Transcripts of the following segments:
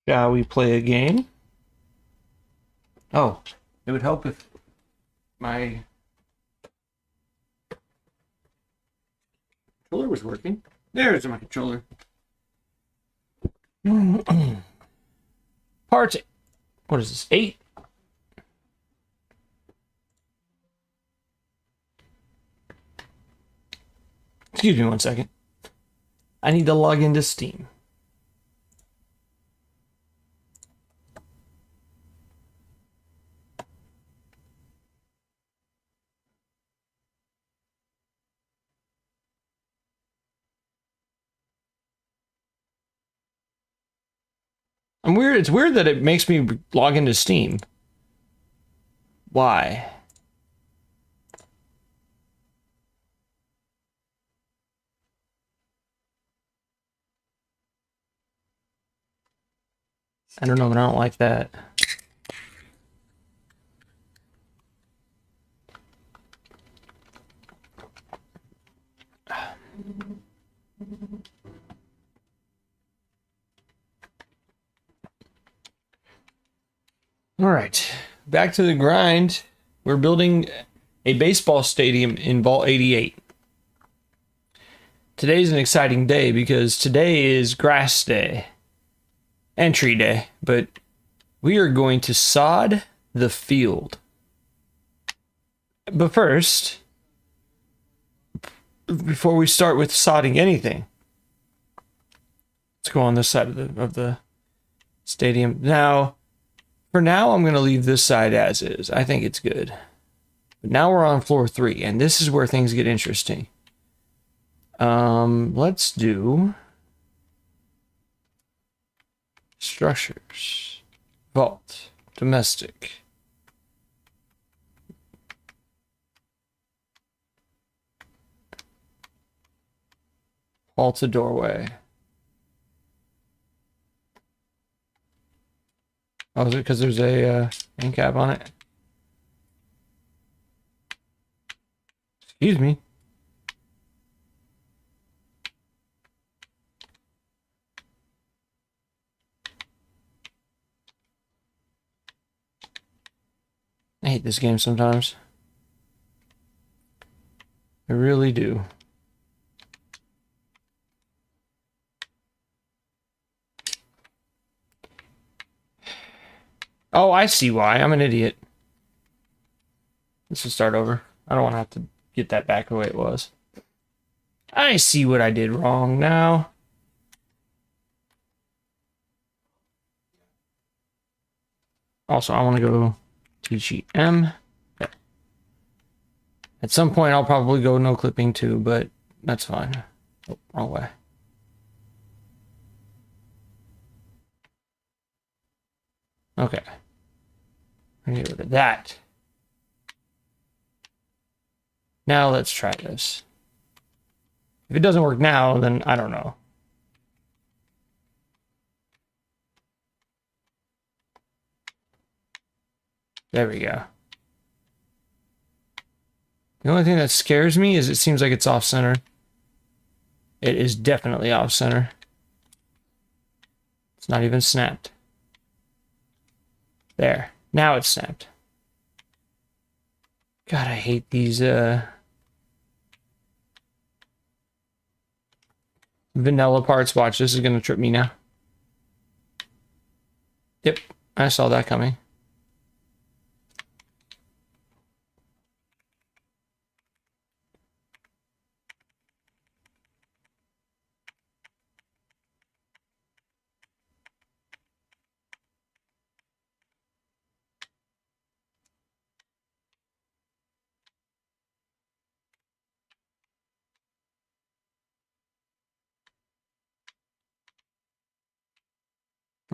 Shall we play a game? Oh, it would help if my controller was working. There's my controller. Part, what is this, 8? Excuse me one second. I need to log into Steam. It's weird that it makes me log into Steam. Why? I don't know, but I don't like that. All right, back to the grind. We're building a baseball stadium in Vault 88. Today's an exciting day because today is grass day. Entry day, but we are going to sod the field. But first, before we start with sodding anything, let's go on this side of the stadium. Now, for now, I'm going to leave this side as is. I think it's good. But now we're on floor 3, and this is where things get interesting. Let's do structures, vault, domestic. Vault to doorway. Oh, is it because there's a end cap on it? Excuse me. I hate this game sometimes. I really do. Oh, I see why. I'm an idiot. Let's just start over. I don't want to have to get that back the way it was. I see what I did wrong now. Also, I want to go TGM. Okay. At some point, I'll probably go no clipping too, but that's fine. Oh, wrong way. Okay. Get rid of that. Now let's try this. If it doesn't work now, then I don't know. There we go. The only thing that scares me is it seems like it's off center. It is definitely off center. It's not even snapped. There. Now it's snapped. God, I hate these vanilla parts. Watch, this is gonna trip me now. Yep, I saw that coming.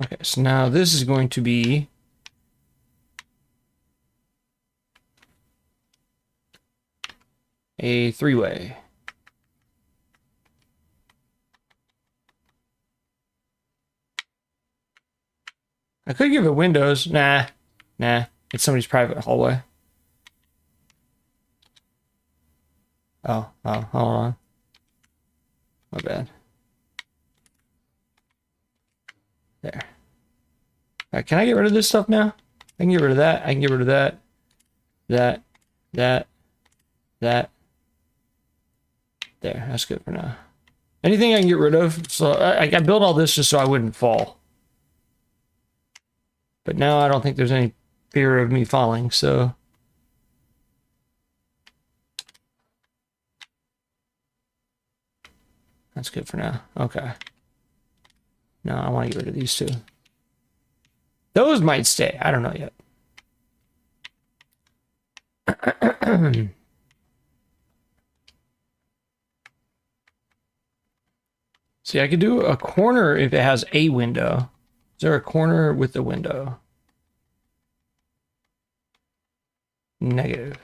Okay, so now this is going to be a 3-way. I could give it windows. Nah. It's somebody's private hallway. Oh, hold on. My bad. There. Can I get rid of this stuff now? I can get rid of that. I can get rid of that. That. There. That's good for now. Anything I can get rid of. So I built all this just so I wouldn't fall. But now I don't think there's any fear of me falling, so. That's good for now. Okay. No, I want to get rid of these two. Those might stay. I don't know yet. See, I could do a corner if it has a window. Is there a corner with a window? Negative.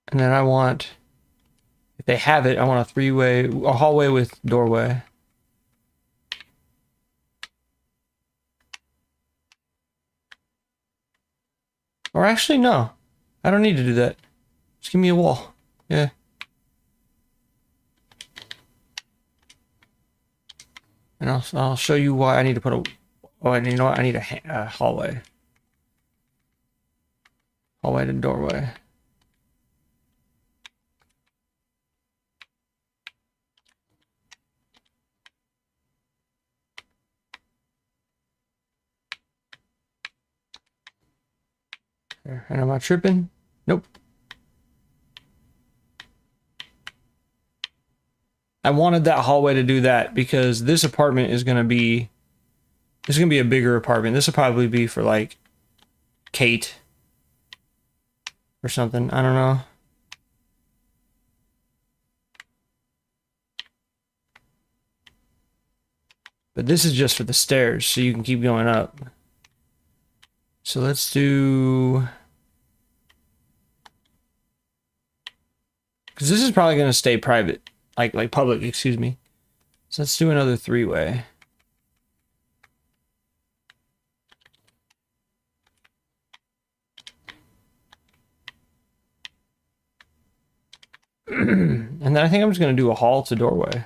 And then I want, if they have it, I want a hallway with doorway. Or actually, no. I don't need to do that. Just give me a wall. Yeah. And I'll show you why I need to put a... Oh, and you know what? I need a hallway. Hallway to doorway. There. And am I tripping? Nope. I wanted that hallway to do that because this apartment is going to be... This is going to be a bigger apartment. This will probably be for, like, Kate. Or something. I don't know. But this is just for the stairs, so you can keep going up. So let's do... Because this is probably going to stay private. Like public, excuse me. So let's do another three-way. And then I think I'm just going to do a hall to doorway.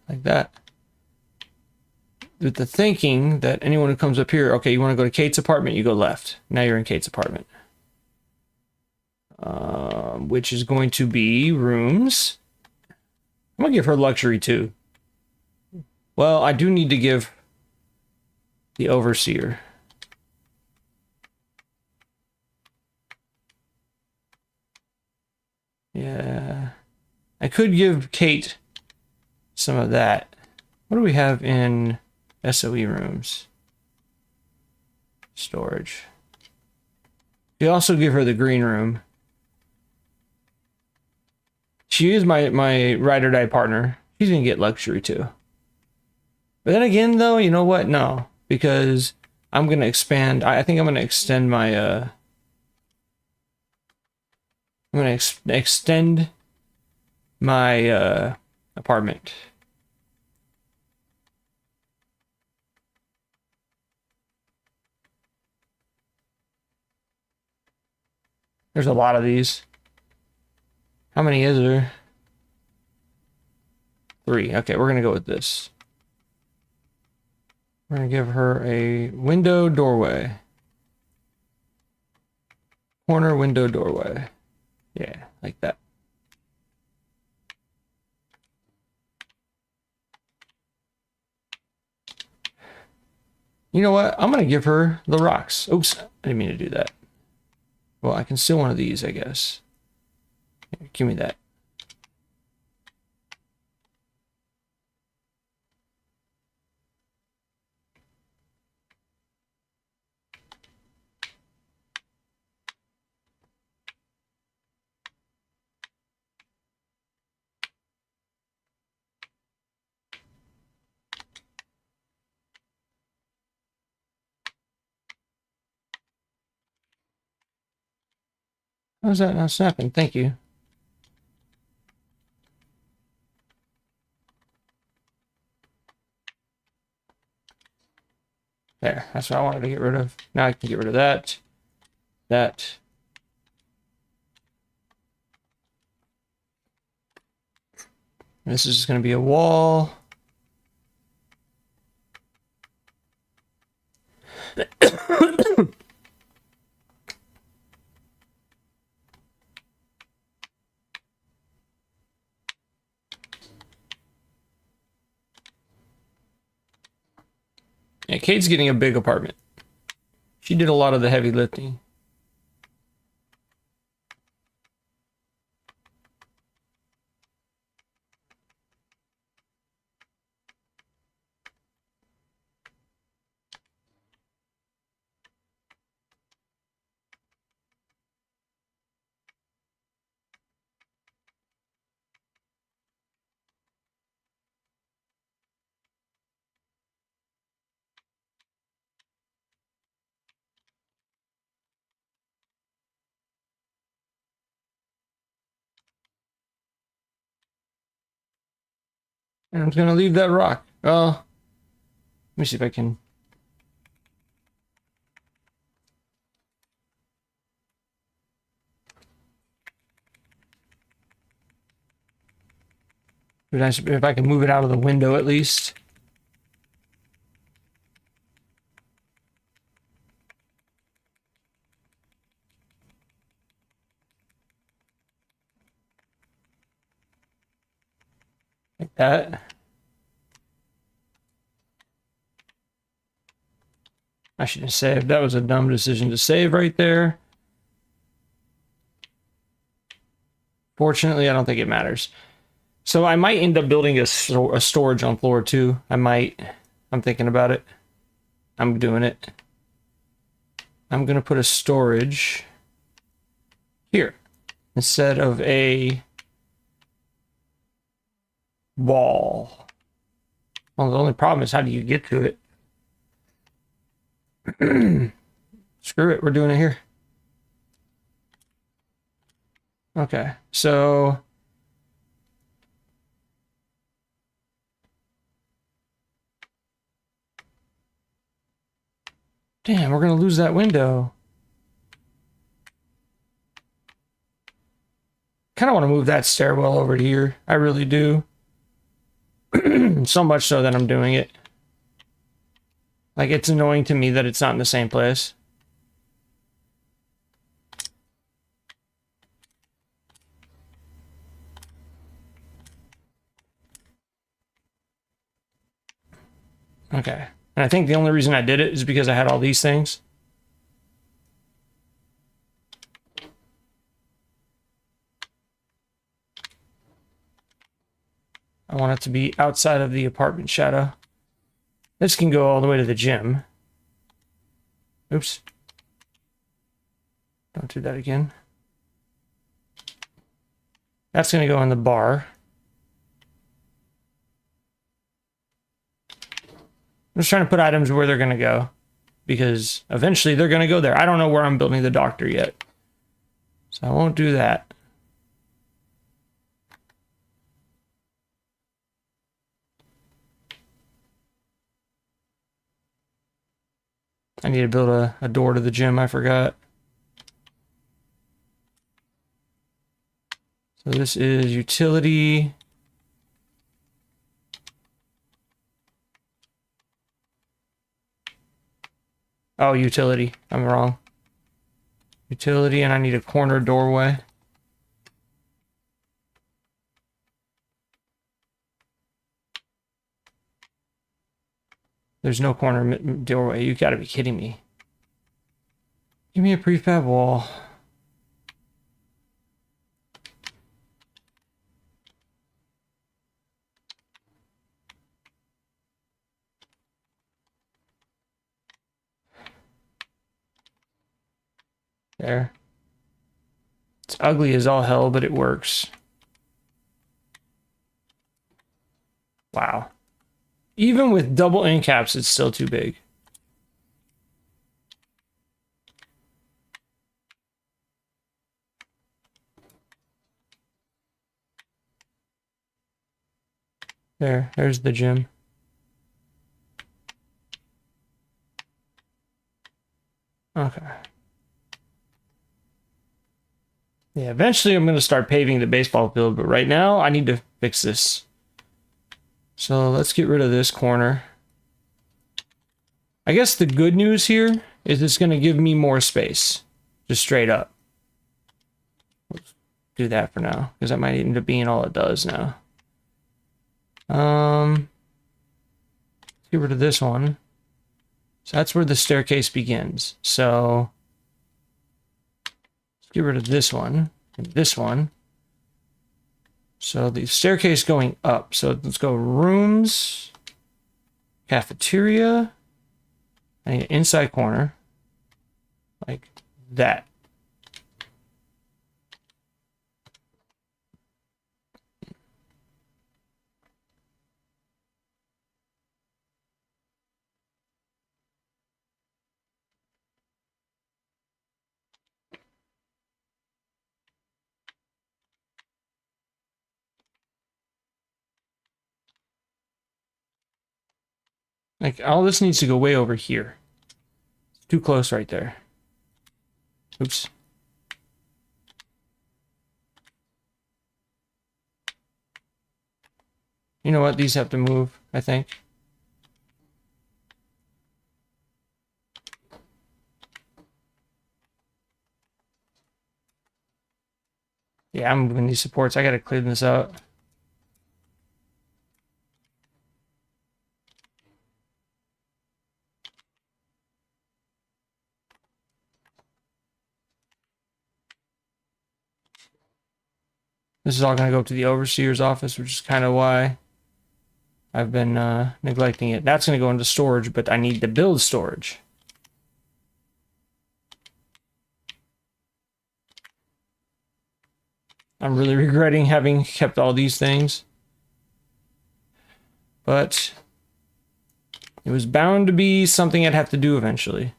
Like that. With the thinking that anyone who comes up here, okay, you want to go to Kate's apartment, you go left. Now you're in Kate's apartment. Which is going to be rooms. I'm going to give her luxury too. Well, I do need to give the overseer. Yeah. I could give Kate some of that. What do we have in SOE rooms? Storage. You also give her the green room. She is my ride or die partner. She's gonna get luxury too. But then again, though, you know what? No, because I'm gonna expand. I think I'm gonna extend my. I'm gonna extend my apartment. There's a lot of these. How many is there? 3. Okay, we're gonna go with this. We're gonna give her a window doorway. Corner window doorway. Yeah, like that. You know what? I'm gonna give her the rocks. Oops, I didn't mean to do that. Well, I can steal one of these, I guess. Here, give me that. How's that not snapping? Thank you. There, that's what I wanted to get rid of. Now I can get rid of that. That. This is going to be a wall. Yeah, Kate's getting a big apartment. She did a lot of the heavy lifting. And I'm going to leave that rock. Well, let me see if I can. If I can move it out of the window at least. Like that. I shouldn't save. That was a dumb decision to save right there. Fortunately, I don't think it matters. So I might end up building a storage on floor 2. I might. I'm thinking about it. I'm doing it. I'm going to put a storage here instead of a wall. Well, the only problem is how do you get to it? Screw it, we're doing it here. Okay, so damn, we're gonna lose that window. Kind of want to move that stairwell over here. I really do. So much so that I'm doing it. Like, it's annoying to me that it's not in the same place. Okay. And I think the only reason I did it is because I had all these things. I want it to be outside of the apartment shadow. This can go all the way to the gym. Oops. Don't do that again. That's going to go in the bar. I'm just trying to put items where they're going to go, because eventually they're going to go there. I don't know where I'm building the doctor yet, so I won't do that. I need to build a door to the gym. I forgot. So this is utility. Oh, utility. I'm wrong. Utility, and I need a corner doorway. There's no corner doorway. You gotta be kidding me. Give me a prefab wall. There. It's ugly as all hell, but it works. Wow. Even with double end caps, it's still too big. There's the gym. Okay. Yeah, eventually I'm going to start paving the baseball field, but right now I need to fix this. So let's get rid of this corner. I guess the good news here is it's going to give me more space. Just straight up. Let's do that for now, because that might end up being all it does now. Let's get rid of this one. So that's where the staircase begins. So let's get rid of this one and this one. So the staircase going up. So let's go rooms, cafeteria, and an inside corner, like that. Like all this needs to go way over here. It's too close right there. Oops. You know what? These have to move, I think. Yeah, I'm moving these supports. I gotta clear this out. This is all gonna go to the overseer's office, which is kind of why I've been neglecting it. That's gonna go into storage, but I need to build storage. I'm really regretting having kept all these things. But it was bound to be something I'd have to do eventually.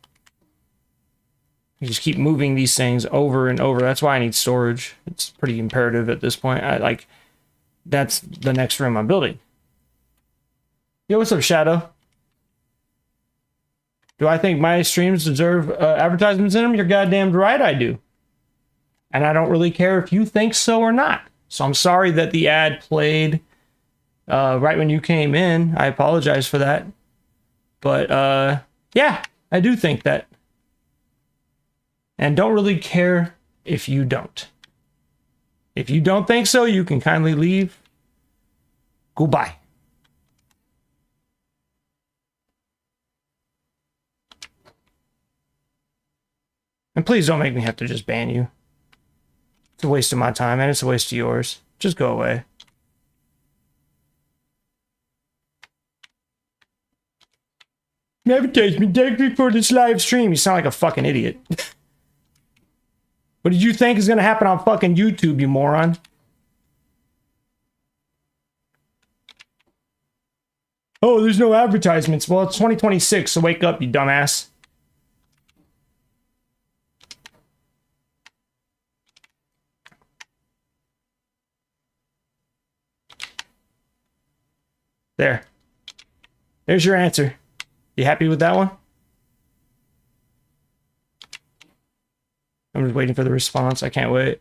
You just keep moving these things over and over. That's why I need storage. It's pretty imperative at this point. That's the next room I'm building. Yo, what's up, Shadow? Do I think my streams deserve advertisements in them? You're goddamn right I do. And I don't really care if you think so or not. So I'm sorry that the ad played right when you came in. I apologize for that. But yeah, I do think that. And don't really care if you don't. If you don't think so, you can kindly leave. Goodbye. And please don't make me have to just ban you. It's a waste of my time and it's a waste of yours. Just go away. Advertisement directly for this live stream. You sound like a fucking idiot. What did you think is gonna happen on fucking YouTube, you moron? Oh, there's no advertisements. Well, it's 2026, so wake up, you dumbass. There. There's your answer. You happy with that one? I'm just waiting for the response. I can't wait.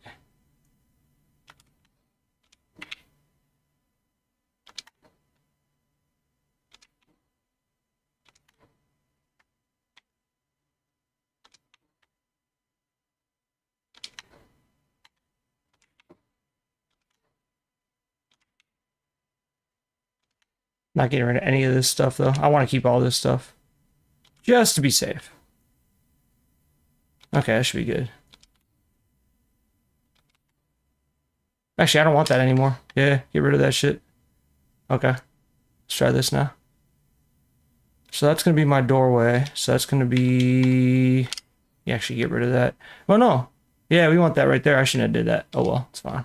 Not getting rid of any of this stuff, though. I want to keep all this stuff. Just to be safe. Okay, that should be good. Actually, I don't want that anymore. Yeah, get rid of that shit. Okay. Let's try this now. So that's going to be my doorway. So that's going to be... You actually get rid of that. Well, no. Yeah, we want that right there. I shouldn't have did that. Oh, well. It's fine.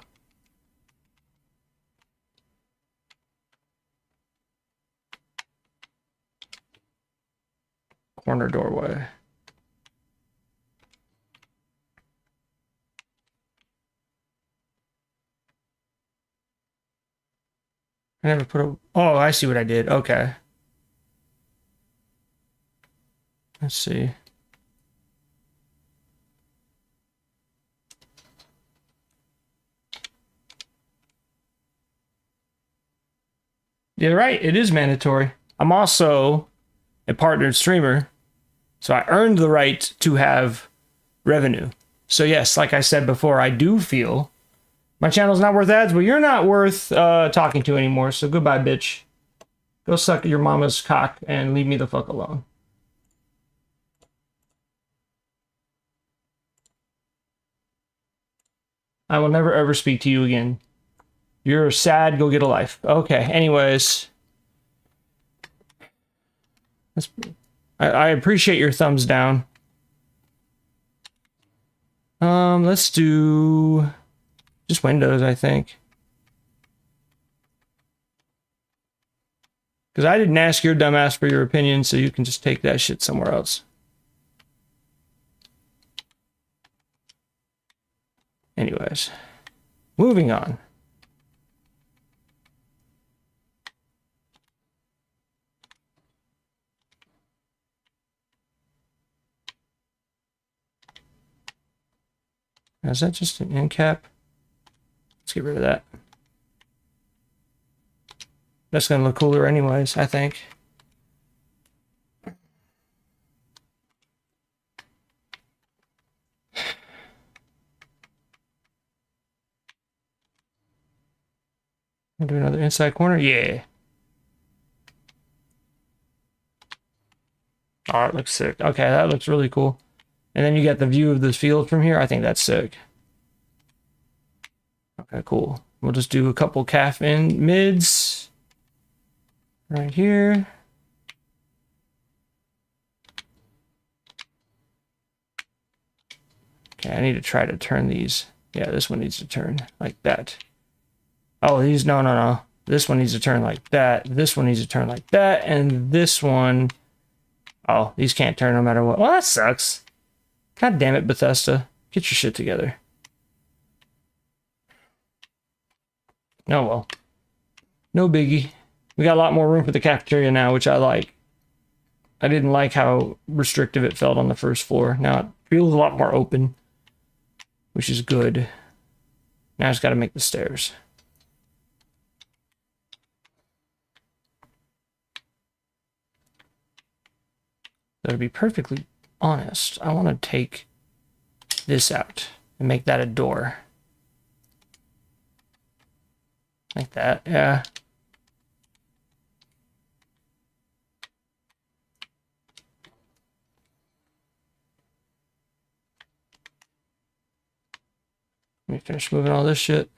Corner doorway. I never put a... Oh, I see what I did. Okay. Let's see. You're right. It is mandatory. I'm also a partnered streamer, so I earned the right to have revenue. So yes, like I said before, I do feel my channel's not worth ads, but you're not worth talking to anymore. So goodbye, bitch. Go suck your mama's cock and leave me the fuck alone. I will never ever speak to you again. You're sad, go get a life. Okay, anyways. I appreciate your thumbs down. Let's do just Windows, I think. Because I didn't ask your dumbass for your opinion, so you can just take that shit somewhere else. Anyways, moving on. Is that just an end cap? Let's get rid of that. That's going to look cooler anyways, I think. I'll do another inside corner. Yeah. Oh, it looks sick. Okay, that looks really cool. And then you get the view of this field from here. I think that's sick. Okay, cool. We'll just do a couple calf in mids right here. Okay, I need to try to turn these. Yeah, this one needs to turn like that. Oh, these, no. This one needs to turn like that. This one needs to turn like that. And this one, oh, these can't turn no matter what. Well, that sucks. God damn it, Bethesda. Get your shit together. Oh, well. No biggie. We got a lot more room for the cafeteria now, which I like. I didn't like how restrictive it felt on the first floor. Now it feels a lot more open, which is good. Now I just got to make the stairs. So to be perfectly honest, I want to take this out and make that a door. Like that, yeah. Let me finish moving all this shit.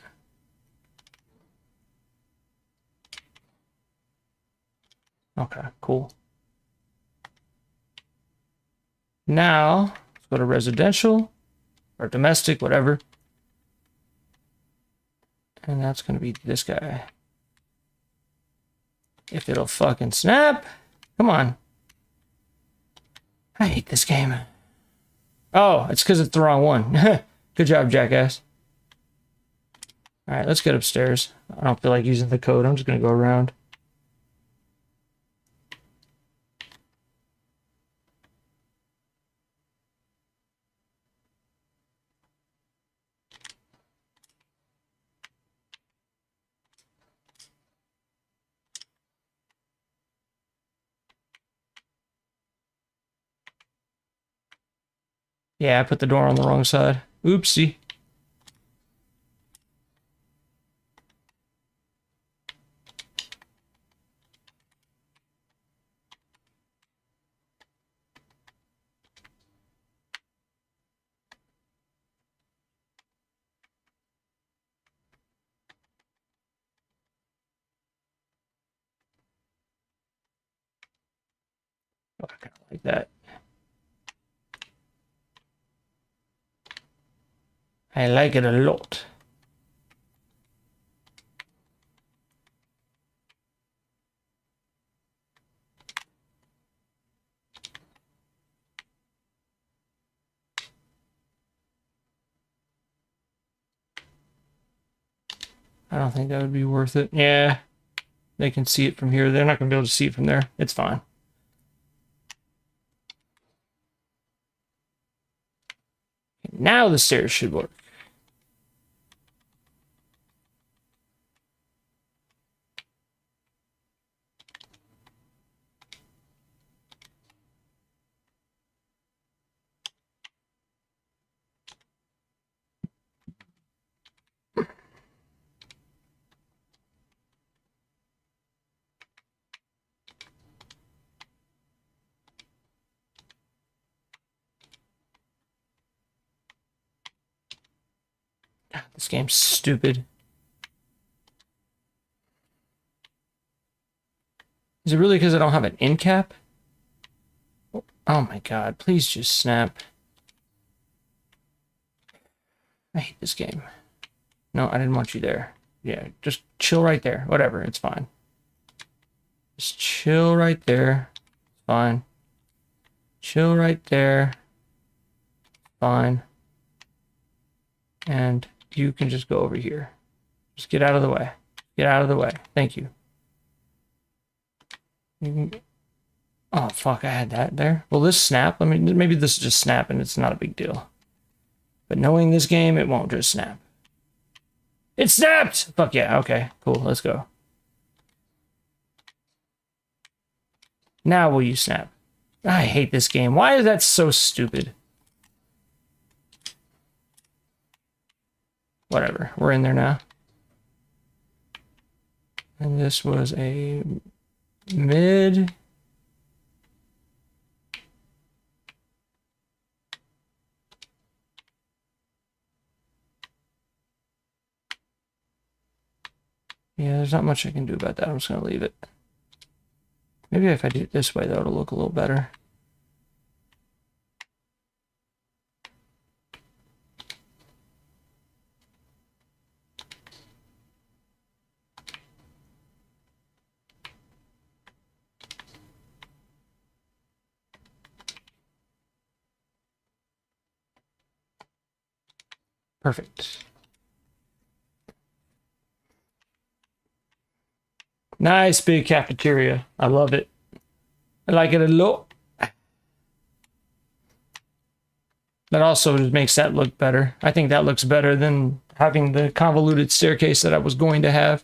Okay, cool. Now, let's go to residential or domestic, whatever. And that's going to be this guy. If it'll fucking snap. Come on. I hate this game. Oh, it's because it's the wrong one. Good job, jackass. All right, let's get upstairs. I don't feel like using the code. I'm just going to go around. Yeah, I put the door on the wrong side. Oopsie. Oh, I kind of like that. I like it a lot. I don't think that would be worth it. Yeah, they can see it from here. They're not going to be able to see it from there. It's fine. Now the stairs should work. game's stupid. Is it really because I don't have an end cap? Oh my god, please just snap. I hate this game. No, I didn't want you there. Yeah, just chill right there. Whatever, it's fine. Just chill right there. Fine. Chill right there. Fine. And you can just go over here. Just get out of the way. Get out of the way. Thank you. Oh, fuck, I had that there. Will this snap? I mean, maybe this is just snap and it's not a big deal. But knowing this game, it won't just snap. It snapped! Fuck yeah, okay, cool, let's go. Now will you snap? I hate this game. Why is that so stupid? Whatever, we're in there now. And this was a mid. Yeah, there's not much I can do about that. I'm just going to leave it. Maybe if I do it this way, though, it'll look a little better. Perfect. Nice big cafeteria. I love it. I like it a lot. That also just makes that look better. I think that looks better than having the convoluted staircase that I was going to have.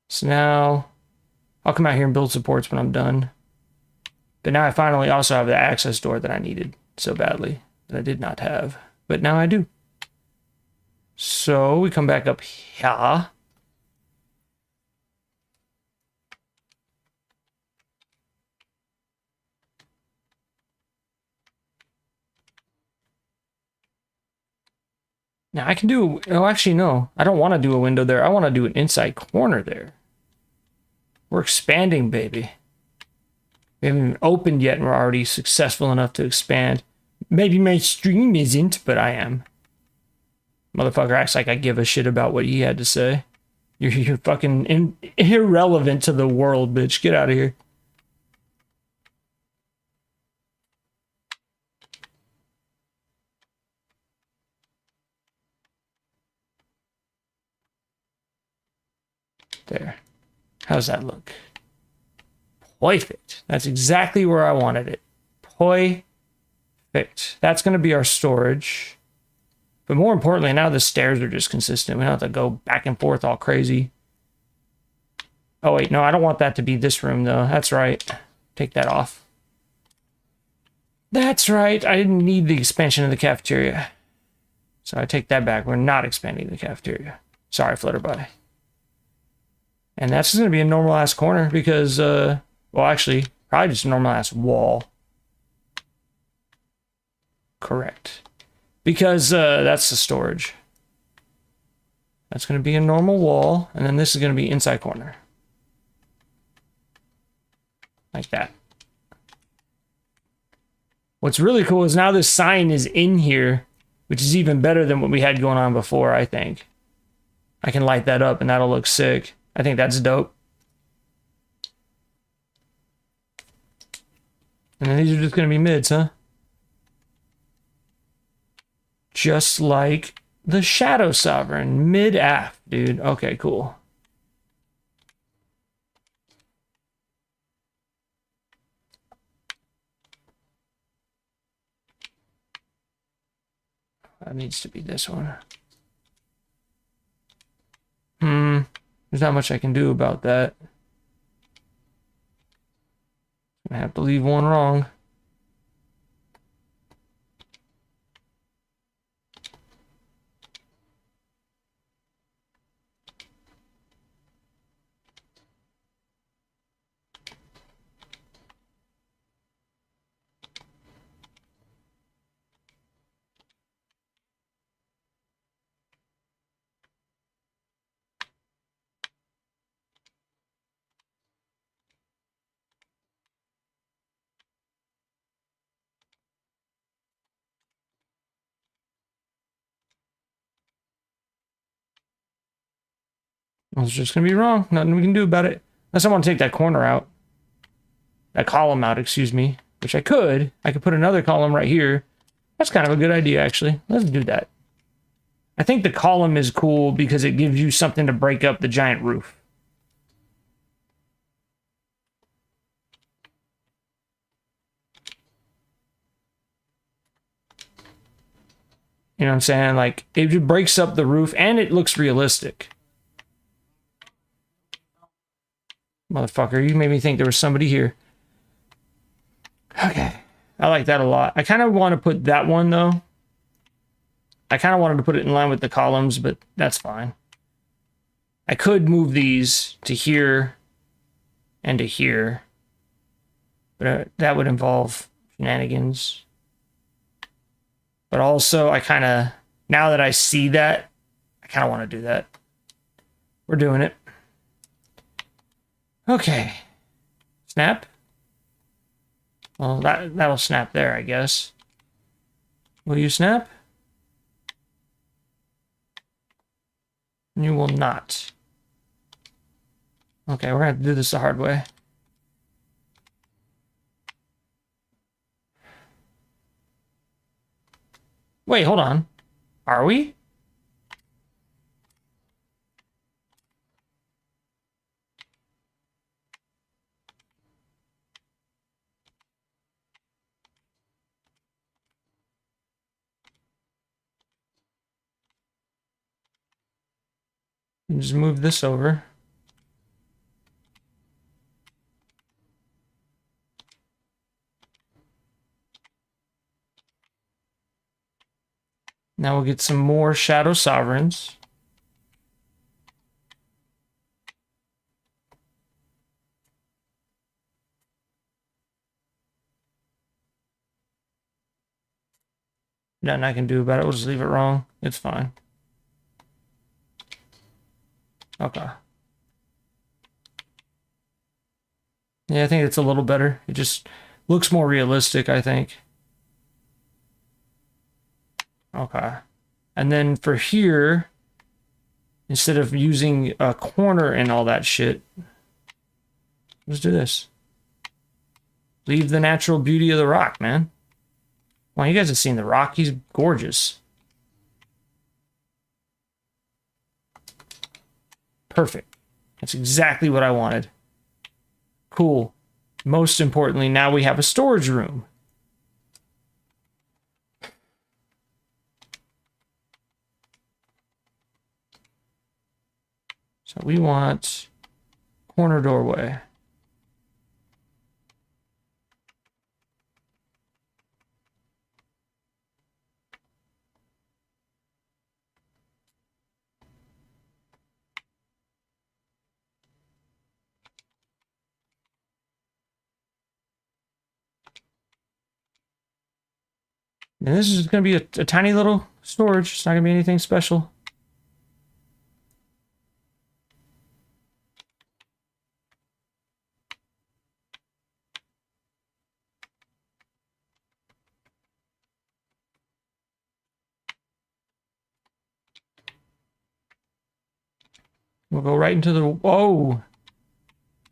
So now I'll come out here and build supports when I'm done. But now I finally also have the access door that I needed so badly that I did not have. But now I do. So we come back up here. Now I can do, oh actually no, I don't want to do a window there. I want to do an inside corner there. We're expanding, baby. We haven't even opened yet and we're already successful enough to expand. Maybe my stream isn't, but I am. Motherfucker acts like I give a shit about what he had to say. You're fucking irrelevant to the world, bitch. Get out of here. There. How's that look? Perfect. That's exactly where I wanted it. Perfect. That's going to be our storage. But more importantly, now the stairs are just consistent. We don't have to go back and forth all crazy. Oh, wait. No, I don't want that to be this room, though. That's right. Take that off. That's right. I didn't need the expansion of the cafeteria. So I take that back. We're not expanding the cafeteria. Sorry, Flutterby. And that's going to be a normal-ass corner because, well, actually, probably just a normal-ass wall. Correct. Because that's the storage. That's going to be a normal wall, and then this is going to be inside corner. Like that. What's really cool is now this sign is in here, which is even better than what we had going on before, I think. I can light that up, and that'll look sick. I think that's dope. And then these are just going to be mids, huh? Just like the Shadow Sovereign. Mid-af, dude. Okay, cool. That needs to be this one. There's not much I can do about that. I have to leave one wrong. I was just gonna be wrong. Nothing we can do about it. Unless I want to take that corner out. That column out, excuse me. Which I could. I could put another column right here. That's kind of a good idea, actually. Let's do that. I think the column is cool because it gives you something to break up the giant roof. You know what I'm saying? Like, it just breaks up the roof and it looks realistic. Motherfucker, you made me think there was somebody here. Okay. I like that a lot. I kind of want to put that one, though. I kind of wanted to put it in line with the columns, but that's fine. I could move these to here and to here. But that would involve shenanigans. But also, I kind of, now that I see that, I kind of want to do that. We're doing it. Okay. Snap. Well, that'll snap there, I guess. Will you snap? You will not. Okay, we're gonna have to do this the hard way. Wait, hold on. Are we? Just move this over. Now we'll get some more Shadow Sovereigns. Nothing I can do about it. We'll just leave it wrong. It's fine. Okay. Yeah, I think it's a little better. It just looks more realistic, I think. Okay. And then for here, instead of using a corner and all that shit, let's do this. Leave the natural beauty of the rock, man. Well, you guys have seen the rock. He's gorgeous. Perfect. That's exactly what I wanted. Cool. Most importantly, now we have a storage room. So we want corner doorway. And this is going to be a tiny little storage. It's not going to be anything special. We'll go right into the... Whoa!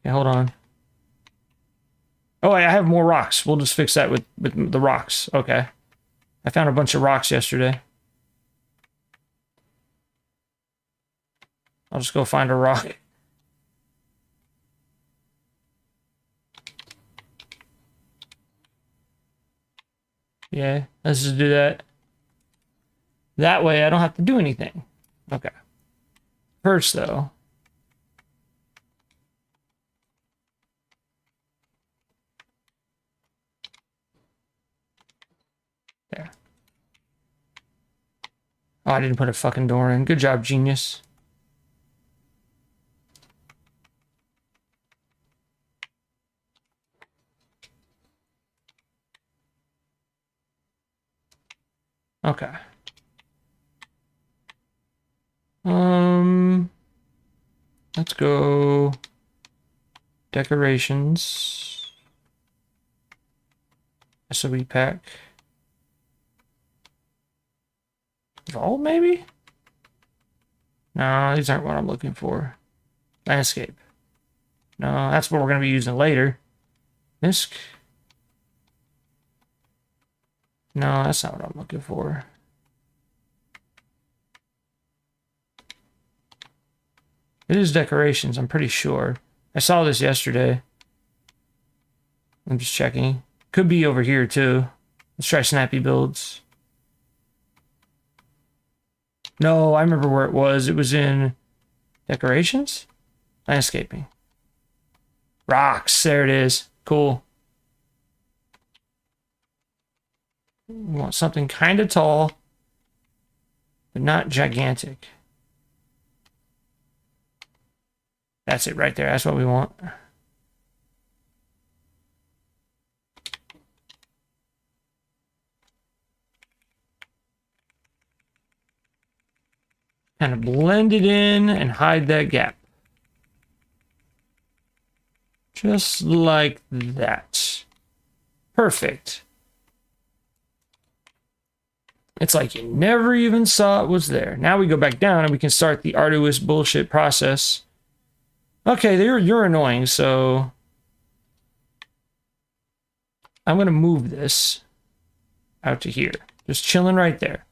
Okay, hold on. Oh, I have more rocks. We'll just fix that with the rocks. Okay. I found a bunch of rocks yesterday. I'll just go find a rock. Yeah, let's just do that. That way I don't have to do anything. Okay. First, though. There. Oh, I didn't put a fucking door in. Good job, genius. Okay. Let's go decorations. SOB pack. Vault, maybe? No, these aren't what I'm looking for. Landscape. No, that's what we're going to be using later. Misc. No, that's not what I'm looking for. It is decorations, I'm pretty sure. I saw this yesterday. I'm just checking. Could be over here too. Let's try snappy builds. No, I remember where it was. It was in decorations? Landscaping. Rocks, there it is. Cool. We want something kind of tall, but not gigantic. That's it right there. That's what we want. Kind of blend it in and hide that gap. Just like that. Perfect. It's like you never even saw it was there. Now we go back down and we can start the arduous bullshit process. Okay, you're annoying, so I'm going to move this out to here. Just chilling right there.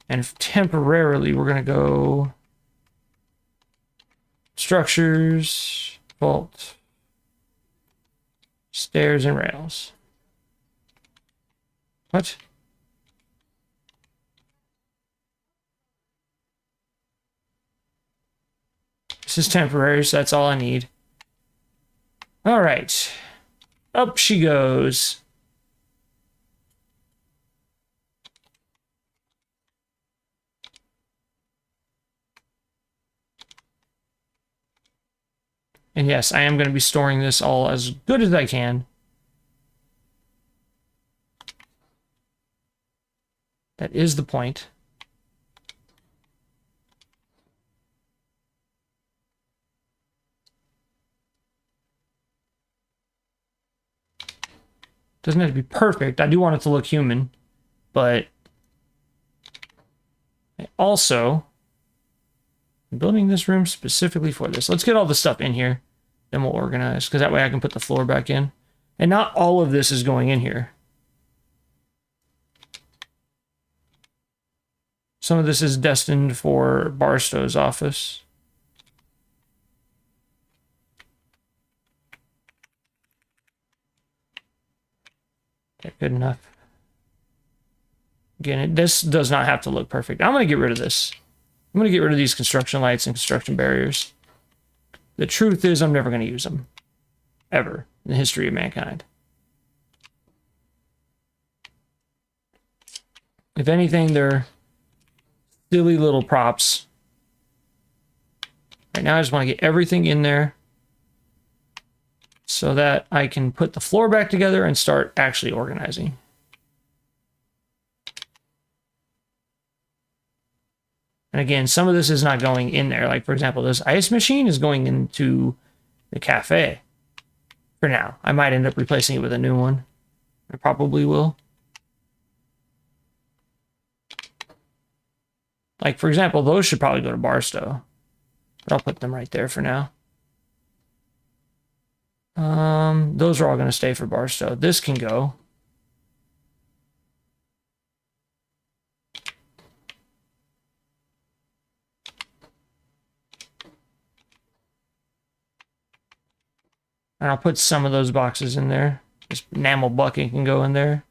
And temporarily, we're going to go structures, vault, stairs, and rails. What? This is temporary, so that's all I need. All right. Up she goes. And yes, I am going to be storing this all as good as I can. That is the point. Doesn't have to be perfect. I do want it to look human, but I also am building this room specifically for this. Let's get all the stuff in here, then we'll organize, because that way I can put the floor back in. And not all of this is going in here. Some of this is destined for Barstow's office. Okay, good enough. Again, this does not have to look perfect. I'm going to get rid of this. I'm going to get rid of these construction lights and construction barriers. The truth is, I'm never going to use them. Ever. In the history of mankind. If anything, they're silly little props. Right now, I just want to get everything in there so that I can put the floor back together and start actually organizing. And again, some of this is not going in there. Like, for example, this ice machine is going into the cafe. For now. I might end up replacing it with a new one. I probably will. Like, for example, those should probably go to Barstow. But I'll put them right there for now. Those are all going to stay for Barstow. This can go. And I'll put some of those boxes in there. This enamel bucket can go in there.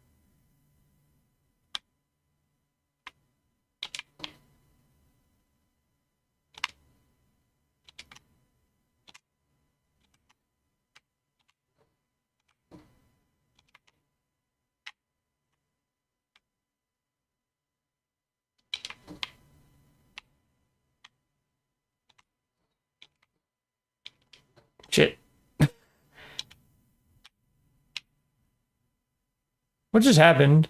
Shit. What just happened?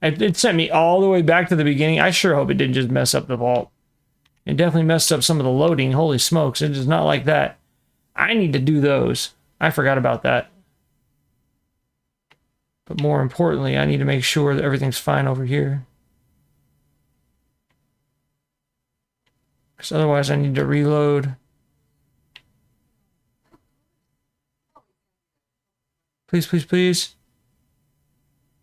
It sent me all the way back to the beginning. I sure hope it didn't just mess up the vault. It definitely messed up some of the loading. Holy smokes, it is not like that. I need to do those. I forgot about that. But more importantly, I need to make sure that everything's fine over here. Because otherwise I need to reload Please, please, please.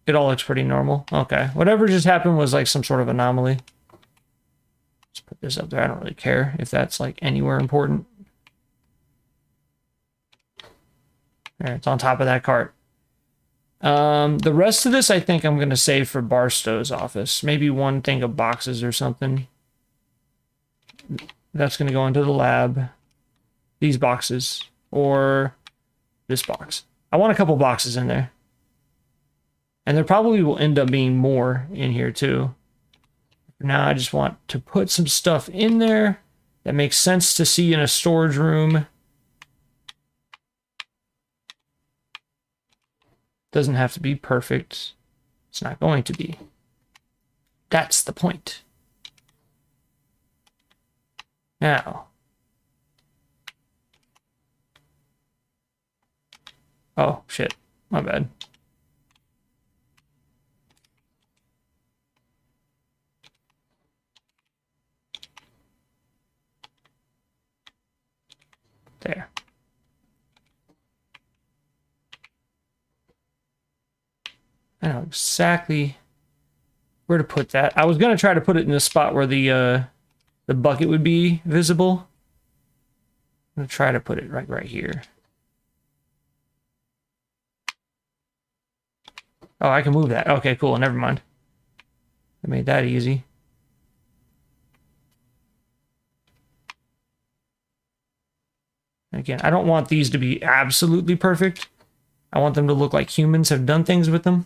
It all looks pretty normal. Okay. Whatever just happened was like some sort of anomaly. Let's put this up there. I don't really care if that's like anywhere important. There, it's on top of that cart. The rest of this, I think I'm going to save for Barstow's office. Maybe one thing of boxes or something. That's going to go into the lab. These boxes. Or this box. I want a couple boxes in there. And there probably will end up being more in here too. Now I just want to put some stuff in there that makes sense to see in a storage room. Doesn't have to be perfect. It's not going to be. That's the point. Now. Oh, shit. My bad. There. I know exactly where to put that. I was going to try to put it in a spot where the bucket would be visible. I'm going to try to put it right here. Oh, I can move that. Okay, cool. Never mind. I made that easy. Again, I don't want these to be absolutely perfect. I want them to look like humans have done things with them.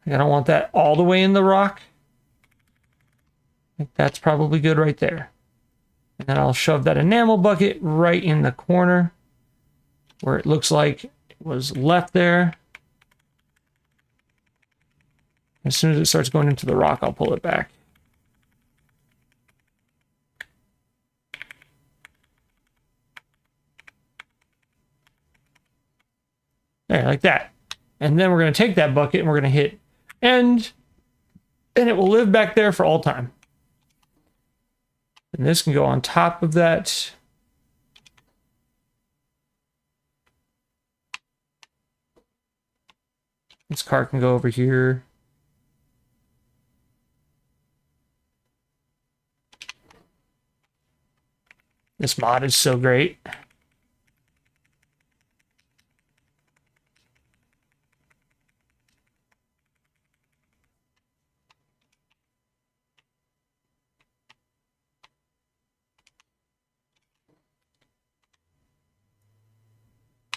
I don't want that all the way in the rock. I think that's probably good right there. And then I'll shove that enamel bucket right in the corner where it looks like it was left there. As soon as it starts going into the rock, I'll pull it back. There, like that. And then we're going to take that bucket and we're going to hit end, and it will live back there for all time. And this can go on top of that. This car can go over here. This mod is so great.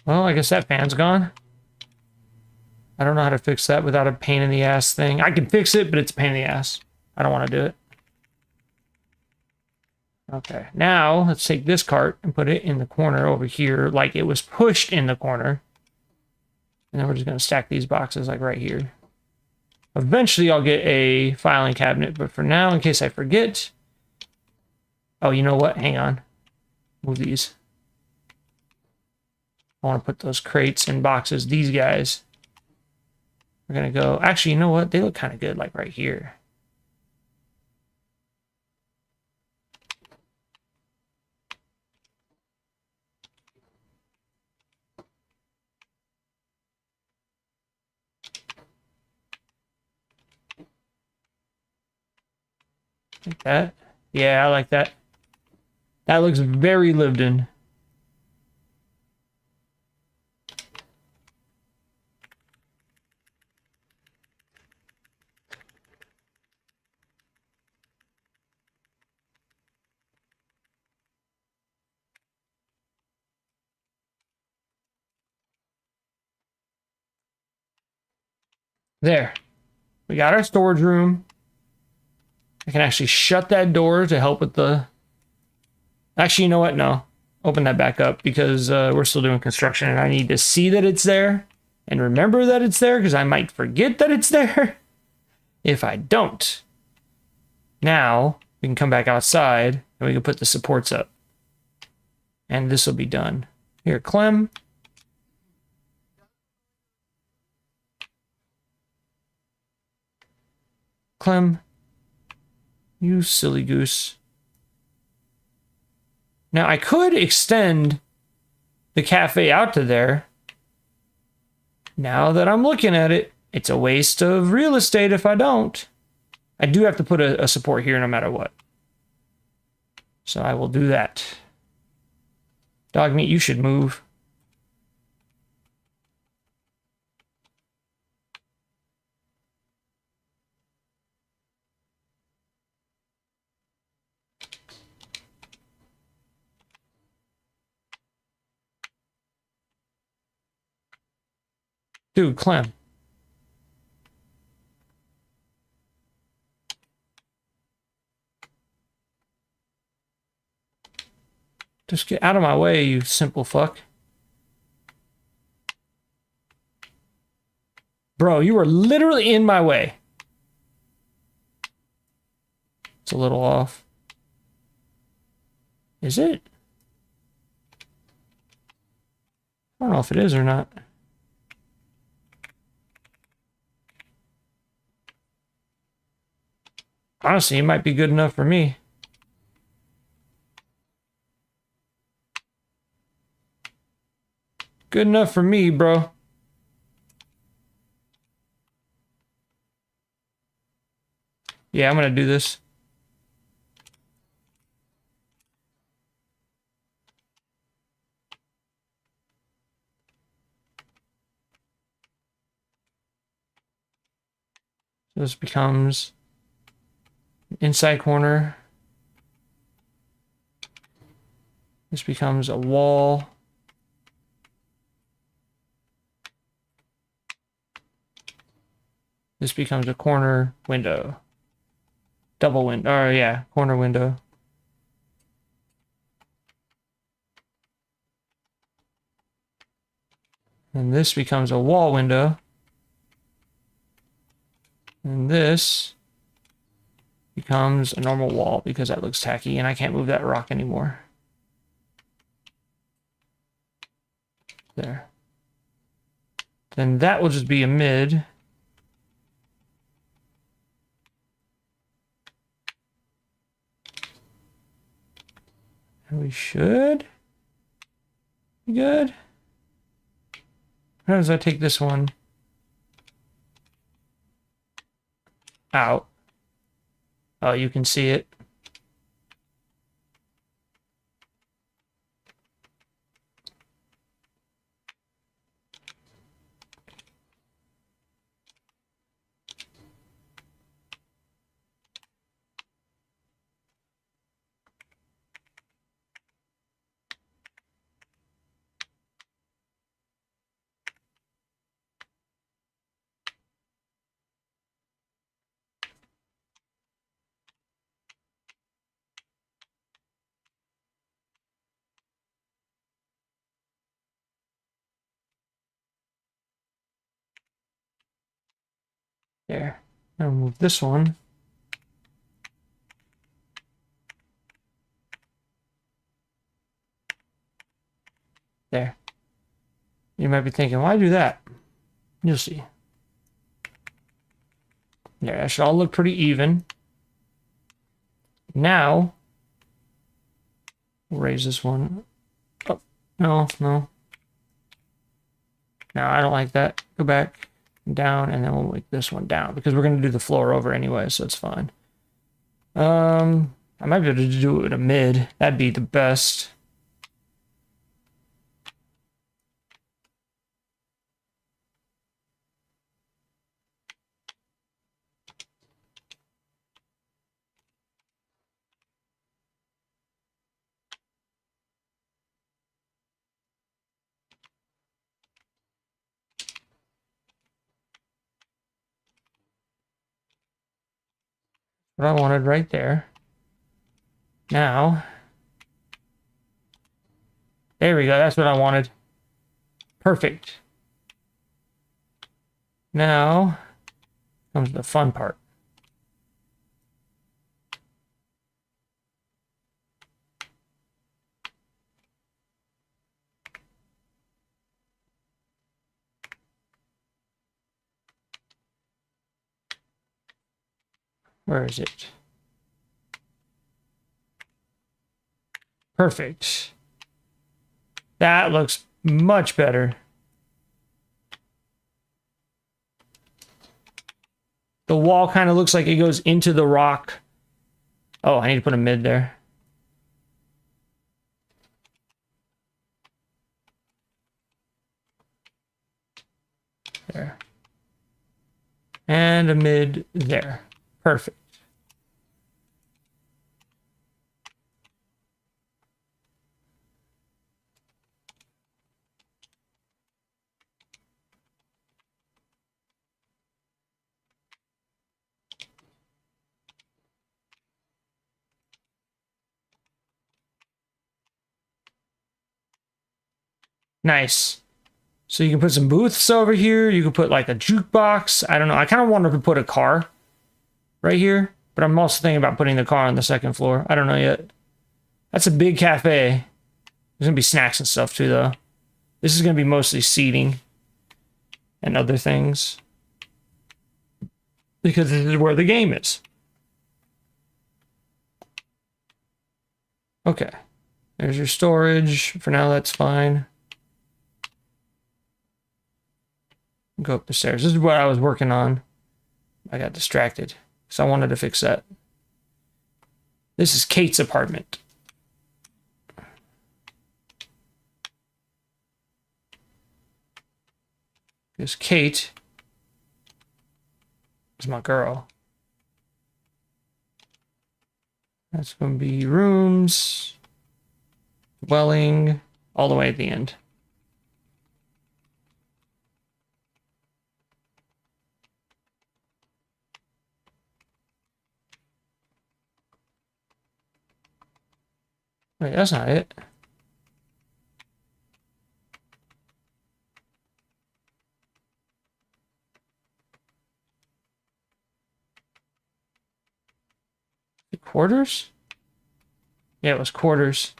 Well, I guess that fan's gone. I don't know how to fix that without a pain in the ass thing. I can fix it, but it's a pain in the ass. I don't want to do it. Okay, now let's take this cart and put it in the corner over here like it was pushed in the corner. And then we're just going to stack these boxes like right here. Eventually I'll get a filing cabinet, but for now, in case I forget... Oh, you know what? Hang on. Move these. I want to put those crates and boxes, these guys. We're going to go... Actually, you know what? They look kind of good, like right here. Like that. Yeah, I like that. That looks very lived in. There. We got our storage room. I can actually shut that door to help with the... Actually, you know what? No. Open that back up because we're still doing construction and I need to see that it's there and remember that it's there because I might forget that it's there if I don't. Now, we can come back outside and we can put the supports up. And this will be done. Here, Clem. Clem. You silly goose. Now I could extend the cafe out to there. Now that I'm looking at it, it's a waste of real estate if I don't. I do have to put a support here no matter what. So I will do that. Dog meat, you should move. Dude, Clem. Just get out of my way, you simple fuck. Bro, you were literally in my way. It's a little off. Is it? I don't know if it is or not. Honestly, it might be good enough for me. Good enough for me, bro. Yeah, I'm gonna do this. So this becomes inside corner. This becomes a wall. This becomes a corner window. Double window. Oh, yeah, corner window. And this becomes a wall window. And this becomes a normal wall because that looks tacky and I can't move that rock anymore. There. Then that will just be a mid. And we should be good. How does I take this one out? Oh, you can see it. There. Now move this one. There. You might be thinking, why do that? You'll see. There, that should all look pretty even. Now, we'll raise this one up. No, no. No, I don't like that. Go back, down, and then we'll make this one down because we're going to do the floor over anyway, so it's fine. I might be able to do it with a mid. That'd be the best. What I wanted right there. Now, there we go. That's what I wanted. Perfect. Now comes the fun part. Where is it? Perfect. That looks much better. The wall kind of looks like it goes into the rock. Oh, I need to put a mid there. There. And a mid there. Perfect. Nice. So you can put some booths over here. You can put like a jukebox. I don't know. I kind of wanted to put a car right here, but I'm also thinking about putting the car on the second floor. I don't know yet. That's a big cafe. There's going to be snacks and stuff too, though. This is going to be mostly seating and other things, because this is where the game is. Okay. There's your storage. For now, that's fine. Go up the stairs. This is what I was working on. I got distracted, so I wanted to fix that. This is Kate's apartment. Because Kate is my girl. That's going to be rooms, dwelling, all the way at the end. Wait, that's not it. Quarters? Yeah, it was quarters.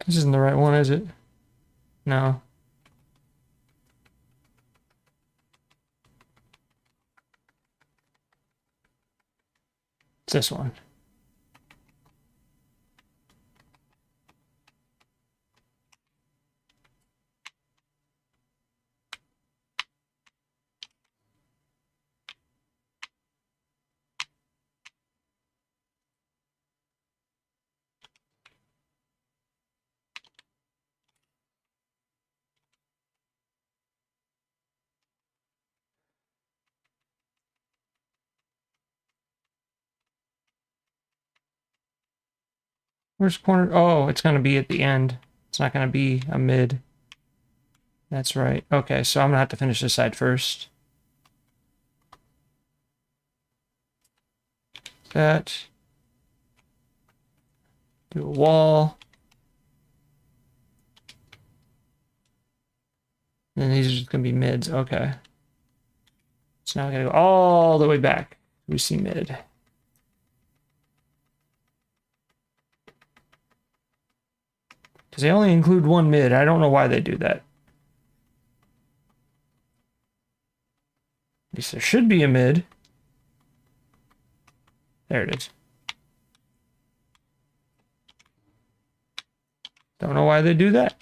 This isn't the right one, is it? No. It's this one. Where's corner? Oh, it's going to be at the end. It's not going to be a mid. That's right. Okay, so I'm going to have to finish this side first. That. Do a wall. And these are just going to be mids. Okay. So now I got to go all the way back. We see mid. Because they only include one mid. I don't know why they do that. At least there should be a mid. There it is. Don't know why they do that.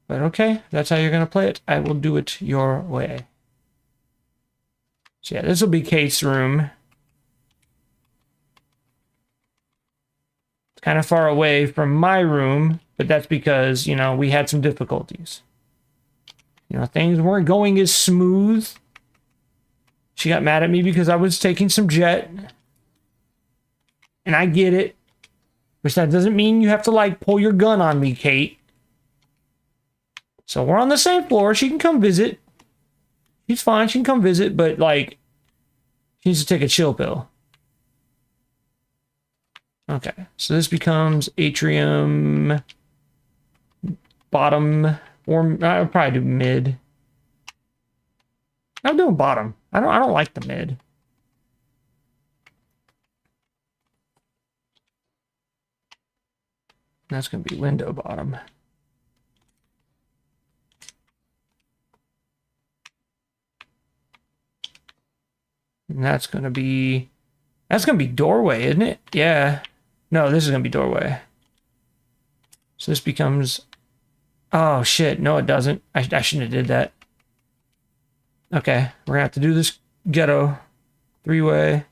But okay, that's how you're going to play it. I will do it your way. So yeah, this will be Kate's room. It's kind of far away from my room, but that's because, you know, we had some difficulties. You know, things weren't going as smooth. She got mad at me because I was taking some jet. And I get it. Which that doesn't mean you have to, like, pull your gun on me, Kate. So we're on the same floor. She can come visit. She's fine. She can come visit, but, like, she needs to take a chill pill. Okay. So this becomes atrium, bottom, or I'll probably do mid. I'm doing bottom. I don't like the mid. That's gonna be window bottom. And that's gonna be doorway, isn't it? Yeah. No, this is gonna be doorway. So this becomes, oh shit, no it doesn't. I shouldn't have did that. Okay, we're gonna have to do this ghetto three-way.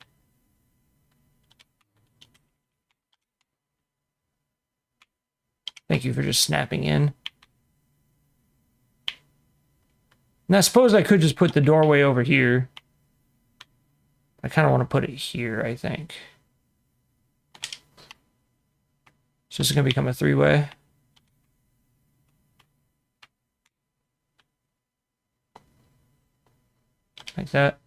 Thank you for just snapping in. And I suppose I could just put the doorway over here. I kind of want to put it here, I think. So this is going to become a three-way. Like that.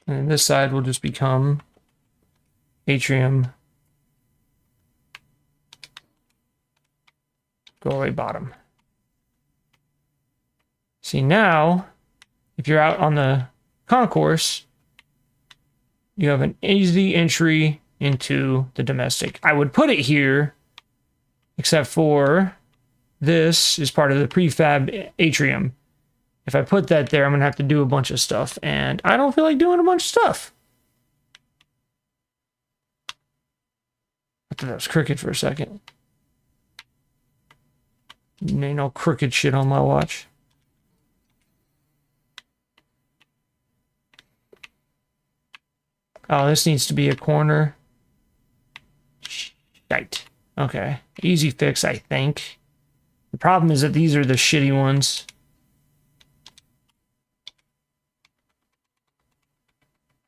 And then this side will just become atrium, doorway bottom. See now, if you're out on the concourse, you have an easy entry into the domestic. I would put it here, except for this is part of the prefab atrium. If I put that there, I'm gonna have to do a bunch of stuff, and I don't feel like doing a bunch of stuff. I thought that was crooked for a second. Ain't no crooked shit on my watch. Oh, this needs to be a corner. Shite. Okay. Easy fix, I think. The problem is that these are the shitty ones.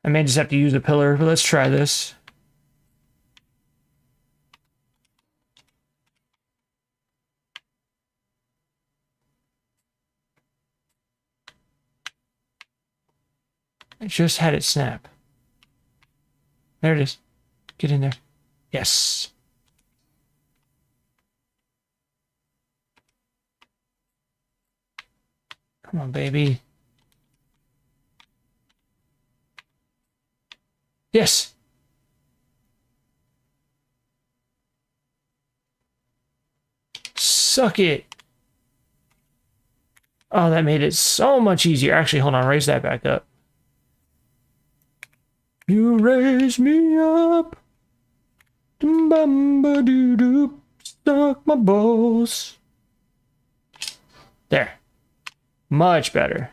I may just have to use a pillar, but let's try this. I just had it snap. There it is. Get in there. Yes. Come on, baby. Yes. Suck it. Oh, that made it so much easier. Actually, hold on. Raise that back up. You raise me up. Doo-doo. Stuck my balls. There. Much better.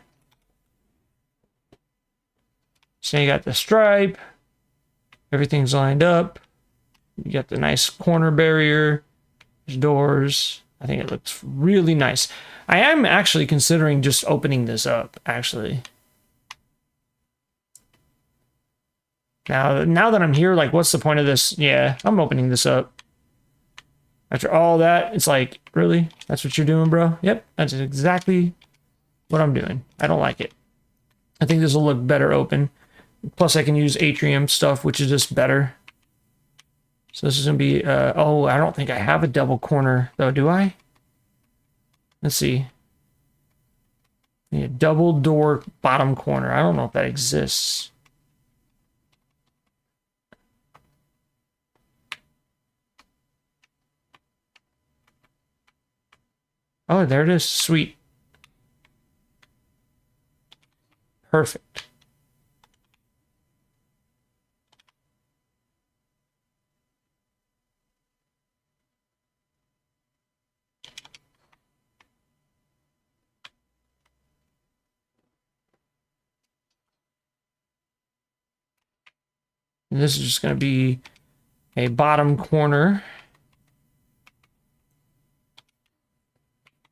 So you got the stripe. Everything's lined up. You got the nice corner barrier. There's doors. I think it looks really nice. I am actually considering just opening this up, actually. Now that I'm here, like, what's the point of this? Yeah, I'm opening this up. After all that, it's like, really? That's what you're doing, bro? Yep, that's exactly what I'm doing. I don't like it. I think this will look better open. Plus, I can use atrium stuff, which is just better. So this is going to be... oh, I don't think I have a double corner, though, do I? Let's see. I need a double door bottom corner. I don't know if that exists. Oh, there it is. Sweet. Perfect. And this is just going to be a bottom corner.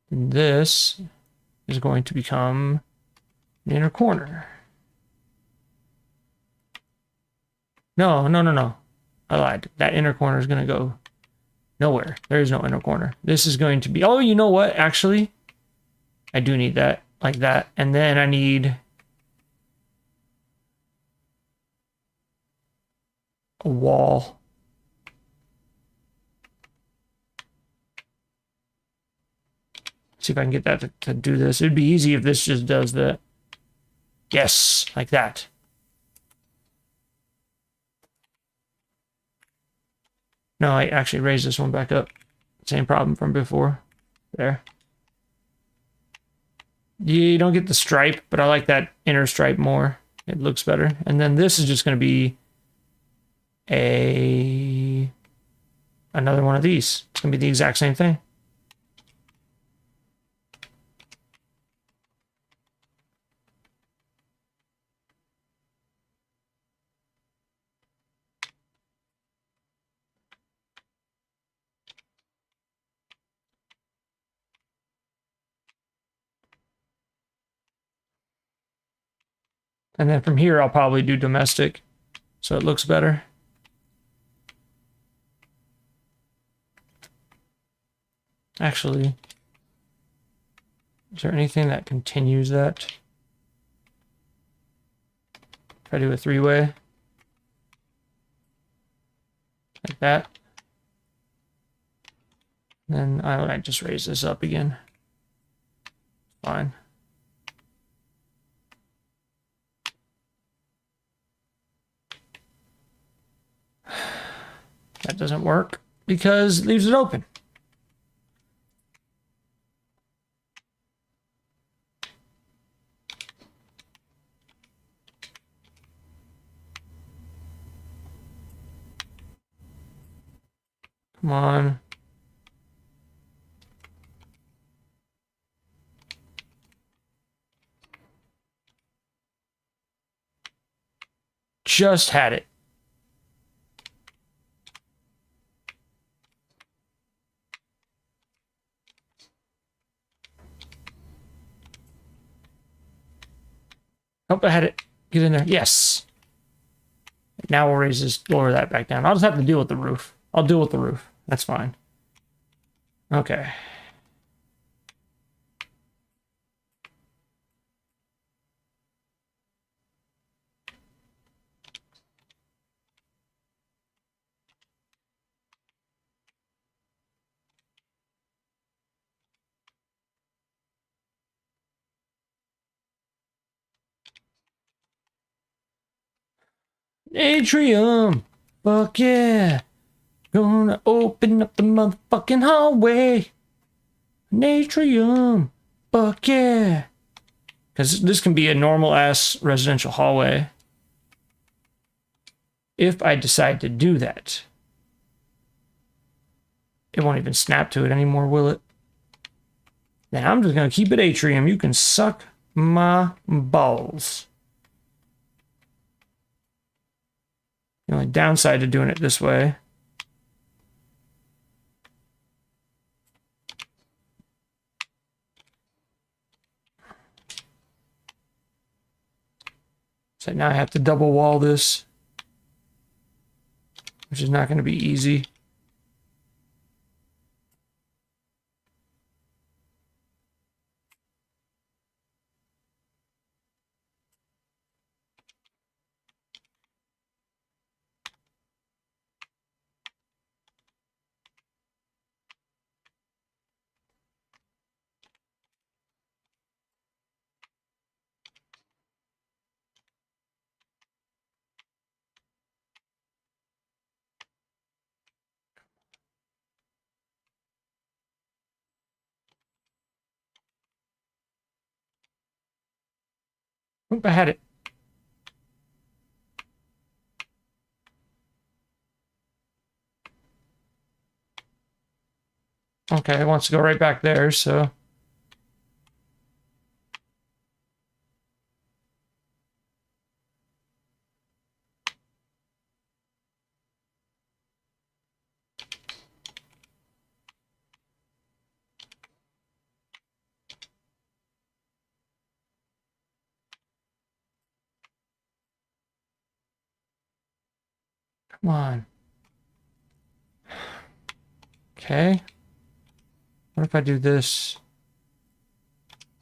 And this is going to become an inner corner. No. I lied. That inner corner is going to go nowhere. There is no inner corner. This is going to be... Oh, you know what? Actually, I do need that. Like that. And then I need... a wall. See if I can get that to do this. It'd be easy if this just does that. Yes, like that. No, I actually raised this one back up. Same problem from before. There. You don't get the stripe, but I like that inner stripe more. It looks better. And then this is just going to be another one of these. It's going to be the exact same thing. And then from here, I'll probably do domestic, so it looks better. Actually, is there anything that continues that? If I do a three-way, like that, then I just raise this up again. Fine. That doesn't work because it leaves it open. Come on. Just had it. Hope I had it. Get in there. Yes. Now we'll raise this, lower that back down. I'll just have to deal with the roof. I'll deal with the roof. That's fine. Okay. Atrium. Fuck yeah. Gonna open up the motherfucking hallway. An atrium. Fuck yeah. Because this can be a normal ass residential hallway. If I decide to do that. It won't even snap to it anymore, will it? Then I'm just gonna keep it atrium. You can suck my balls. The only downside to doing it this way so now I have to double wall this, which is not going to be easy. Oop, I had it. Okay, it wants to go right back there, so. Come on. Okay. What if I do this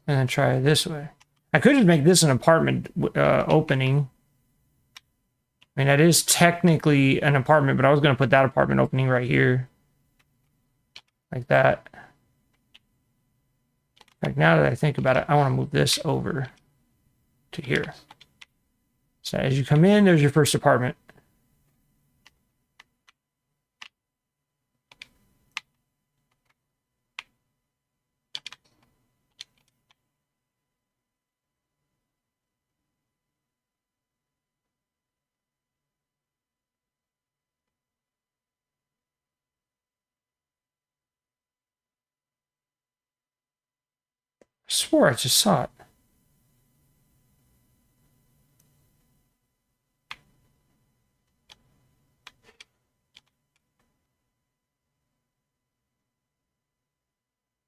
and then try it this way? I could just make this an apartment opening. I mean, that is technically an apartment, but I was going to put that apartment opening right here. Like that. Like now that I think about it, I want to move this over to here. So as you come in, there's your first apartment. I swore I just saw it.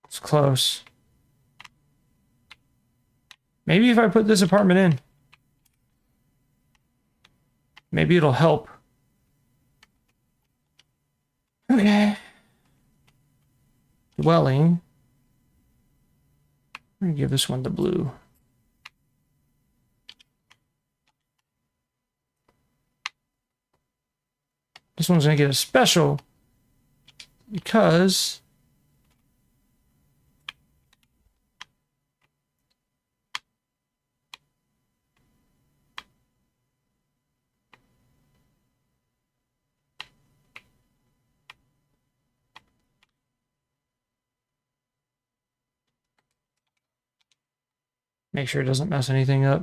It's close. Maybe if I put this apartment in, maybe it'll help. Okay. Dwelling. I'm gonna give this one the blue. This one's gonna get a special because make sure it doesn't mess anything up.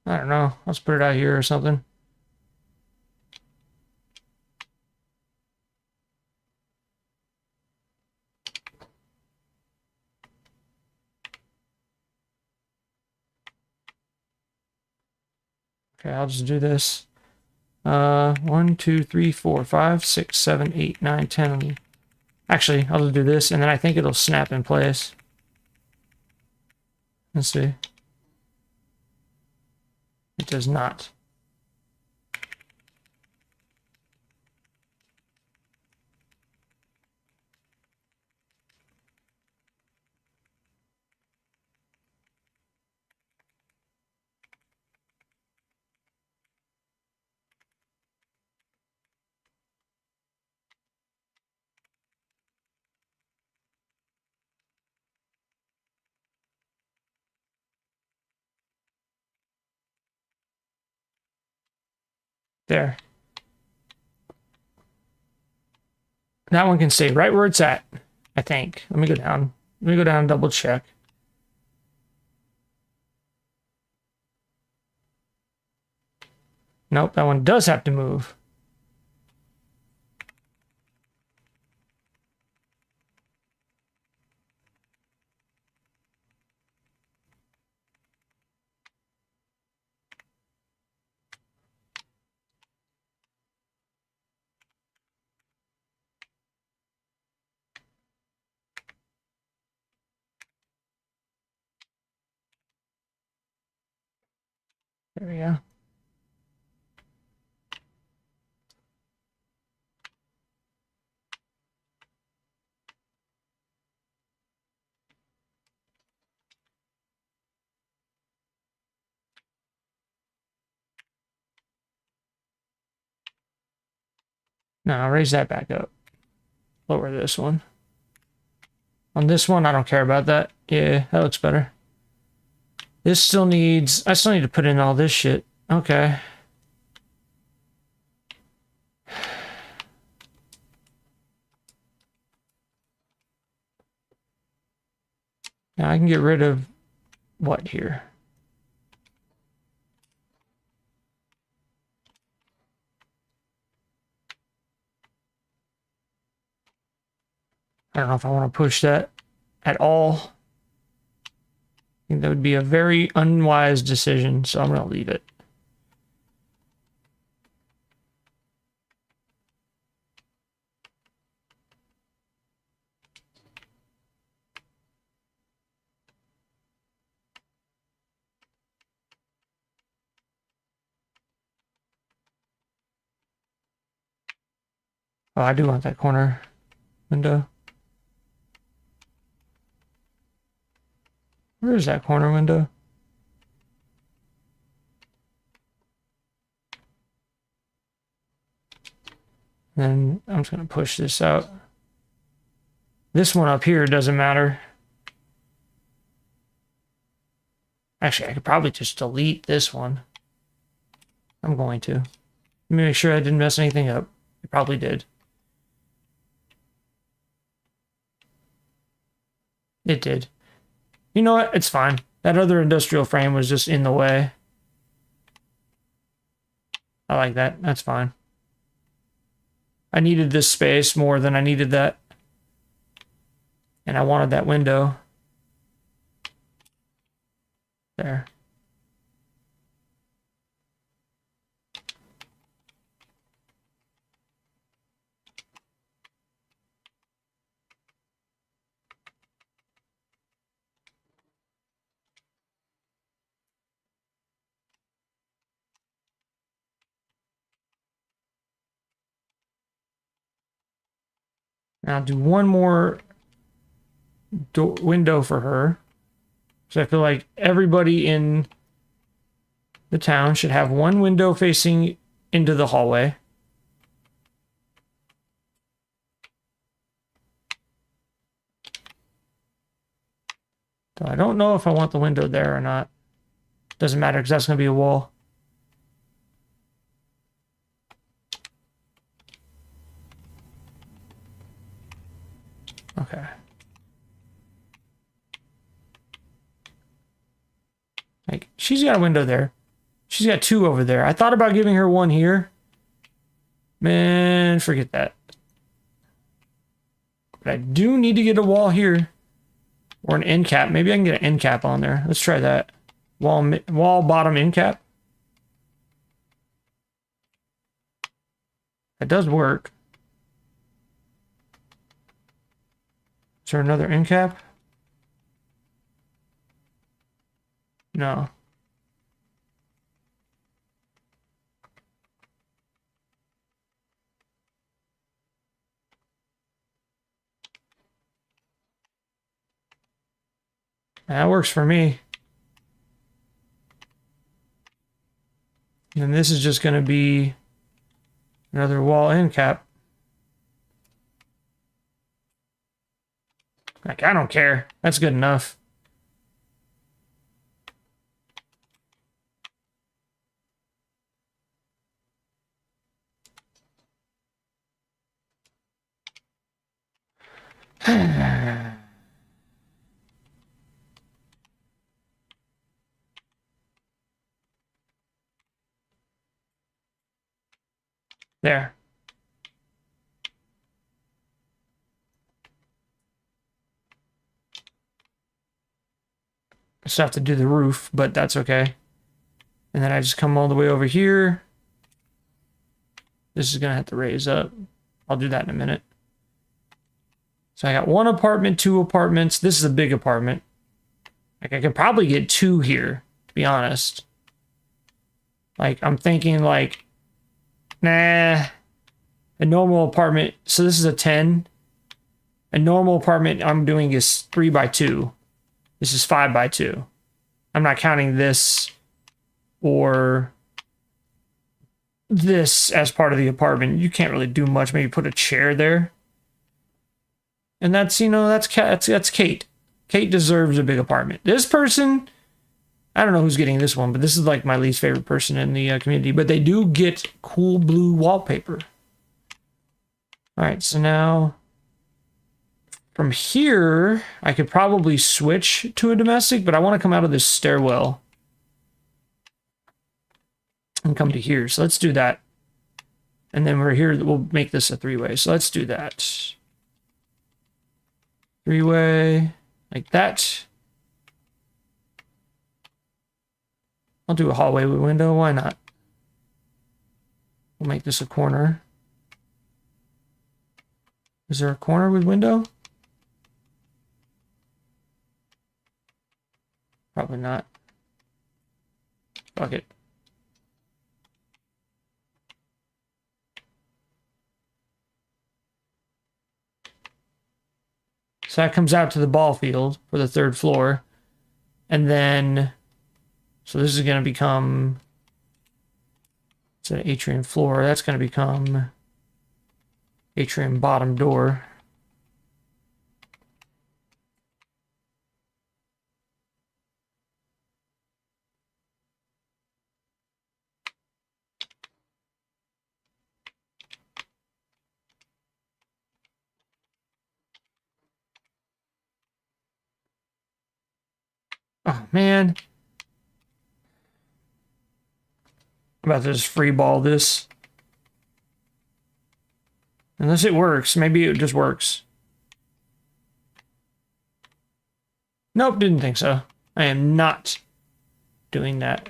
I don't know. Let's put it out here or something. Okay, I'll just do this. 1, 2, 3, 4, 5, 6, 7, 8, 9, 10. Actually, I'll just do this, and then I think it'll snap in place. Let's see. It does not. There. That one can stay right where it's at, I think. Let me go down. Let me go down and double check. Nope, that one does have to move. There we go. Now I'll raise that back up. Lower this one. On this one, I don't care about that. Yeah, that looks better. This still needs... I still need to put in all this shit. Okay. Now I can get rid of... what here? I don't know if I want to push that at all. I think that would be a very unwise decision, so I'm going to leave it. Oh, I do want that corner window. Where is that corner window? And I'm just going to push this out. This one up here doesn't matter. Actually, I could probably just delete this one. I'm going to. Let me make sure I didn't mess anything up. I probably did. It did. You know what? It's fine. That other industrial frame was just in the way. I like that. That's fine. I needed this space more than I needed that. And I wanted that window. There. Now I'll do one more window for her. So I feel like everybody in the town should have one window facing into the hallway. So I don't know if I want the window there or not. Doesn't matter because that's going to be a wall. Okay. Like, she's got a window there. She's got two over there. I thought about giving her one here. Man, forget that. But I do need to get a wall here. Or an end cap. Maybe I can get an end cap on there. Let's try that. Wall bottom end cap. That does work. Is there another end cap? No. That works for me. And this is just going to be another wall end cap. Like, I don't care. That's good enough. There. I still have to do the roof, but that's okay. And then I just come all the way over here. This is going to have to raise up. I'll do that in a minute. So I got one apartment, two apartments. This is a big apartment. Like, I could probably get two here, to be honest. Like, I'm thinking, like, nah. A normal apartment. So this is a 10. A normal apartment I'm doing is 3x2. This is 5x2. I'm not counting this or this as part of the apartment. You can't really do much. Maybe put a chair there. And that's, you know, that's Kate. Kate deserves a big apartment. This person, I don't know who's getting this one, but this is like my least favorite person in the community. But they do get cool blue wallpaper. All right, so now from here, I could probably switch to a domestic, but I want to come out of this stairwell and come to here. So let's do that. And then we're here, we'll make this a three-way. So let's do that. Three-way, like that. I'll do a hallway with window, why not? We'll make this a corner. Is there a corner with window? Probably not. Fuck it. So that comes out to the ball field for the third floor. And then, so this is going to become, it's an atrium floor. That's going to become Atrium bottom door. Oh man. I'm about to just free ball this. Unless it works. Maybe it just works. Nope, didn't think so. I am not doing that.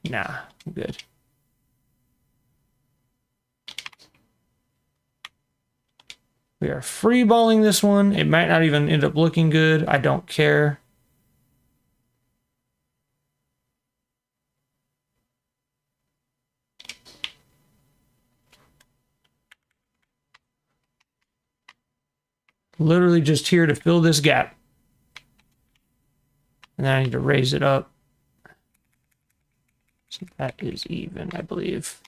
Nah, I'm good. We are free balling this one. It might not even end up looking good. I don't care. Literally just here to fill this gap. And then I need to raise it up. So that is even, I believe.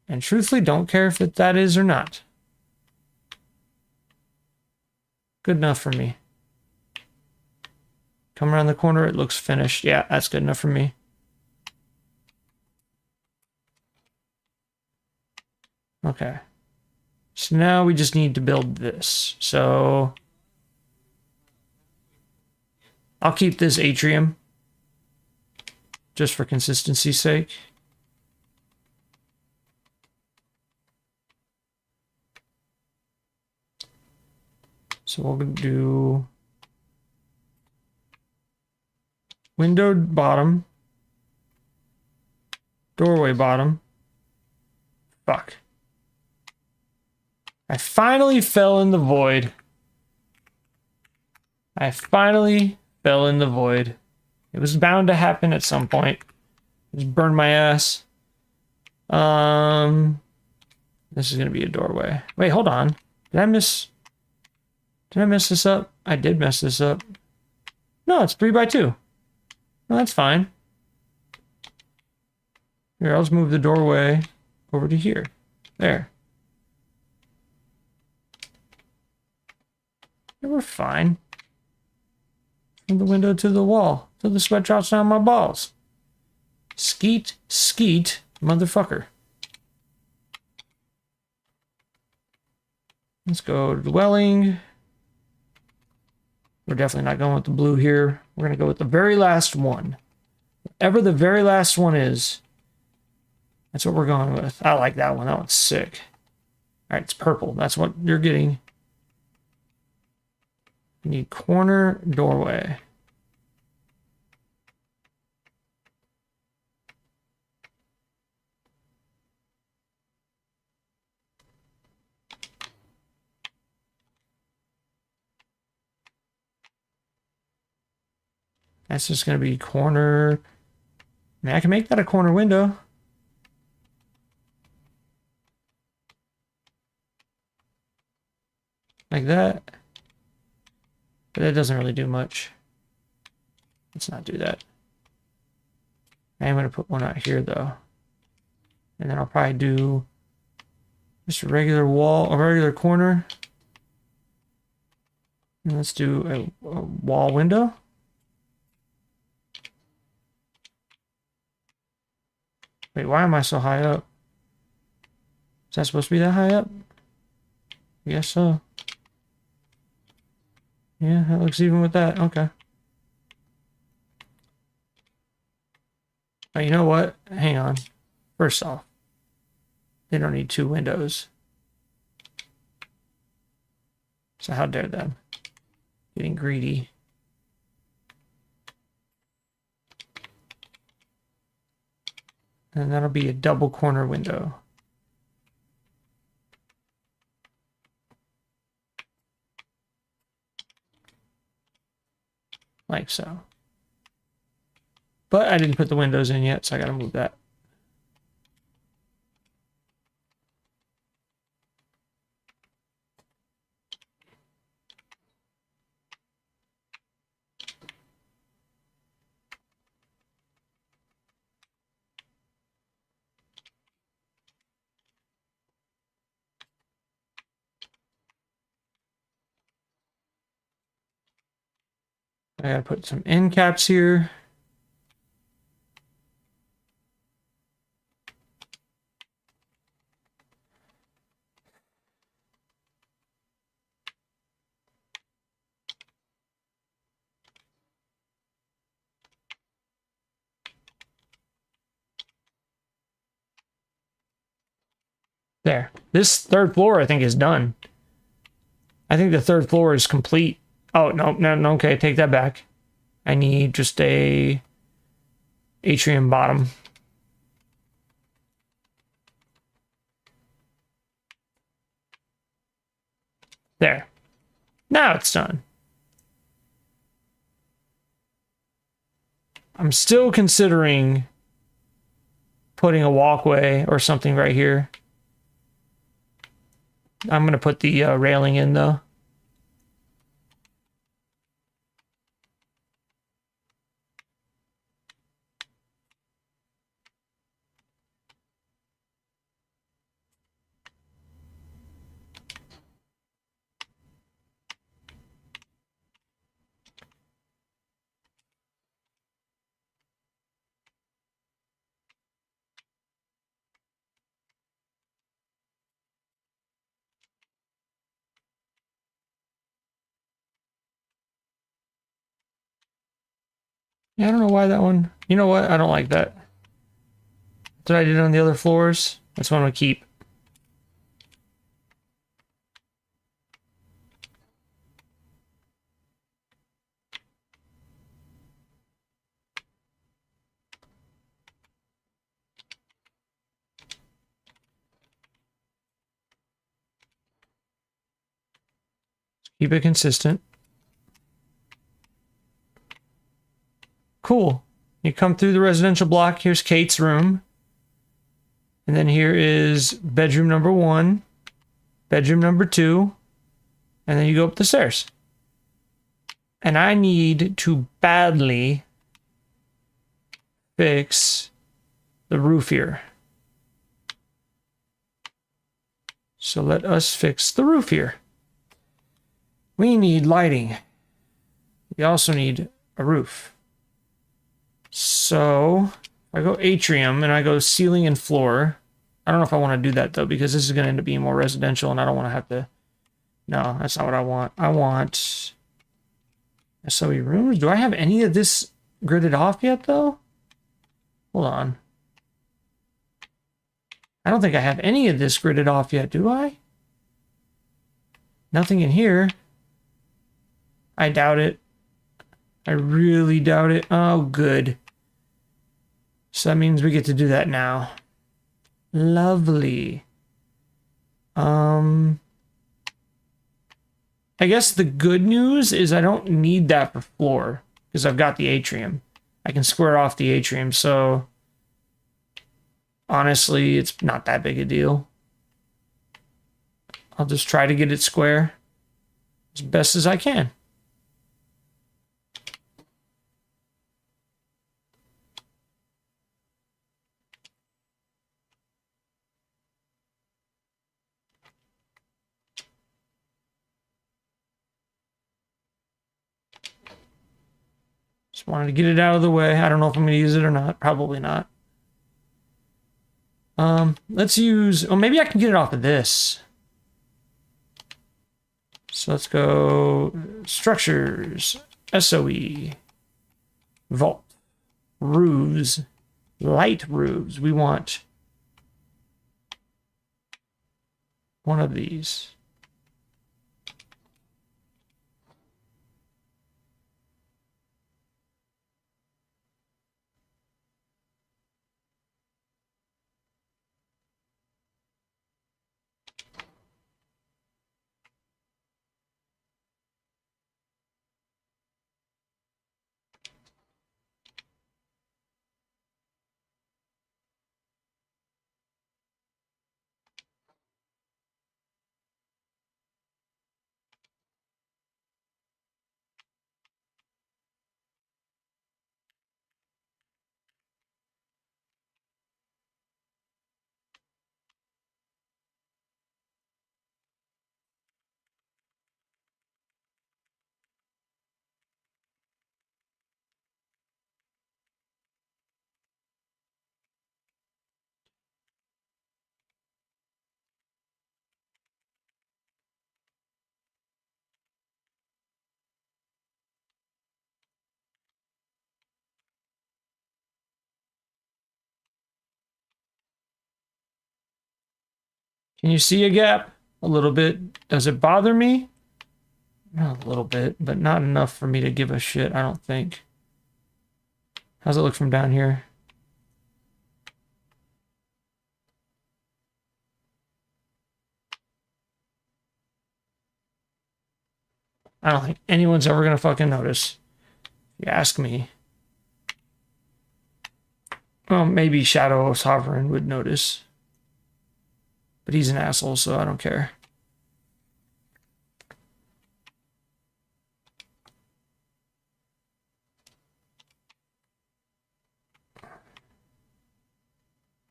And truthfully, don't care if that is or not. Good enough for me. Come around the corner, it looks finished. Yeah, that's good enough for me. Okay. So now we just need to build this. So I'll keep this atrium just for consistency's sake. So we'll do window bottom, doorway bottom. Fuck. I finally fell in the void. I finally fell in the void. It was bound to happen at some point. Just burned my ass. This is gonna be a doorway. Wait, hold on. Did I mess this up? I did mess this up. No, it's 3x2. No, that's fine. Here, I'll just move the doorway over to here. There. Yeah, we're fine. From the window to the wall. Till the sweat drops down my balls. Skeet, skeet, motherfucker. Let's go to dwelling. We're definitely not going with the blue here. We're going to go with the very last one. Whatever the very last one is, that's what we're going with. I like that one. That one's sick. All right, it's purple. That's what you're getting. You need corner doorway. That's just going to be corner. I mean, I can make that a corner window. Like that. But that doesn't really do much. Let's not do that. I am going to put one out here, though. And then I'll probably do just a regular wall, a regular corner. And let's do a wall window. Wait, why am I so high up? Is that supposed to be that high up? I guess so. Yeah, that looks even with that. Okay. Oh, you know what? Hang on. First off, they don't need 2 windows. So how dare them? Getting greedy. And that'll be a double corner window. Like so. But I didn't put the windows in yet, so I gotta move that. I gotta put some end caps here. There. This third floor, I think, is done. I think the third floor is complete. Oh, no, okay, take that back. I need just a atrium bottom. There. Now it's done. I'm still considering putting a walkway or something right here. I'm going to put the railing in, though. Yeah, I don't know why that one... You know what? I don't like that. Did I do it on the other floors? That's what I'm going to keep. Keep it consistent. Cool. You come through the residential block. Here's Kate's room. And then here is bedroom number 1, bedroom number 2, and then you go up the stairs. And I need to badly fix the roof here. So let us fix the roof here. We need lighting. We also need a roof. So if I go atrium and I go ceiling and floor, I don't know if I want to do that though, because this is going to end up being more residential and I don't want to have to. No, that's not what I want. I want SOE rooms. Do I have any of this gridded off yet though? Hold on. I don't think I have any of this gridded off yet, do I? Nothing in here. I doubt it. I really doubt it. Oh, good. So that means we get to do that now. Lovely. I guess the good news is I don't need that for floor because I've got the atrium. I can square off the atrium, so honestly, it's not that big a deal. I'll just try to get it square as best as I can. Just wanted to get it out of the way. I don't know if I'm going to use it or not. Probably not. Let's use... Oh, maybe I can get it off of this. So let's go structures, SOE, vault, roofs, light roofs. We want one of these. Can you see a gap? A little bit. Does it bother me? Not a little bit, but not enough for me to give a shit, I don't think. How's it look from down here? I don't think anyone's ever gonna fucking notice. If you ask me. Well, maybe Shadow Sovereign would notice. But he's an asshole, so I don't care.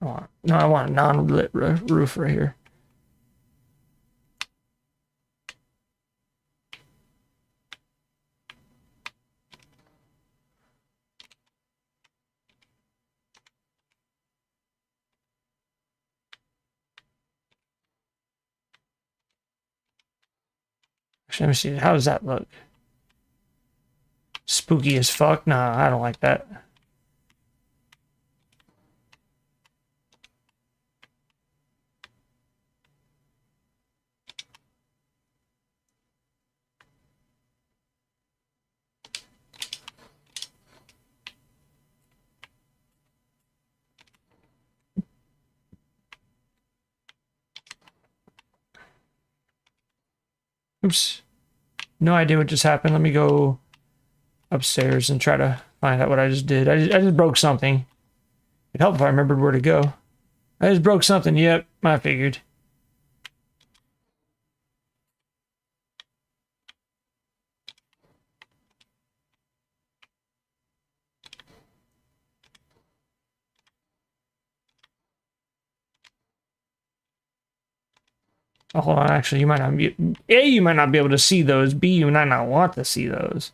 I want a non-lit roof right here. Actually, let me see. How does that look? Spooky as fuck? Nah, I don't like that. Oops. No idea what just happened. Let me go upstairs and try to find out what I just did. I just broke something. It'd help if I remembered where to go. I just broke something. Yep, I figured. Oh, hold on. Actually, you might not be... A, you might not be able to see those. B, you might not want to see those.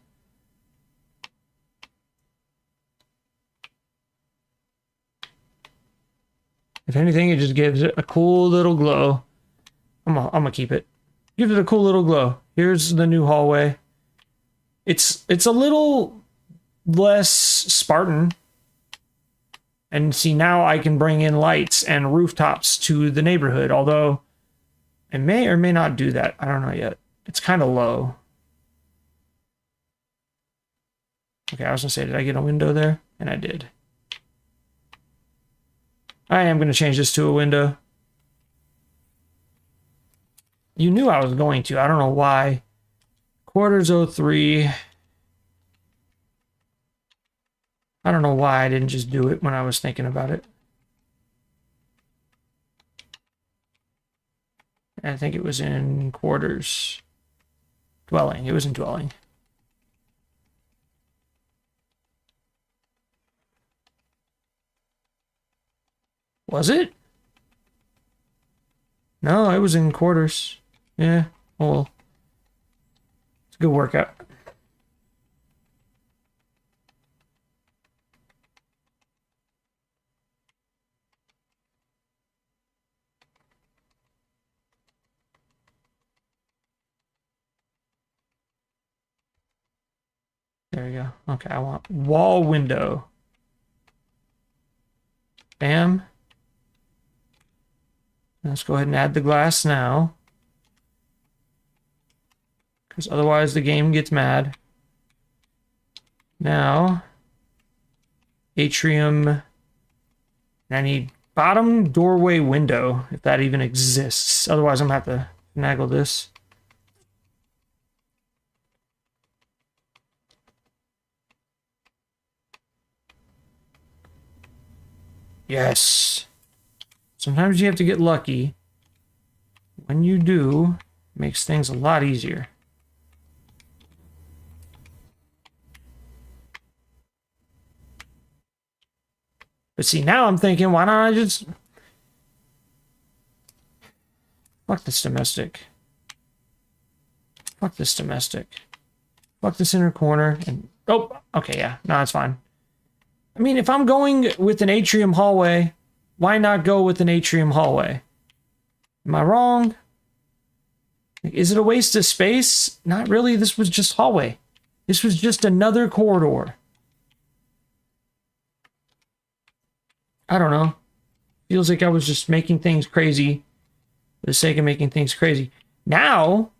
If anything, it just gives it a cool little glow. I'm gonna keep it. Gives it a cool little glow. Here's the new hallway. It's a little less Spartan. And see, now I can bring in lights and rooftops to the neighborhood, although I may or may not do that. I don't know yet. It's kind of low. Okay, I was gonna say, did I get a window there? And I did. I am gonna change this to a window. You knew I was going to. I don't know why. Quarters 03. I don't know why I didn't just do it when I was thinking about it. I think it was in quarters. Dwelling. It was in dwelling. Was it? No, it was in quarters. Yeah, well, it's a good workout. There we go. Okay, I want wall window. Bam. Let's go ahead and add the glass now. Because otherwise the game gets mad. Now, atrium. I need bottom doorway window, if that even exists. Otherwise I'm going to have to finagle this. Yes. Sometimes you have to get lucky. When you do, it makes things a lot easier. But see, now I'm thinking, why don't I just... Fuck this domestic. Fuck this domestic. Fuck this inner corner. And oh, okay, yeah. No, it's fine. I mean, if I'm going with an atrium hallway, why not go with an atrium hallway? Am I wrong? Is it a waste of space? Not really. This was just hallway. This was just another corridor. I don't know. Feels like I was just making things crazy for the sake of making things crazy. Now,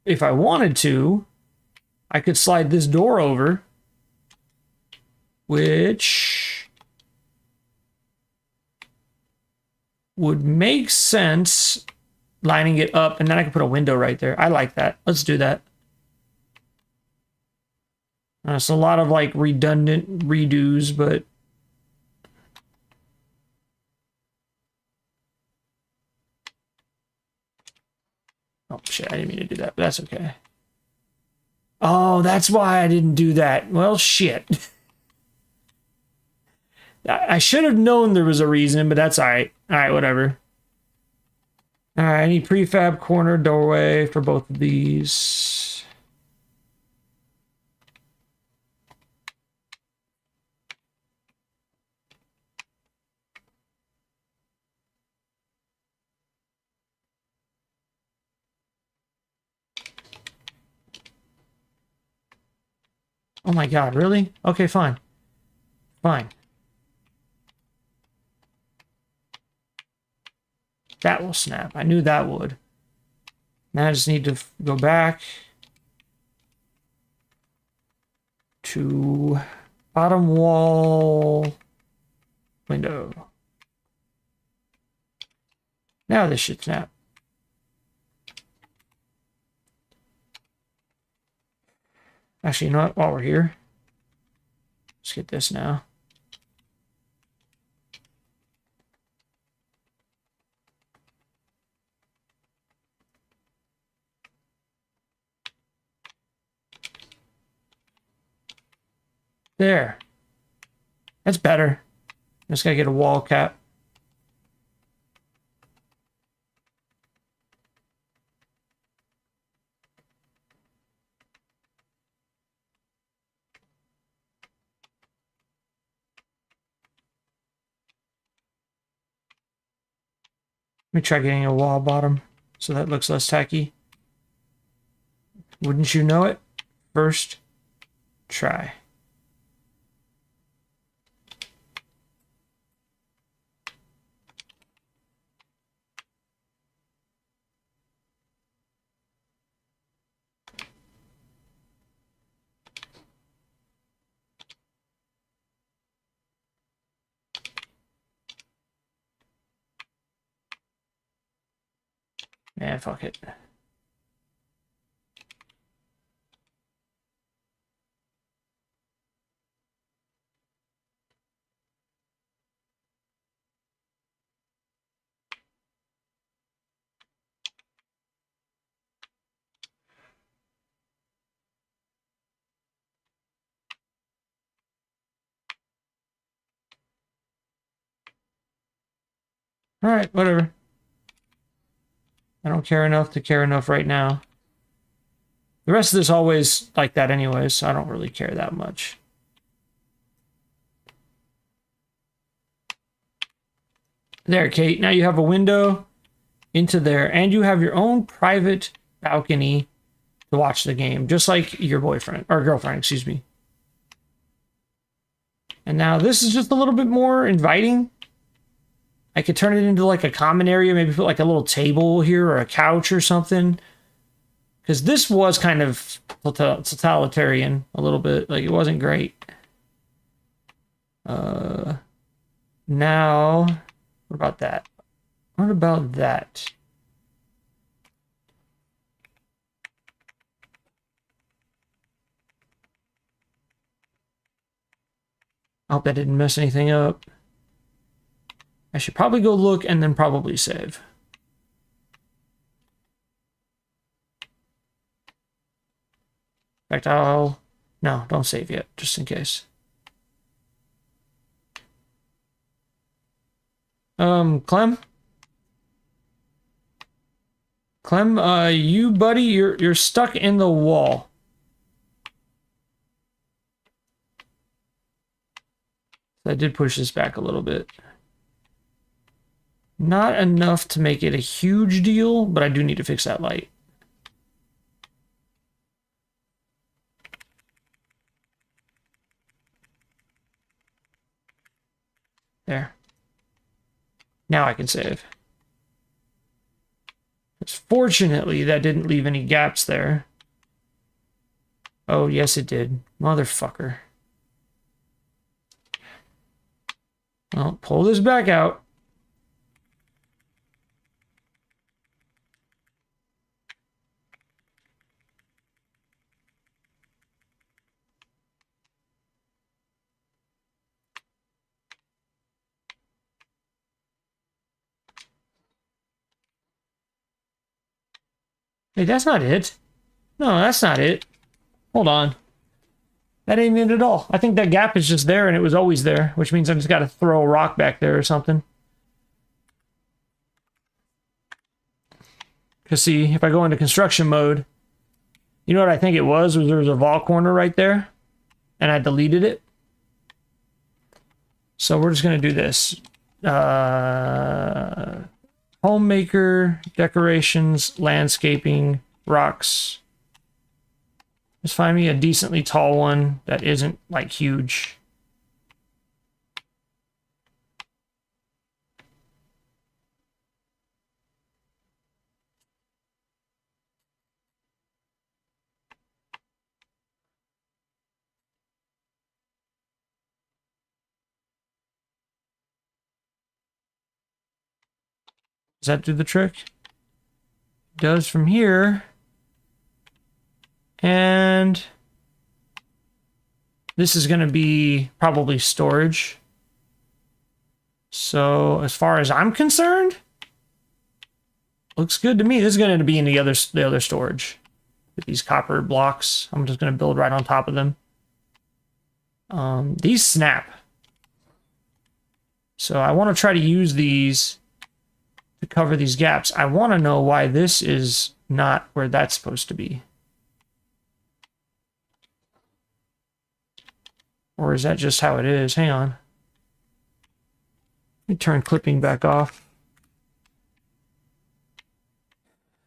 if I wanted to, I could slide this door over, which would make sense, lining it up, and then I could put a window right there. I like that. Let's do that. It's a lot of like redundant redos, but oh shit, I didn't mean to do that, but that's okay. Oh, that's why I didn't do that. Well, shit. I should have known there was a reason, but that's all right. All right, whatever. All right, I need prefab corner doorway for both of these. Oh my God, really? Okay, fine. Fine. That will snap. I knew that would. Now I just need to go back to bottom wall window. Now this should snap. Actually, you know what? While we're here, let's get this now. There. That's better. Just gotta get a wall cap. Let me try getting a wall bottom so that looks less tacky. Wouldn't you know it? First try. Man, fuck it. All right, whatever. I don't care enough to care enough right now. The rest of this always like that anyways, so I don't really care that much. There, Kate. Now you have a window into there, and you have your own private balcony to watch the game, just like your boyfriend, or girlfriend, excuse me. And now this is just a little bit more inviting. I could turn it into like a common area, maybe put like a little table here or a couch or something. Because this was kind of totalitarian a little bit. Like, it wasn't great. Now, what about that? What about that? I hope that didn't mess anything up. I should probably go look and then probably save. In fact, no, don't save yet, just in case. Clem? Clem, you buddy, you're stuck in the wall. I did push this back a little bit. Not enough to make it a huge deal, but I do need to fix that light. There. Now I can save. Fortunately, that didn't leave any gaps there. Oh, yes, it did. Motherfucker. Well, pull this back out. Hey, that's not it. No, that's not it. Hold on. That ain't it at all. I think that gap is just there and it was always there, which means I just got to throw a rock back there or something. Because see, if I go into construction mode, you know what I think it was there was a vault corner right there, and I deleted it. So we're just going to do this. Homemaker, decorations, landscaping, rocks. Just find me a decently tall one that isn't, like, huge. Does that do the trick? It does from here. And this is going to be probably storage. So as far as I'm concerned, looks good to me. This is going to be in the other storage. With these copper blocks, I'm just going to build right on top of them. These snap. So I want to try to use these to cover these gaps. I want to know why this is not where that's supposed to be. Or is that just how it is? Hang on. Let me turn clipping back off.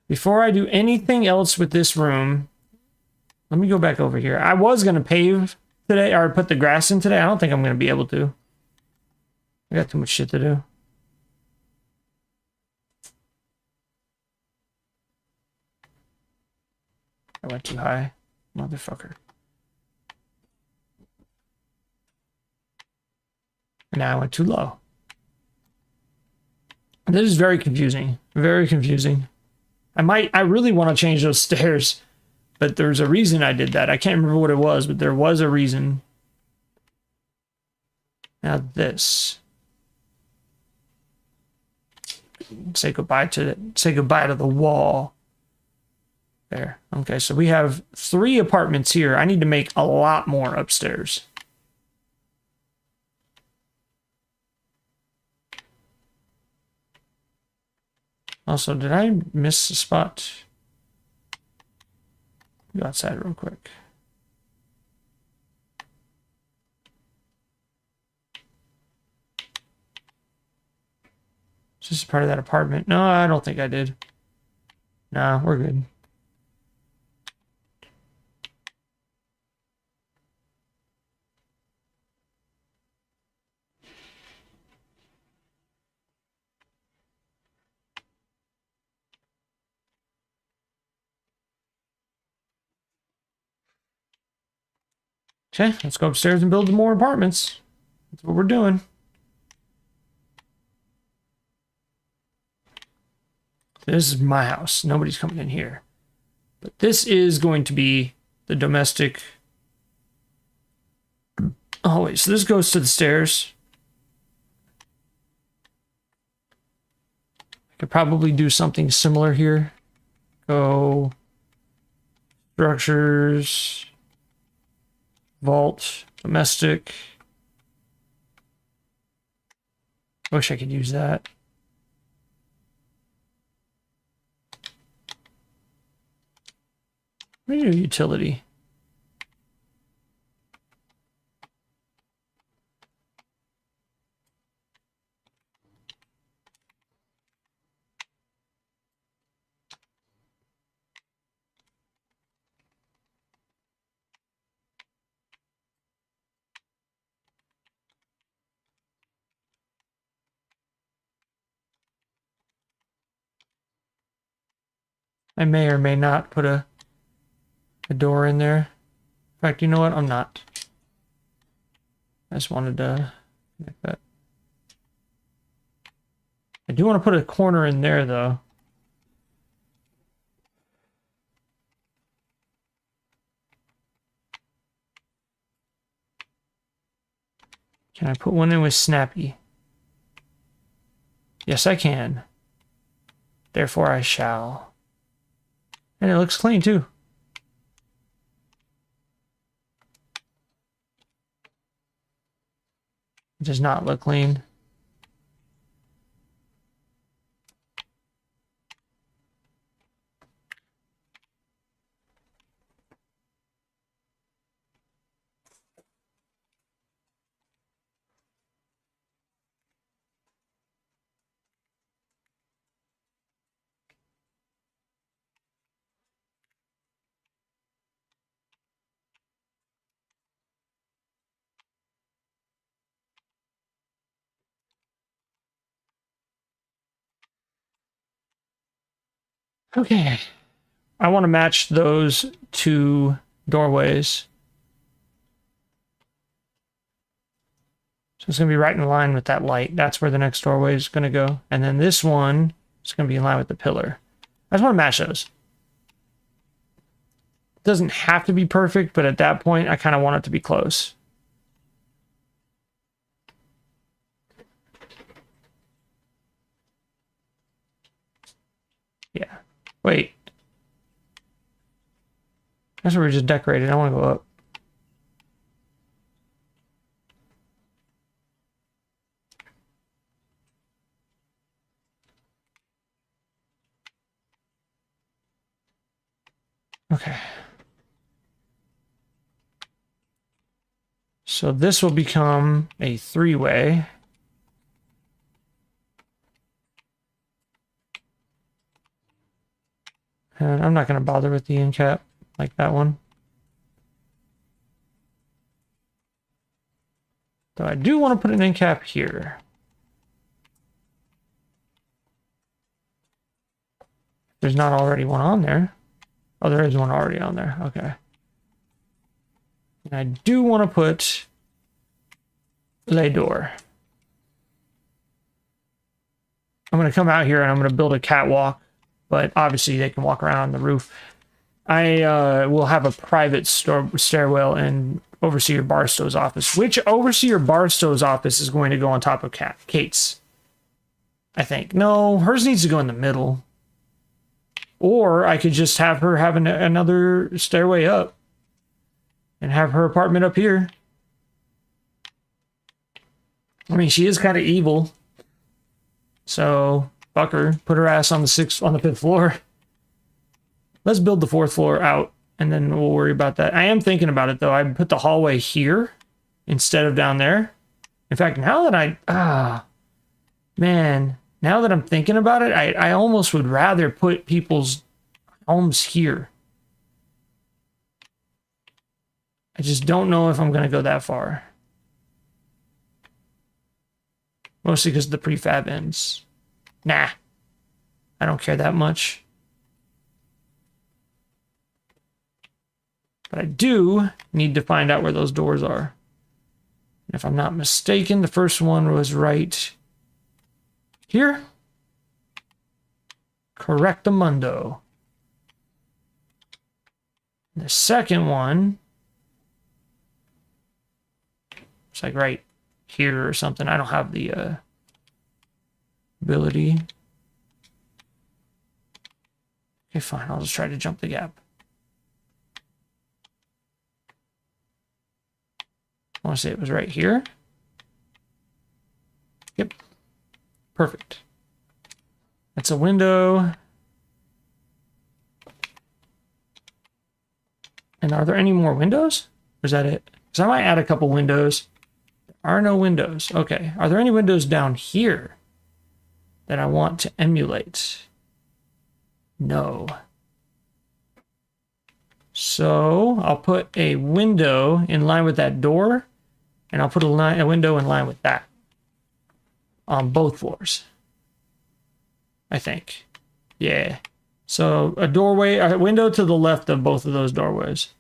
Before I do anything else with this room, let me go back over here. I was going to pave today, or put the grass in today. I don't think I'm going to be able to. I got too much shit to do. I went too high. Motherfucker. Now I went too low. This is very confusing. Very confusing. I really want to change those stairs, but there's a reason I did that. I can't remember what it was, but there was a reason. Now this. Say goodbye to the wall. There. Okay, so we have 3 apartments here. I need to make a lot more upstairs. Also, did I miss a spot? Go outside real quick. Is this part of that apartment? No, I don't think I did. Nah, we're good. Okay, let's go upstairs and build more apartments. That's what we're doing. This is my house. Nobody's coming in here. But this is going to be the domestic. Oh, wait. So this goes to the stairs. I could probably do something similar here. Go structures, vault, domestic. Wish I could use that. Maybe utility. I may or may not put a door in there. In fact, you know what? I'm not. I just wanted to make that. I do want to put a corner in there, though. Can I put one in with Snappy? Yes, I can. Therefore, I shall. And it looks clean, too. It does not look clean. Okay. I want to match those two doorways. So it's going to be right in line with that light. That's where the next doorway is going to go. And then this one is going to be in line with the pillar. I just want to match those. It doesn't have to be perfect, but at that point, I kind of want it to be close. Yeah. Wait. That's where we just decorated. I want to go up. Okay. So this will become a three-way. And I'm not going to bother with the end cap like that one. Though I do want to put an end cap here. There's not already one on there. Oh, there is one already on there. Okay. And I do want to put lay door. I'm going to come out here and I'm going to build a catwalk, but obviously they can walk around on the roof. I will have a private stairwell in Overseer Barstow's office, which Overseer Barstow's office is going to go on top of Kate's. I think. No, hers needs to go in the middle. Or I could just have her have another stairway up and have her apartment up here. I mean, she is kind of evil. So, fuck her. Put her ass on the 5th floor. Let's build the 4th floor out, and then we'll worry about that. I am thinking about it, though. I put the hallway here instead of down there. In fact, now that now that I'm thinking about it, I almost would rather put people's homes here. I just don't know if I'm going to go that far. Mostly because the prefab ends. Nah. I don't care that much. But I do need to find out where those doors are. And if I'm not mistaken, the first one was right here. Correctamundo. The second one, it's like right here or something. I don't have the ability. Okay, fine. I'll just try to jump the gap. I want to say it was right here. Yep. Perfect. That's a window. And are there any more windows? Or is that it? Because I might add a couple windows. There are no windows. Okay. Are there any windows down here that I want to emulate? No. So I'll put a window in line with that door, and I'll put a window in line with that on both floors. I think. Yeah. So a doorway, a window to the left of both of those doorways.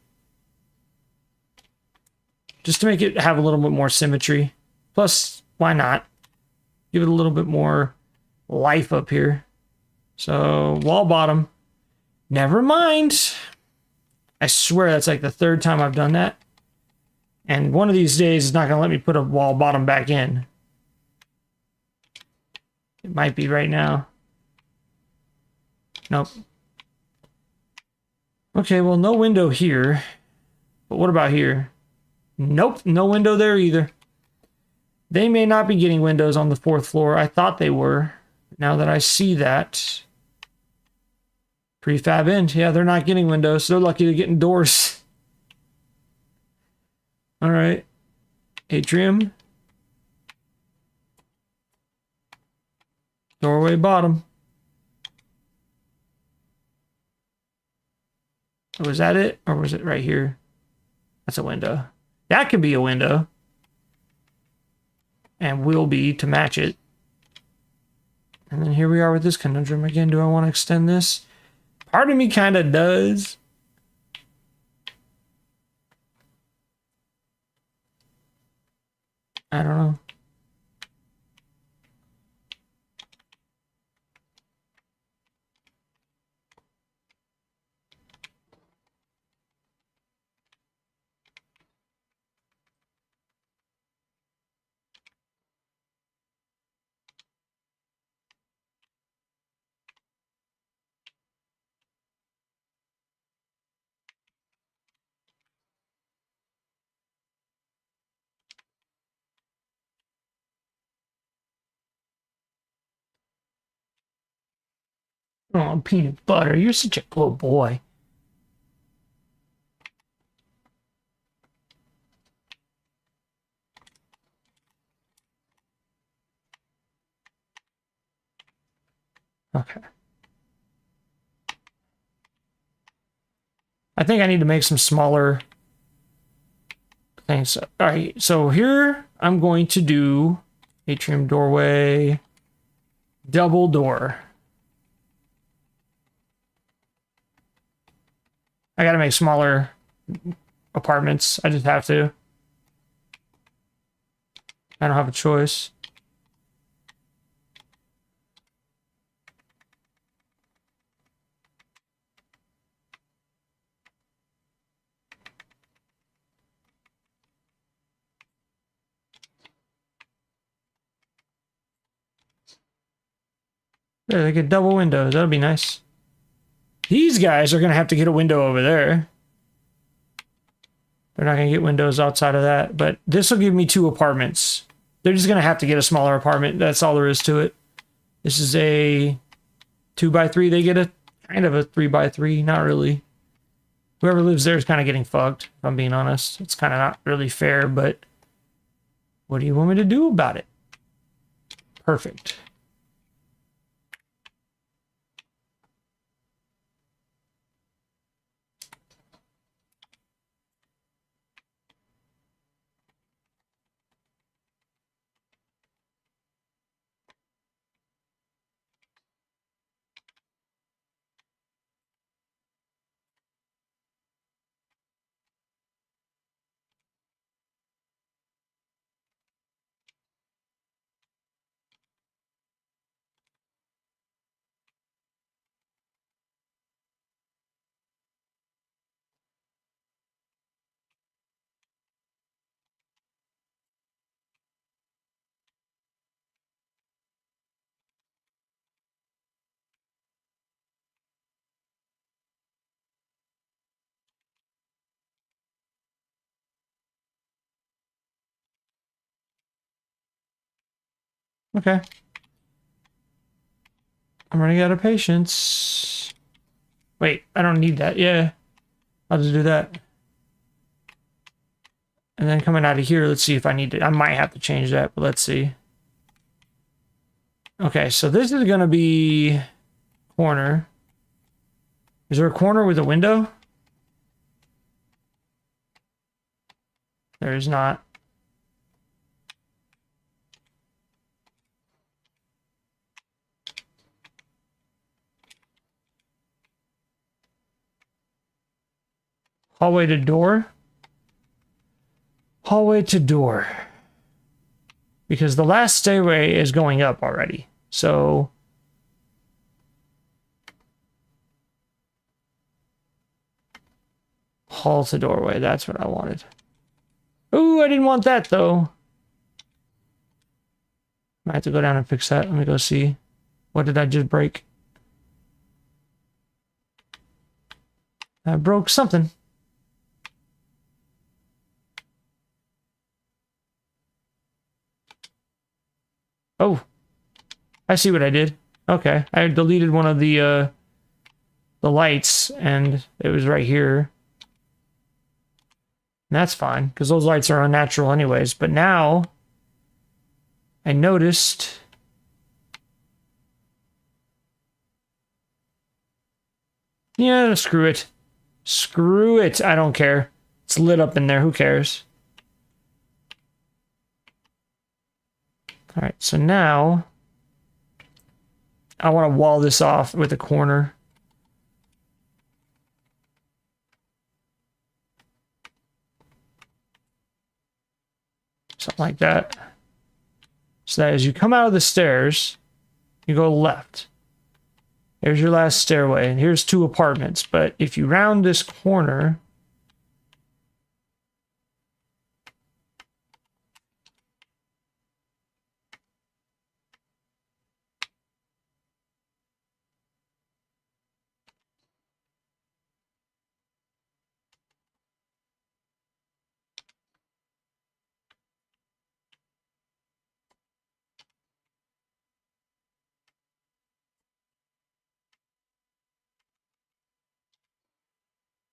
Just to make it have a little bit more symmetry. Plus, why not? Give it a little bit more life up here. So, wall bottom. Never mind. I swear that's like the third time I've done that. And one of these days is not going to let me put a wall bottom back in. It might be right now. Nope. Okay, well, no window here. But what about here? Nope, no window there either. They may not be getting windows on the 4th floor. I thought they were. Now that I see that. Prefab end. Yeah, they're not getting windows. So they're lucky to get doors. All right. Atrium. Doorway bottom. Was that it? Or was it right here? That's a window. That could be a window. And will be to match it. And then here we are with this conundrum again. Do I want to extend this? Part of me kind of does. I don't know. Oh, peanut butter, you're such a good boy. Okay. I think I need to make some smaller things. All right, so here I'm going to do atrium doorway, double door. I gotta make smaller apartments. I just have to. I don't have a choice. There, they get double windows. That'll be nice. These guys are gonna have to get a window over there. They're not gonna get windows outside of that, but this will give me 2 apartments. They're just gonna have to get a smaller apartment. That's all there is to it. This is a 2x3. They get a kind of a 3x3. Not really. Whoever lives there is kind of getting fucked, if I'm being honest. It's kind of not really fair, but what do you want me to do about it? Perfect. Okay. I'm running out of patience. Wait, I don't need that. Yeah, I'll just do that. And then coming out of here, let's see if I need to. I might have to change that, but let's see. Okay, so this is going to be corner. Is there a corner with a window? There is not. Hallway to door. Hallway to door. Because the last stairway is going up already. So... hall to doorway. That's what I wanted. Ooh, I didn't want that, though. I have to go down and fix that. Let me go see. What did I just break? I broke something. Oh. I see what I did. Okay. I deleted one of the lights, and it was right here. And that's fine, because those lights are unnatural anyways. But now... I noticed... Yeah, screw it. Screw it. I don't care. It's lit up in there. Who cares? Alright, so now... I want to wall this off with a corner. Something like that. So that as you come out of the stairs, you go left. There's your last stairway, and here's 2 apartments. But if you round this corner...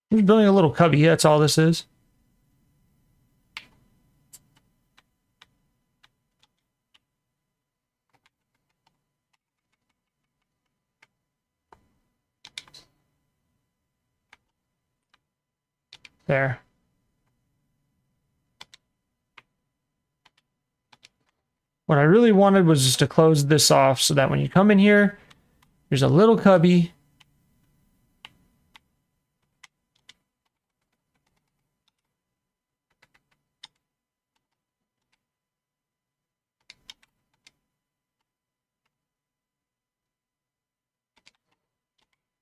I'm just building a little cubby. That's all this is. There. What I really wanted was just to close this off so that when you come in here, there's a little cubby.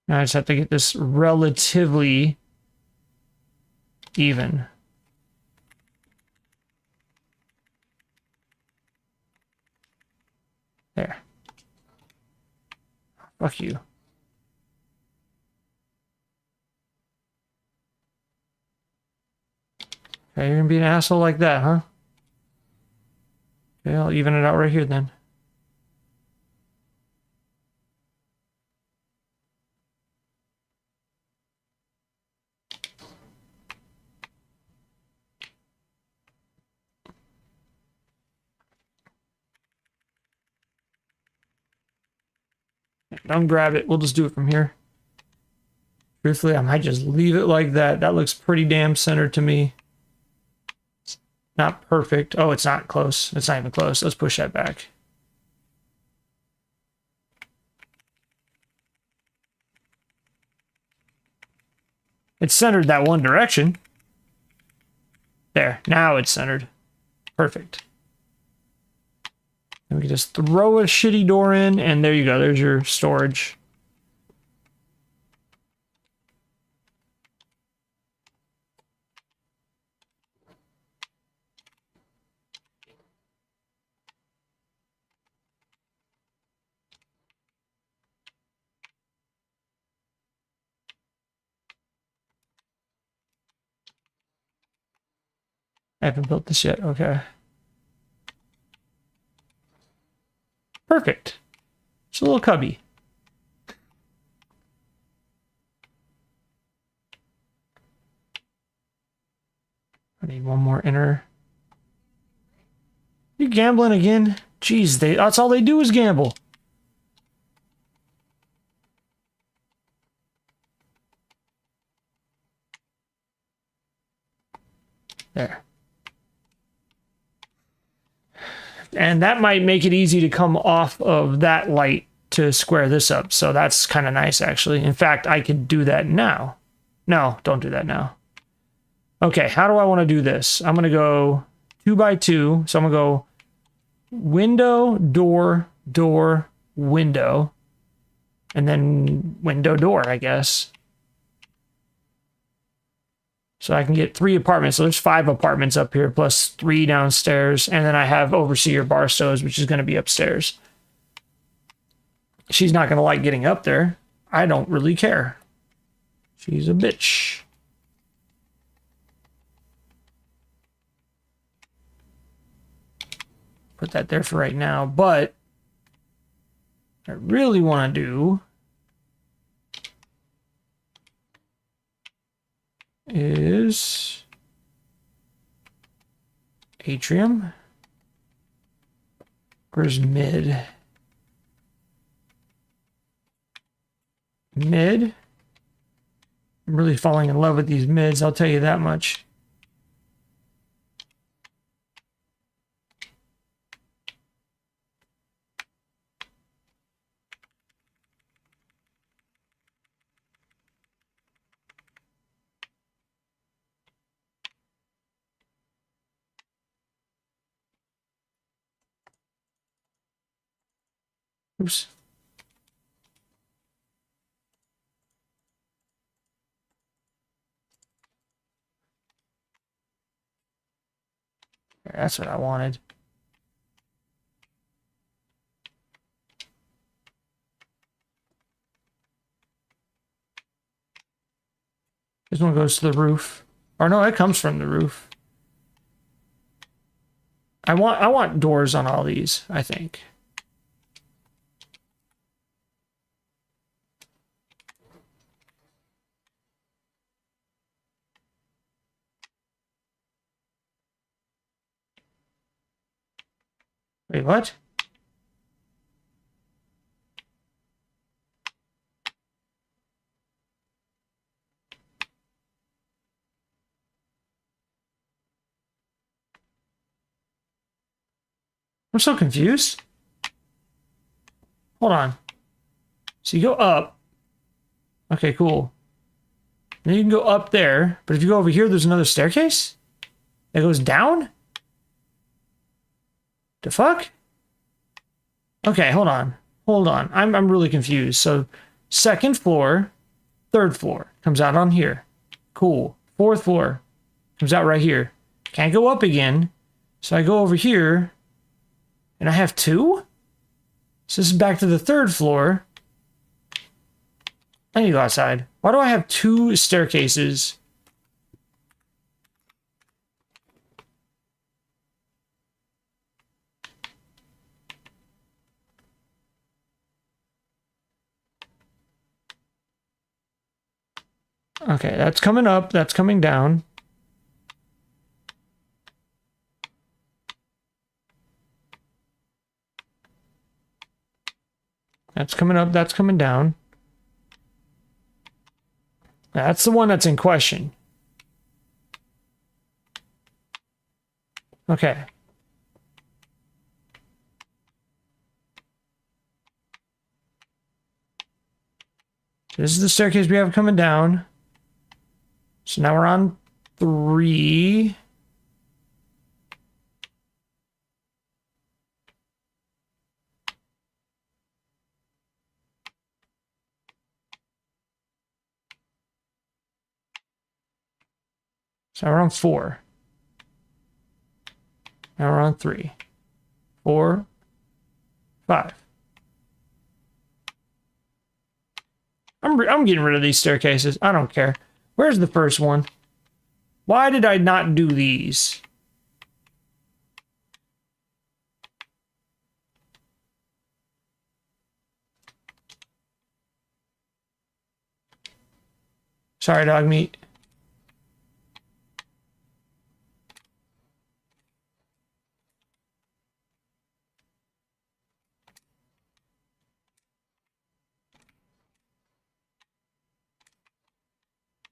Now I just have to get this relatively even. There. Fuck you. Okay, you're gonna be an asshole like that, huh? Okay, I'll even it out right here then. Don't grab it. We'll just do it from here. Truthfully, I might just leave it like that. That looks pretty damn centered to me. It's not perfect. Oh, it's not close. It's not even close. Let's push that back. It's centered that one direction. There. Now it's centered. Perfect. And we can just throw a shitty door in, and there you go. There's your storage. I haven't built this yet. Okay. Perfect. It's a little cubby. I need one more inner. You gambling again? Jeez, that's all they do is gamble. There. And that might make it easy to come off of that light to square this up. So that's kind of nice, actually. In fact, I could do that now. No, don't do that now. Okay, how do I want to do this? I'm going to go 2 by 2. So I'm going to go window, door, door, window, and then window, door, I guess. So I can get 3 apartments. So there's 5 apartments up here plus 3 downstairs. And then I have Overseer Barstows, which is going to be upstairs. She's not going to like getting up there. I don't really care. She's a bitch. Put that there for right now. But I really want to do is atrium. Where's mid? Mid. I'm really falling in love with these mids, I'll tell you that much. Oops. That's what I wanted. This one goes to the roof. Or no, it comes from the roof. I want doors on all these, I think. Wait, what? I'm so confused. Hold on. So you go up. Okay, cool. Then you can go up there. But if you go over here, there's another staircase? That goes down? The fuck? Okay, hold on. Hold on. I'm really confused. So, second floor, third floor. Comes out on here. Cool. Fourth floor. Comes out right here. Can't go up again. So I go over here. And I have 2? So this is back to the third floor. I need to go outside. Why do I have 2 staircases? Okay, that's coming up. That's coming down. That's coming up. That's coming down. That's the one that's in question. Okay. This is the staircase we have coming down. So now we're on 3. So we're on 4. Now we're on 3. 4. 5. I'm getting rid of these staircases. I don't care. Where's the first one? Why did I not do these? Sorry, dog meat.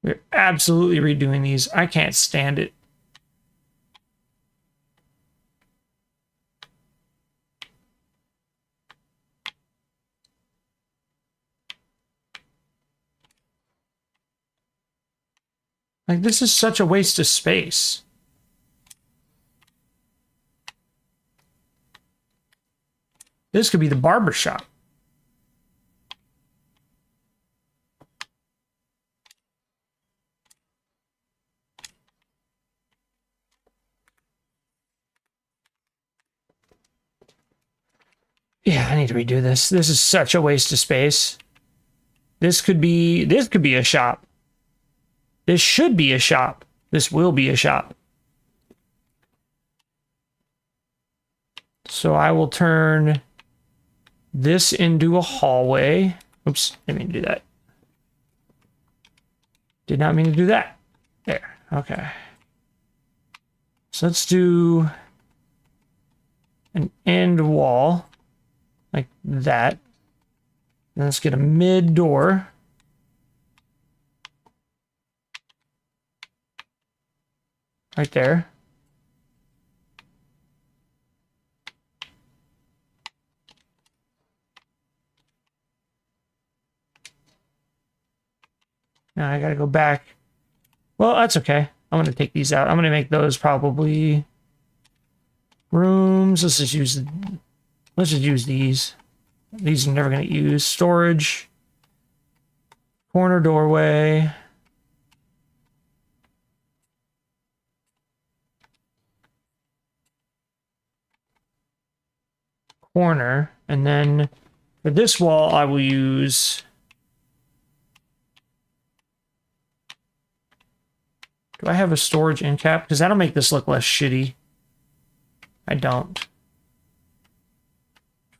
We're absolutely redoing these. I can't stand it. Like, this is such a waste of space. This could be the barber shop. Yeah, I need to redo this. This is such a waste of space. This could be a shop. This should be a shop. This will be a shop. So I will turn this into a hallway. Oops, didn't mean to do that. Did not mean to do that. There, okay. So let's do an end wall like that. Then let's get a mid door. Right there. Now I gotta go back. Well, that's okay. I'm gonna take these out. I'm gonna make those probably rooms. Let's just use these. These I'm never gonna use. Storage. Corner doorway. Corner. And then for this wall, I will use... Do I have a storage end cap? Because that'll make this look less shitty. I don't.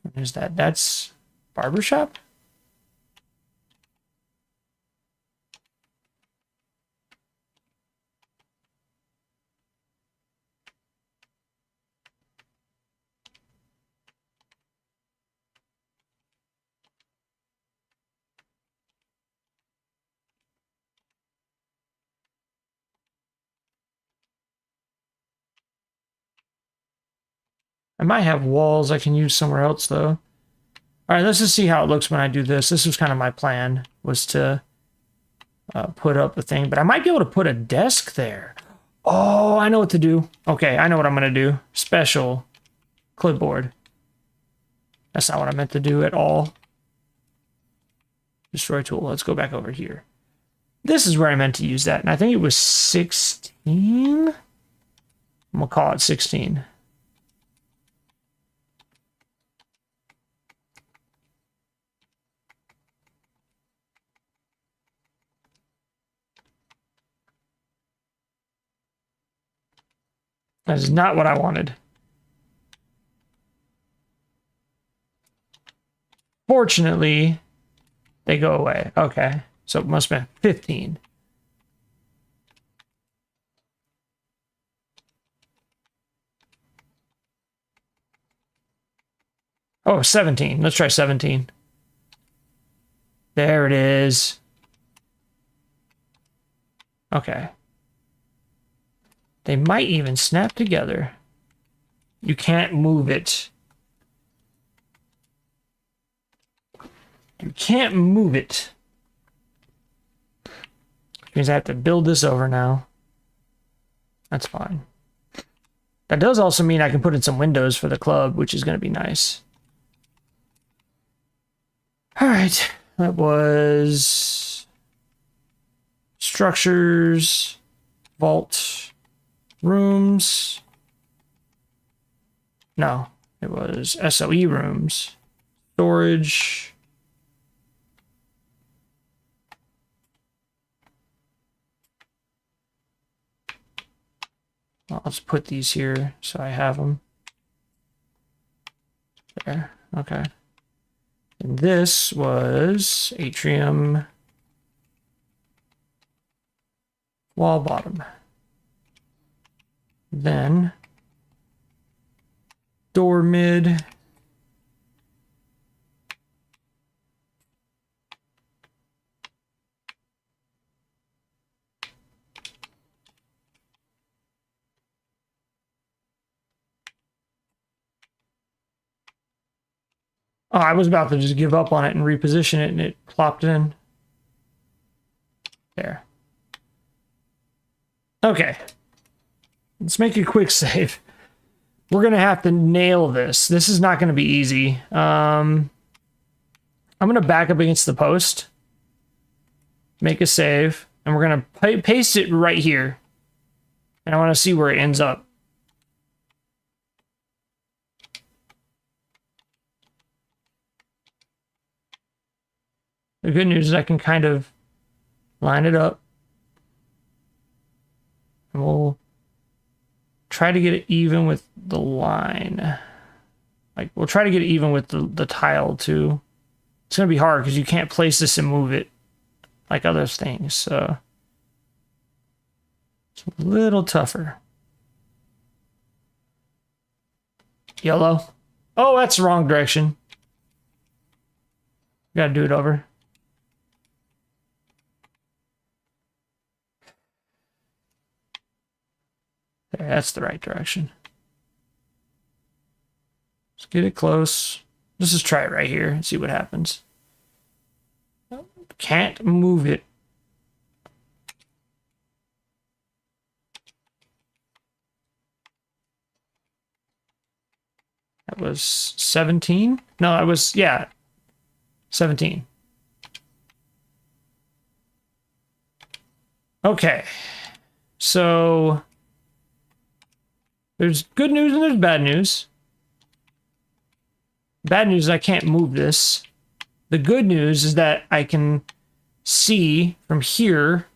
What is that? That's barbershop? I might have walls I can use somewhere else, though. All right, let's just see how it looks when I do this. This was kind of my plan, was to put up a thing. But I might be able to put a desk there. Oh, I know what to do. Okay, I know what I'm going to do. Special clipboard. That's not what I meant to do at all. Destroy tool. Let's go back over here. This is where I meant to use that. And I think it was 16. I'm going to call it 16. That is not what I wanted. Fortunately, they go away. Okay. So it must have been 15. Oh, 17. Let's try 17. There it is. Okay. They might even snap together. You can't move it. You can't move it. Which means I have to build this over now. That's fine. That does also mean I can put in some windows for the club, which is going to be nice. All right. That was structures, vault, rooms. No, it was SOE rooms, storage. Well, let's put these here so I have them. There, okay. And this was atrium, wall bottom. Then door mid. Oh, I was about to just give up on it and reposition it, and it plopped in. There. Okay. Let's make a quick save. We're going to have to nail this. This is not going to be easy. I'm going to back up against the post. Make a save. And we're going to paste it right here. And I want to see where it ends up. The good news is I can kind of line it up. And we'll try to get it even with the line. Like, we'll try to get it even with the tile, too. It's going to be hard because you can't place this and move it like other things. So it's a little tougher. Yellow. Oh, that's the wrong direction. Got to do it over. There, that's the right direction. Let's get it close. Let's just try it right here and see what happens. Can't move it. That was 17? No, I was, yeah, 17. Okay. So there's good news and there's bad news. Bad news is I can't move this. The good news is that I can see from here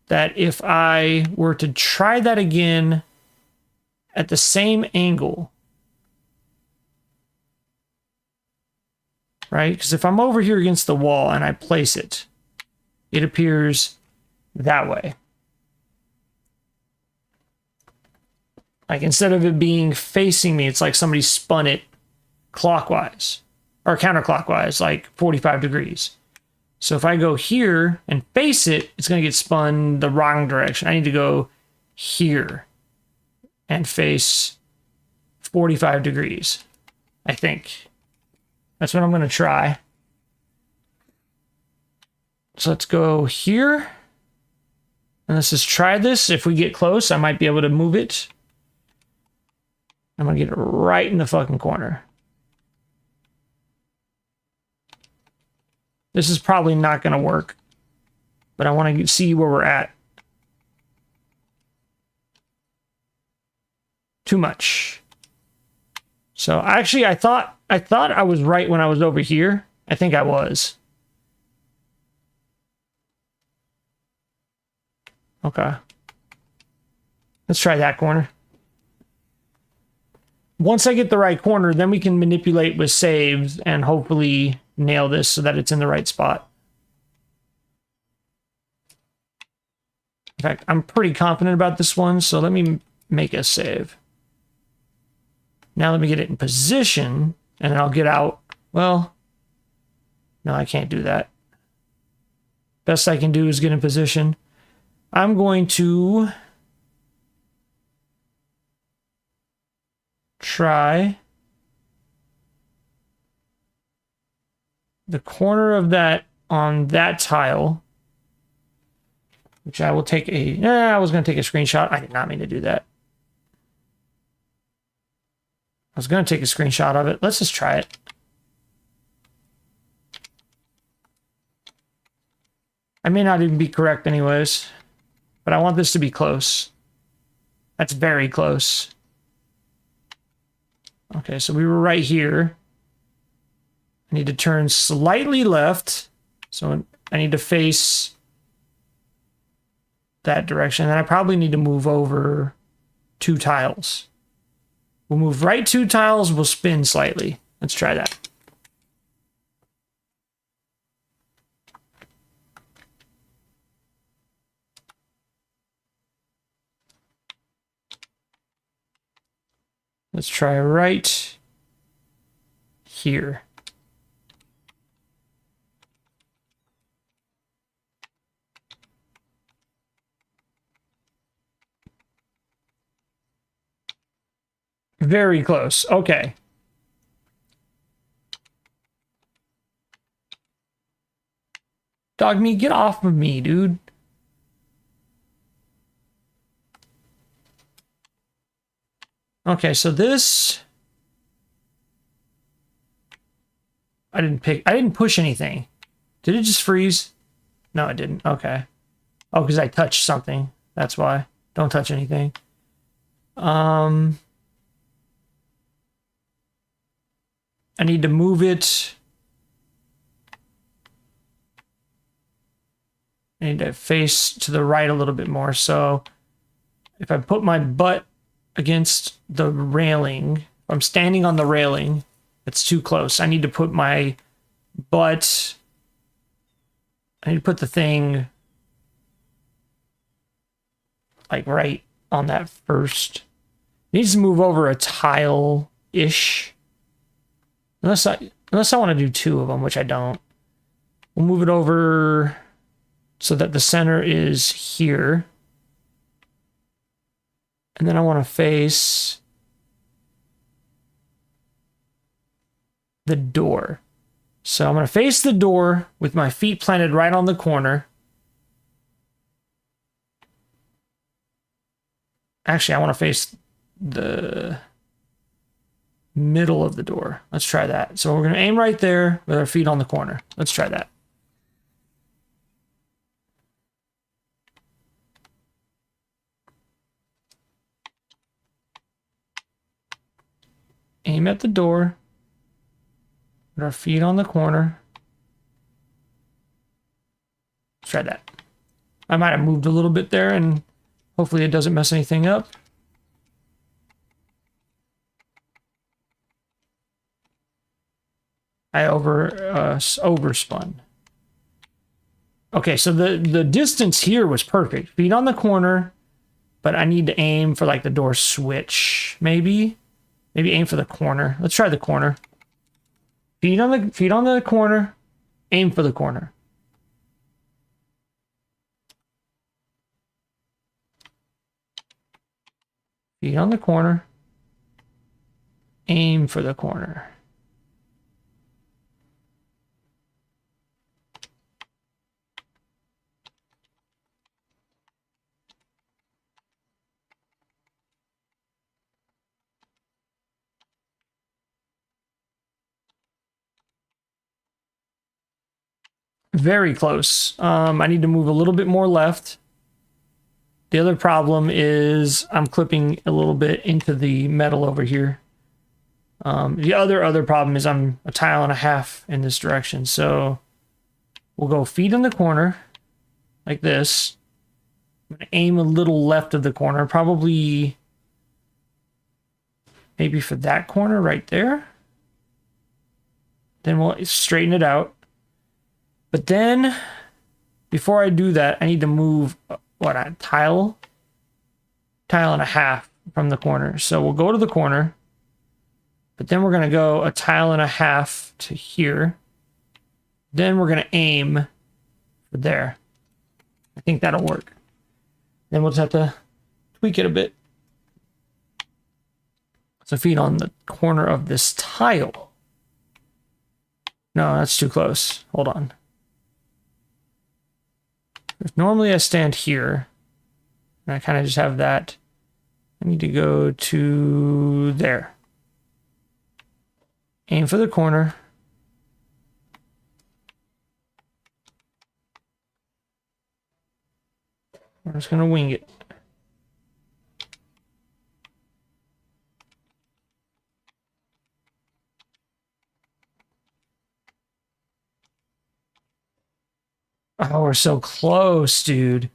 that if I were to try that again at the same angle, right? Because if I'm over here against the wall and I place it, it appears that way. Like instead of it being facing me, it's like somebody spun it clockwise or counterclockwise, like 45 degrees. So if I go here and face it, it's going to get spun the wrong direction. I need to go here and face 45 degrees, I think. That's what I'm going to try. So let's go here. And let's just try this. If we get close, I might be able to move it. I'm going to get it right in the fucking corner. This is probably not going to work, but I want to see where we're at. Too much. So actually, I thought I was right when I was over here. I think I was. Okay. Let's try that corner. Once I get the right corner, then we can manipulate with saves and hopefully nail this so that it's in the right spot. In fact, I'm pretty confident about this one, so let me make a save. Now let me get it in position, and then I'll get out. Well, no, I can't do that. Best I can do is get in position. I'm going to try the corner of that on that tile, which I will take a, I was going to take a screenshot. I did not mean to do that. I was going to take a screenshot of it. Let's just try it. I may not even be correct anyways, but I want this to be close. That's very close. Okay, so we were right here. I need to turn slightly left. So I need to face that direction. And I probably need to move over 2 tiles. We'll move right 2 tiles. We'll spin slightly. Let's try that. Let's try right here. Very close. Okay. Dog me, get off of me, dude. Okay, so this... I didn't push anything. Did it just freeze? No, it didn't. Okay. Oh, because I touched something. That's why. Don't touch anything. I need to move it. I need to face to the right a little bit more. So if I put my butt against the railing, if I'm standing on the railing, it's too close. I need to put my butt... I need to put the thing like right on that first. It needs to move over a tile-ish. Unless I want to do two of them, which I don't. We'll move it over so that the center is here. And then I want to face the door. So I'm going to face the door with my feet planted right on the corner. Actually, I want to face the middle of the door. Let's try that. So we're going to aim right there with our feet on the corner. Let's try that. Aim at the door. Put our feet on the corner. Let's try that. I might have moved a little bit there, and hopefully it doesn't mess anything up. I overspun. Okay, so the distance here was perfect. Feet on the corner, but I need to aim for like the door switch, maybe. Maybe aim for the corner. Let's try the corner. Feet on the corner. Aim for the corner. Feet on the corner. Aim for the corner. Very close. I need to move a little bit more left. The other problem is I'm clipping a little bit into the metal over here. The other problem is I'm a tile and a half in this direction. So we'll go feet in the corner like this. I'm going to aim a little left of the corner, probably maybe for that corner right there. Then we'll straighten it out. But then before I do that, I need to move a tile and a half from the corner. So we'll go to the corner, but then we're going to go a tile and a half to here. Then we're going to aim for there. I think that'll work. Then we'll just have to tweak it a bit. So feet on the corner of this tile. No, that's too close. Hold on. If normally I stand here, and I kind of just have that, I need to go to there. Aim for the corner. We're just going to wing it. Oh, we're so close, dude.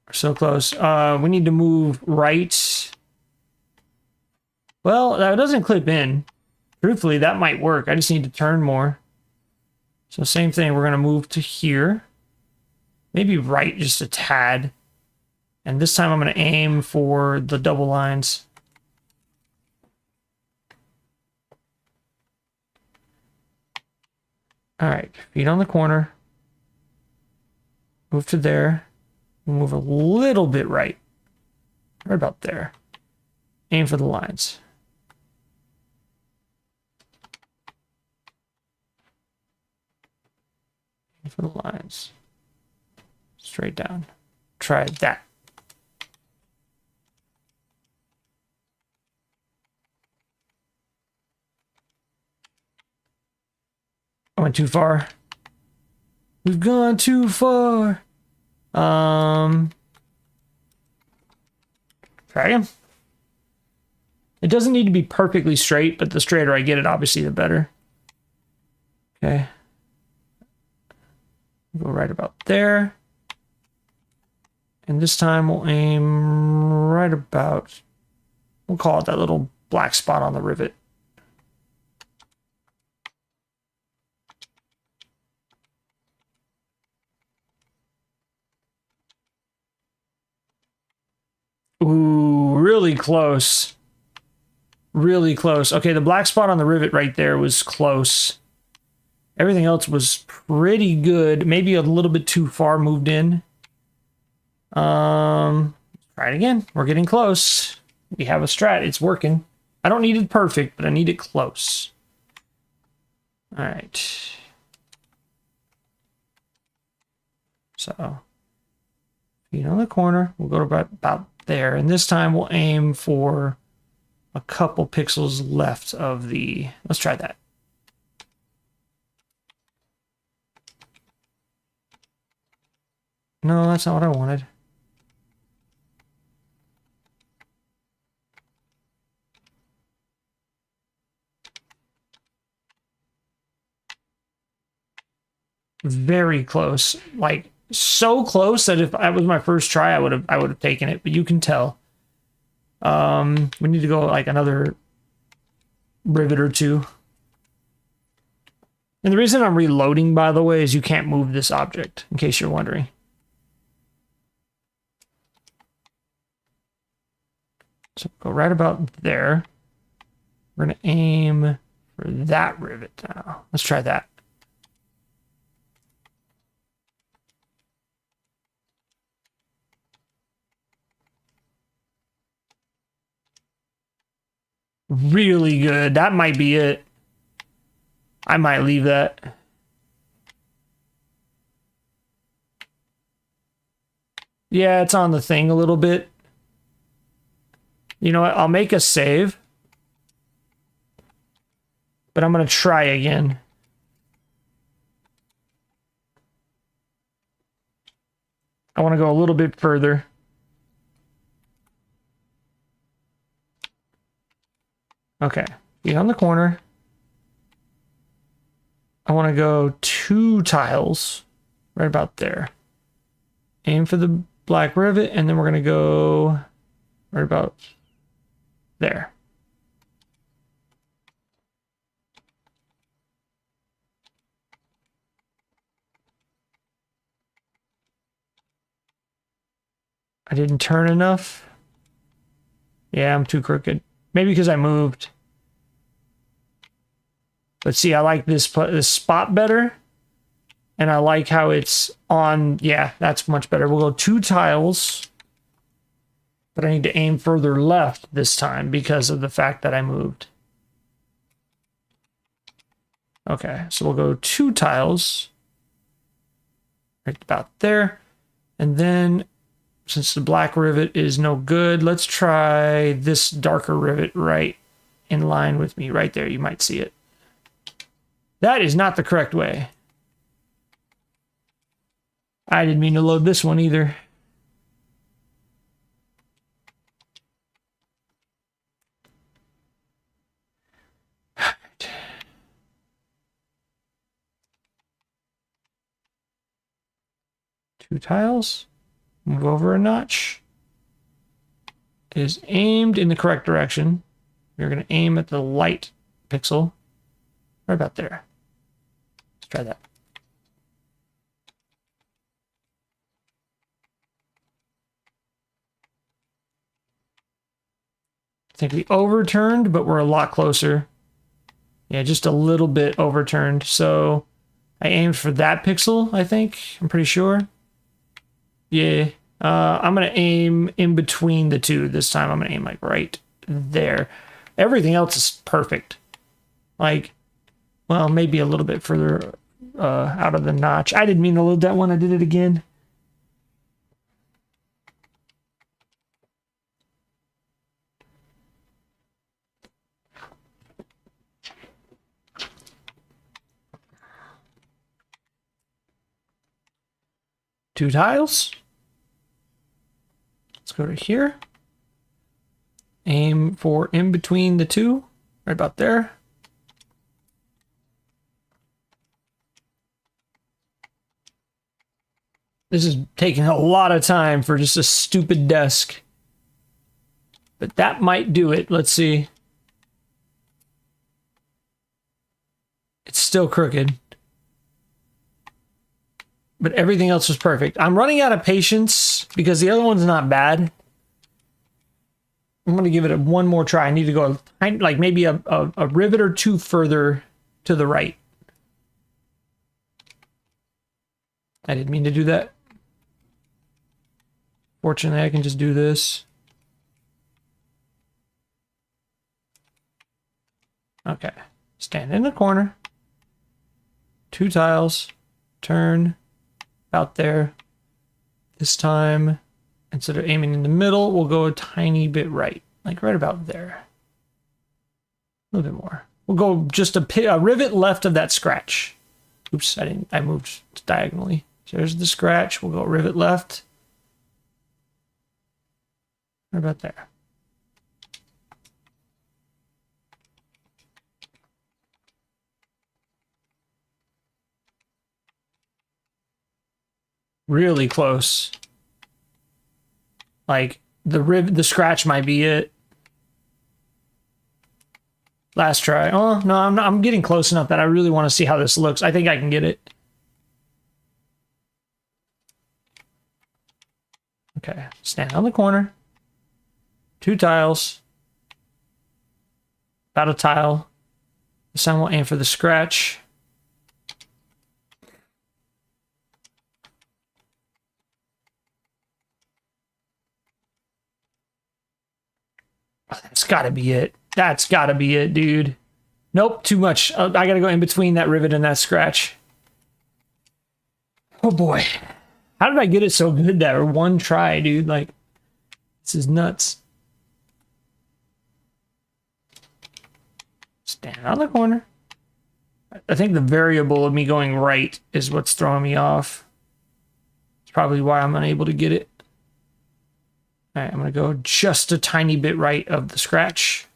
We're so close. We need to move right. Well, that doesn't clip in. Truthfully, that might work. I just need to turn more. So same thing. We're going to move to here. Maybe right just a tad. And this time I'm going to aim for the double lines. All right. Feet on the corner. Move to there. Move a little bit right. Right about there. Aim for the lines. Aim for the lines. Straight down. Try that. went too far. We've gone too far. Try again. It doesn't need to be perfectly straight, but the straighter I get it, obviously, the better. Okay. Go right about there. And this time we'll aim right about, we'll call it that little black spot on the rivet. Ooh, really close. Really close. Okay, the black spot on the rivet right there was close. Everything else was pretty good. Maybe a little bit too far moved in. Try it again. We're getting close. We have a strat. It's working. I don't need it perfect, but I need it close. All right. So, feet on the corner. We'll go to about there. And this time we'll aim for a couple pixels left of the... Let's try that. No, that's not what I wanted. Very close. Like, so close that if that was my first try, I would have taken it, but you can tell. We need to go like another rivet or two. And the reason I'm reloading, by the way, is you can't move this object, in case you're wondering. So go right about there. We're going to aim for that rivet now. Let's try that. Really good. That might be it. I might leave that. Yeah, it's on the thing a little bit. You know what? I'll make a save. But I'm going to try again. I want to go a little bit further. Okay, be on the corner. I want to go 2 tiles right about there. Aim for the black rivet, and then we're going to go right about there. I didn't turn enough. Yeah, I'm too crooked. Maybe because I moved. But see, I like this spot better. And I like how it's on. Yeah, that's much better. We'll go 2 tiles. But I need to aim further left this time because of the fact that I moved. Okay, so we'll go 2 tiles. Right about there. And then, since the black rivet is no good, let's try this darker rivet right in line with me. Right there, you might see it. That is not the correct way. I didn't mean to load this one either. Right. 2 tiles. Move over a notch. It is aimed in the correct direction. We're going to aim at the light pixel. Right about there. Let's try that. I think we overturned, but we're a lot closer. Yeah, just a little bit overturned. So I aimed for that pixel, I think. I'm pretty sure. Yeah. I'm going to aim in between the two. This time I'm going to aim like right there. Everything else is perfect. Like, well, maybe a little bit further out of the notch. I didn't mean to load that one. I did it again. 2 tiles. Let's go to here. Aim for in between the two, right about there. This is taking a lot of time for just a stupid desk. But that might do it. Let's see. It's still crooked. But everything else was perfect. I'm running out of patience because the other one's not bad. I'm going to give it one more try. I need to go like maybe a rivet or two further to the right. I didn't mean to do that. Fortunately, I can just do this. Okay. Stand in the corner. 2 tiles. Turn. About there. This time, instead of aiming in the middle, we'll go a tiny bit right. Like right about there. A little bit more. We'll go just a rivet left of that scratch. Oops, I moved diagonally. So there's the scratch. We'll go rivet left. Right about there. Really close. Like the scratch might be it. Last try. Oh no, I'm getting close enough that I really want to see how this looks. I think I can get it. Okay, stand on the corner. 2 tiles. About a tile. This time we'll aim for the scratch. That's gotta be it. That's gotta be it, dude. Nope, too much. I gotta go in between that rivet and that scratch. Oh boy. How did I get it so good that one try, dude? Like, this is nuts. Stand on the corner. I think the variable of me going right is what's throwing me off. It's probably why I'm unable to get it. All right, I'm going to go just a tiny bit right of the scratch.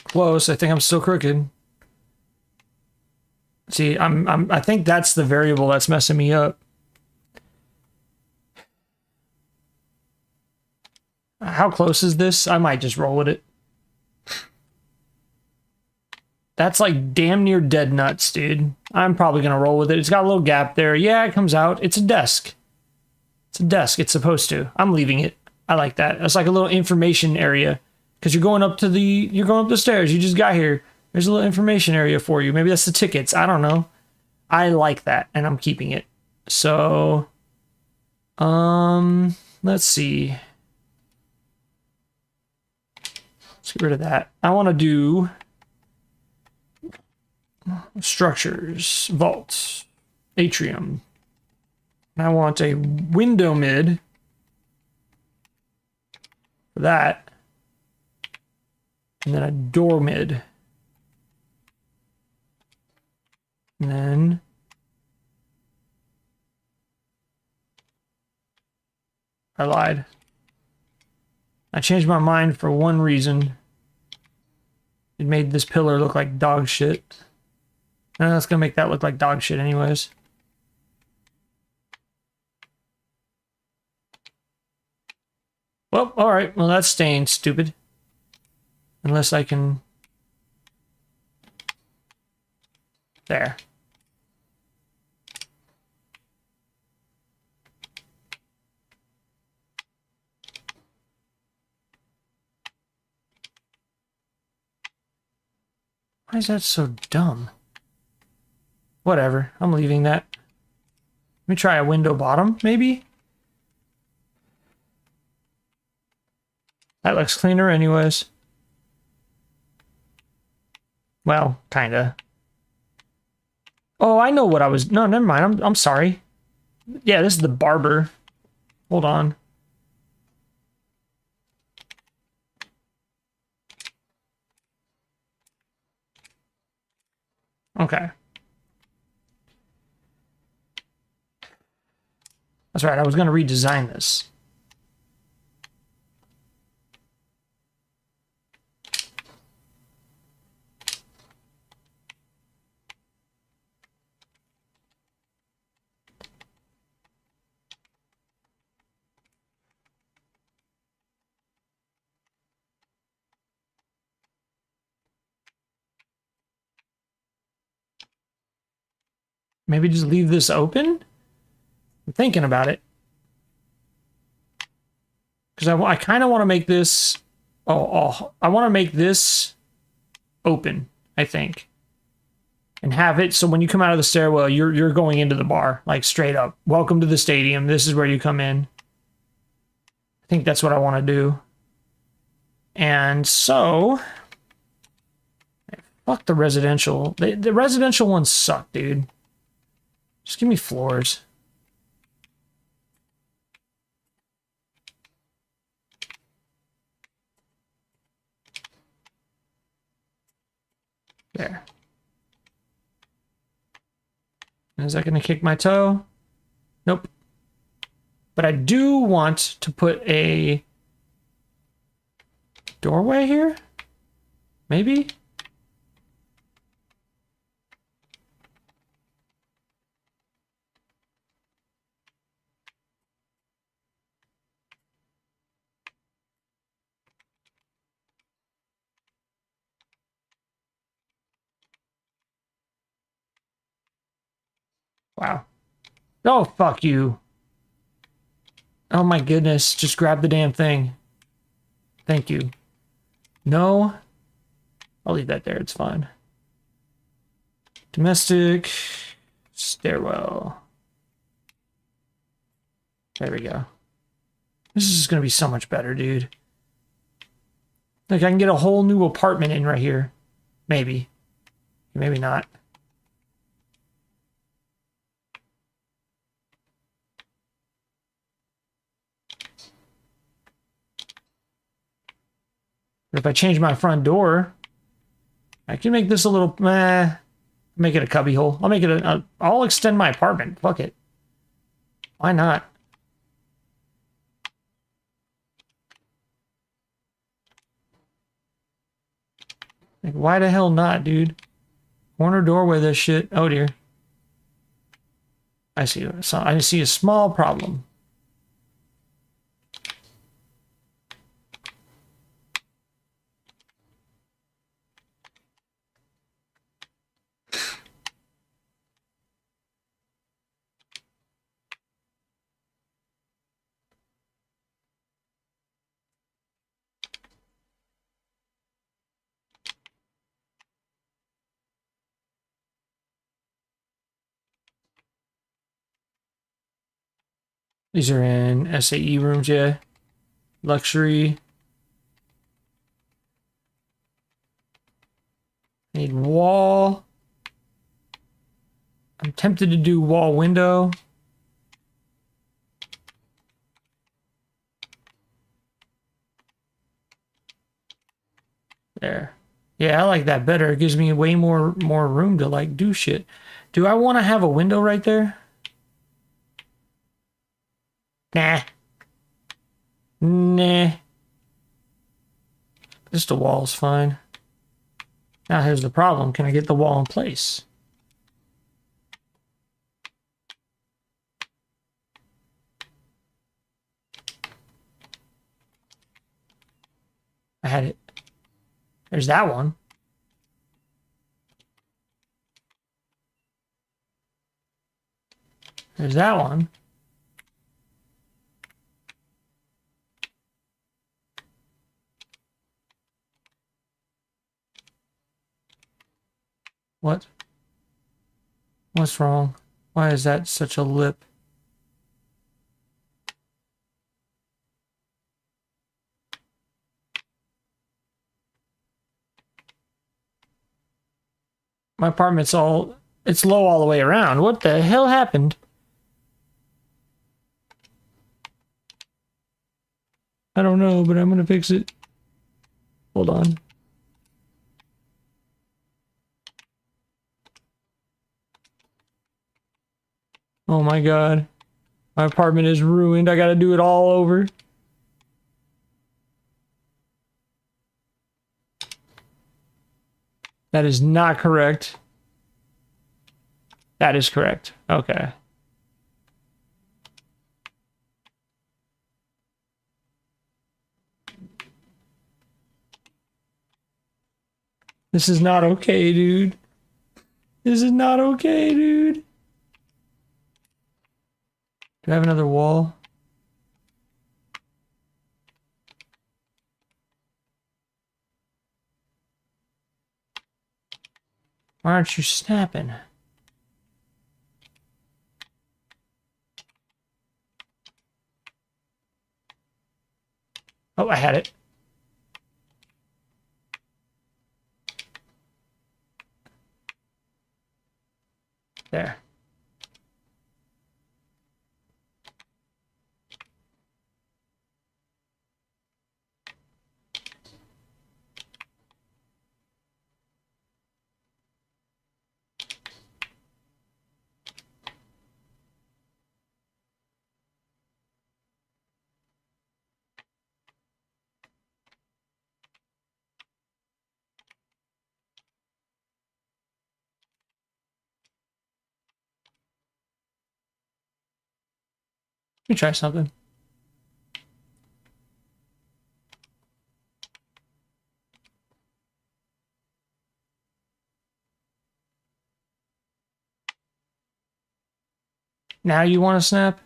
Close. I think I'm still crooked. See, I think that's the variable that's messing me up. How close is this? I might just roll with it. That's like damn near dead nuts, dude. I'm probably going to roll with it. It's got a little gap there. Yeah, it comes out. It's a desk. It's a desk. It's supposed to. I'm leaving it. I like that. It's like a little information area. Because you're going up the stairs. You just got here. There's a little information area for you. Maybe that's the tickets. I don't know. I like that, and I'm keeping it. So, let's see. Let's get rid of that. I want to do structures, vaults, atrium. And I want a window mid for that. And then a door mid. And then I lied. I changed my mind for one reason. It made this pillar look like dog shit. And that's gonna make that look like dog shit anyways. Well, alright. Well, that's staying stupid. Unless I can... There. Why is that so dumb? Whatever. I'm leaving that. Let me try a window bottom, maybe? That looks cleaner anyways. Well, kinda. Oh, I know what I was... No, never mind. I'm sorry. Yeah, this is the barber. Hold on. Okay. That's right, I was going to redesign this. Maybe just leave this open? I'm thinking about it. Because I kind of want to make this... I want to make this open, I think. And have it so when you come out of the stairwell, you're going into the bar. Like, straight up. Welcome to the stadium. This is where you come in. I think that's what I want to do. And so... Fuck the residential. The residential ones suck, dude. Just give me floors. There. Is that going to kick my toe? Nope. But I do want to put a doorway here? Maybe? Wow. Oh, fuck you. Oh my goodness. Just grab the damn thing. Thank you. No. I'll leave that there. It's fine. Domestic. Stairwell. There we go. This is going to be so much better, dude. Like, I can get a whole new apartment in right here. Maybe. Maybe not. But if I change my front door, I can make this a little, make it a cubby hole. I'll make it I'll extend my apartment. Fuck it. Why not? Like, why the hell not, dude? Corner doorway, this shit. Oh dear. I see. So I see a small problem. These are in SAE rooms, yeah. Luxury. Need wall. I'm tempted to do wall window. There. Yeah, I like that better. It gives me way more room to like do shit. Do I want to have a window right there? Nah. Nah. Just the wall's fine. Now here's the problem. Can I get the wall in place? I had it. There's that one. There's that one. What? What's wrong? Why is that such a lip? My apartment's it's low all the way around. What the hell happened? I don't know, but I'm gonna fix it. Hold on. Oh my god. My apartment is ruined. I gotta do it all over. That is not correct. That is correct. Okay. This is not okay, dude. This is not okay, dude. Do I have another wall? Why aren't you snapping? Oh, I had it. There. Let me try something. Now you want to snap?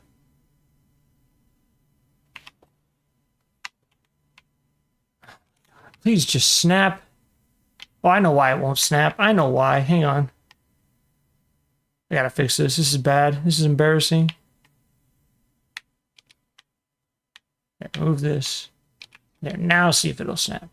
Please just snap. Oh, I know why it won't snap. I know why. Hang on. I gotta fix this. This is bad. This is embarrassing. There, move this. There, now see if it'll snap.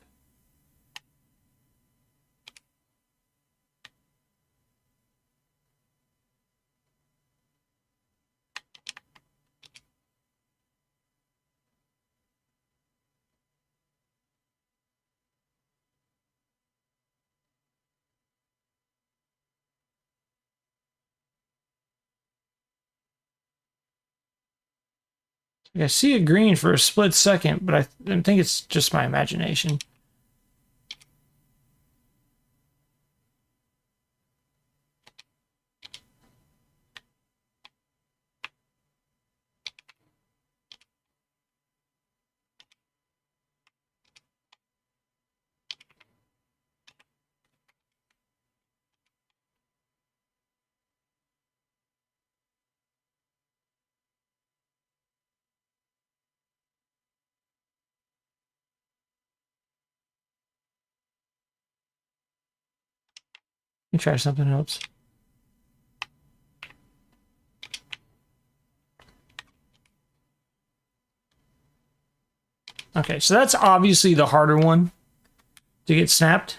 I see it green for a split second, but I think it's just my imagination. Let me try something else. Okay, so that's obviously the harder one to get snapped.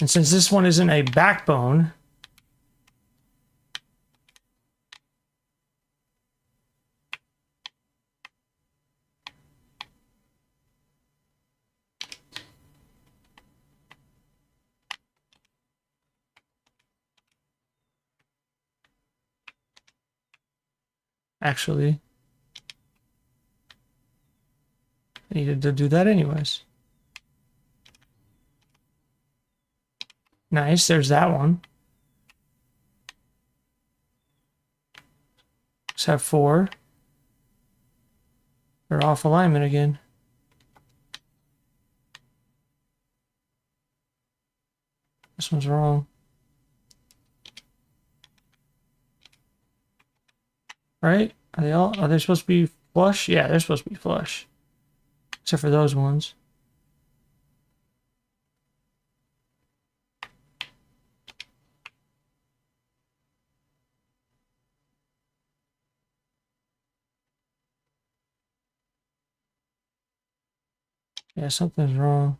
And since this one isn't a backbone, actually, I needed to do that anyways. Nice, there's that one. Let's have 4. They're off alignment again. This one's wrong. Right? Are they supposed to be flush? Yeah, they're supposed to be flush. Except for those ones. Yeah, something's wrong.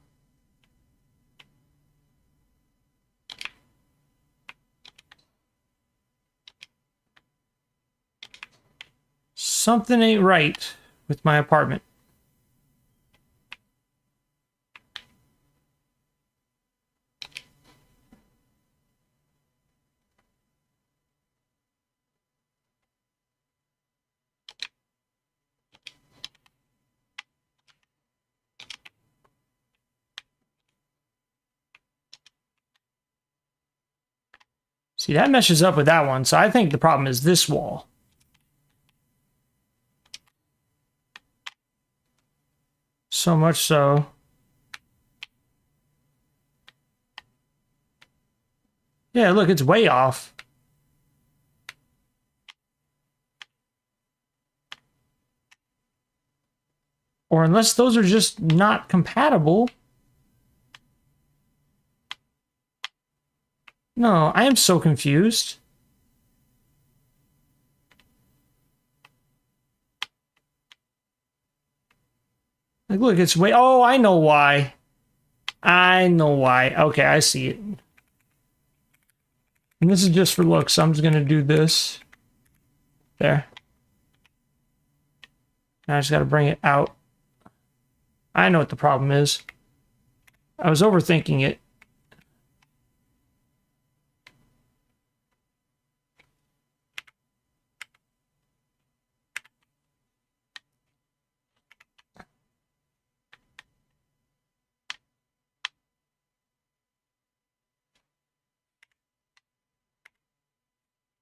Something ain't right with my apartment. See, that meshes up with that one, so I think the problem is this wall. So much so. Yeah, look, it's way off. Or unless those are just not compatible. No, I am so confused. Like, look, it's way... Oh, I know why. I know why. Okay, I see it. And this is just for looks, so I'm just going to do this. There. Now I just got to bring it out. I know what the problem is. I was overthinking it.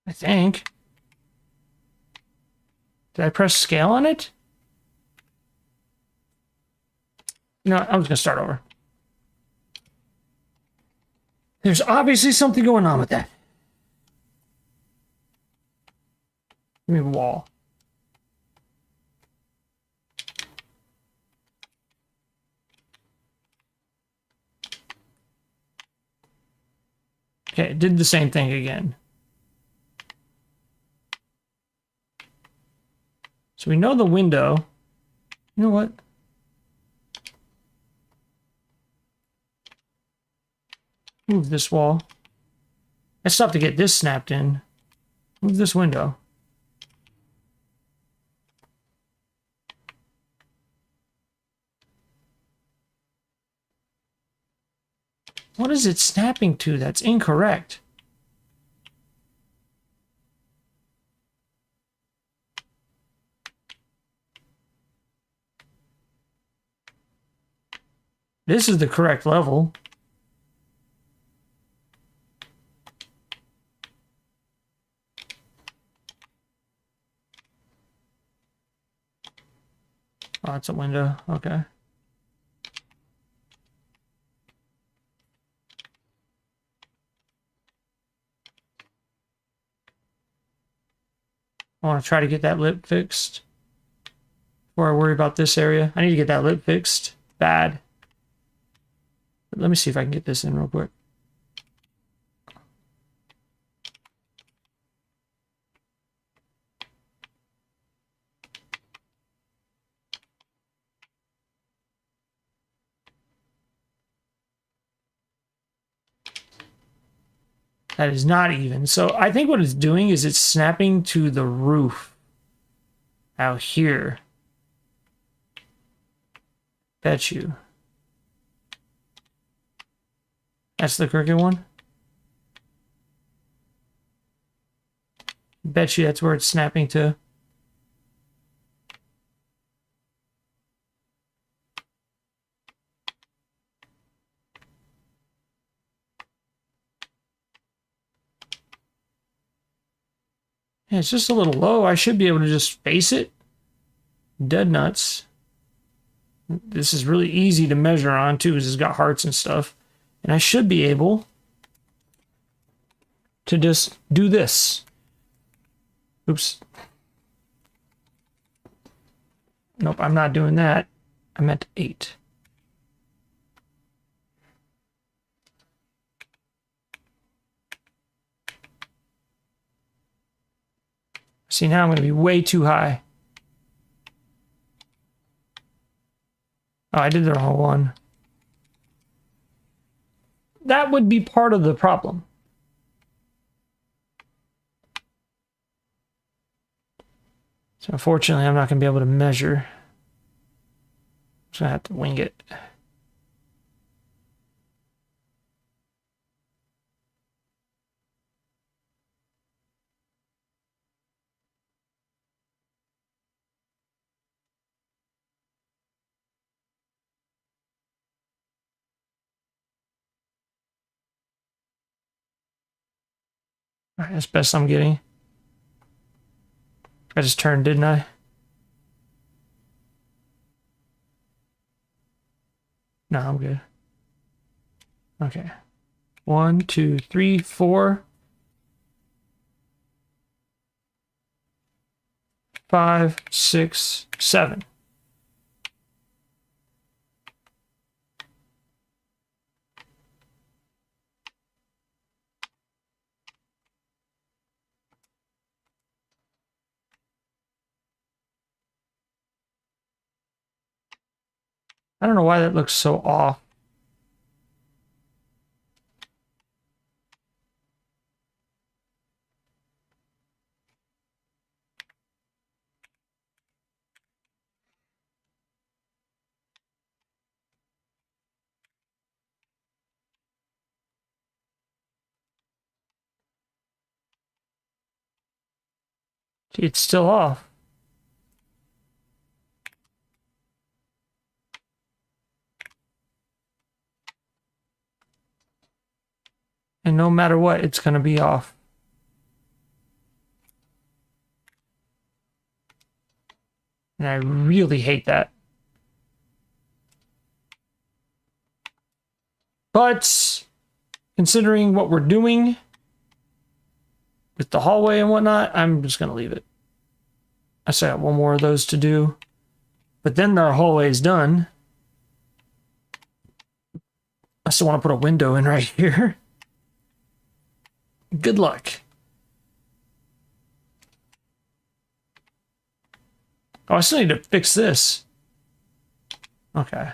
I think. Did I press scale on it? No, I'm just going to start over. There's obviously something going on with that. Give me a wall. Okay, it did the same thing again. So we know the window. You know what? Move this wall. I still have to get this snapped in. Move this window. What is it snapping to? That's incorrect. This is the correct level. Oh, it's a window. Okay. I want to try to get that lip fixed before I worry about this area. I need to get that lip fixed bad. But let me see if I can get this in real quick. That is not even. So I think what it's doing is it's snapping to the roof out here. Bet you. That's the crooked one. Bet you that's where it's snapping to. Yeah, it's just a little low. I should be able to just face it. Dead nuts. This is really easy to measure on too, because it's got hearts and stuff. And I should be able to just do this. Oops. Nope, I'm not doing that. I meant 8. See, now I'm going to be way too high. Oh, I did the wrong one. That would be part of the problem. So unfortunately, I'm not going to be able to measure. I'm just going to have to wing it. All right, that's best I'm getting. I just turned, didn't I? No, I'm good. Okay. 1, 2, 3, 4, 5, 6, 7. I don't know why that looks so off. See, it's still off. And no matter what, it's going to be off. And I really hate that. But considering what we're doing with the hallway and whatnot, I'm just going to leave it. I still got one more of those to do. But then our hallway is done. I still want to put a window in right here. Good luck. Oh, I still need to fix this. Okay.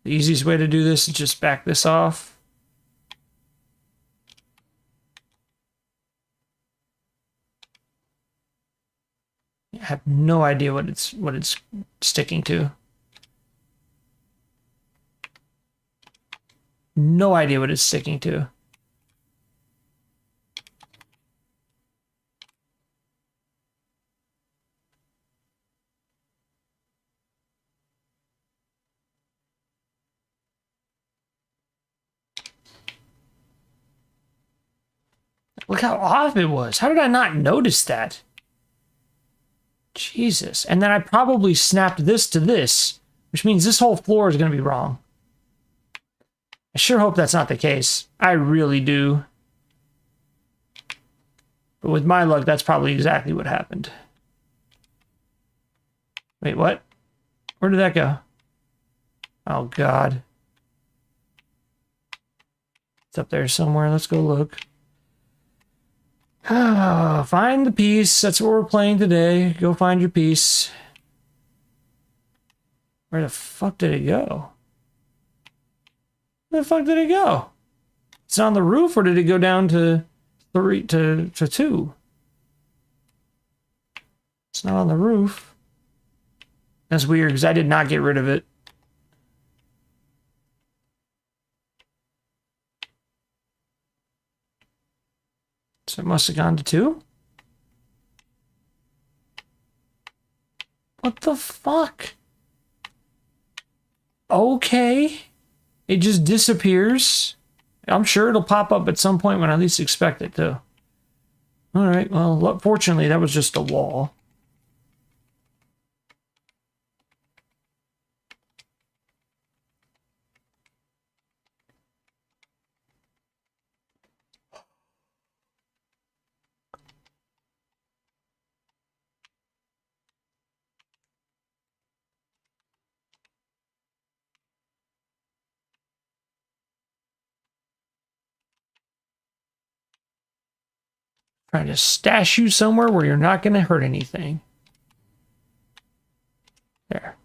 The easiest way to do this is just back this off. I have no idea what it's sticking to. No idea what it's sticking to. Look how off it was. How did I not notice that? Jesus. And then I probably snapped this to this, which means this whole floor is going to be wrong. I sure hope that's not the case. I really do. But with my luck, that's probably exactly what happened. Wait, what? Where did that go? Oh, God. It's up there somewhere. Let's go look. Find the piece. That's what we're playing today. Go find your piece. Where the fuck did it go? Where the fuck did it go? It's on the roof, or did it go down to 3 to 2? It's not on the roof. That's weird because I did not get rid of it. So it must have gone to 2? What the fuck? Okay. It just disappears. I'm sure it'll pop up at some point when I least expect it to. Alright, well, fortunately, that was just a wall. Trying to stash you somewhere where you're not going to hurt anything. There.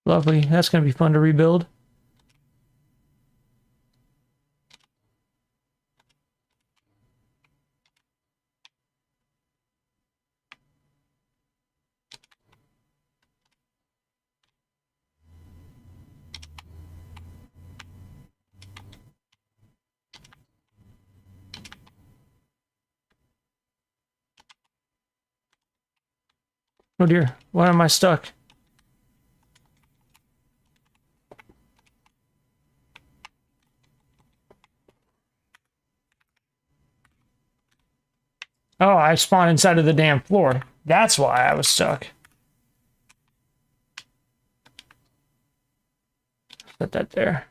Lovely. That's going to be fun to rebuild. Oh dear. Why am I stuck? Oh, I spawned inside of the damn floor. That's why I was stuck. Put that there.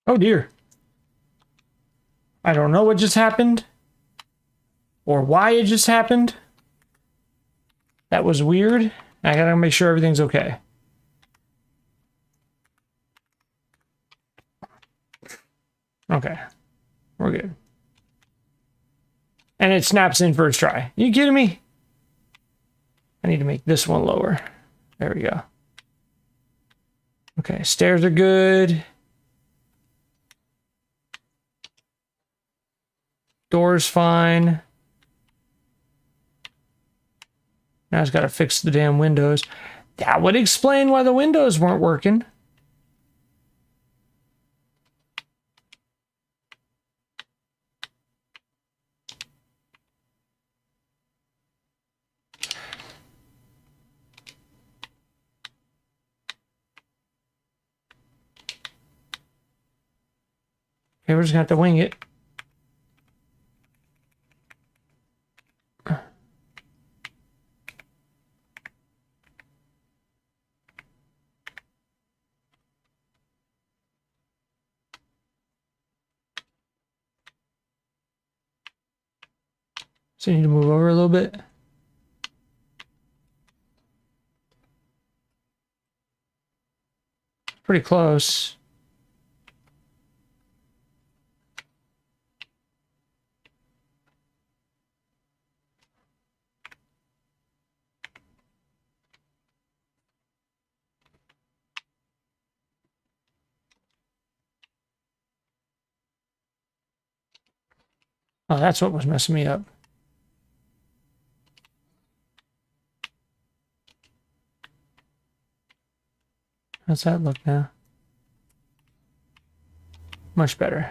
Oh dear. I don't know what just happened. Or why it just happened. That was weird. I gotta make sure everything's okay. Okay. We're good. And it snaps in first try. You kidding me? I need to make this one lower. There we go. Okay, stairs are good. Door's fine. Now I just gotta fix the damn windows. That would explain why the windows weren't working. Okay, we're just gonna have to wing it. So you need to move over a little bit. Pretty close. Oh, that's what was messing me up. How's that look now? Much better.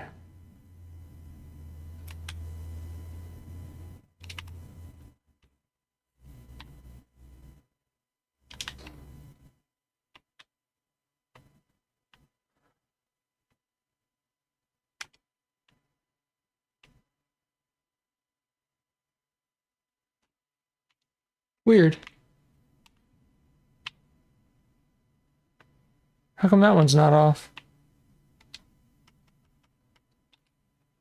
Weird. How come that one's not off?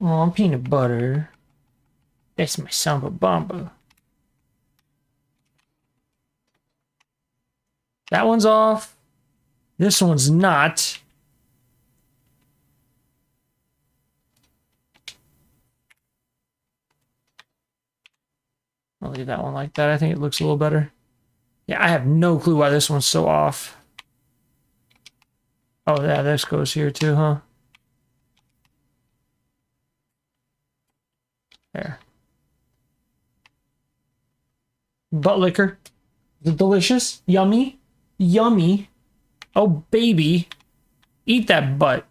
Oh, peanut butter. That's my samba bamba. That one's off. This one's not. I'll leave that one like that. I think it looks a little better. Yeah, I have no clue why this one's so off. Oh, yeah, this goes here too, huh? There. Butt liquor. Is it delicious? Yummy? Yummy. Oh, baby. Eat that butt.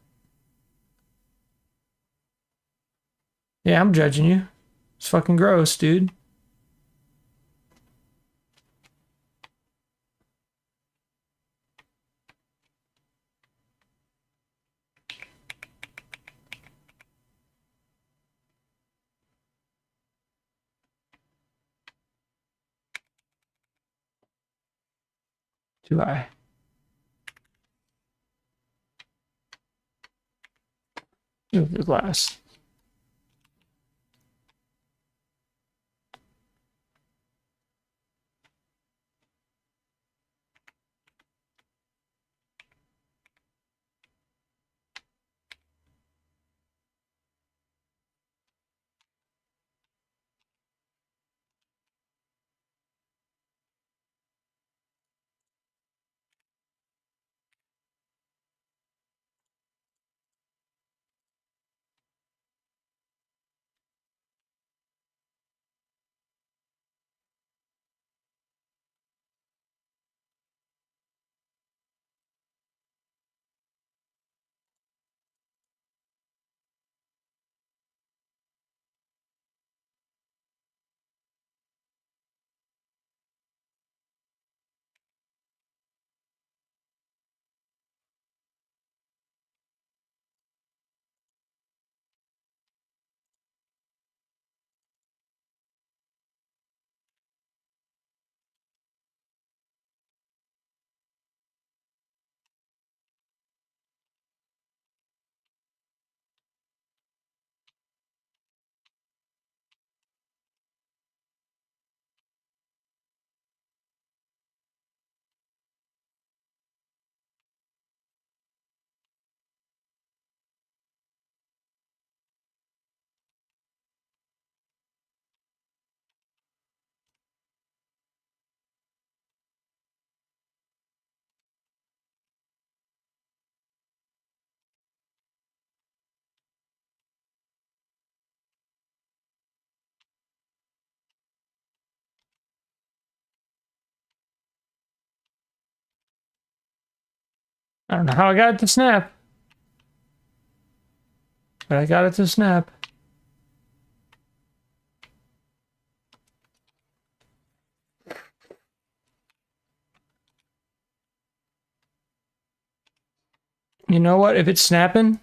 Yeah, I'm judging you. It's fucking gross, dude. Too high. Move the glass. I don't know how I got it to snap. But I got it to snap. You know what? If it's snapping,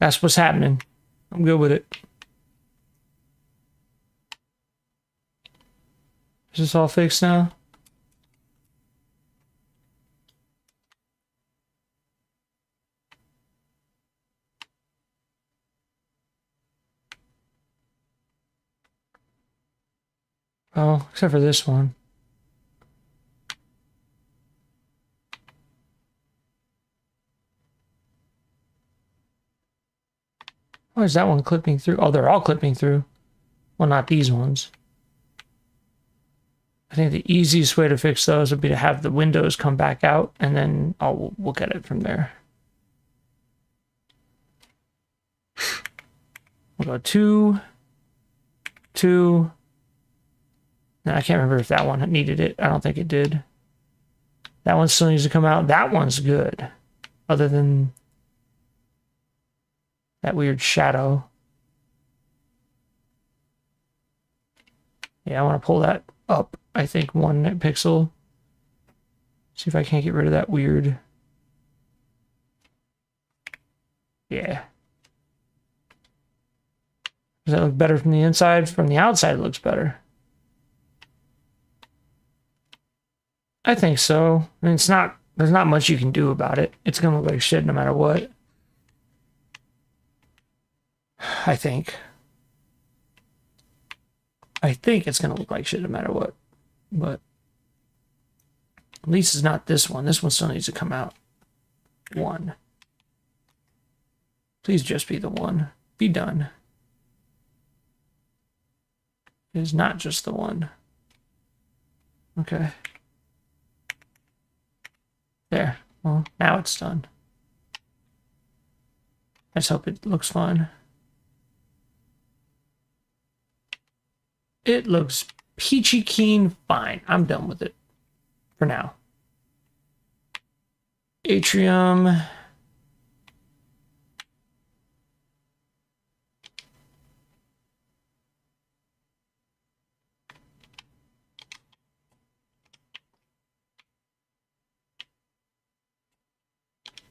that's what's happening. I'm good with it. Is this all fixed now? Oh, except for this one. Why is that one clipping through? Oh, they're all clipping through. Well, not these ones. I think the easiest way to fix those would be to have the windows come back out, and then I'll look at it from there. We'll go 2, 2. Now, I can't remember if that one needed it. I don't think it did. That one still needs to come out. That one's good. Other than that weird shadow. Yeah, I want to pull that up. I think 1 pixel. See if I can't get rid of that weird. Yeah. Does that look better from the inside? From the outside, it looks better. I think so. I mean, there's not much you can do about it. It's gonna look like shit no matter what. I think it's gonna look like shit no matter what. But at least it's not this one. This one still needs to come out. 1. Please just be the 1. Be done. It is not just the 1. Okay. There. Well, now it's done. I just hope it looks fine. It looks peachy keen fine. I'm done with it for now. Atrium.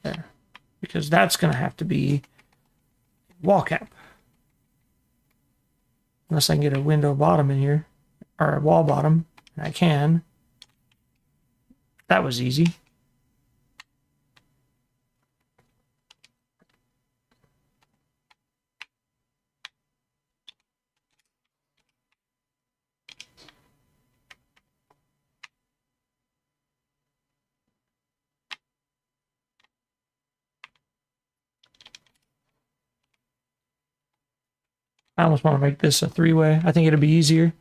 There. Because that's going to have to be wall cap. Unless I can get a window bottom in here. Or a wall bottom. And I can. That was easy. I almost want to make this a three-way. I think it'll be easier.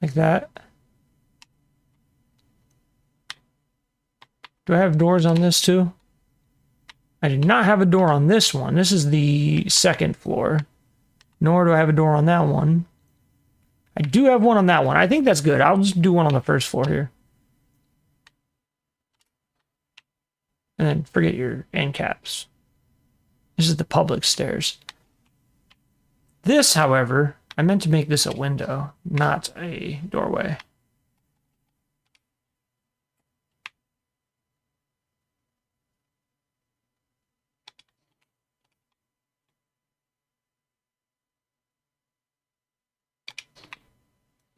Like that. Do I have doors on this too? I do not have a door on this one. This is the second floor. Nor do I have a door on that one. I do have one on that one. I think that's good. I'll just do one on the first floor here. And then forget your end caps. This is the public stairs. This, however, I meant to make this a window, not a doorway.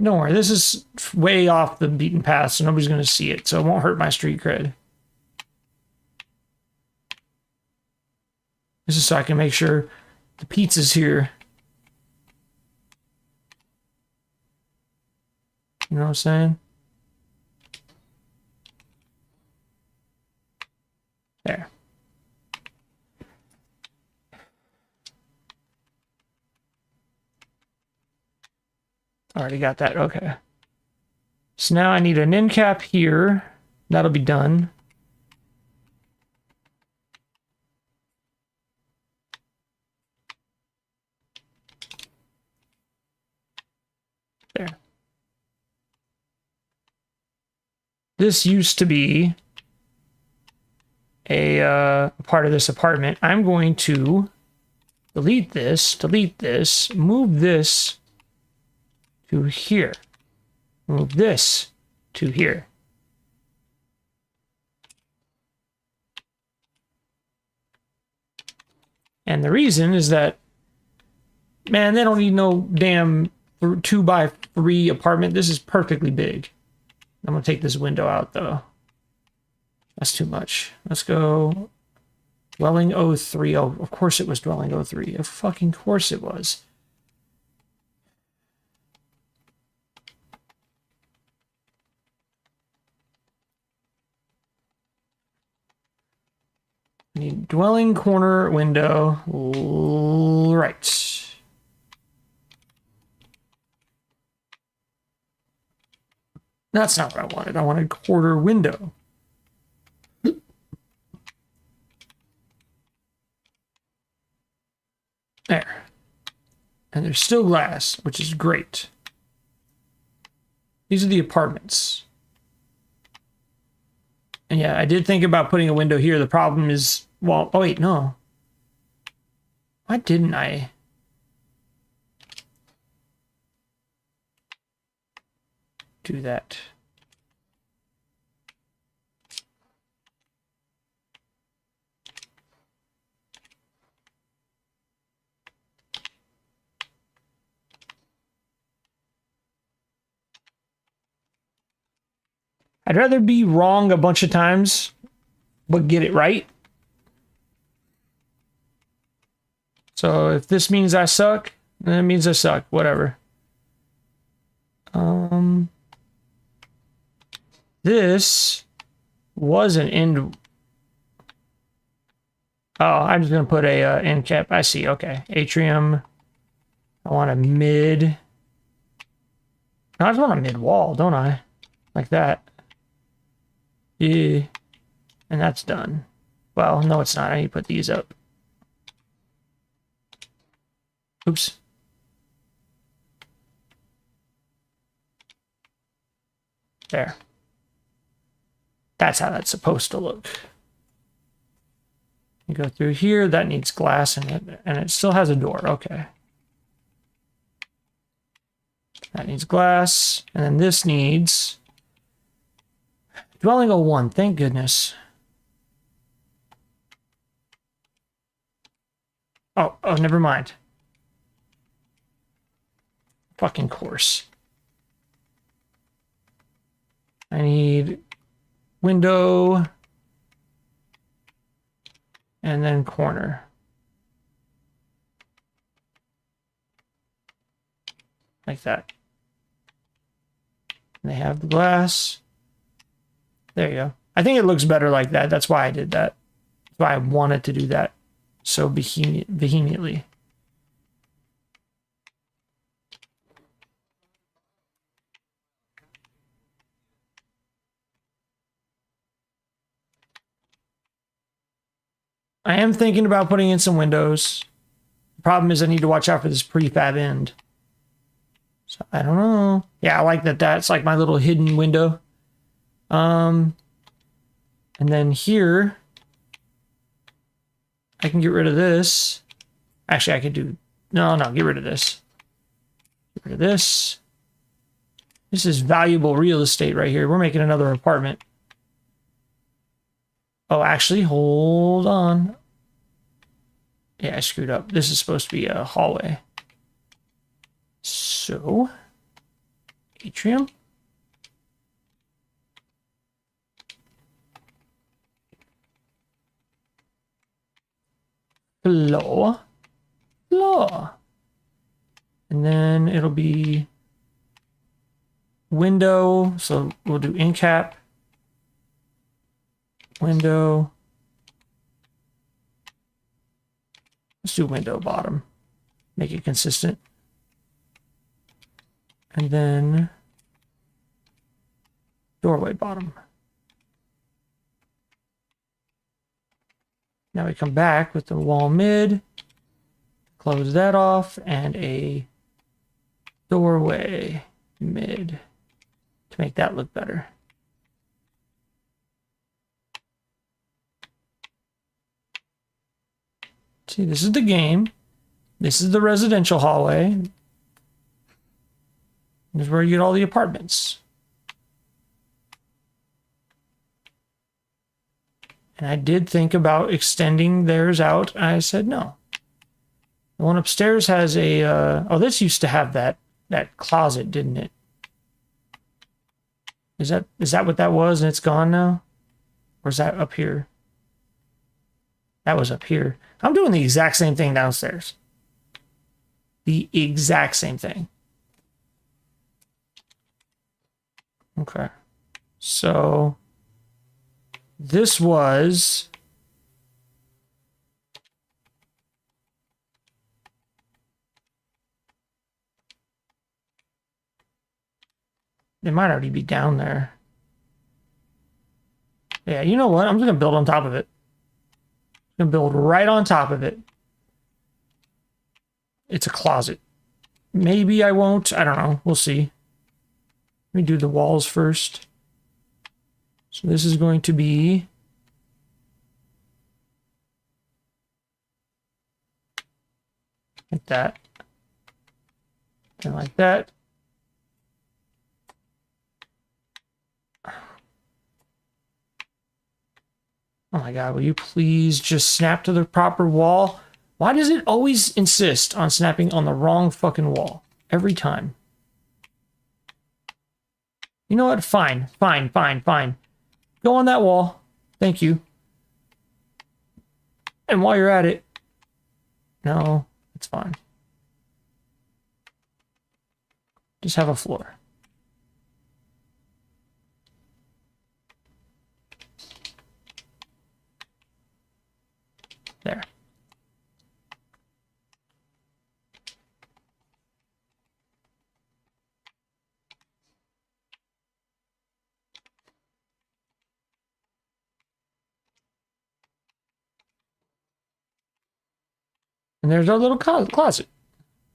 Don't worry, this is way off the beaten path, so nobody's going to see it, so it won't hurt my street cred. This is so I can make sure the pizza's here. You know what I'm saying? There. Already got that. Okay. So now I need an end cap here. That'll be done. There. This used to be a part of this apartment. I'm going to delete this, move this to here. Move this to here. And the reason is that, man, they don't need no damn 2x3 apartment. This is perfectly big. I'm gonna take this window out though. That's too much. Let's go dwelling 03. Oh, of course it was dwelling 03. Of fucking course it was. Need dwelling corner window. Right. That's not what I wanted. I wanted quarter window. There. And there's still glass, which is great. These are the apartments. And yeah, I did think about putting a window here. The problem is, well, oh wait, no. Why didn't I? Do that. I'd rather be wrong a bunch of times, but get it right. So if this means I suck, then it means I suck. Whatever. This was an end. Oh, I'm just gonna put a end cap. I see. Okay, atrium. I want a mid. No, I just want a mid wall, don't I? Like that. Yeah, and that's done. Well, no, it's not. I need to put these up. Oops. There. That's how that's supposed to look. You go through here, that needs glass in it, and it still has a door. Okay. That needs glass, and then this needs dwelling 01, thank goodness. Oh, never mind. fucking course. I need window and then corner. Like that. And they have the glass. There you go. I think it looks better like that. That's why I did that. That's why I wanted to do that so vehemently. I am thinking about putting in some windows. The problem is I need to watch out for this prefab end. So I don't know. Yeah, I like that. That's like my little hidden window. And then here, I can get rid of this. Actually, I could do... No, get rid of this. Get rid of this. This is valuable real estate right here. We're making another apartment. Oh, actually, hold on. Yeah, I screwed up. This is supposed to be a hallway. So, atrium. Floor. And then it'll be window. So we'll do end cap. Window. Let's do window bottom. Make it consistent. And then doorway bottom. Now we come back with the wall mid. Close that off and a doorway mid to make that look better. See, this is the game. This is the residential hallway. This is where you get all the apartments. And I did think about extending theirs out. I said no. The one upstairs has a... oh, this used to have that closet, didn't it? Is that what that was and it's gone now? Or is that up here? That was up here. I'm doing the exact same thing downstairs. The exact same thing. Okay. So this was... They might already be down there. Yeah, you know what? I'm just going to build on top of it. I'm going to build right on top of it. It's a closet. Maybe I won't. I don't know. We'll see. Let me do the walls first. So this is going to be... like that. And like that. Oh my God, will you please just snap to the proper wall? Why does it always insist on snapping on the wrong fucking wall? Every time. You know what? Fine. Go on that wall. Thank you. And while you're at it... No, it's fine. Just have a floor. There. And there's our little closet.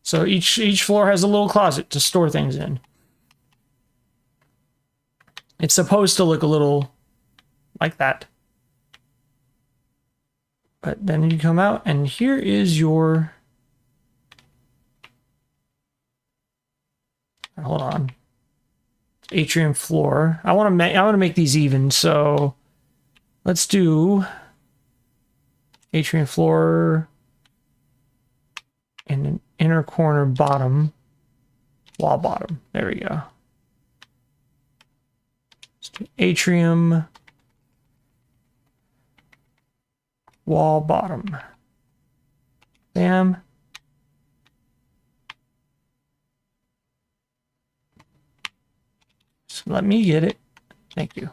So each floor has a little closet to store things in. It's supposed to look a little like that. But then you come out and here is your... Hold on. Atrium floor. I want to make these even, so let's do atrium floor and an inner corner bottom. Wall bottom. There we go. Let's do atrium. Wall bottom. Bam. Just let me get it. Thank you.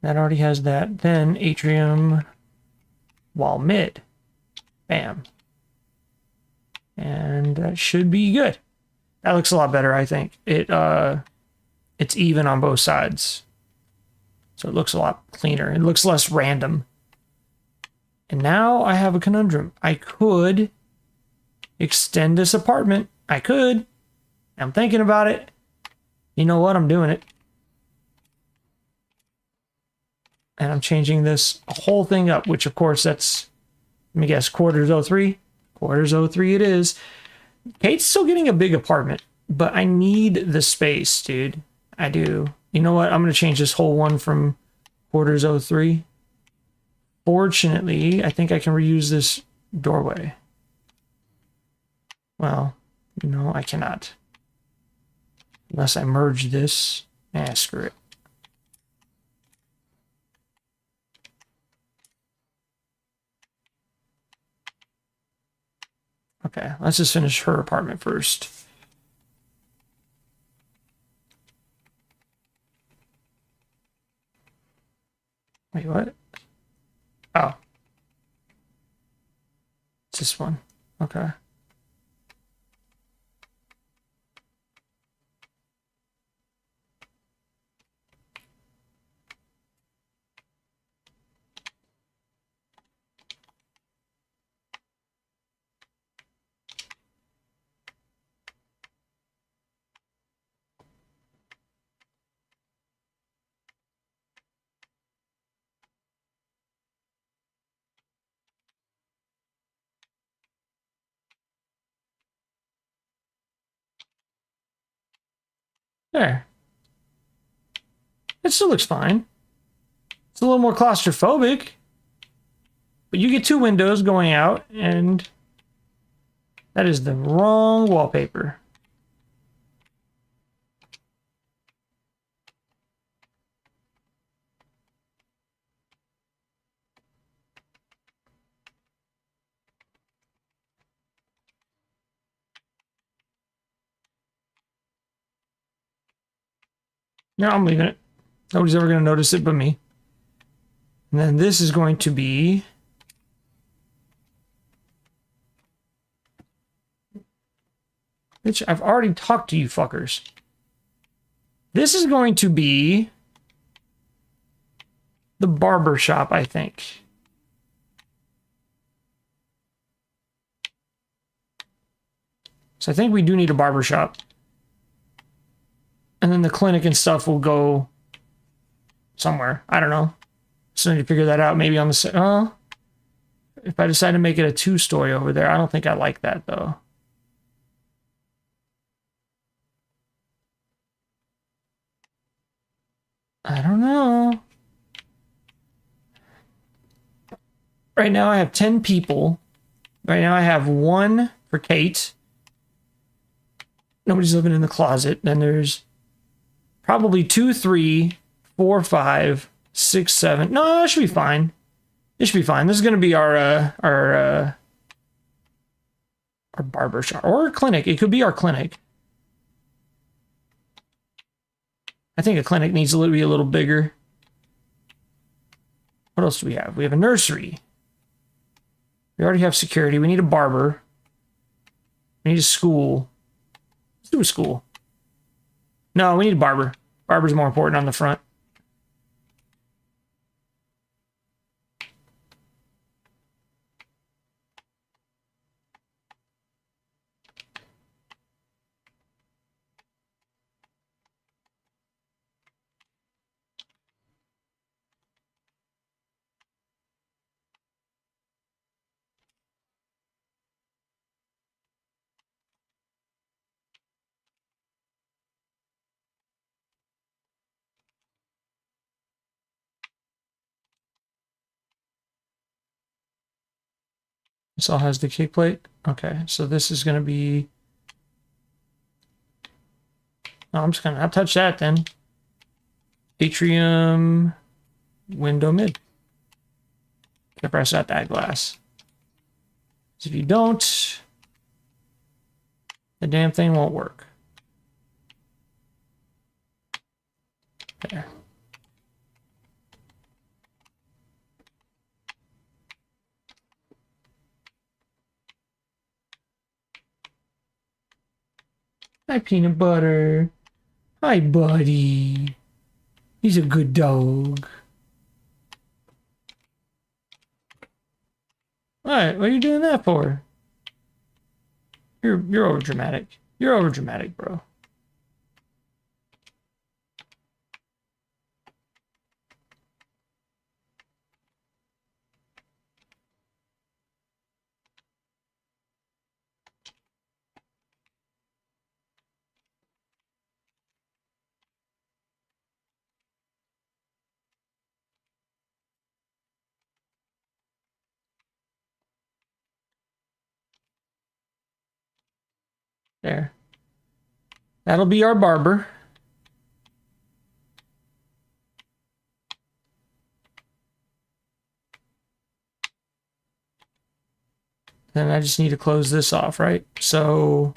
That already has that. Then atrium. Wall mid. Bam. And that should be good. That looks a lot better, I think. It's even on both sides. So it looks a lot cleaner. It looks less random. And now I have a conundrum. I could extend this apartment. I could. I'm thinking about it. You know what? I'm doing it. And I'm changing this whole thing up, which of course that's, let me guess, quarters 03. Quarters 03 it is. Kate's still getting a big apartment, but I need the space, dude. I do. You know what? I'm going to change this whole one from quarters 03. Fortunately, I think I can reuse this doorway. Well, no, I cannot. Unless I merge this. Screw it. Okay, let's just finish her apartment first. Wait, what? Oh. It's this one. Okay. There. It still looks fine. It's a little more claustrophobic. But you get two windows going out, and that is the wrong wallpaper. No, I'm leaving it. Nobody's ever going to notice it but me. And then this is going to be... Bitch, I've already talked to you fuckers. This is going to be... the barber shop, I think. So I think we do need a barber shop. And then the clinic and stuff will go somewhere. I don't know. So I need to figure that out. Maybe on the... if I decide to make it a two-story over there, I don't think I like that, though. I don't know. Right now I have 10 people. Right now I have 1 for Kate. Nobody's living in the closet. Then there's probably 2, 3, 4, 5, 6, 7. No, that should be fine. It should be fine. This is going to be our barber shop or clinic. It could be our clinic. I think a clinic needs to be a little bigger. What else do we have? We have a nursery. We already have security. We need a barber. We need a school. Let's do a school. No, we need a barber. Barber's more important on the front. This all has the kick plate. Okay, so this is going to be No, I'm just gonna, I'll touch that then. Atrium, window mid. Gonna press out that glass. So if you don't, the damn thing won't work. There. Hi, Peanut Butter. Hi, buddy. He's a good dog. What? What are you doing that for? You're over dramatic. You're over dramatic, bro. There. That'll be our barber. Then I just need to close this off, right? So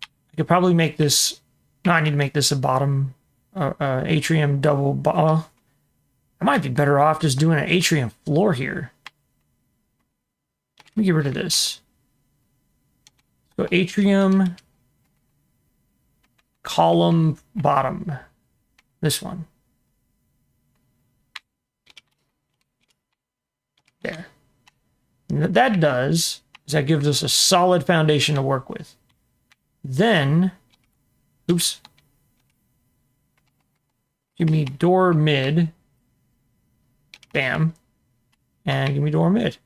I could probably make this. No, I need to make this a bottom atrium double. I might be better off just doing an atrium floor here. Let me get rid of this. So atrium column bottom. This one. There. And what that does is that gives us a solid foundation to work with. Then, oops. Give me door mid. Bam. And give me door mid.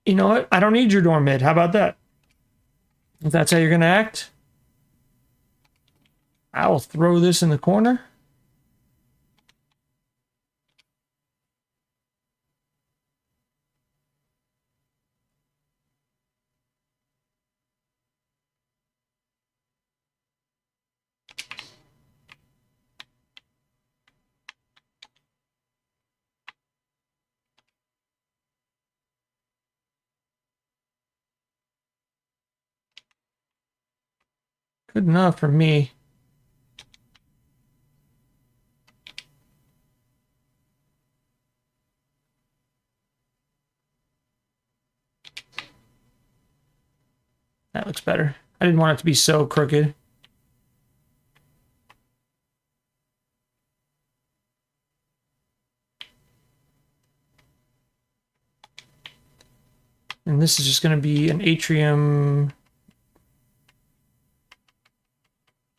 You know what? I don't need your door mid. How about that? If that's how you're going to act, I will throw this in the corner. Good enough for me. That looks better. I didn't want it to be so crooked. And this is just going to be an atrium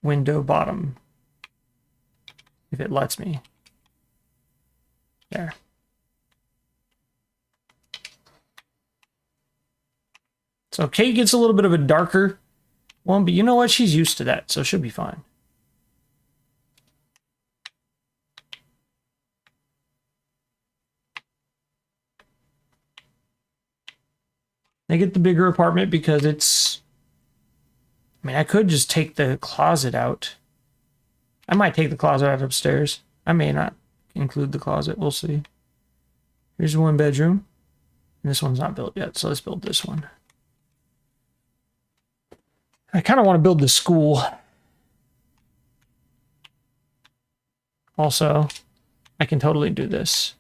window bottom. If it lets me. There. So Kate gets a little bit of a darker one, but you know what? She's used to that, so she'll be fine. They get the bigger apartment because it's... I mean, I could just take the closet out. I might take the closet out upstairs. I may not include the closet. We'll see. Here's one bedroom. And this one's not built yet, so let's build this one. I kind of want to build the school. Also, I can totally do this.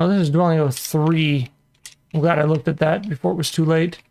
Oh, this is dwelling of 3. I'm glad I looked at that before it was too late.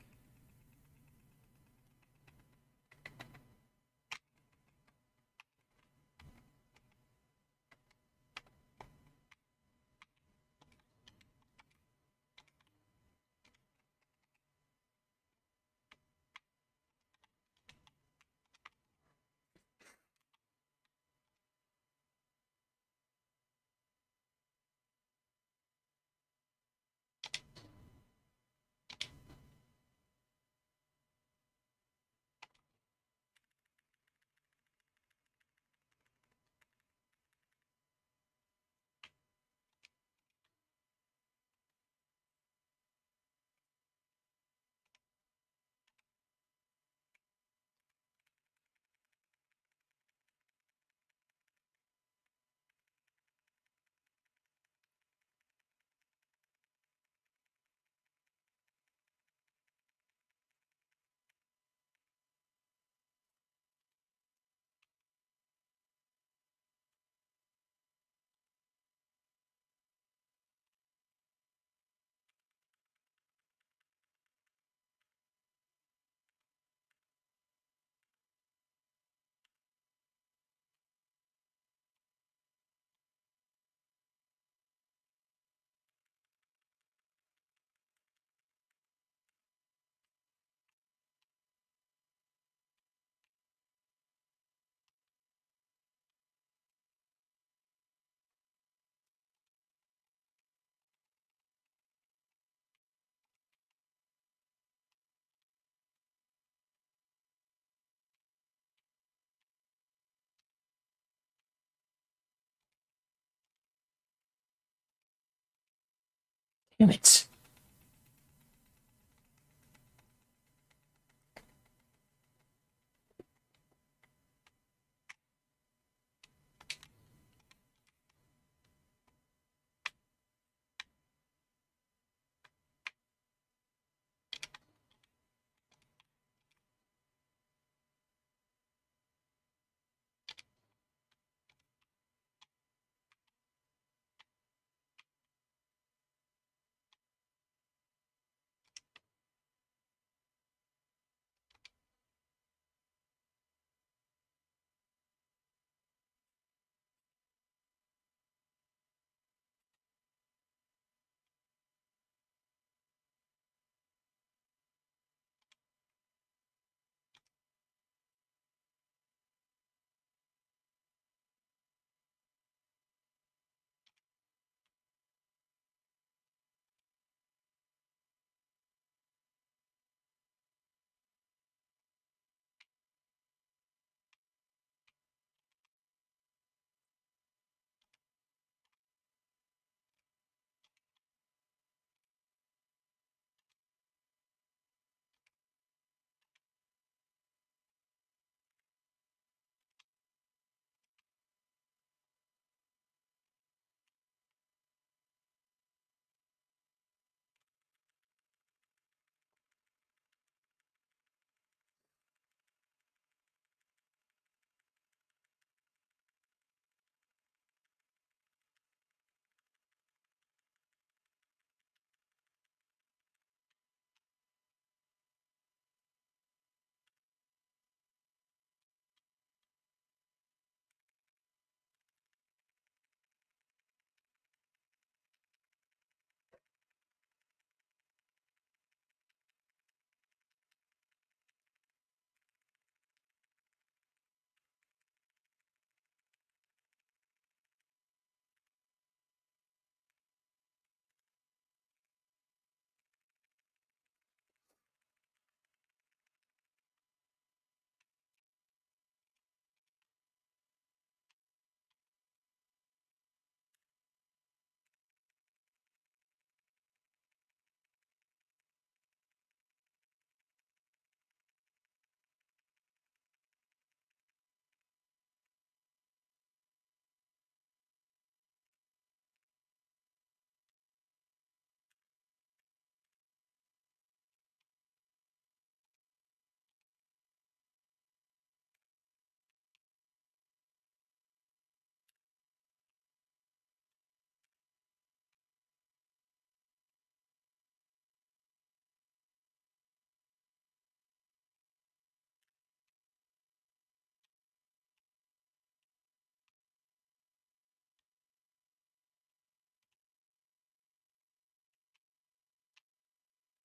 Damn it.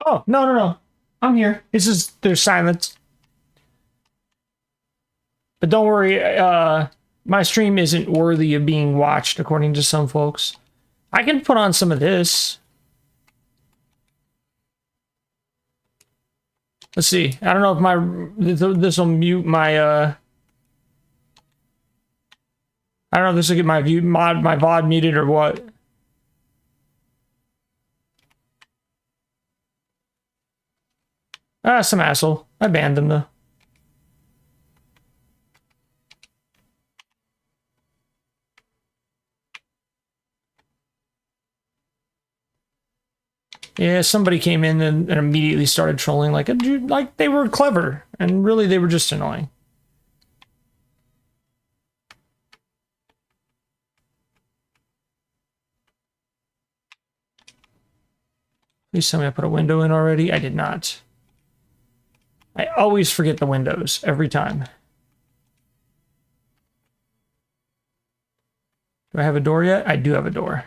Oh, no, no, no. I'm here. It's just there's silence. But don't worry, my stream isn't worthy of being watched, according to some folks. I can put on some of this. Let's see. I don't know if this will mute my I don't know if this will get my my VOD muted or what. Ah, some asshole. I banned him though. Yeah, somebody came in and immediately started trolling like they were clever, and really they were just annoying. Please tell me I put a window in already. I did not. I always forget the windows every time. Do I have a door yet? I do have a door.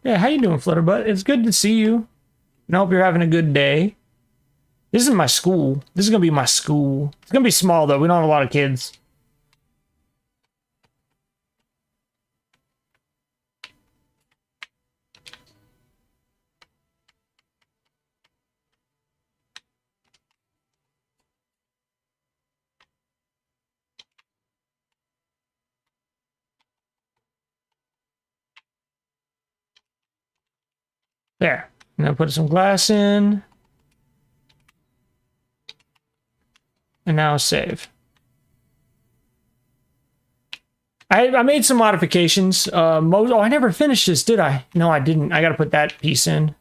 Yeah, how you doing, Flutterbutt? It's good to see you. And I hope you're having a good day. This is my school. This is going to be my school. It's going to be small, though. We don't have a lot of kids. There. Now put some glass in. And now save. I made some modifications. Oh, I never finished this, did I? No, I didn't. I got to put that piece in.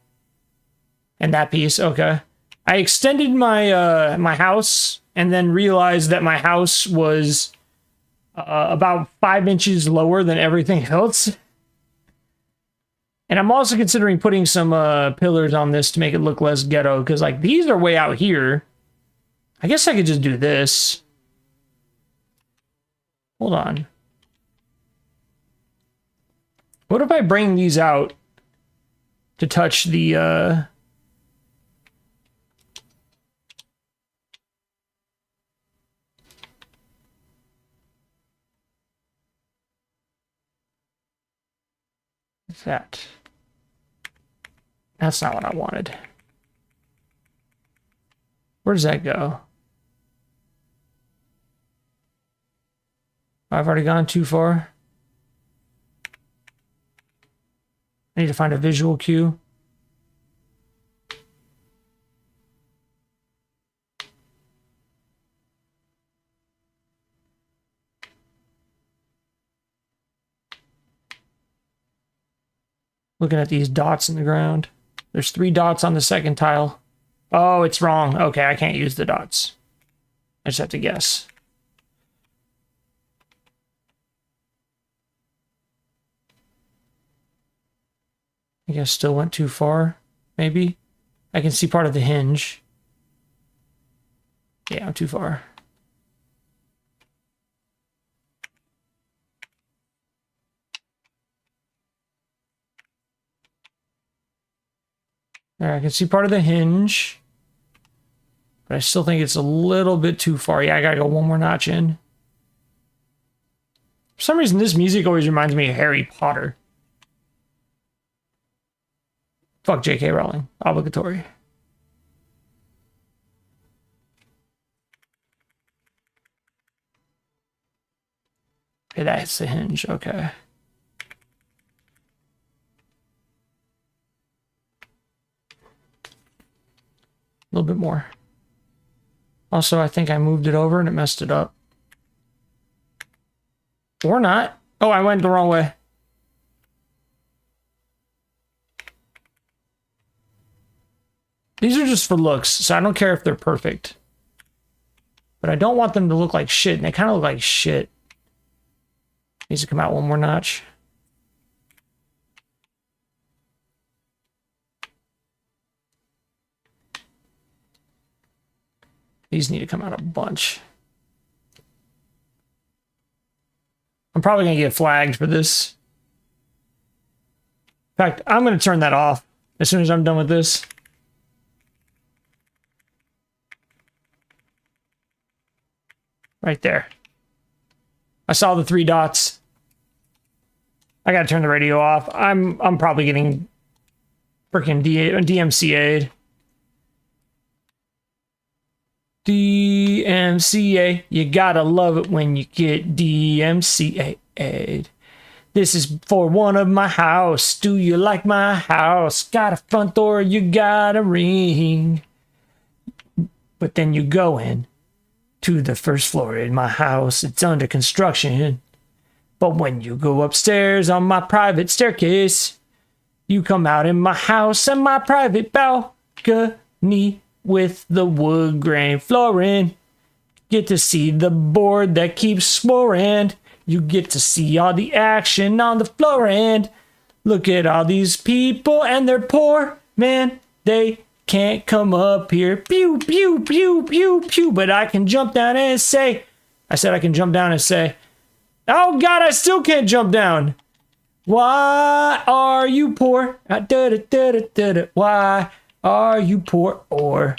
And that piece. Okay. I extended my my house and then realized that my house was about 5 inches lower than everything else. And I'm also considering putting some pillars on this to make it look less ghetto, because like these are way out here. I guess I could just do this. Hold on. What if I bring these out to touch the what's that? That's not what I wanted. Where does that go? I've already gone too far. I need to find a visual cue. Looking at these dots in the ground. There's 3 dots on the second tile. Oh, it's wrong. Okay, I can't use the dots. I just have to guess. I guess still went too far, maybe. I can see part of the hinge. Yeah, I'm too far. There, I can see part of the hinge. But I still think it's a little bit too far. Yeah, I gotta go one more notch in. For some reason, this music always reminds me of Harry Potter. Fuck J.K. Rowling. Obligatory. Okay, that's the hinge. Okay. A little bit more. Also, I think I moved it over and it messed it up. Or not. Oh, I went the wrong way. These are just for looks, so I don't care if they're perfect. But I don't want them to look like shit, and they kind of look like shit. Needs to come out one more notch. These need to come out a bunch. I'm probably going to get flagged for this. In fact, I'm going to turn that off as soon as I'm done with this. Right there. I saw the 3 dots. I got to turn the radio off. I'm probably getting freaking DMCA'd. DMCA. You gotta love it when you get DMCA'd. This is for one of my house. Do you like my house? Got a front door, you got a ring. But then you go in to the first floor in my house. It's under construction. But when you go upstairs on my private staircase, you come out in my house and my private balcony with the wood grain flooring. Get to see the board that keeps snoring. You get to see all the action on the floor and look at all these people and they're poor. Man, they can't come up here. Pew, pew, pew, pew, pew. But I can jump down and say, I can jump down and say, oh God, I still can't jump down. Why are you poor? Why are you poor? Or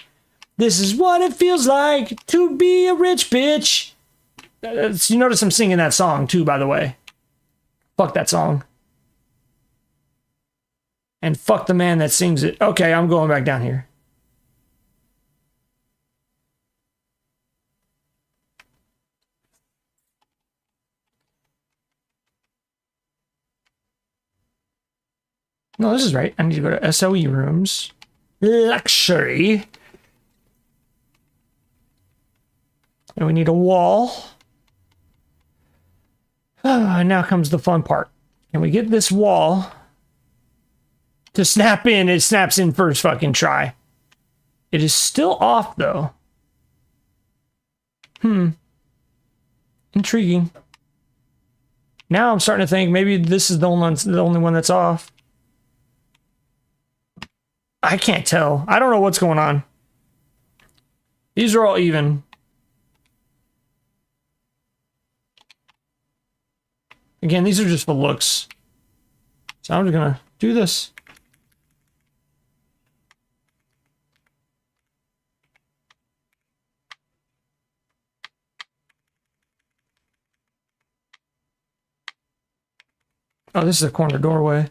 this is what it feels like to be a rich bitch. You notice I'm singing that song too, by the way. Fuck that song. And fuck the man that sings it. Okay, I'm going back down here. No, this is right. I need to go to SOE rooms. Luxury. And we need a wall. And now comes the fun part. Can we get this wall to snap in? It snaps in first fucking try. It is still off though. Intriguing. Now I'm starting to think maybe this is the only one that's off. I can't tell. I don't know what's going on. These are all even. Again, these are just for looks. So I'm just gonna do this. Oh, this is a corner doorway.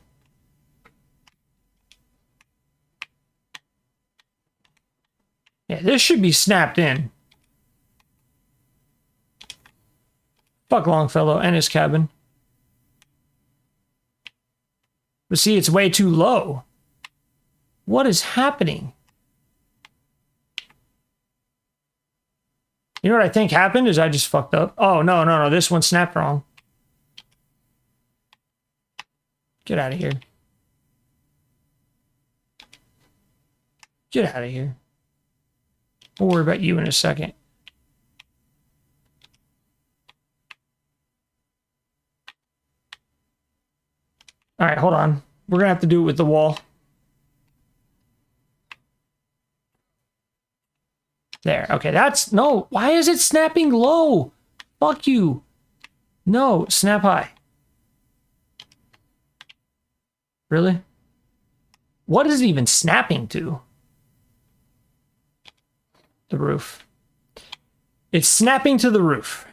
Yeah, this should be snapped in. Fuck Longfellow and his cabin. But see, it's way too low. What is happening? You know what I think happened is I just fucked up. Oh, no. This one snapped wrong. Get out of here. Get out of here. We'll worry about you in a second. All right, hold on. We're going to have to do it with the wall. There. Okay, that's... No, why is it snapping low? Fuck you. No, snap high. Really? What is it even snapping to? The roof. It's snapping to the roof.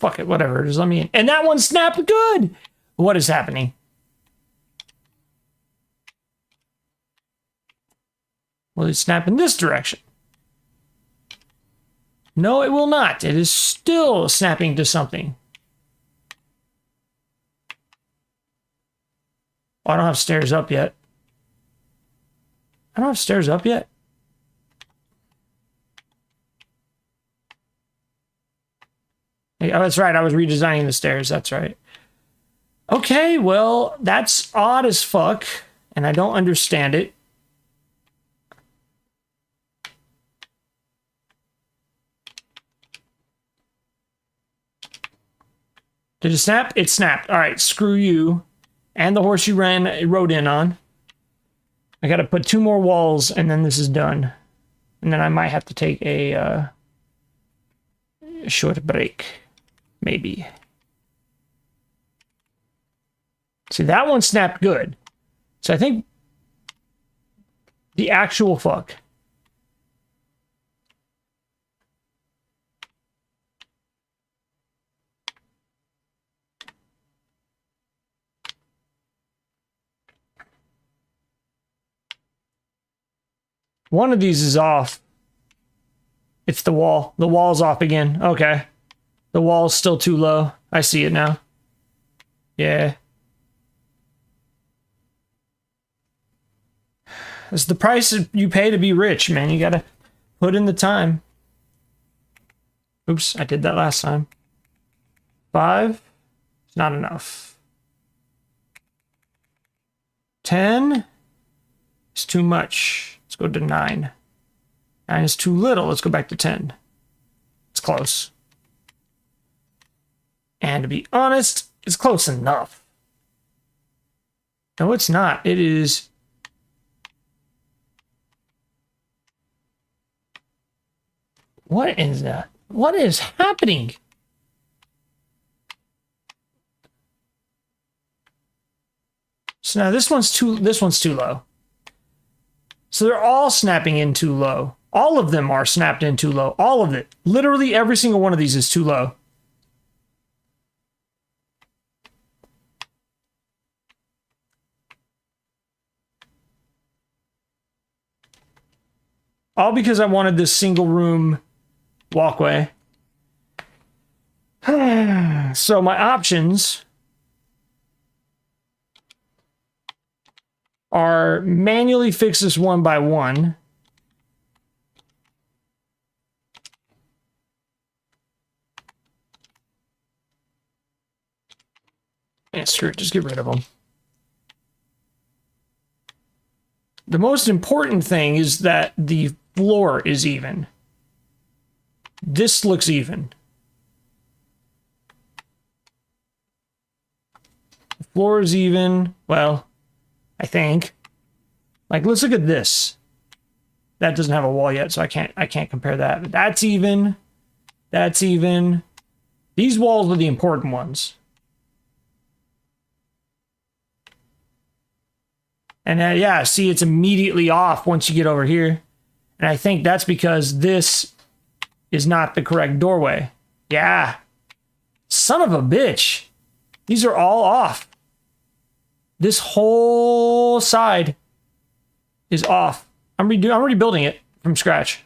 Fuck it, whatever. Just let me in. And that one snapped good. What is happening? Will it snap in this direction? No, it will not. It is still snapping to something. Oh, I don't have stairs up yet. I don't have stairs up yet. Hey, oh, that's right. I was redesigning the stairs. That's right. Okay, well, that's odd as fuck, and I don't understand it. Did it snap? It snapped. All right, screw you. And the horse you rode in on. I got to put 2 more walls, and then this is done. And then I might have to take a short break. Maybe. See, that one snapped good. So I think the actual fuck. One of these is off. It's the wall. The wall's off again. Okay. The wall's still too low. I see it now. Yeah. It's the price you pay to be rich, man. You gotta put in the time. Oops, I did that last time. 5. It's not enough. 10. It's too much. Let's go to 9. 9 is too little. Let's go back to 10. It's close. And to be honest, it's close enough. No, it's not. It is... What is that? What is happening? So now this one's too low. So they're all snapping in too low. All of them are snapped in too low. All of it. Literally every single one of these is too low. All because I wanted this single room walkway. So my options are manually fix this one by one. Yeah, screw it, just get rid of them. The most important thing is that the floor is even. This looks even. The floor is even. Well, I think. Like, let's look at this. That doesn't have a wall yet, so I can't compare that. But that's even. That's even. These walls are the important ones. And yeah, see, it's immediately off once you get over here. And I think that's because this is not the correct doorway. Yeah. Son of a bitch. These are all off. This whole side is off. I'm rebuilding it from scratch.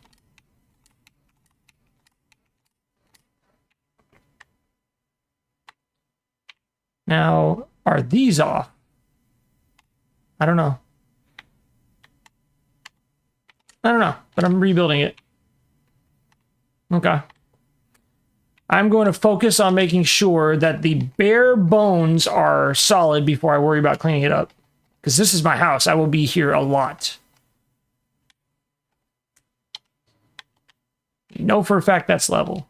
Now, are these off? I don't know. But I'm rebuilding it. Okay. I'm going to focus on making sure that the bare bones are solid before I worry about cleaning it up. Because this is my house. I will be here a lot. You know for a fact that's level.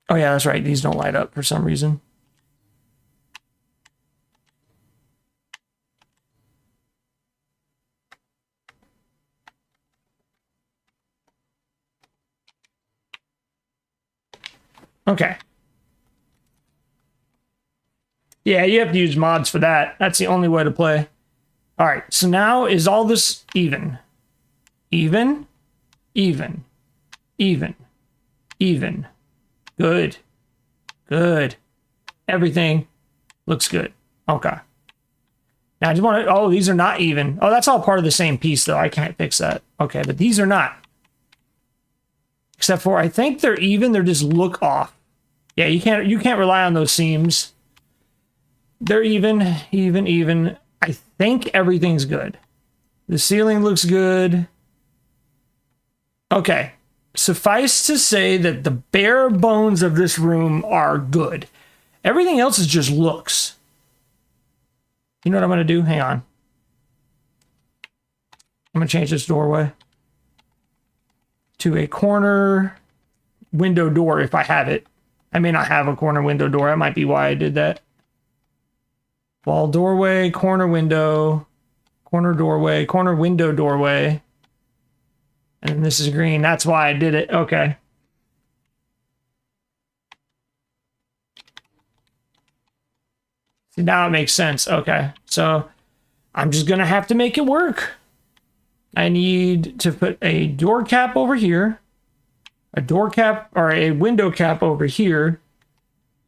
Oh yeah, that's right. These don't light up for some reason. Okay. Yeah, you have to use mods for that. That's the only way to play. All right, so now is all this even? Even, even, even, even. Good, good. Everything looks good. Okay. Now I just want to, oh, these are not even. Oh, that's all part of the same piece though. I can't fix that. Okay, but these are not. Except for, I think they're even, they're just look off. Yeah, you can't rely on those seams. They're even. I think everything's good. The ceiling looks good. Okay. Suffice to say that the bare bones of this room are good. Everything else is just looks. You know what I'm going to do? Hang on. I'm going to change this doorway to a corner window door if I have it. I may not have a corner window door. That might be why I did that. Wall doorway, corner window, Corner doorway, corner window doorway. And then this is green. That's why I did it. Okay. See, now it makes sense. Okay. So I'm just going to have to make it work. I need to put a door cap over here, a door cap or a window cap over here,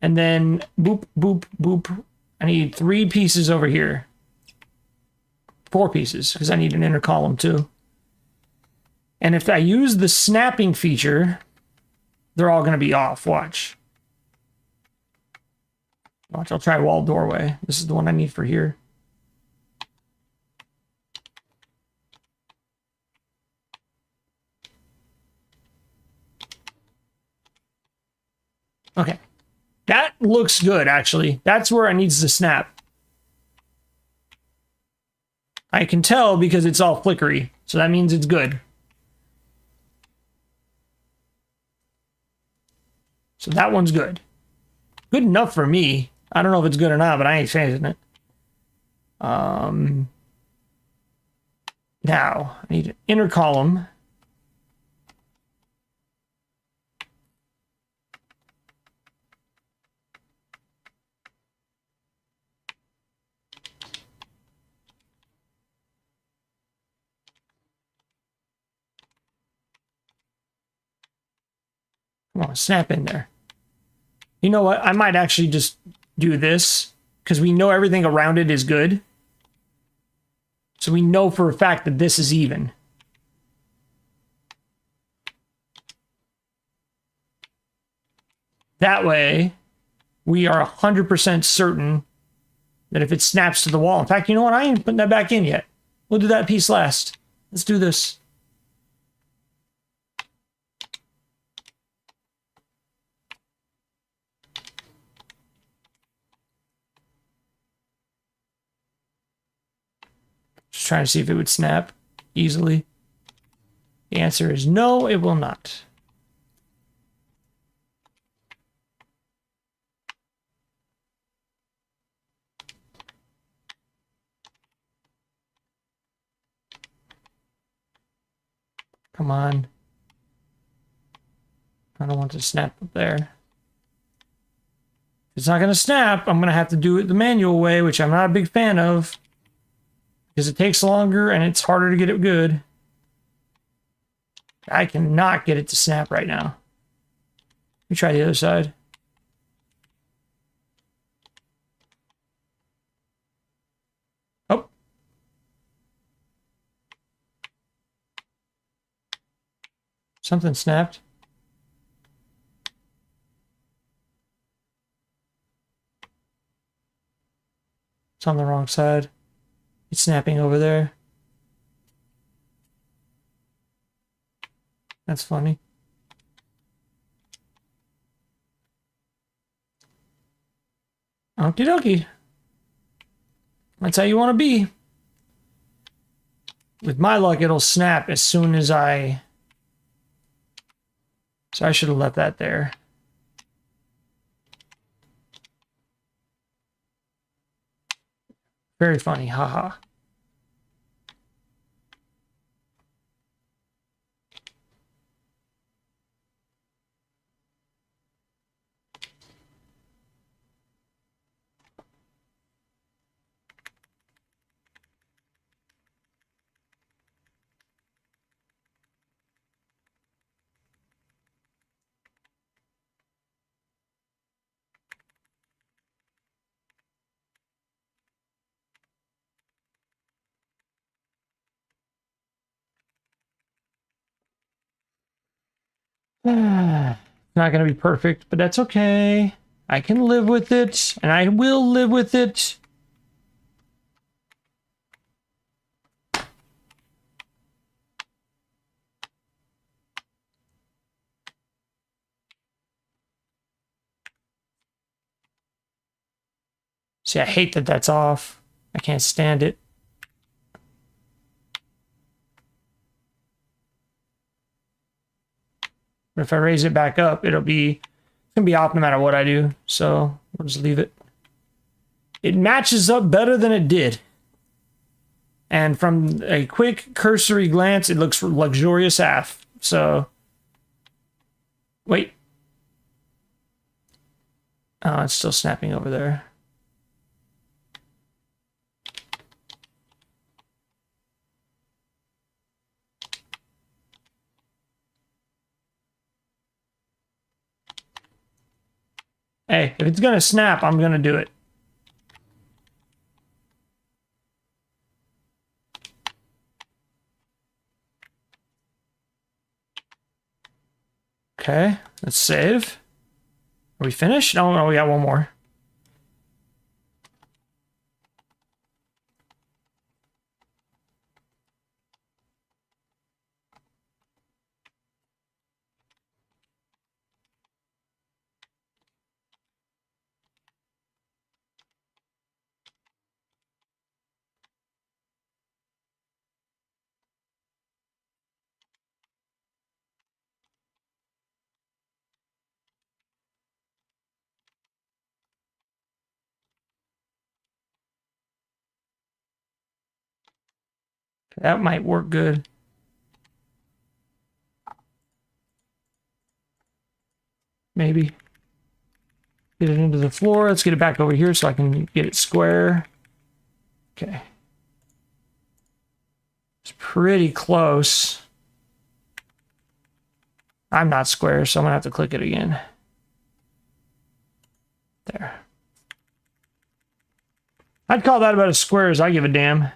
and then boop, boop, boop. I need 3 pieces over here. 4 pieces, because I need an inner column too. And if I use the snapping feature, they're all going to be off. Watch. Watch, I'll try wall doorway. This is the one I need for here. Okay. That looks good, actually. That's where it needs to snap. I can tell because it's all flickery. So that means it's good. So that one's good. Good enough for me. I don't know if it's good or not, but I ain't changing it. Now, I need an inner column. Come on, snap in there. You know what? I might actually just do this because we know everything around it is good. So we know for a fact that this is even. That way, we are 100% certain that if it snaps to the wall. In fact, you know what? I ain't putting that back in yet. We'll do that piece last. Let's do this. Just trying to see if it would snap easily. The answer is no, it will not. Come on. I don't want to snap up there. If it's not going to snap, I'm going to have to do it the manual way, which I'm not a big fan of. Because it takes longer and it's harder to get it good. I cannot get it to snap right now. Let me try the other side. Oh. Something snapped. It's on the wrong side. It's snapping over there. That's funny. Okie dokie. That's how you want to be. With my luck, it'll snap as soon as I... So I should have left that there. Very funny, haha. Not going to be perfect, but that's okay. I can live with it, and I will live with it. See, I hate that that's off. I can't stand it. But if I raise it back up, it's gonna be off no matter what I do. So we'll just leave it. It matches up better than it did. And from a quick cursory glance, it looks luxurious AF. So, wait. Oh, it's still snapping over there. Hey, if it's gonna snap, I'm gonna do it. Okay, let's save. Are we finished? Oh, no, we got one more. That might work good. Maybe. Get it into the floor. Let's get it back over here so I can get it square. Okay. It's pretty close. I'm not square, so I'm gonna have to click it again. There. I'd call that about as square as I give a damn.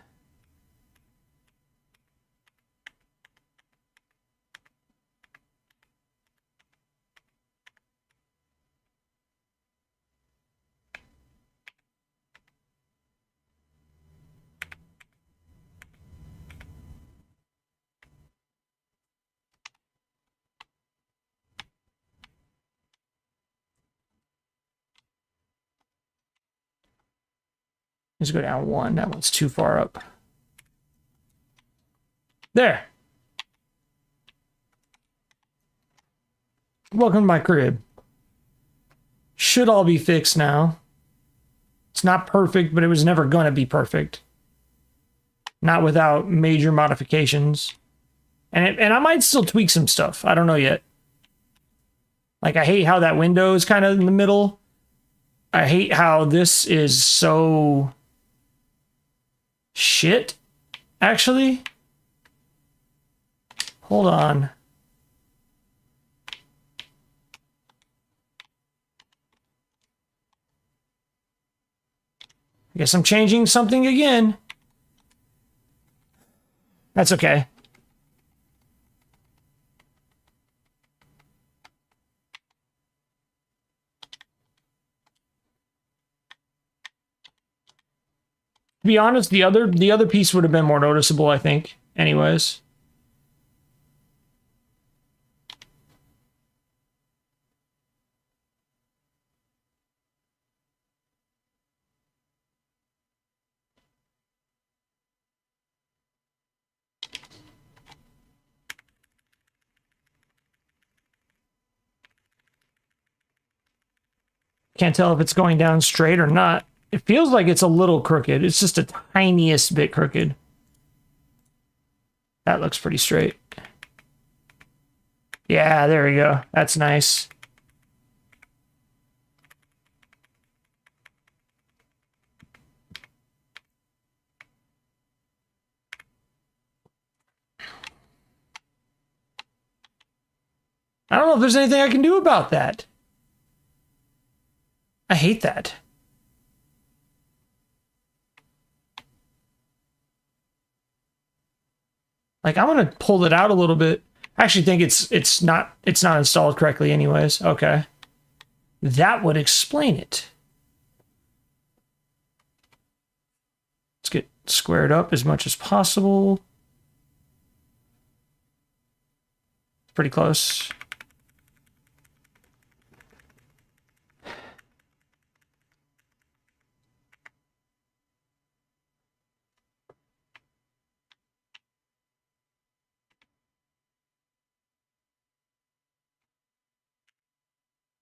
Let's go down one. That one's too far up. There. Welcome to my crib. Should all be fixed now. It's not perfect, but it was never going to be perfect. Not without major modifications. And I might still tweak some stuff. I don't know yet. Like, I hate how that window is kind of in the middle. I hate how this is so... shit, actually. Hold on. I guess I'm changing something again. That's okay. To be honest, the other piece would have been more noticeable, I think. Anyways. Can't tell if it's going down straight or not. It feels like it's a little crooked. It's just a tiniest bit crooked. That looks pretty straight. Yeah, there we go. That's nice. I don't know if there's anything I can do about that. I hate that. Like, I'm gonna pull it out a little bit. I actually think it's not installed correctly anyways. Okay. That would explain it. Let's get squared up as much as possible. Pretty close.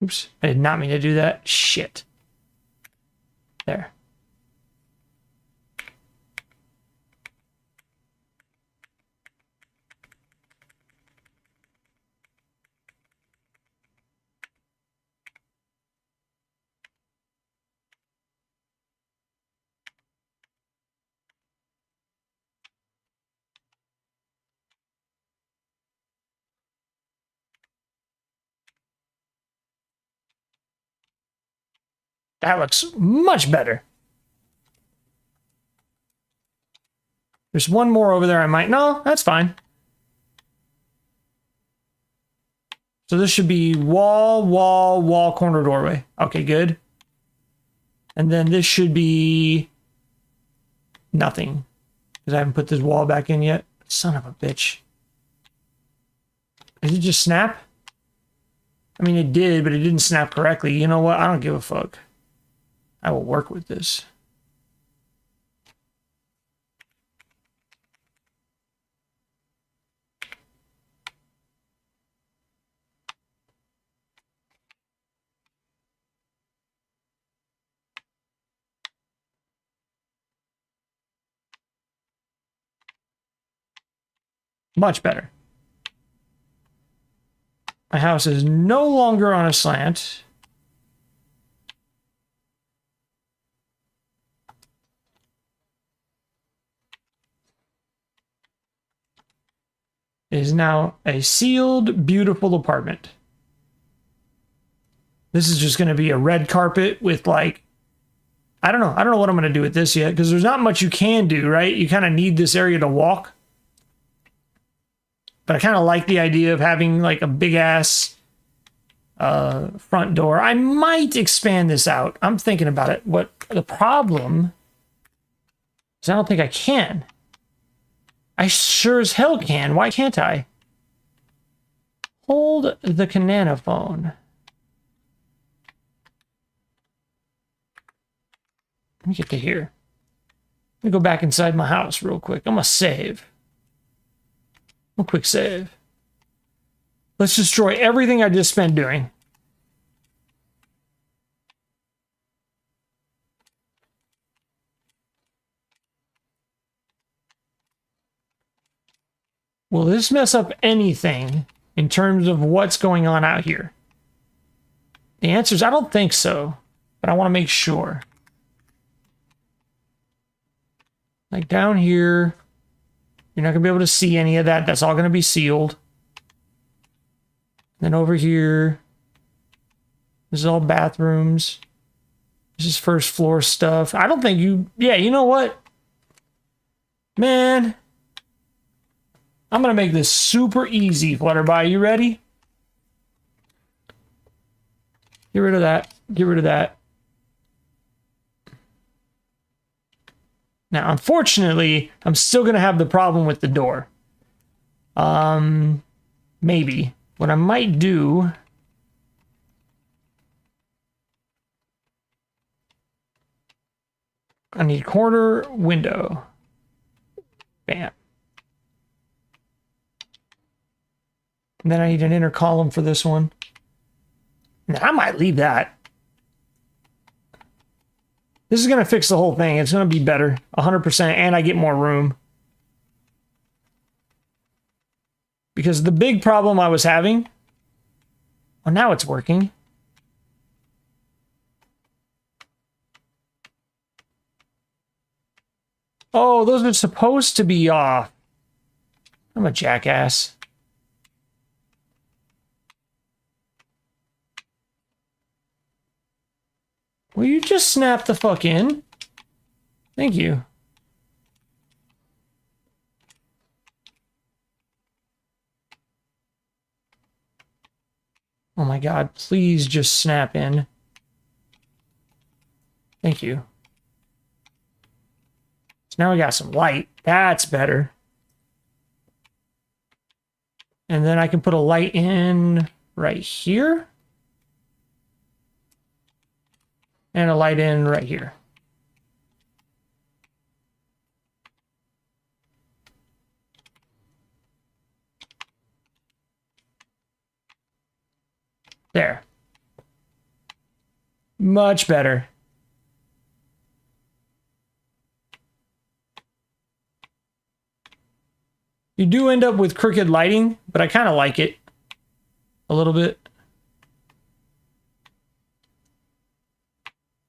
Oops, I did not mean to do that. Shit. There. That looks much better. There's one more over there I might... No, that's fine. So this should be wall, wall, wall, corner, doorway. Okay, good. And then this should be nothing. Because I haven't put this wall back in yet. Son of a bitch. Did it just snap? I mean, it did, but it didn't snap correctly. You know what? I don't give a fuck. I will work with this. Much better. My house is no longer on a slant. It is now a sealed, beautiful apartment. This is just going to be a red carpet with like, I don't know what I'm going to do with this yet, because there's not much you can do, right? You kind of need this area to walk. But I kind of like the idea of having like a big ass front door. I might expand this out. I'm thinking about it. What the problem is, I don't think I can. I sure as hell can. Why can't I? Hold the Kanana phone. Let me get to here. Let me go back inside my house real quick. I'm gonna save. A quick save. Let's destroy everything I just spent doing. Will this mess up anything in terms of what's going on out here? The answer is I don't think so, but I want to make sure. Like down here, you're not going to be able to see any of that. That's all going to be sealed. Then over here, this is all bathrooms. This is first floor stuff. I don't think you... Yeah, you know what? Man, I'm going to make this super easy, Flutterby. You ready? Get rid of that. Get rid of that. Now, unfortunately, I'm still going to have the problem with the door. Maybe. What I might do... I need corner window. Bam. And then I need an inner column for this one. Now, I might leave that. This is going to fix the whole thing. It's going to be better. 100%. And I get more room. Because the big problem I was having... Well, now it's working. Oh, those are supposed to be off. I'm a jackass. Will you just snap the fuck in? Thank you. Oh my god, please just snap in. Thank you. So now we got some light. That's better. And then I can put a light in right here. And a light in right here. There. Much better. You do end up with crooked lighting, but I kind of like it a little bit.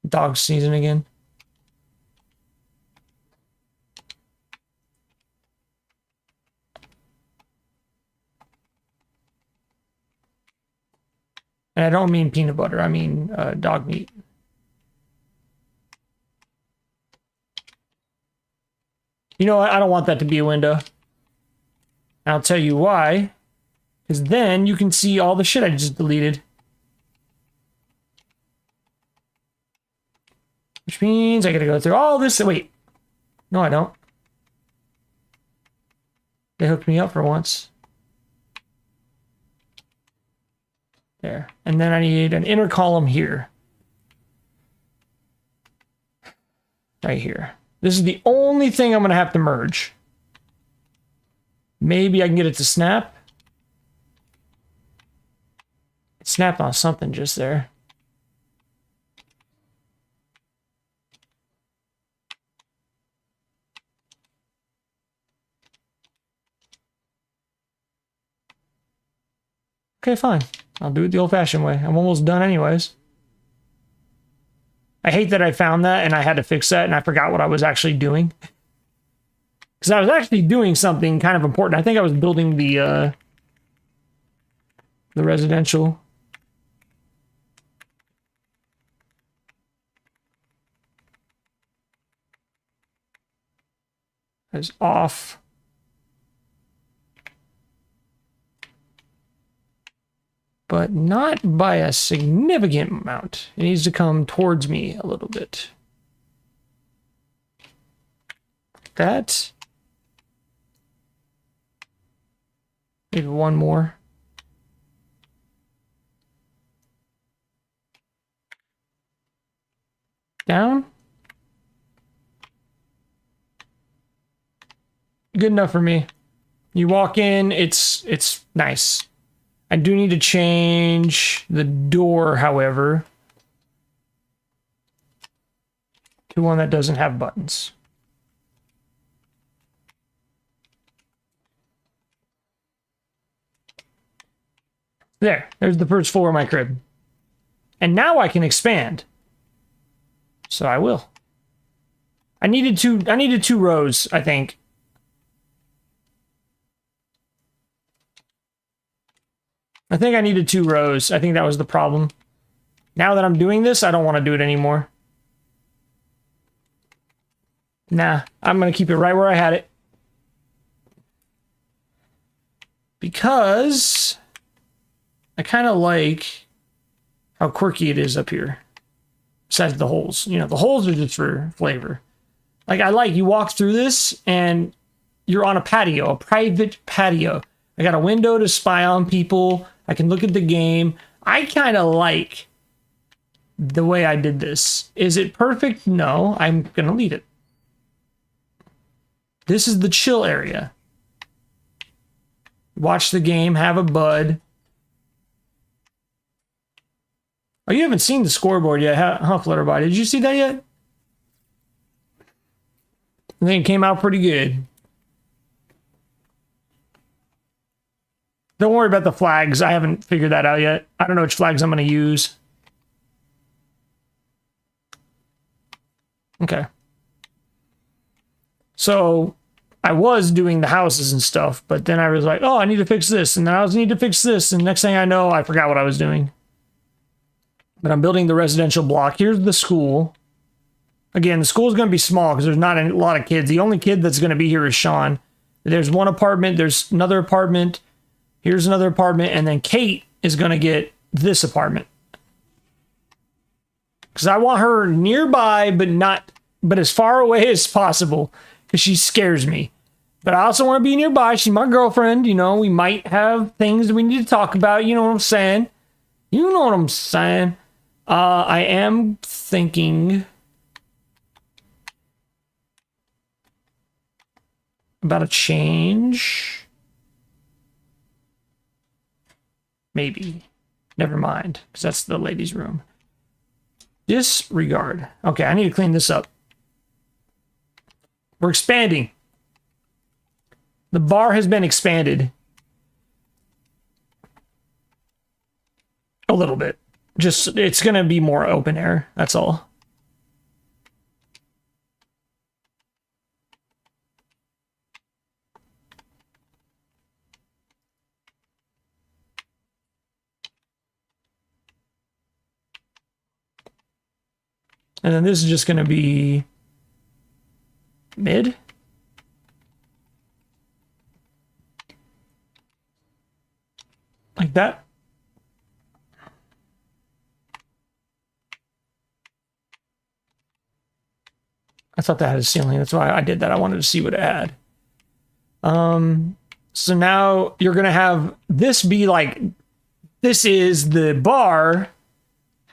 Dog sneezing again. And I don't mean peanut butter. I mean dog meat. You know what? I don't want that to be a window. I'll tell you why. Because then you can see all the shit I just deleted. Which means I gotta go through all this. Wait. No, I don't. They hooked me up for once. There. And then I need an inner column here. Right here. This is the only thing I'm going to have to merge. Maybe I can get it to snap. It snapped on something just there. Okay, fine. I'll do it the old-fashioned way. I'm almost done anyways. I hate that I found that and I had to fix that and I forgot what I was actually doing. Because I was actually doing something kind of important. I think I was building the residential. Is off. But not by a significant amount. It needs to come towards me a little bit. That. Maybe one more. Down. Good enough for me. You walk in, it's nice. I do need to change the door, however, to one that doesn't have buttons. There's the first floor of my crib. And now I can expand. So I will. I needed two rows, I think. I think I needed 2 rows. I think that was the problem. Now that I'm doing this, I don't want to do it anymore. Nah, I'm going to keep it right where I had it. Because I kind of like how quirky it is up here. Besides the holes. You know, the holes are just for flavor. Like, you walk through this and you're on a patio, a private patio. I got a window to spy on people. I can look at the game. I kind of like the way I did this. Is it perfect? No, I'm going to leave it. This is the chill area. Watch the game, have a bud. Oh, you haven't seen the scoreboard yet, huh, Flutterby? Did you see that yet? I think it came out pretty good. Don't worry about the flags. I haven't figured that out yet. I don't know which flags I'm going to use. Okay. So I was doing the houses and stuff, but then I was like, oh, I need to fix this. And then I need to fix this. And next thing I know, I forgot what I was doing. But I'm building the residential block. Here's the school. Again, the school is going to be small because there's not a lot of kids. The only kid that's going to be here is Sean. There's one apartment. There's another apartment. Here's another apartment, and then Kate is going to get this apartment. Because I want her nearby, but as far away as possible, because she scares me. But I also want to be nearby. She's my girlfriend, you know. We might have things that we need to talk about, you know what I'm saying? You know what I'm saying? I am thinking about a change. Maybe. Never mind, because that's the ladies' room. Disregard. Okay, I need to clean this up. We're expanding. The bar has been expanded. A little bit. Just, it's going to be more open air. That's all. And then this is just going to be mid. that. I thought that had a ceiling. That's why I did that. I wanted to see what it had. So now you're going to have this be like, this is the bar.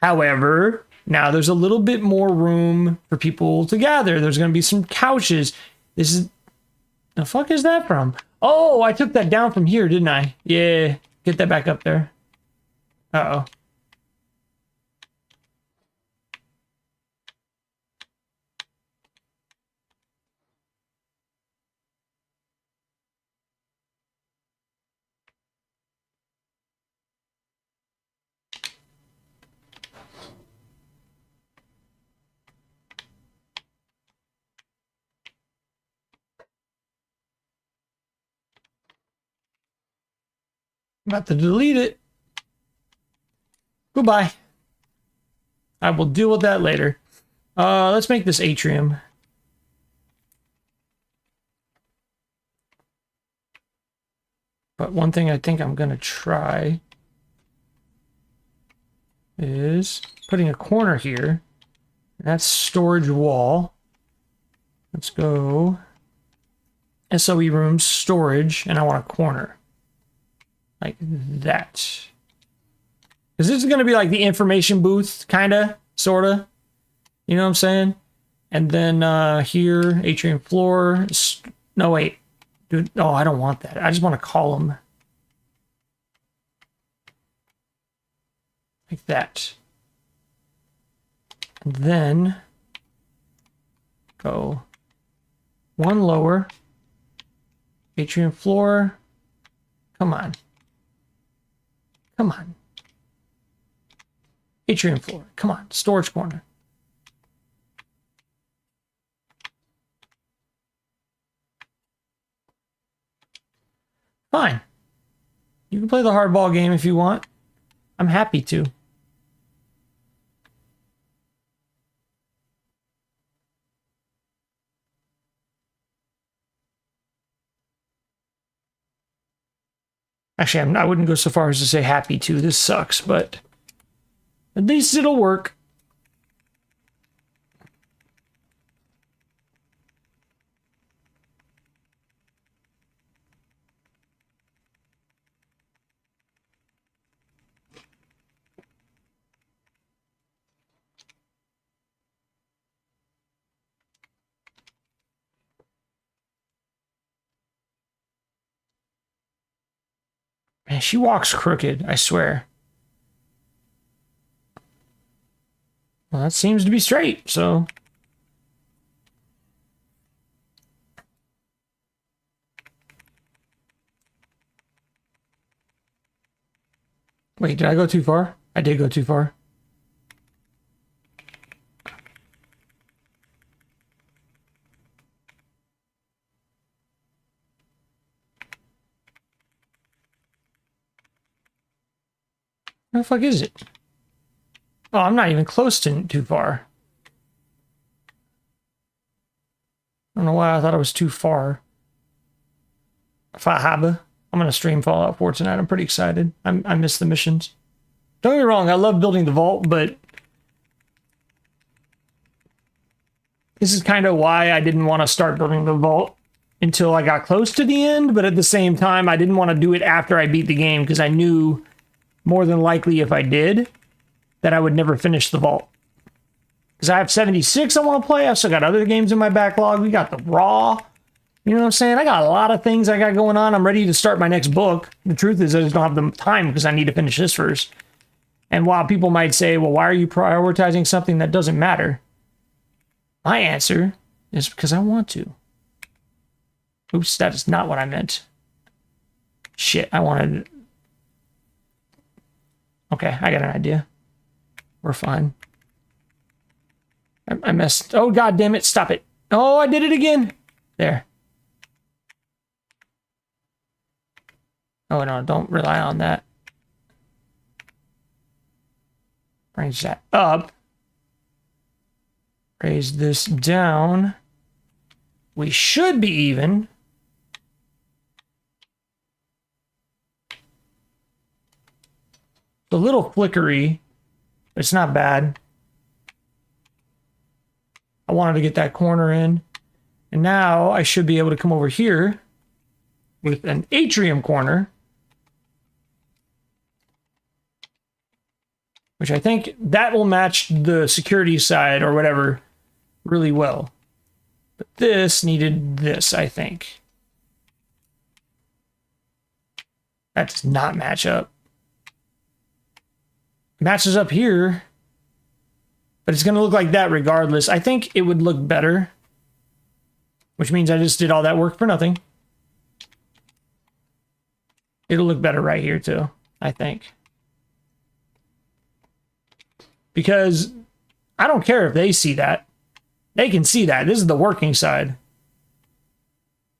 However, now there's a little bit more room for people to gather. There's going to be some couches. This is, the fuck is that from? Oh, I took that down from here, didn't I? Yeah, get that back up there. Uh-oh. I'm about to delete it. Goodbye. I will deal with that later. Let's make this atrium. But one thing I think I'm gonna try is putting a corner here. That's storage wall. Let's go SOE room storage, and I want a corner. Like that. Because this is going to be like the information booth, kind of, sort of. You know what I'm saying? And then here, atrium floor. No, wait. Dude, oh, I don't want that. I just want a column. Like that. And then go one lower. Atrium floor. Come on. Come on. Atrium floor. Come on. Storage corner. Fine. You can play the hardball game if you want. I'm happy to. Actually, I wouldn't go so far as to say happy to. This sucks, but at least it'll work. Man, she walks crooked, I swear. Well, that seems to be straight, so... Wait, did I go too far? I did go too far. Where the fuck is it? Oh, I'm not even close to too far. I don't know why I thought it was too far. Fahaba. I'm going to stream Fallout 4 tonight. I'm pretty excited. I miss the missions. Don't get me wrong, I love building the vault, but this is kind of why I didn't want to start building the vault until I got close to the end, but at the same time, I didn't want to do it after I beat the game because I knew more than likely if I did, that I would never finish the vault. Because I have 76 I want to play. I've still got other games in my backlog. We got the Raw. You know what I'm saying? I got a lot of things I got going on. I'm ready to start my next book. The truth is I just don't have the time because I need to finish this first. And while people might say, well, why are you prioritizing something that doesn't matter? My answer is because I want to. Oops, that is not what I meant. Shit, I wanted... Okay, I got an idea. We're fine. I messed... Oh, god damn it, stop it. Oh, I did it again. There. Oh, no, don't rely on that. Raise that up. Raise this down. We should be even. a little flickery. It's not bad. I wanted to get that corner in. And now I should be able to come over here with an atrium corner, which I think that will match the security side or whatever really well. But this needed this, I think. That does not match up. It matches up here, but it's going to look like that regardless. I think it would look better, which means I just did all that work for nothing. It'll look better right here too, I think. Because I don't care if they see that. They can see that. This is the working side.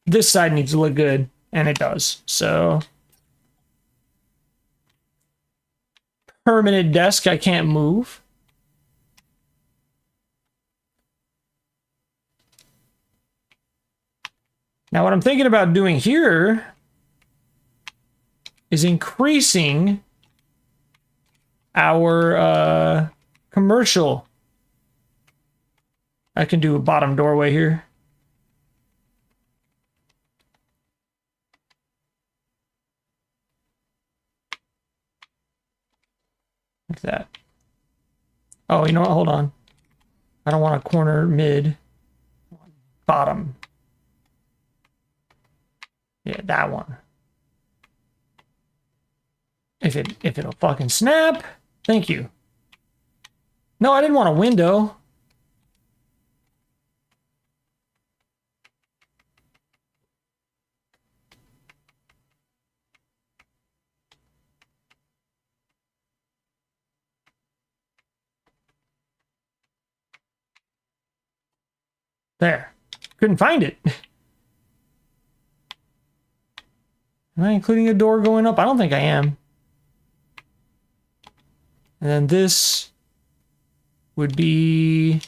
This side needs to look good, and it does. So, permanent desk I can't move. Now what I'm thinking about doing here is increasing our commercial. I can do a bottom doorway here. Like that. Oh, you know what? Hold on. I don't want a corner mid. Bottom. Yeah, that one. If it'll fucking snap. Thank you. No, I didn't want a window. There. Couldn't find it. Am I including a door going up? I don't think I am. And then this would be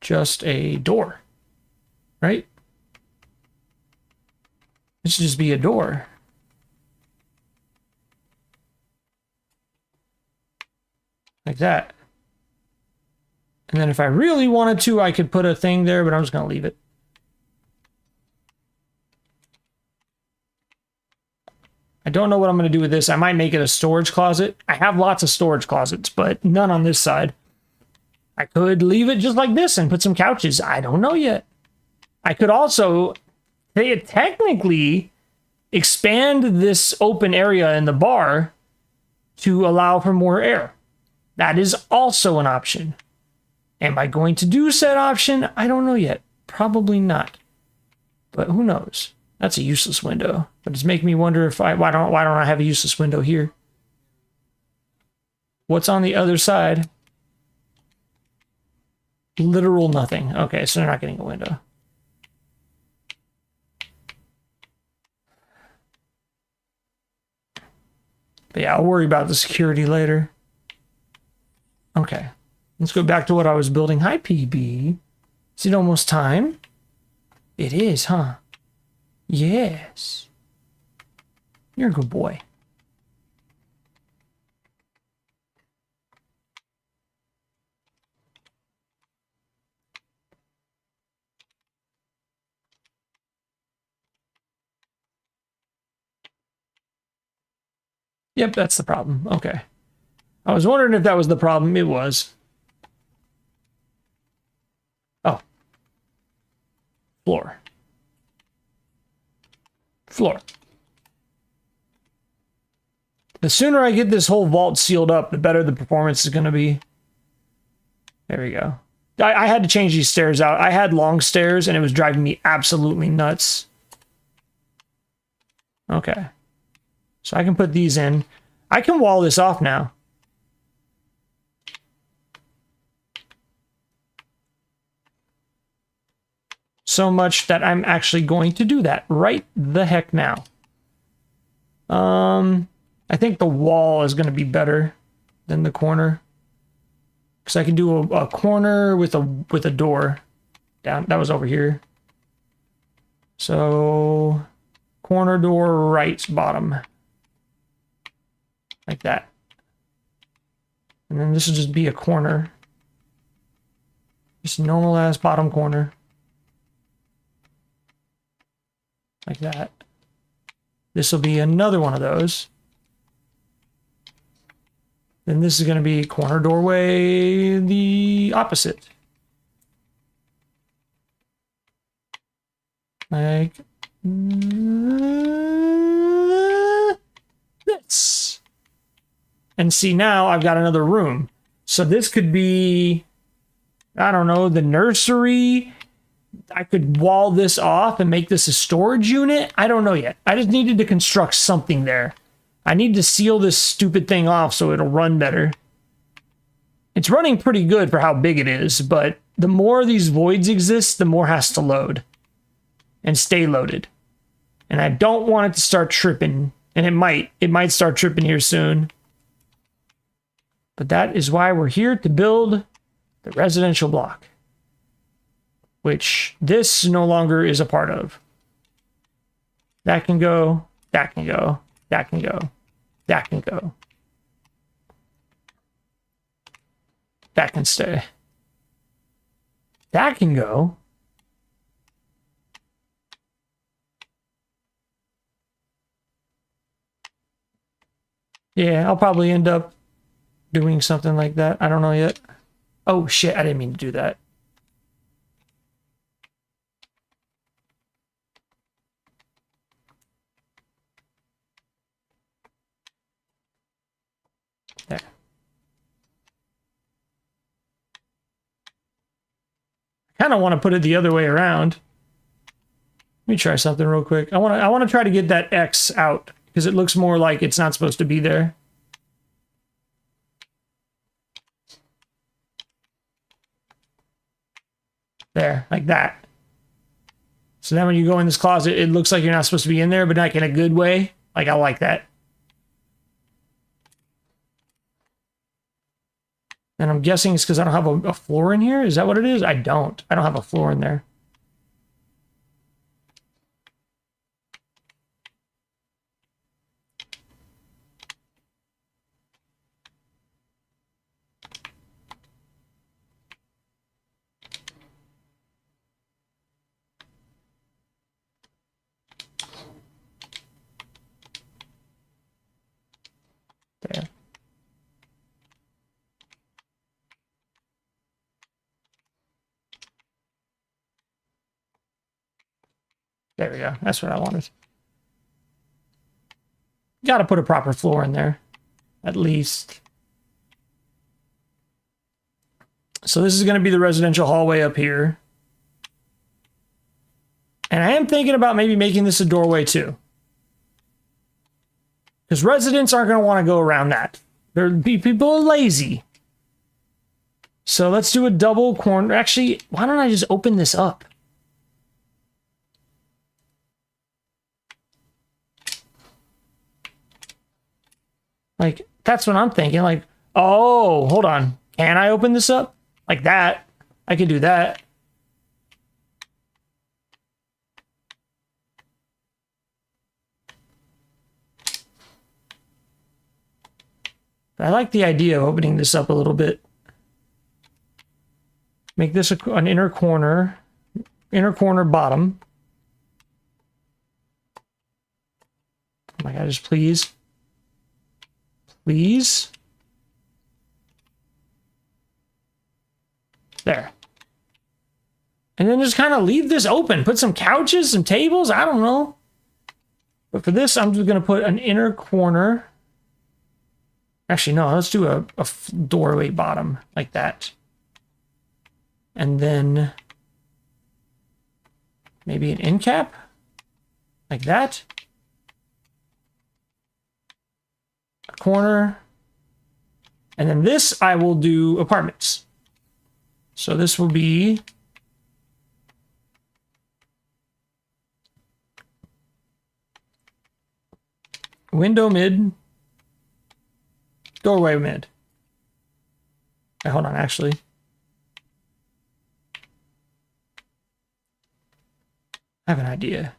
just a door, right? This should just be a door. Like that. And then if I really wanted to, I could put a thing there, but I'm just going to leave it. I don't know what I'm going to do with this. I might make it a storage closet. I have lots of storage closets, but none on this side. I could leave it just like this and put some couches. I don't know yet. I could also technically expand this open area in the bar to allow for more air. That is also an option. Am I going to do said option? I don't know yet. Probably not. But who knows? That's a useless window. But it's making me wonder if why don't I have a useless window here? What's on the other side? Literal nothing. Okay, so they're not getting a window. But yeah, I'll worry about the security later. Okay. Let's go back to what I was building. Hi, PB. Is it almost time? It is, huh? Yes. You're a good boy. Yep, that's the problem. Okay. I was wondering if that was the problem. It was. Oh. Floor. Floor. The sooner I get this whole vault sealed up, the better the performance is going to be. There we go. I had to change these stairs out. I had long stairs, and it was driving me absolutely nuts. Okay. So I can put these in. I can wall this off now. So much that I'm actually going to do that right the heck now. I think the wall is going to be better than the corner. Because I can do a corner with a door. Down, that was over here. So, corner door right bottom. like that. And then this will just be a corner. Just normal ass bottom corner. Like that. This will be another one of those. Then this is going to be corner doorway, the opposite. Like this. And see, now I've got another room. So this could be, I don't know, the nursery. I could wall this off and make this a storage unit. I don't know yet. I just needed to construct something there. I need to seal this stupid thing off so it'll run better. It's running pretty good for how big it is, but the more these voids exist, the more has to load and stay loaded. And I don't want it to start tripping, and it might start tripping here soon. But that is why we're here to build the residential block, which this no longer is a part of. That can go, that can go, that can go, that can go. That can stay. That can go. Yeah, I'll probably end up doing something like that. I don't know yet. Oh shit, I didn't mean to do that. There. I kind of want to put it the other way around. Let me try something real quick. I want to try to get that X out because it looks more like it's not supposed to be there. There, like that. So then when you go in this closet, it looks like you're not supposed to be in there, but like in a good way. Like, I like that. And I'm guessing it's because I don't have a floor in here. Is that what it is? I don't have a floor in there. There. There we go. That's what I wanted. Got to put a proper floor in there, at least. So this is going to be the residential hallway up here. And I am thinking about maybe making this a doorway too. Because residents aren't going to want to go around that. People are lazy. So let's do a double corner. Actually, why don't I just open this up? Like, that's what I'm thinking. Like, oh, hold on. Can I open this up? Like that. I can do that. I like the idea of opening this up a little bit. Make this an inner corner bottom. Oh my god, just please. Please. There. And then just kind of leave this open. Put some couches, some tables, I don't know. But for this, I'm just going to put an inner corner. Actually, no, let's do a doorway bottom like that. And then maybe an end cap like that. A corner. And then this, I will do apartments. So this will be window mid, doorway mid. Wait, hold on, actually. I have an idea.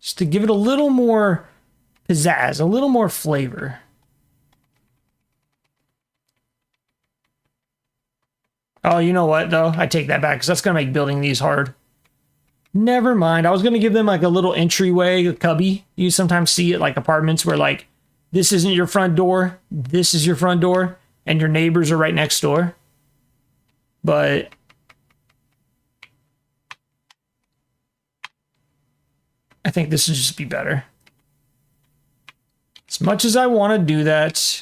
Just to give it a little more pizzazz, a little more flavor. Oh, you know what, though? I take that back, because that's going to make building these hard. Never mind. I was going to give them, like, a little entryway, a cubby. You sometimes see it, like, apartments where, like, this isn't your front door, this is your front door, and your neighbors are right next door. But I think this would just be better. As much as I want to do that,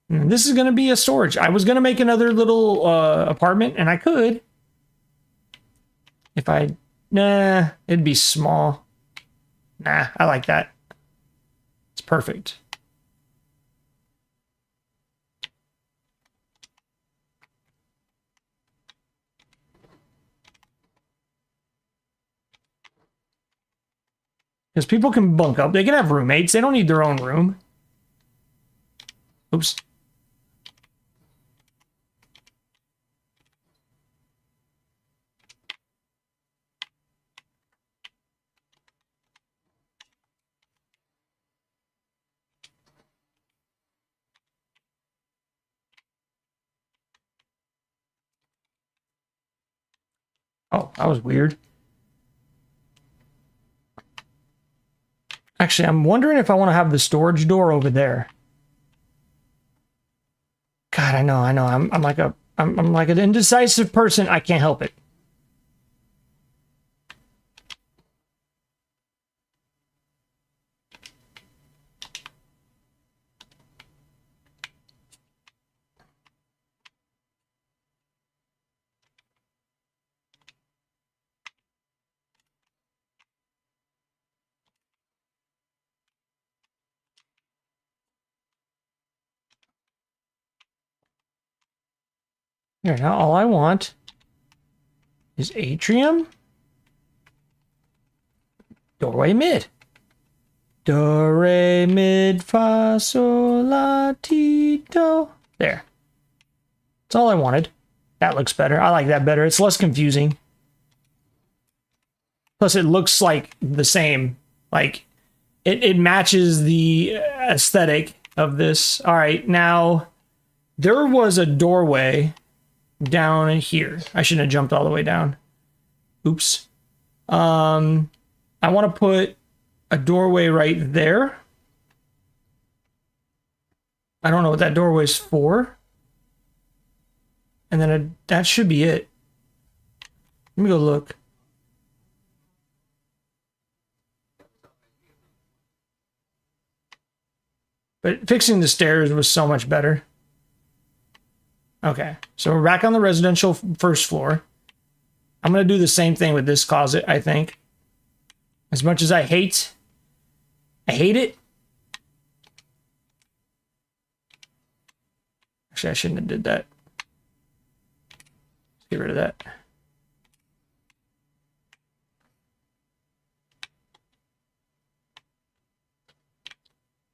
this is going to be a storage. I was going to make another little apartment, and I could. If I... Nah, it'd be small. Nah, I like that. It's perfect. Because people can bunk up. They can have roommates. They don't need their own room. Oops. Oh, that was weird. Actually, I'm wondering if I want to have the storage door over there. God, I know. I'm like an indecisive person. I can't help it. Here, now all I want is atrium, doorway mid. Do, re, mid, fa, sol, la, ti, do. There. That's all I wanted. That looks better. I like that better. It's less confusing. Plus, it looks like the same. Like, it matches the aesthetic of this. All right, now, there was a doorway down in here. I shouldn't have jumped all the way down. Oops. I want to put a doorway right there. I don't know what that doorway is for. And then that should be it. Let me go look. But fixing the stairs was so much better. Okay, so we're back on the residential first floor. I'm going to do the same thing with this closet, I think. As much as I hate it. Actually, I shouldn't have did that. Let's get rid of that.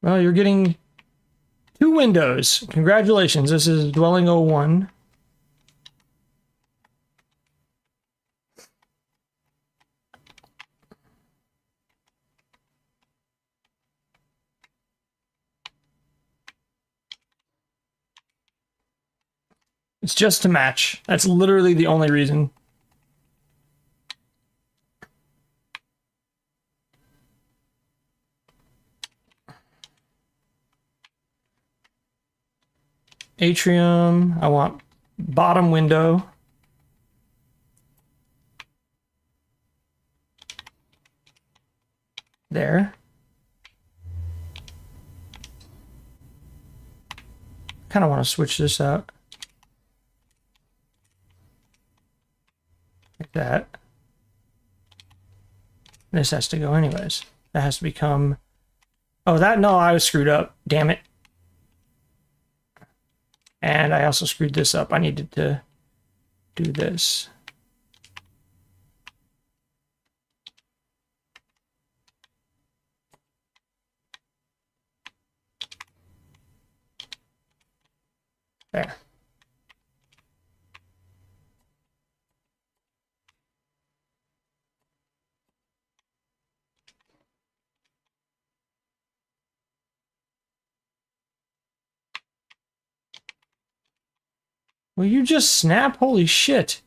Well, you're getting 2 windows. Congratulations. This is Dwelling 01. It's just to match. That's literally the only reason. Atrium. I want bottom window. There. Kind of want to switch this out. Like that. This has to go anyways. That has to become... Oh, no, I was screwed up. Damn it. And I also screwed this up. I needed to do this. There. Will you just snap? Holy shit.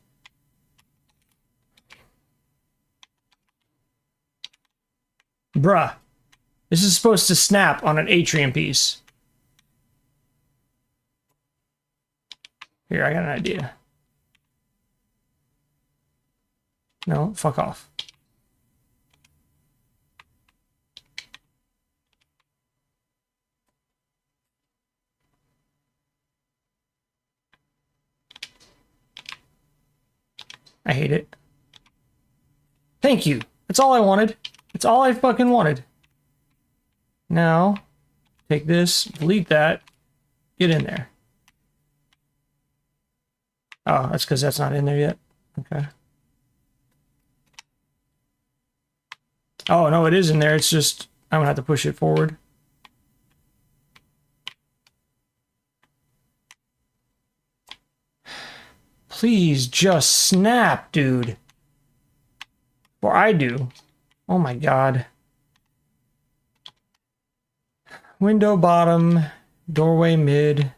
Bruh. This is supposed to snap on an atrium piece. Here, I got an idea. No, fuck off. I hate it. Thank you. That's all I wanted. That's all I fucking wanted. Now, take this, delete that, get in there. Oh, that's because that's not in there yet. Okay. Oh, no, it is in there. It's just, I'm gonna have to push it forward. Please just snap, dude. Or I do. Oh my god. Window bottom, doorway mid.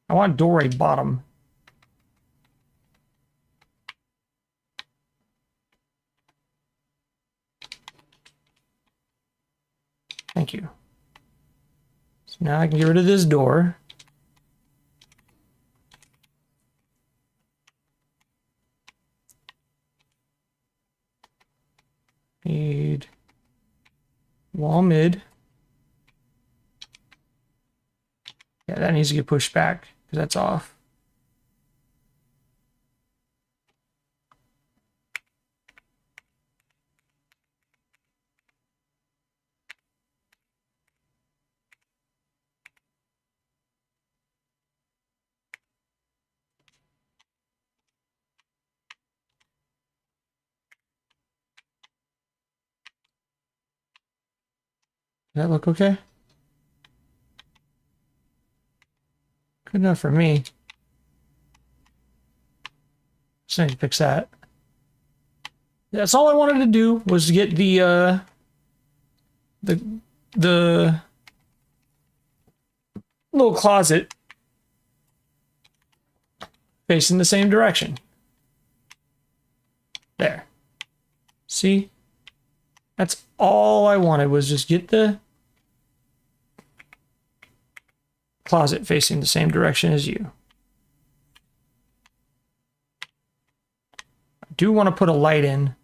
I want doorway bottom. Thank you. So now I can get rid of this door. Need wall mid. Yeah, that needs to get pushed back because that's off. Does that look okay? Good enough for me. Just need to fix that. That's all I wanted to do was get the little closet facing the same direction. There. See? That's all I wanted was just get the closet facing the same direction as you. I do want to put a light in.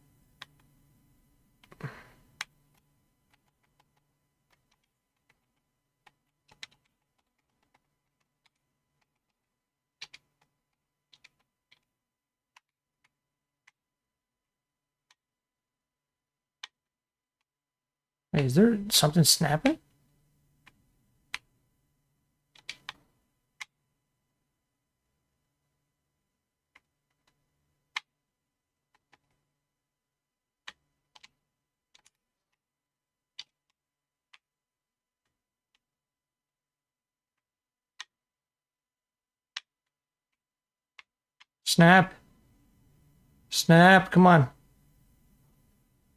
Wait, is there something snapping? Snap. Snap, come on.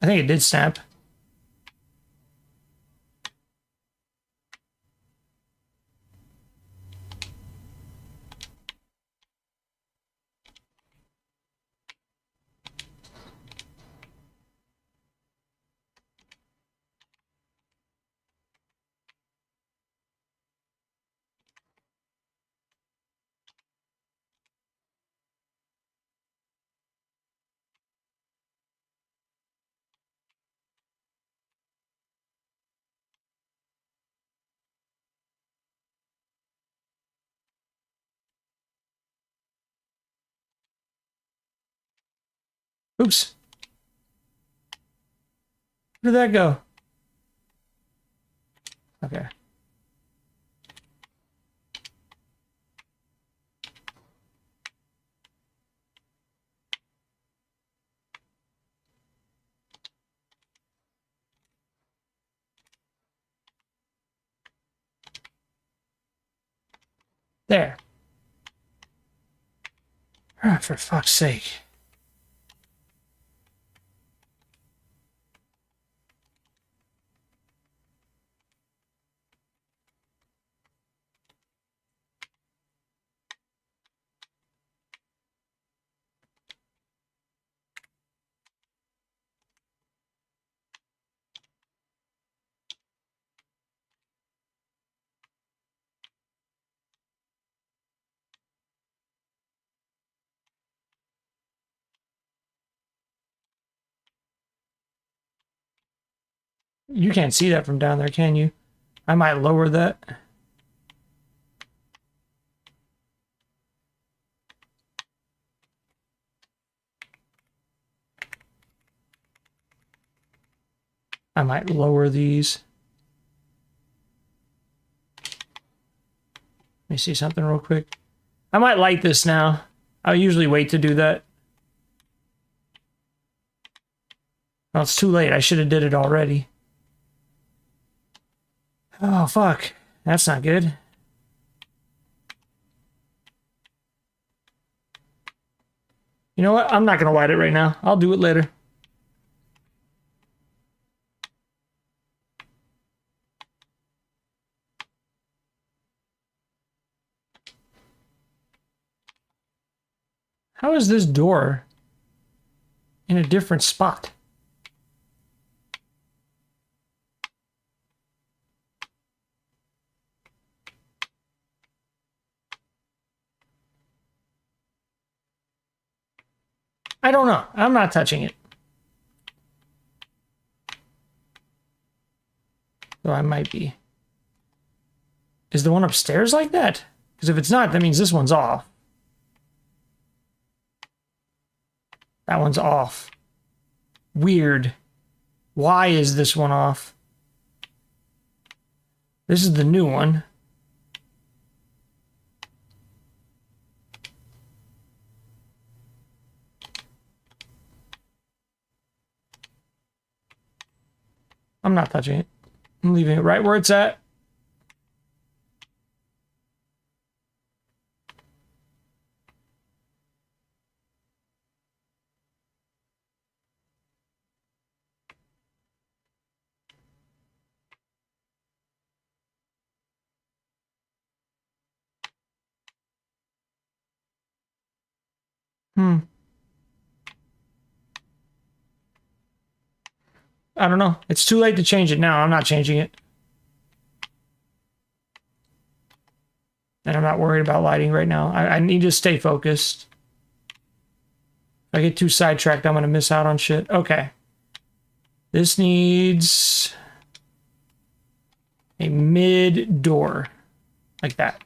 I think it did snap. Oops. Where did that go? Okay. There. Oh, for fuck's sake. You can't see that from down there, can you? I might lower that. I might lower these. Let me see something real quick. I might light this now. I usually wait to do that. Oh, it's too late. I should have did it already. Oh, fuck. That's not good. You know what? I'm not going to light it right now. I'll do it later. How is this door in a different spot? I don't know. I'm not touching it. Though I might be. Is the one upstairs like that? Because if it's not, that means this one's off. That one's off. Weird. Why is this one off? This is the new one. I'm not touching it. I'm leaving it right where it's at. I don't know. It's too late to change it now. I'm not changing it. And I'm not worried about lighting right now. I need to stay focused. If I get too sidetracked, I'm going to miss out on shit. Okay. This needs a mid door. Like that.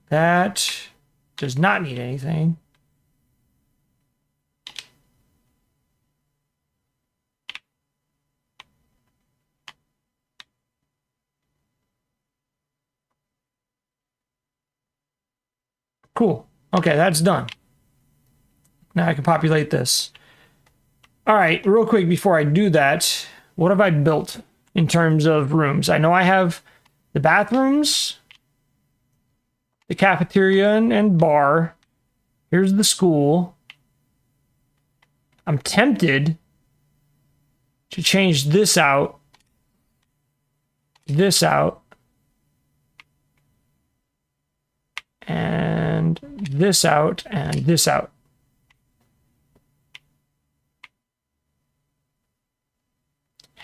That does not need anything. Cool. Okay, that's done. Now I can populate this. All right, real quick before I do that, what have I built in terms of rooms? I know I have the bathrooms, the cafeteria and bar. Here's the school. I'm tempted to change this out, and this out, and this out.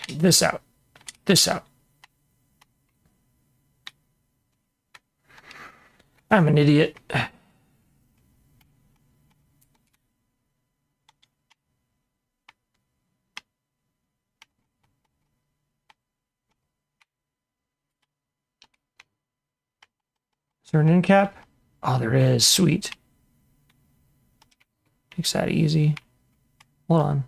This out, this out. I'm an idiot. Is there an end cap? Oh, there is. Sweet. Makes that easy. Hold on.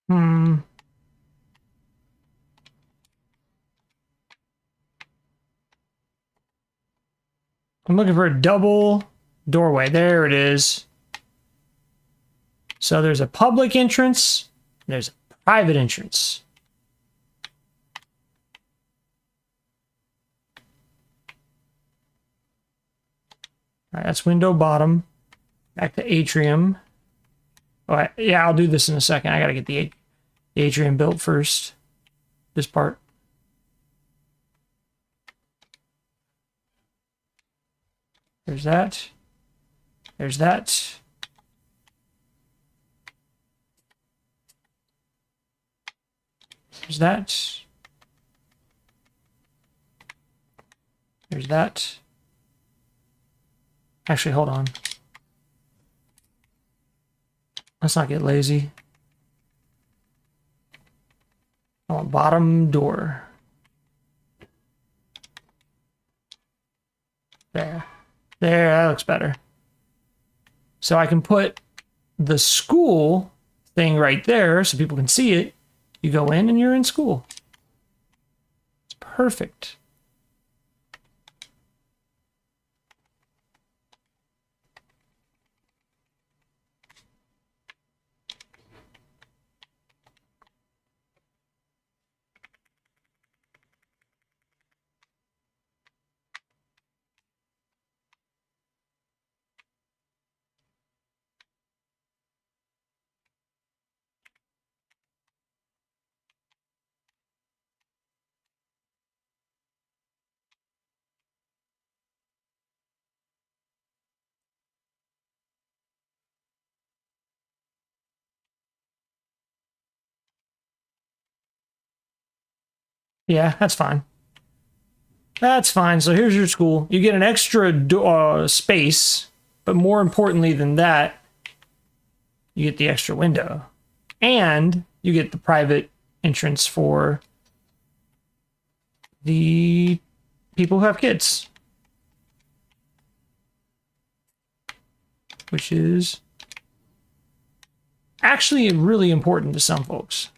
Hmm. I'm looking for a double doorway. There it is. So there's a public entrance. There's a private entrance. All right, that's window bottom. Back to atrium. Oh, yeah, I'll do this in a second. I got to get the atrium built first. This part. There's that. There's that. There's that. There's that. Actually, hold on. Let's not get lazy. I want bottom door. There. There, that looks better. So I can put the school thing right there so people can see it. You go in and you're in school. It's perfect. Yeah, that's fine. That's fine. So here's your school. You get an extra space, but more importantly than that, you get the extra window. And you get the private entrance for the people who have kids. Which is actually really important to some folks.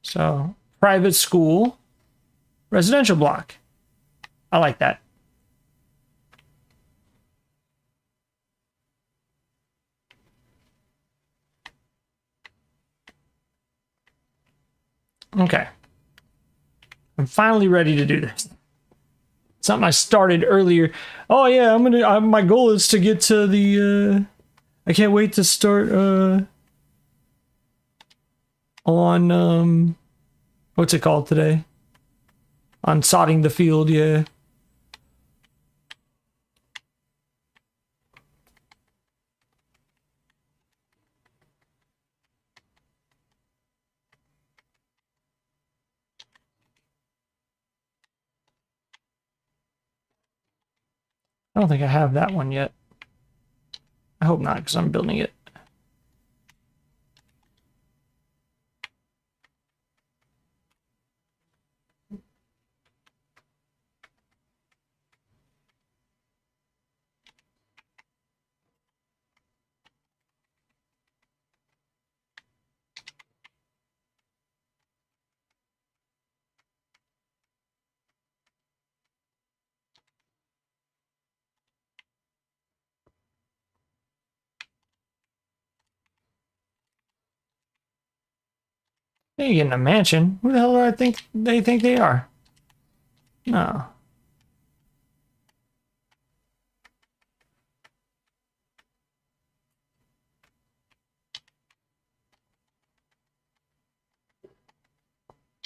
So, private school, residential block. I like that. Okay. I'm finally ready to do this. Something I started earlier. Oh yeah, my goal is to get to the I can't wait to start on what's it called today? On sodding the field, yeah. I don't think I have that one yet. I hope not, because I'm building it. They ain't getting a mansion. Who the hell do I think they are? No.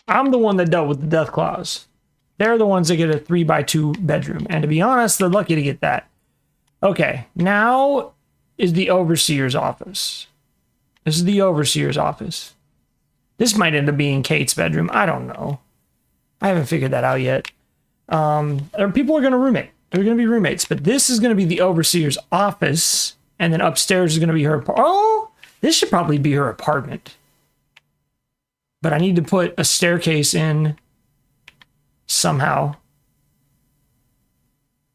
I'm the one that dealt with the death clause. They're the ones that get a 3x2 bedroom. And to be honest, they're lucky to get that. Okay, now is the overseer's office. This is the overseer's office. This might end up being Kate's bedroom. I don't know. I haven't figured that out yet. People are going to roommate. They're going to be roommates. But this is going to be the overseer's office. And then upstairs is going to be her... Oh, this should probably be her apartment. But I need to put a staircase in somehow.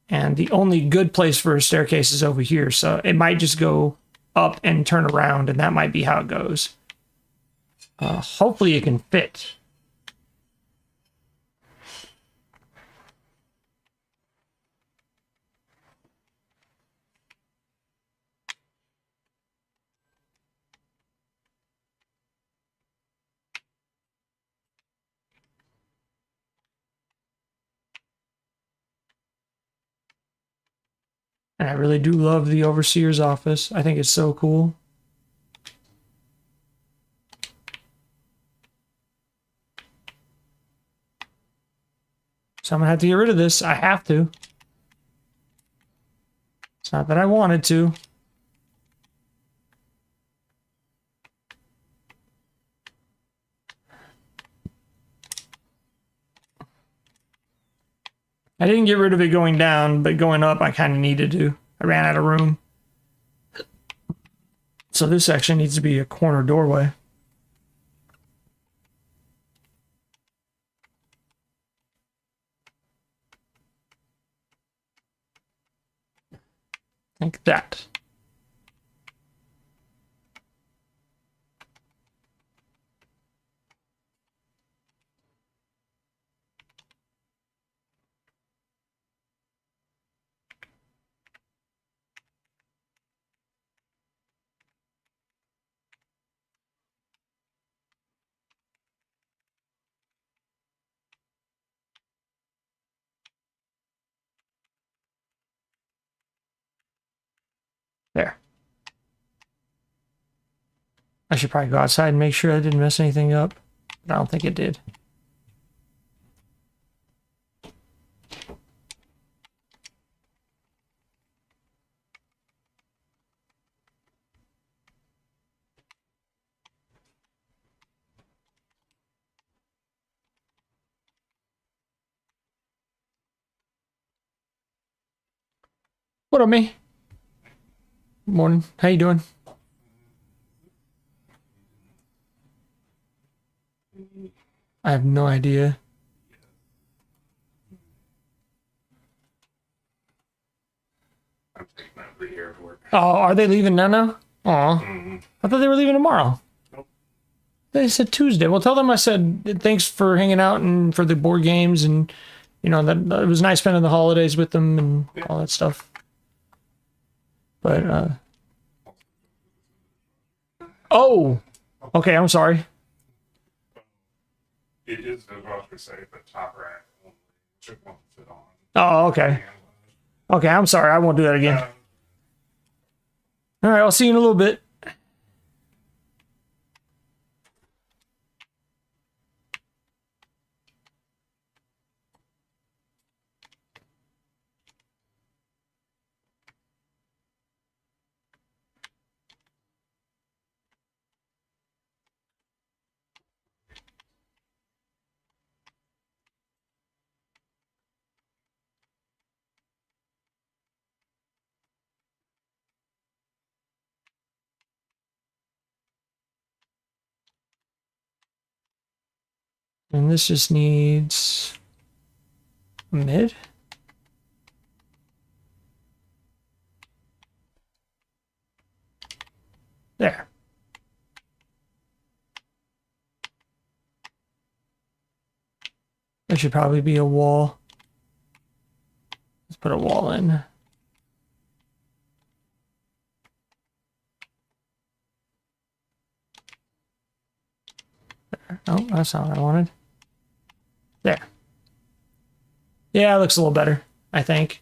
And the only good place for a staircase is over here. So it might just go up and turn around. And that might be how it goes. Hopefully it can fit. And I really do love the overseer's office. I think it's so cool. So I'm gonna have to get rid of this. I have to. It's not that I wanted to. I didn't get rid of it going down, but going up I kind of needed to. I ran out of room. So this section needs to be a corner doorway. Like that. There. I should probably go outside and make sure I didn't mess anything up. But I don't think it did. What up, me? Morning. How you doing? I have no idea. I'm taking over the airport. Oh, are they leaving now? Aw. I thought they were leaving tomorrow. Nope. They said Tuesday. Well, tell them I said thanks for hanging out and for the board games and, you know, that it was nice spending the holidays with them and all that stuff. But, oh! Okay, I'm sorry. It is, as I was going to say, the top rack only, which it won't fit on. Oh, okay. Okay, I'm sorry. I won't do that again. All right, I'll see you in a little bit. And this just needs a mid. There. There should probably be a wall. Let's put a wall in. There. Oh, that's not what I wanted. There. Yeah, it looks a little better, I think.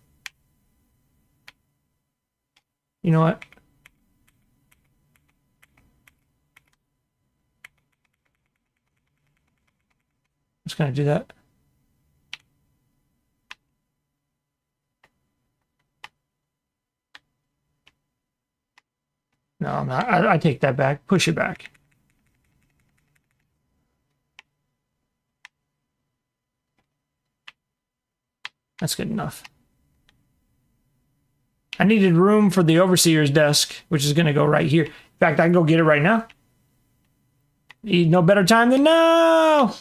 You know what? I'm just gonna do that. No, I'm not. I take that back. Push it back. That's good enough. I needed room for the overseer's desk, which is going to go right here. In fact, I can go get it right now. Need no better time than now.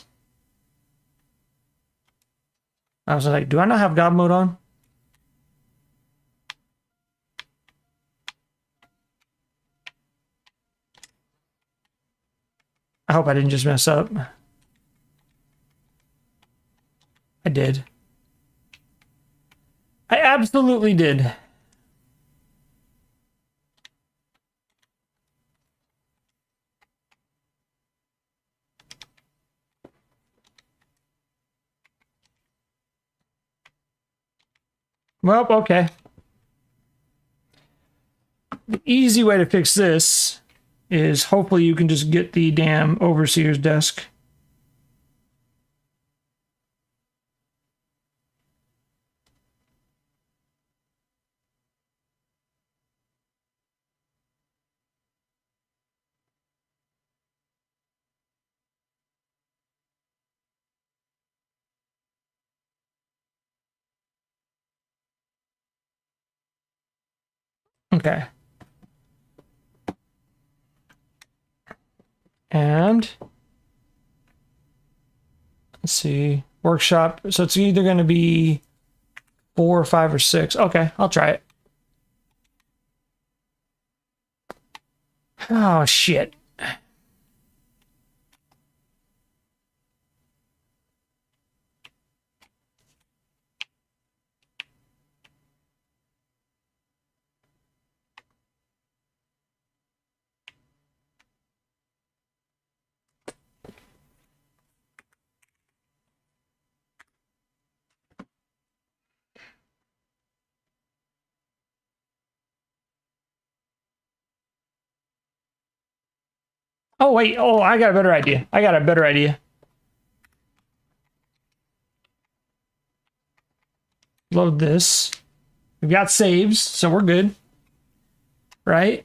I was like, do I not have God mode on? hope I didn't just mess up. I did. I absolutely did. Well, okay. The easy way to fix this is hopefully you can just get the damn overseer's desk. Okay. And let's see, workshop. So it's either going to be 4 or 5 or 6. Okay, I'll try it. Oh, shit. Oh, wait. Oh, I got a better idea. I got a better idea. Load this. We've got saves, so we're good. Right?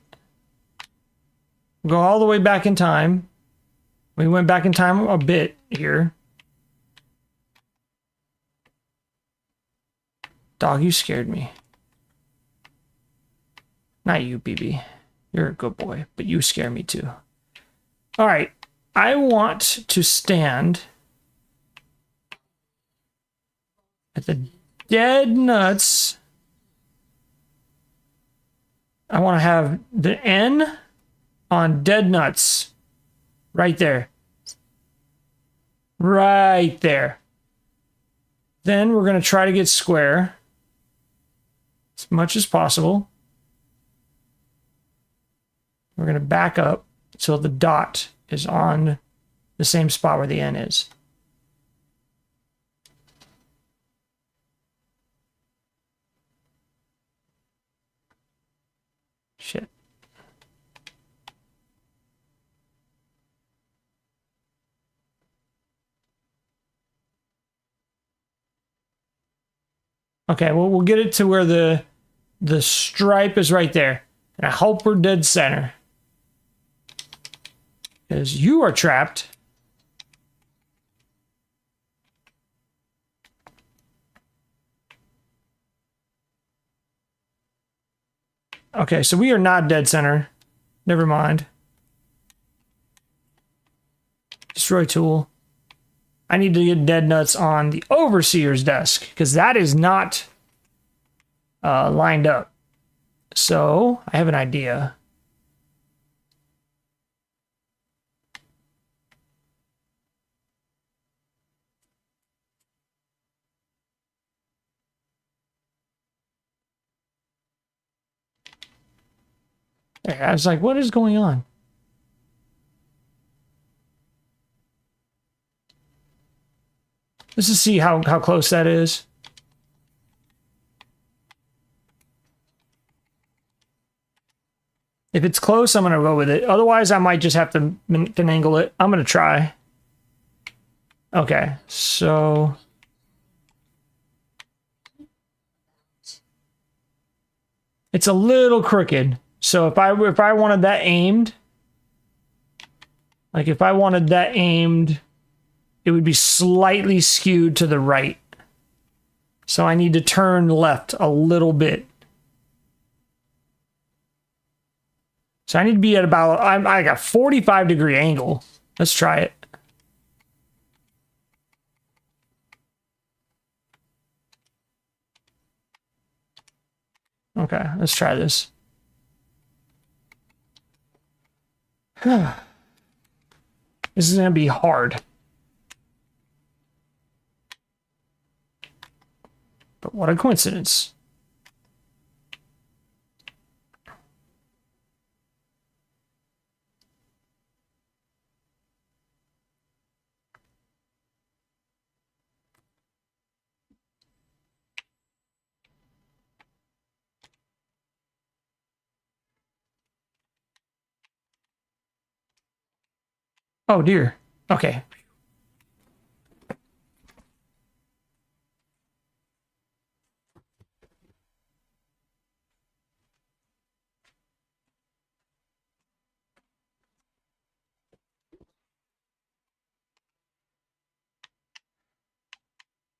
Go all the way back in time. We went back in time a bit here. Dog, you scared me. Not you, BB. You're a good boy, but you scare me too. All right. I want to stand at the dead nuts. I want to have the N on dead nuts. Right there. Right there. Then we're going to try to get square as much as possible. We're going to back up so the dot is on the same spot where the N is. Shit. Okay, well, we'll get it to where the stripe is right there. And I hope we're dead center. Because you are trapped. Okay, so we are not dead center. Never mind. Destroy tool. I need to get dead nuts on the overseer's desk because that is not lined up. So I have an idea. There, I was like, what is going on? Let's just see how close that is. If it's close, I'm going to go with it. Otherwise, I might just have to finagle it. I'm going to try. Okay, so... it's a little crooked. So if I wanted that aimed... like, if I wanted that aimed... it would be slightly skewed to the right. So I need to turn left a little bit. So I need to be at about, I got 45-degree angle. Let's try it. Okay, let's try this. This is gonna be hard. But what a coincidence. Oh dear. Okay.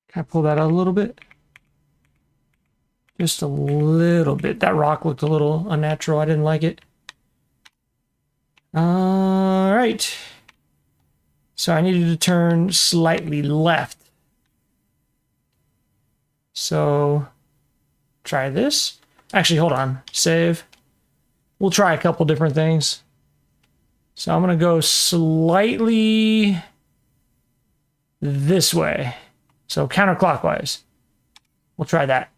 Can I pull that out a little bit? Just a little bit. That rock looked a little unnatural. I didn't like it. All right. So I needed to turn slightly left. So try this. Actually, hold on. Save. We'll try a couple different things. So I'm going to go slightly this way. So counterclockwise. We'll try that.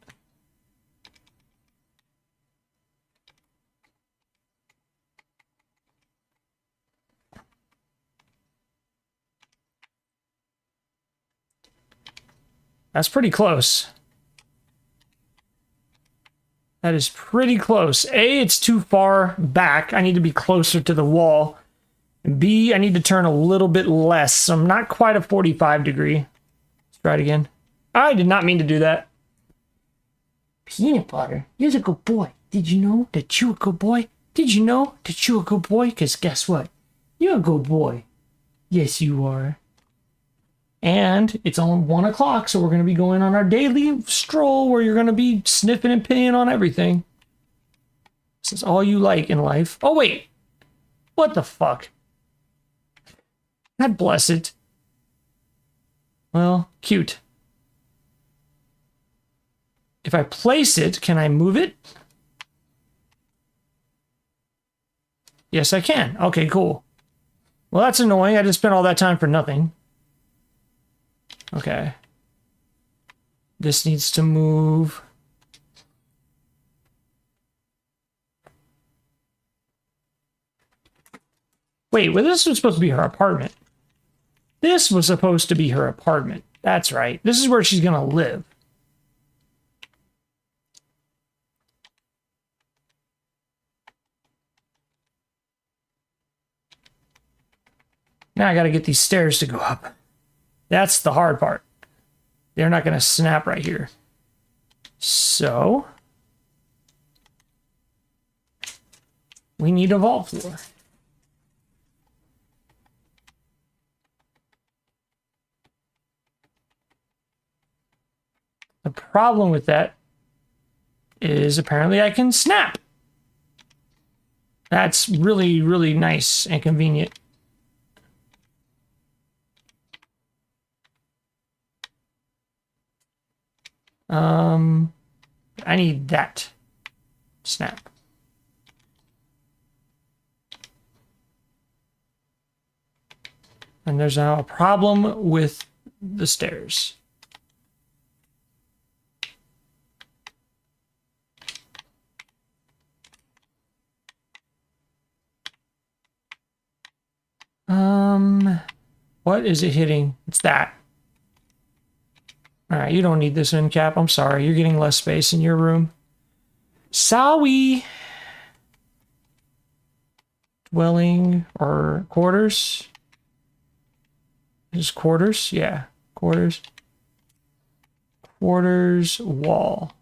That's pretty close. That is pretty close. A, it's too far back. I need to be closer to the wall. And B, I need to turn a little bit less. So I'm not quite a 45 degree. Let's try it again. I did not mean to do that. Peanut butter, you're a good boy. Did you know that you're a good boy? Did you know that you're a good boy? Because guess what? You're a good boy. Yes, you are. And it's on 1 o'clock, so we're going to be going on our daily stroll where you're going to be sniffing and peeing on everything. This is all you like in life. Oh, wait. What the fuck? God bless it. Well, cute. If I place it, can I move it? Yes, I can. Okay, cool. Well, that's annoying. I just spent all that time for nothing. Okay. This needs to move. Wait, well, this was supposed to be her apartment. This was supposed to be her apartment. That's right. This is where she's going to live. Now I got to get these stairs to go up. That's the hard part. They're not going to snap right here. So we need a vault floor. The problem with that is apparently I can snap. That's really, really nice and convenient. I need that. Snap. And there's now a problem with the stairs. What is it hitting? It's that. All right, you don't need this end cap. I'm sorry. You're getting less space in your room. Sorry. Dwelling or quarters? Just quarters? Yeah, quarters. Quarters wall.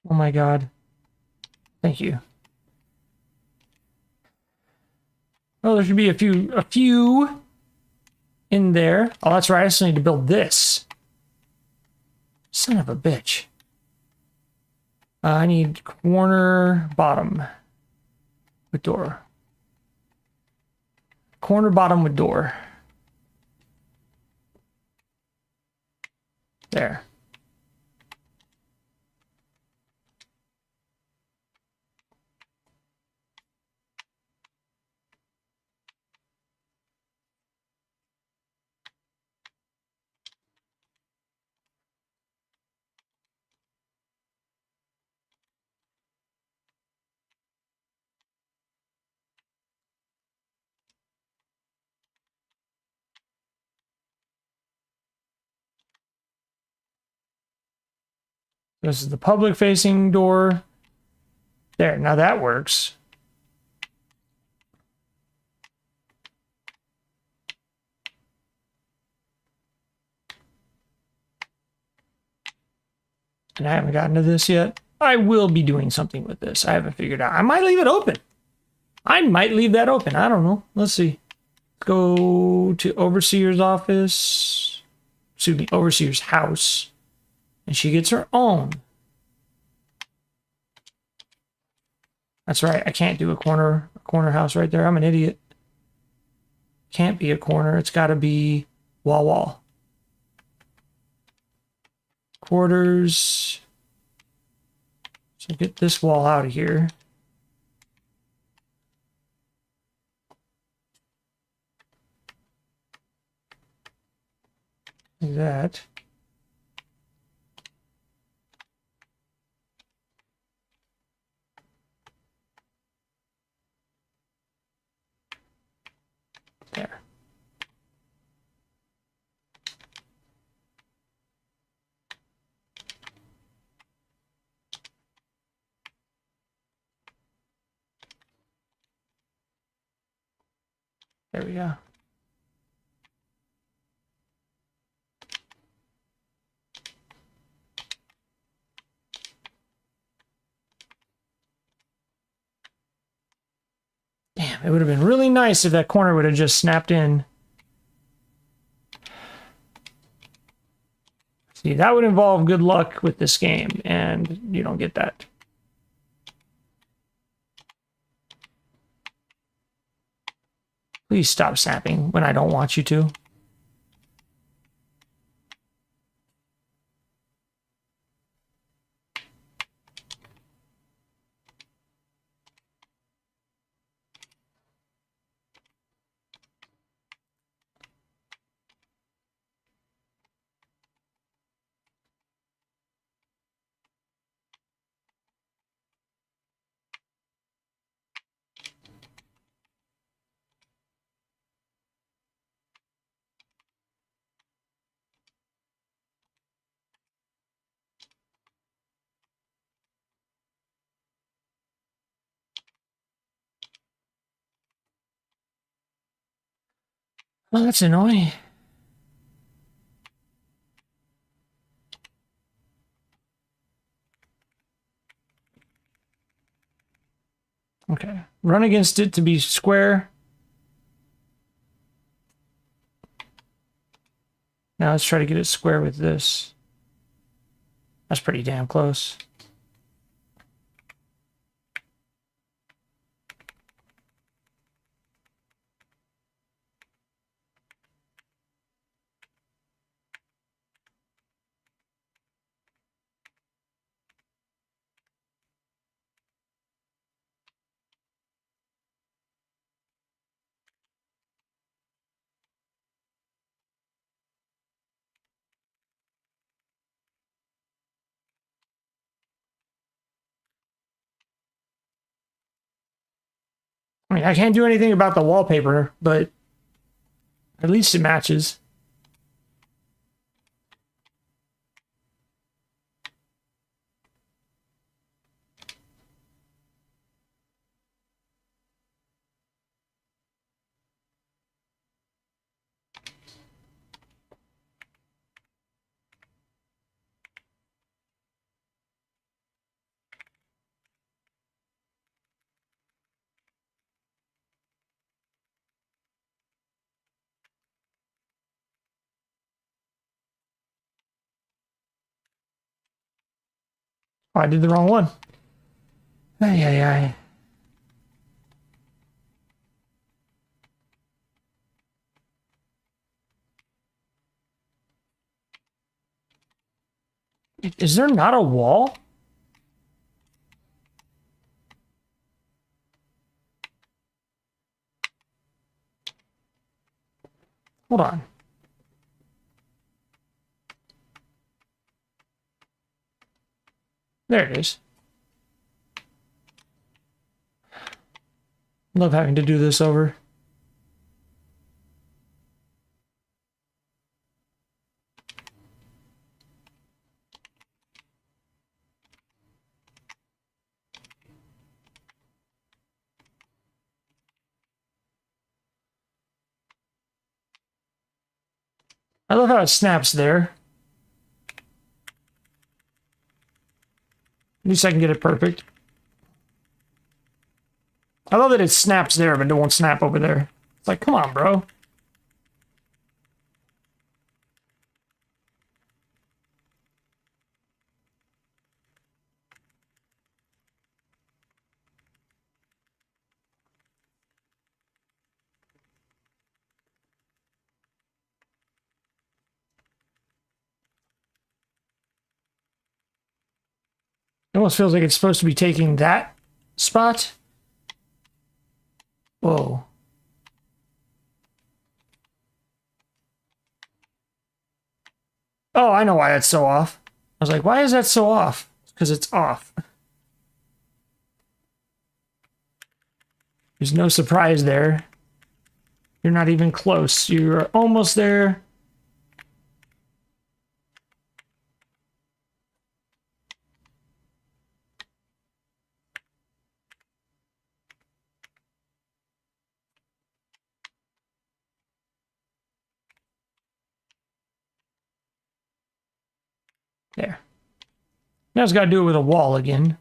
Oh my God. Thank you. Oh, there should be a few in there. Oh, that's right. I just need to build this. Son of a bitch. I need corner bottom. with door. Corner bottom with door. There. This is the public facing door. There, now that works. And I haven't gotten to this yet. I will be doing something with this. I haven't figured out. I might leave it open. I might leave that open. I don't know. Let's see. Go to Overseer's office. Excuse me, Overseer's house. And she gets her own. That's right. I can't do a corner house right there. I'm an idiot. Can't be a corner. It's got to be wall. Quarters. So get this wall out of here. Like that. There. There we go. Damn, it would have been really nice if that corner would have just snapped in. See, that would involve good luck with this game, and you don't get that. Please stop snapping when I don't want you to. Well, that's annoying. Okay. Run against it to be square. Now let's try to get it square with this. That's pretty damn close. I mean, I can't do anything about the wallpaper, but at least it matches. Oh, I did the wrong one. Ay, ay, ay. Is there not a wall? Hold on. There it is. Love having to do this over. I love how it snaps there. At least I can get it perfect. I love that it snaps there, but it won't snap over there. It's like, come on, bro. It almost feels like it's supposed to be taking that spot. Whoa. Oh, I know why that's so off. I was like, why is that so off? Because it's off. There's no surprise there. You're not even close. You're almost there. There. Now it's got to do it with a wall again.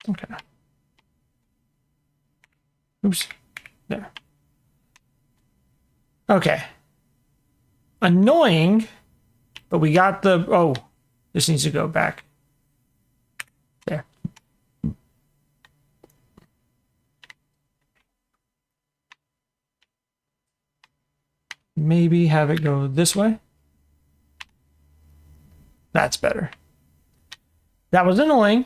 Okay. Oops. There. Okay. Annoying, but we got the... Oh, this needs to go back. There. Maybe have it go this way. That's better. That was annoying,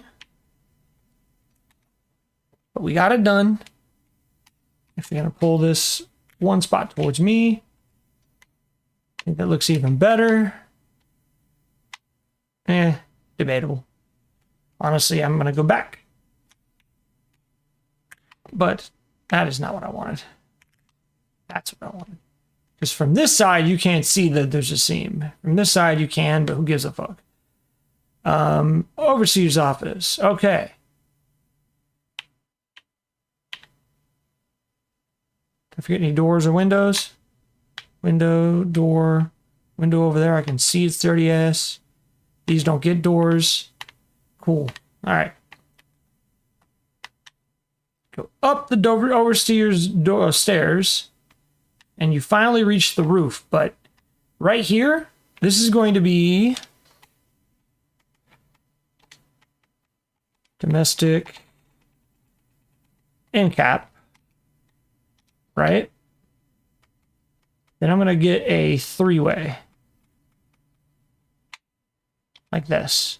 but we got it done. If you're going to pull this one spot towards me, I think that looks even better. Debatable. Honestly, I'm going to go back. But that is not what I wanted. That's what I wanted. Because from this side, you can't see that there's a seam. From this side, you can, but who gives a fuck? Overseer's office. Okay. Did I forget any doors or windows? Window, door, window over there. I can see it's 30S. These don't get doors. Cool. All right. Go up the overseer's stairs, and you finally reach the roof. But right here, this is going to be domestic end cap, right? Then I'm going to get a three-way like this,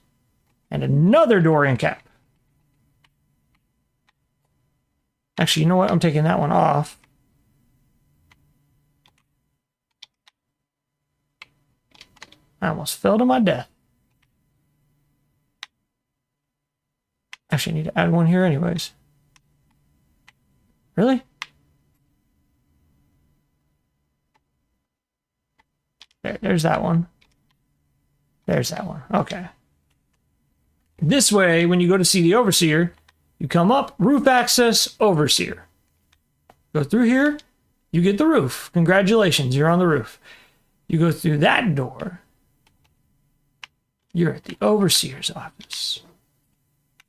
and another door end cap. Actually, you know what? I'm taking that one off. I almost fell to my death. Actually, I need to add one here anyways. Really? There's that one. There's that one. Okay. This way, when you go to see the overseer, you come up, roof access, overseer. Go through here, you get the roof. Congratulations, you're on the roof. You go through that door, you're at the overseer's office.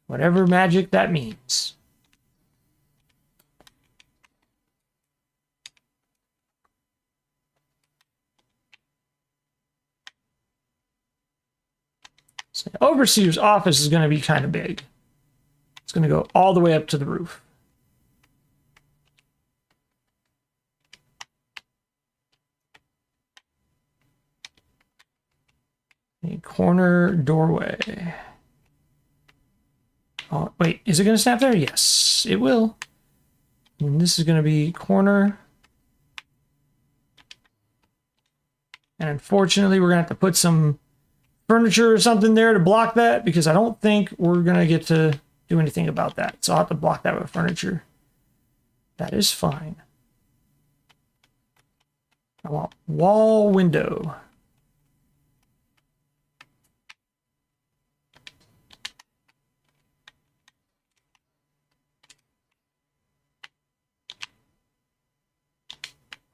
Whatever magic that means. So the overseer's office is going to be kind of big. It's going to go all the way up to the roof. A corner doorway. Oh, wait, is it going to snap there? Yes, it will. And this is going to be corner. And unfortunately, we're going to have to put some furniture or something there to block that because I don't think we're going to get to do anything about that. So I'll have to block that with furniture. That is fine. I want wall window.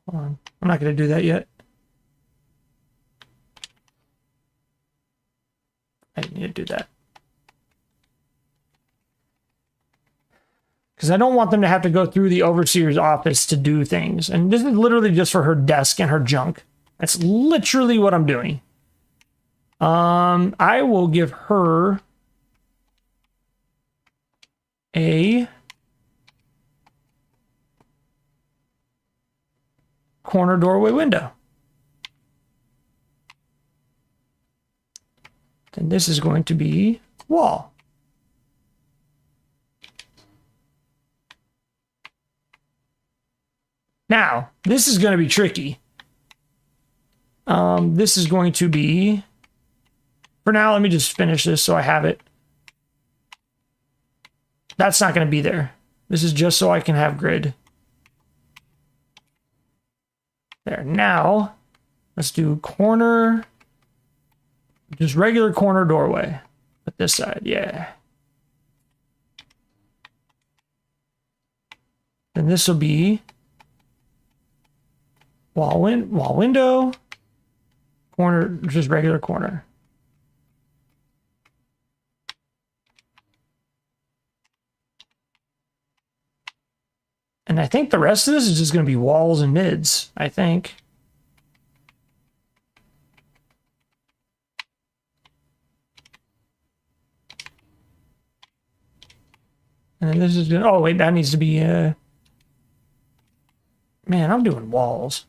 Hold on. I'm not going to do that yet. I didn't need to do that. Because I don't want them to have to go through the overseer's office to do things. And this is literally just for her desk and her junk. That's literally what I'm doing. I will give her a corner doorway window. Then this is going to be wall. Now, this is going to be tricky. This is going to be... For now, let me just finish this so I have it. That's not going to be there. This is just so I can have grid. There. Now, let's do corner... Just regular corner doorway. But this side, yeah. Then this will be wall window, corner, just regular corner. And I think the rest of this is just going to be walls and mids, I think. And then this is going to, oh wait, that needs to be, man, I'm doing walls.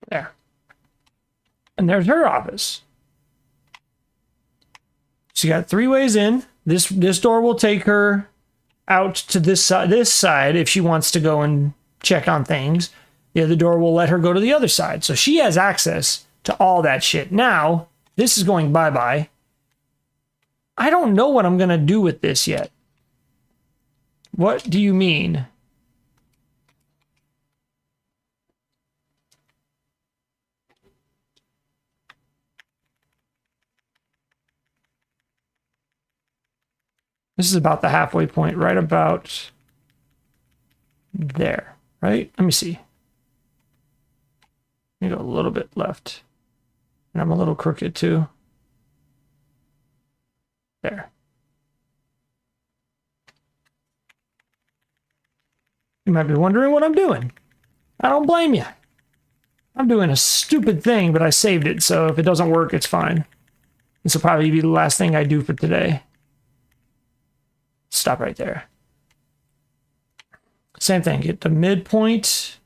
There. And there's her office. She got 3 ways in. This door will take her out to this side if she wants to go and check on things. The other door will let her go to the other side. So she has access to all that shit. Now, this is going bye-bye. I don't know what I'm going to do with this yet. What do you mean? This is about the halfway point, right about there, right? Let me see. Let me go a little bit left. And I'm a little crooked too. There. You might be wondering what I'm doing. I don't blame you. I'm doing a stupid thing, but I saved it, so if it doesn't work, it's fine. This will probably be the last thing I do for today. Stop right there. Same thing, get the midpoint,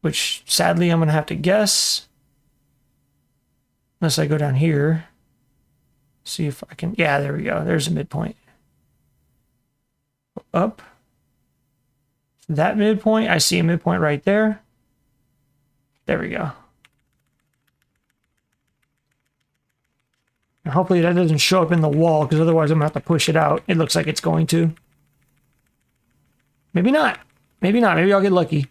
which sadly I'm going to have to guess. Unless I go down here. See if I can, yeah, there we go. There's a midpoint. Up. That midpoint, I see a midpoint right there. There we go. And hopefully that doesn't show up in the wall, because otherwise I'm going to have to push it out. It looks like it's going to. Maybe not. Maybe not. Maybe I'll get lucky.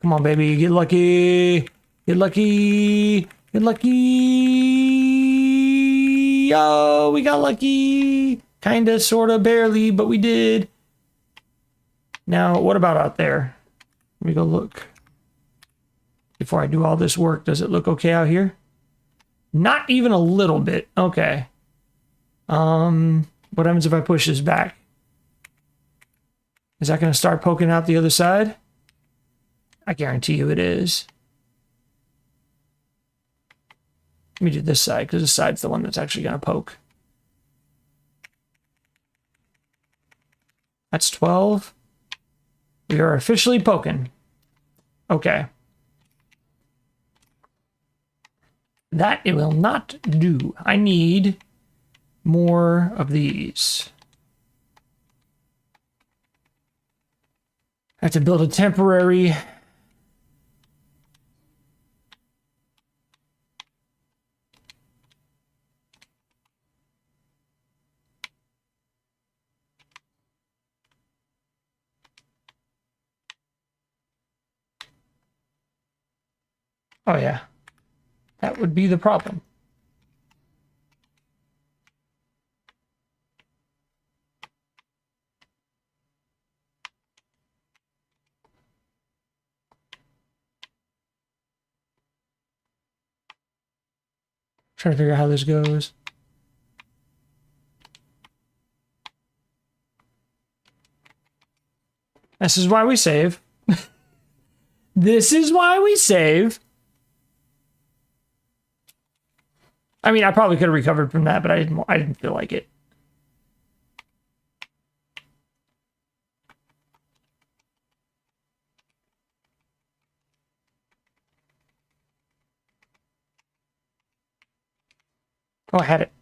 Come on, baby. Get lucky. Get lucky. Get lucky. Oh, we got lucky. Kinda, sorta, barely, but we did. Now, what about out there? Let me go look. Before I do all this work, does it look okay out here? Not even a little bit. Okay. What happens if I push this back? Is that going to start poking out the other side? I guarantee you it is. Let me do this side, because this side's the one that's actually going to poke. That's 12. We are officially poking. Okay. That it will not do. I need more of these. I have to build a temporary. Oh yeah. That would be the problem. Trying to figure out how this goes. This is why we save. This is why we save. I mean, I probably could have recovered from that, but I didn't feel like it. Oh, I had it.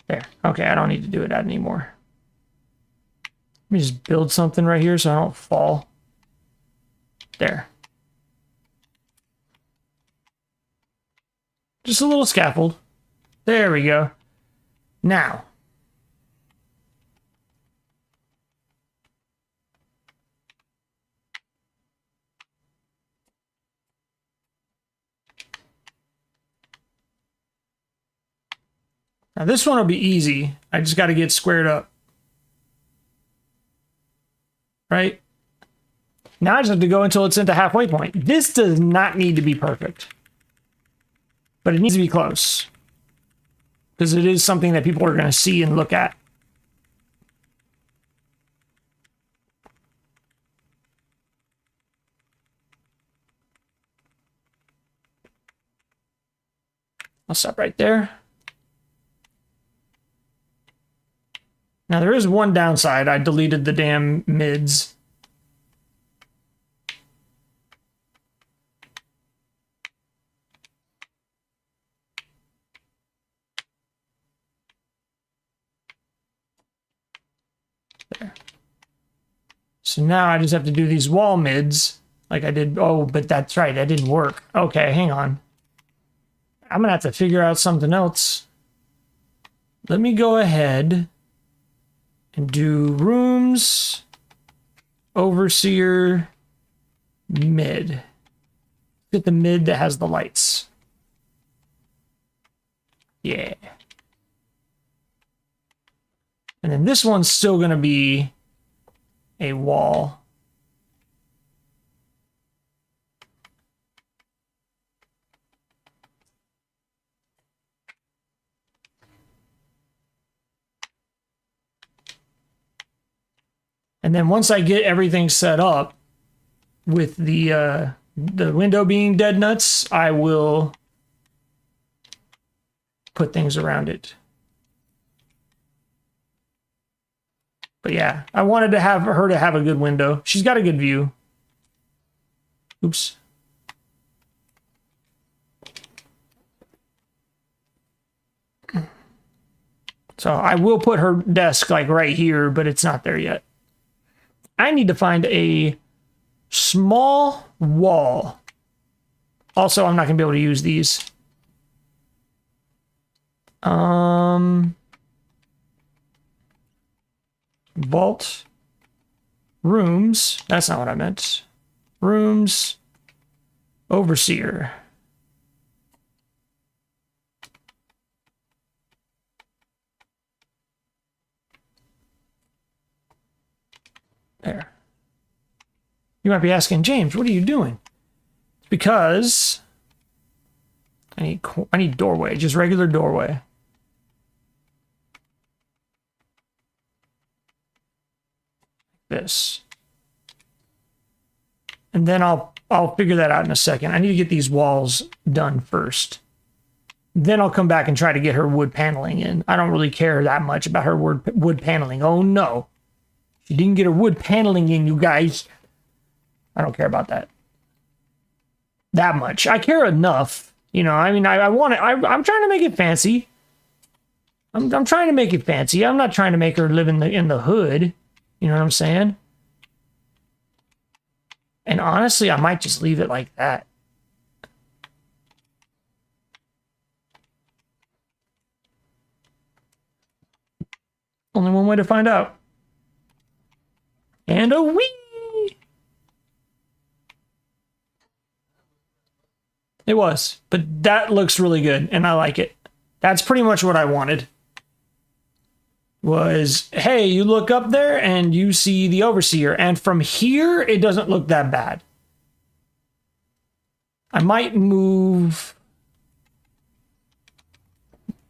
There. Okay, I don't need to do that anymore. Let me just build something right here so I don't fall. There. Just a little scaffold. There we go. Now. Now this one will be easy. I just got to get squared up. Right? Now I just have to go until it's at the halfway point. This does not need to be perfect. But it needs to be close. Because it is something that people are going to see and look at. I'll stop right there. Now there is one downside. I deleted the damn mids. There. So now I just have to do these wall mids like I did. Oh, but that's right. That didn't work. Okay, hang on. I'm going to have to figure out something else. Let me go ahead and do rooms, overseer, mid. Get the mid that has the lights. Yeah. And then this one's still going to be a wall. And then once I get everything set up with the window being dead nuts, I will put things around it. But yeah, I wanted to have her to have a good window. She's got a good view. Oops. So I will put her desk like right here, but it's not there yet. I need to find a small wall. Also, I'm not going to be able to use these. Vault. Rooms. That's not what I meant. Rooms. Overseer. There. You might be asking, James, what are you doing? It's because I need doorway, just regular doorway. This. And then I'll figure that out in a second. I need to get these walls done first. Then I'll come back and try to get her wood paneling in. I don't really care that much about her wood paneling. Oh no. She didn't get her wood paneling in, you guys. I don't care about that. That much. I care enough. You know, I mean, I want it. I'm trying to make it fancy. I'm trying to make it fancy. I'm not trying to make her live in the hood. You know what I'm saying? And honestly, I might just leave it like that. Only one way to find out. And a wee! It was. But that looks really good, and I like it. That's pretty much what I wanted. Was, hey, you look up there and you see the overseer, and from here, it doesn't look that bad. I might move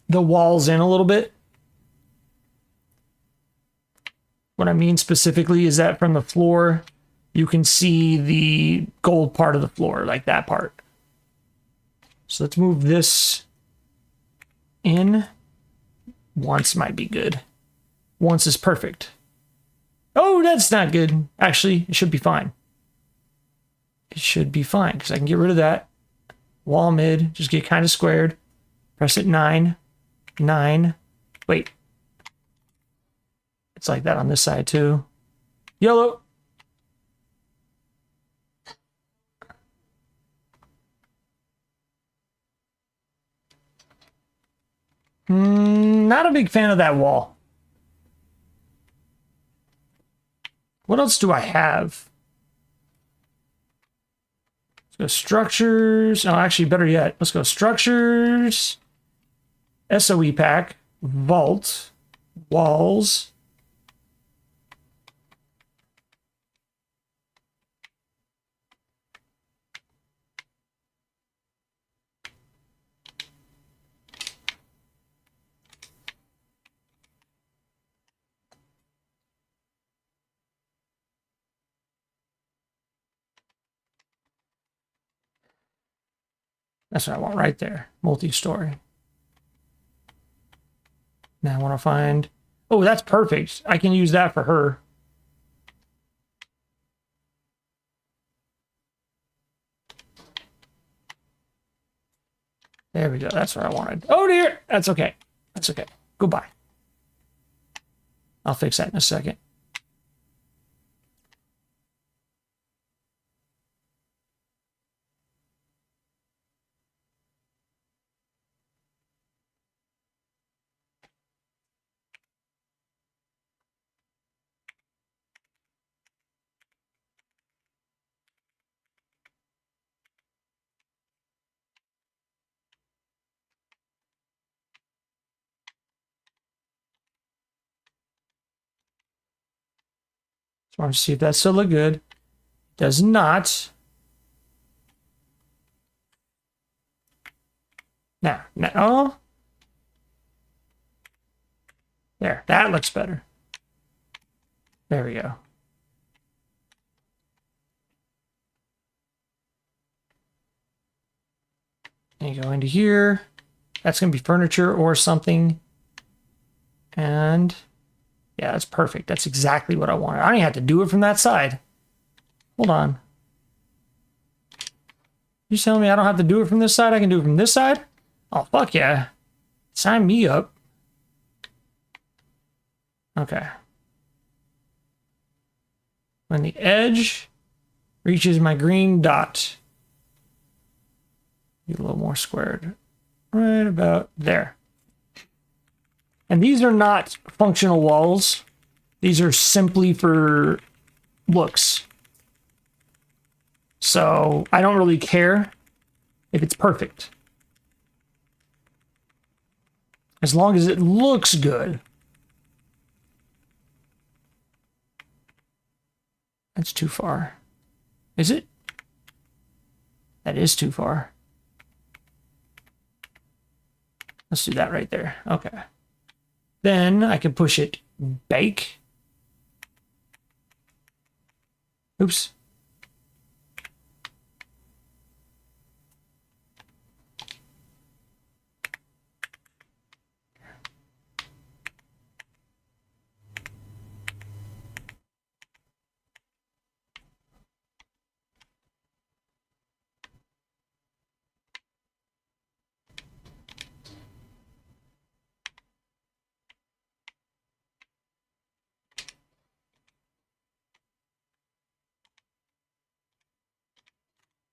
the walls in a little bit. What I mean specifically is that from the floor, you can see the gold part of the floor, like that part. So let's move this in. Once might be good. Once is perfect. Oh, that's not good. Actually, it should be fine. It should be fine because I can get rid of that. Wall mid, just get kind of squared. Press it 9. 9. Wait. It's like that on this side too. Yellow. Not a big fan of that wall. What else do I have? Let's go structures. Oh, actually, better yet. Let's go structures. SOE pack. Vault. Walls. That's what I want right there. Multi-story. Now I want to find... Oh, that's perfect. I can use that for her. There we go. That's what I wanted. Oh, dear. That's okay. That's okay. Goodbye. I'll fix that in a second. I want to see if that still look good. Does not. Now, oh. There, that looks better. There we go. And you go into here. That's going to be furniture or something. And... yeah, that's perfect. That's exactly what I wanted. I don't even have to do it from that side. Hold on. You telling me I don't have to do it from this side? I can do it from this side? Oh, fuck yeah. Sign me up. Okay. When the edge reaches my green dot, get a little more squared. Right about there. And these are not functional walls. These are simply for looks. So I don't really care if it's perfect. As long as it looks good. That's too far. Is it? That is too far. Let's do that right there. Okay. Then I can push it back. Oops.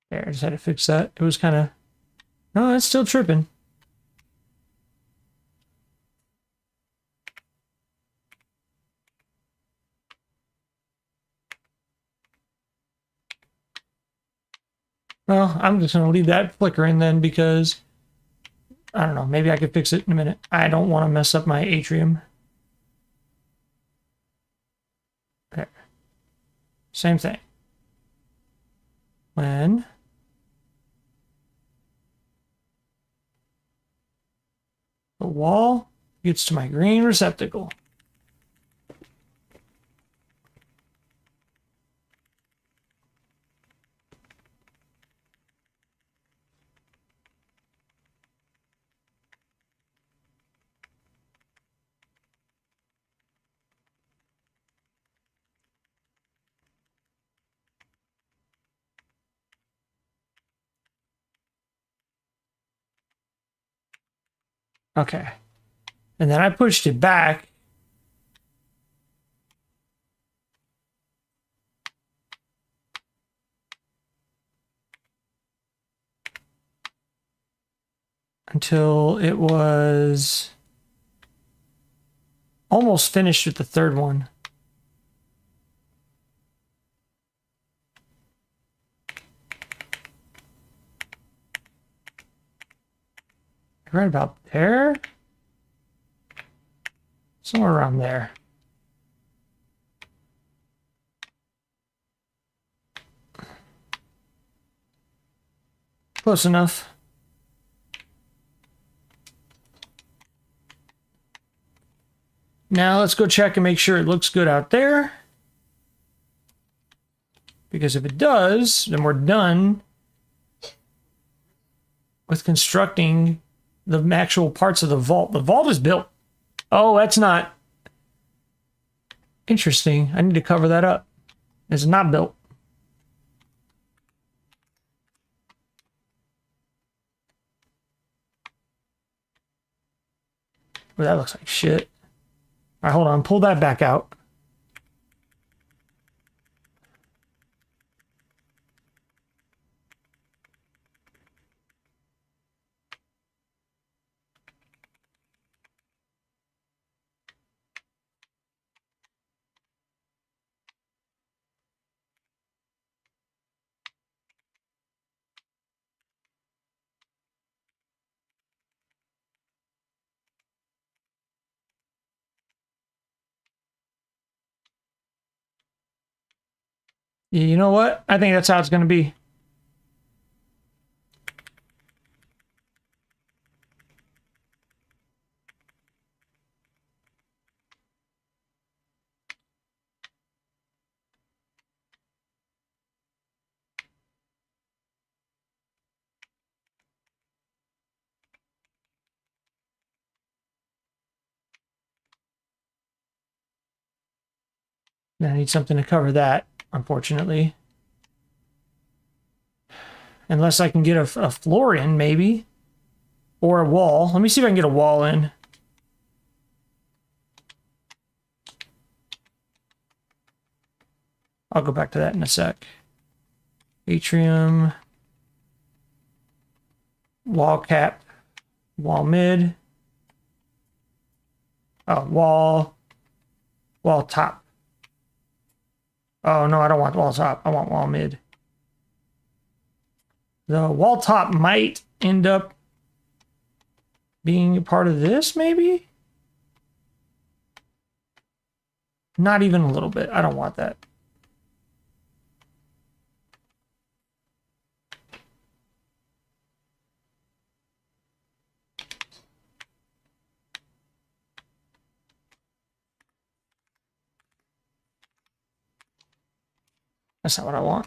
There, I just had to fix that. It was kind of... No, it's still tripping. Well, I'm just going to leave that flickering then because... I don't know. Maybe I could fix it in a minute. I don't want to mess up my atrium. Okay. Same thing. When... the wall gets to my green receptacle. Okay. And then I pushed it back. Until it was almost finished with the third one. Right about there? Somewhere around there. Close enough. Now let's go check and make sure it looks good out there. Because if it does, then we're done with constructing the actual parts of the vault. The vault is built. Oh, that's not interesting. I need to cover that up. It's not built. Well, that looks like shit. All right, hold on. Pull that back out. You know what? I think that's how it's going to be. I need something to cover that, unfortunately. Unless I can get a floor in, maybe. Or a wall. Let me see if I can get a wall in. I'll go back to that in a sec. Atrium. Wall cap. Wall mid. Oh, wall top. Oh, no, I don't want wall top. I want wall mid. The wall top might end up being a part of this, maybe? Not even a little bit. I don't want that. That's not what I want.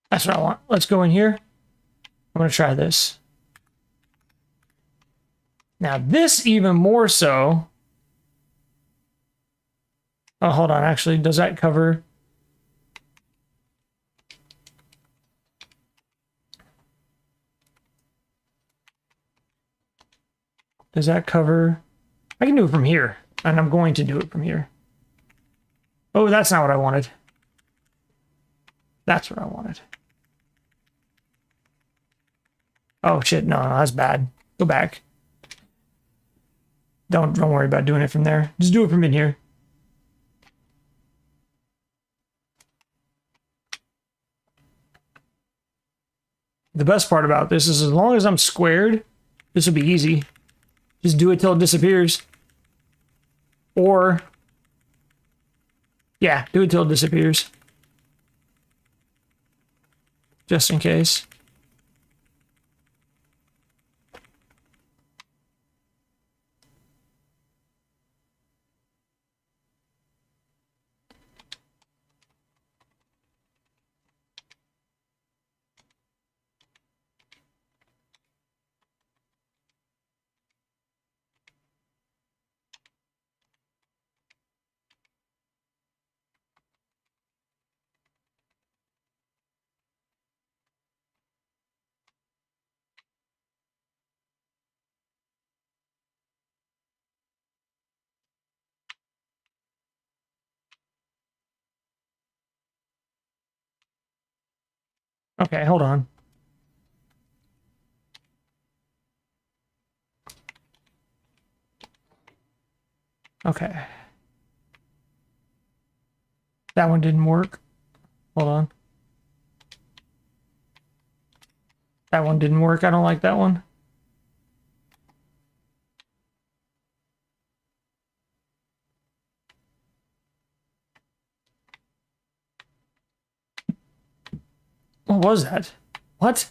That's what I want. Let's go in here. I'm going to try this. Now this even more so. Oh, hold on. Actually, does that cover? Does that cover? I can do it from here, and I'm going to do it from here. Oh, that's not what I wanted. That's what I wanted. Oh shit, no, that's bad. Go back. Don't worry about doing it from there. Just do it from in here. The best part about this is as long as I'm squared, this will be easy. Just do it till it disappears. Or, yeah, do it till it disappears. Just in case. Okay, hold on. Okay. That one didn't work. Hold on. That one didn't work. I don't like that one. What was that? What?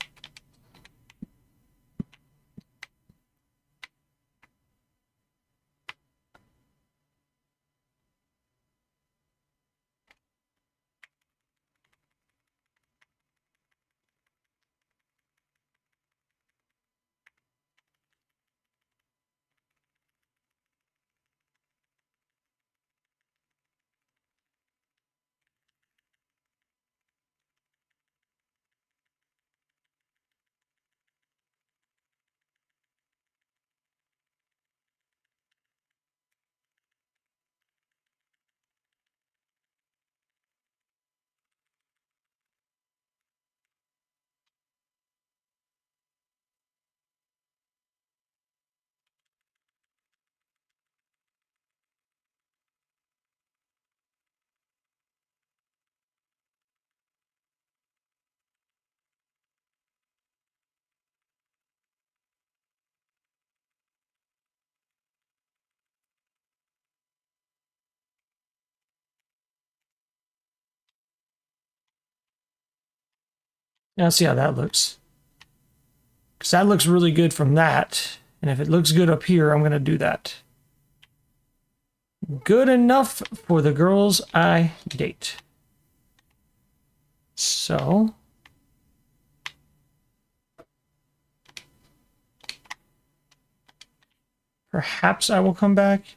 Now let's see how that looks. Because that looks really good from that. And if it looks good up here, I'm going to do that. Good enough for the girls I date. So. Perhaps I will come back.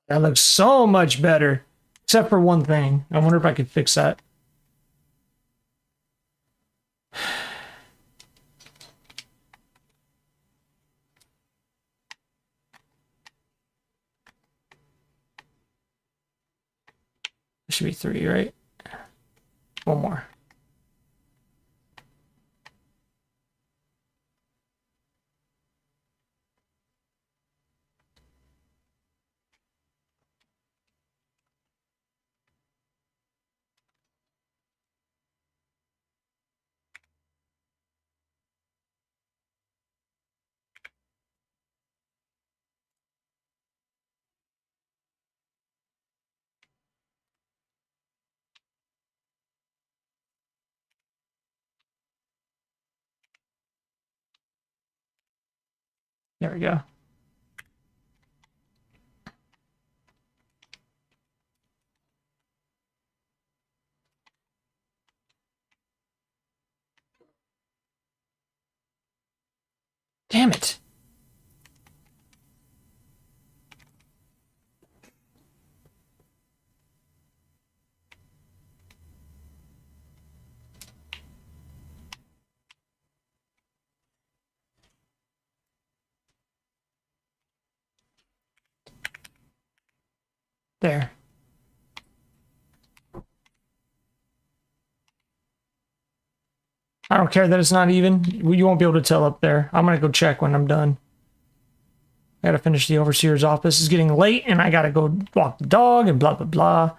That looks so much better. Except for one thing. I wonder if I could fix that. There should be 3, right? One more. There we go. Damn it. There. I don't care that it's not even. You won't be able to tell up there. I'm going to go check when I'm done. I got to finish the overseer's office. It's getting late and I got to go walk the dog and blah, blah, blah.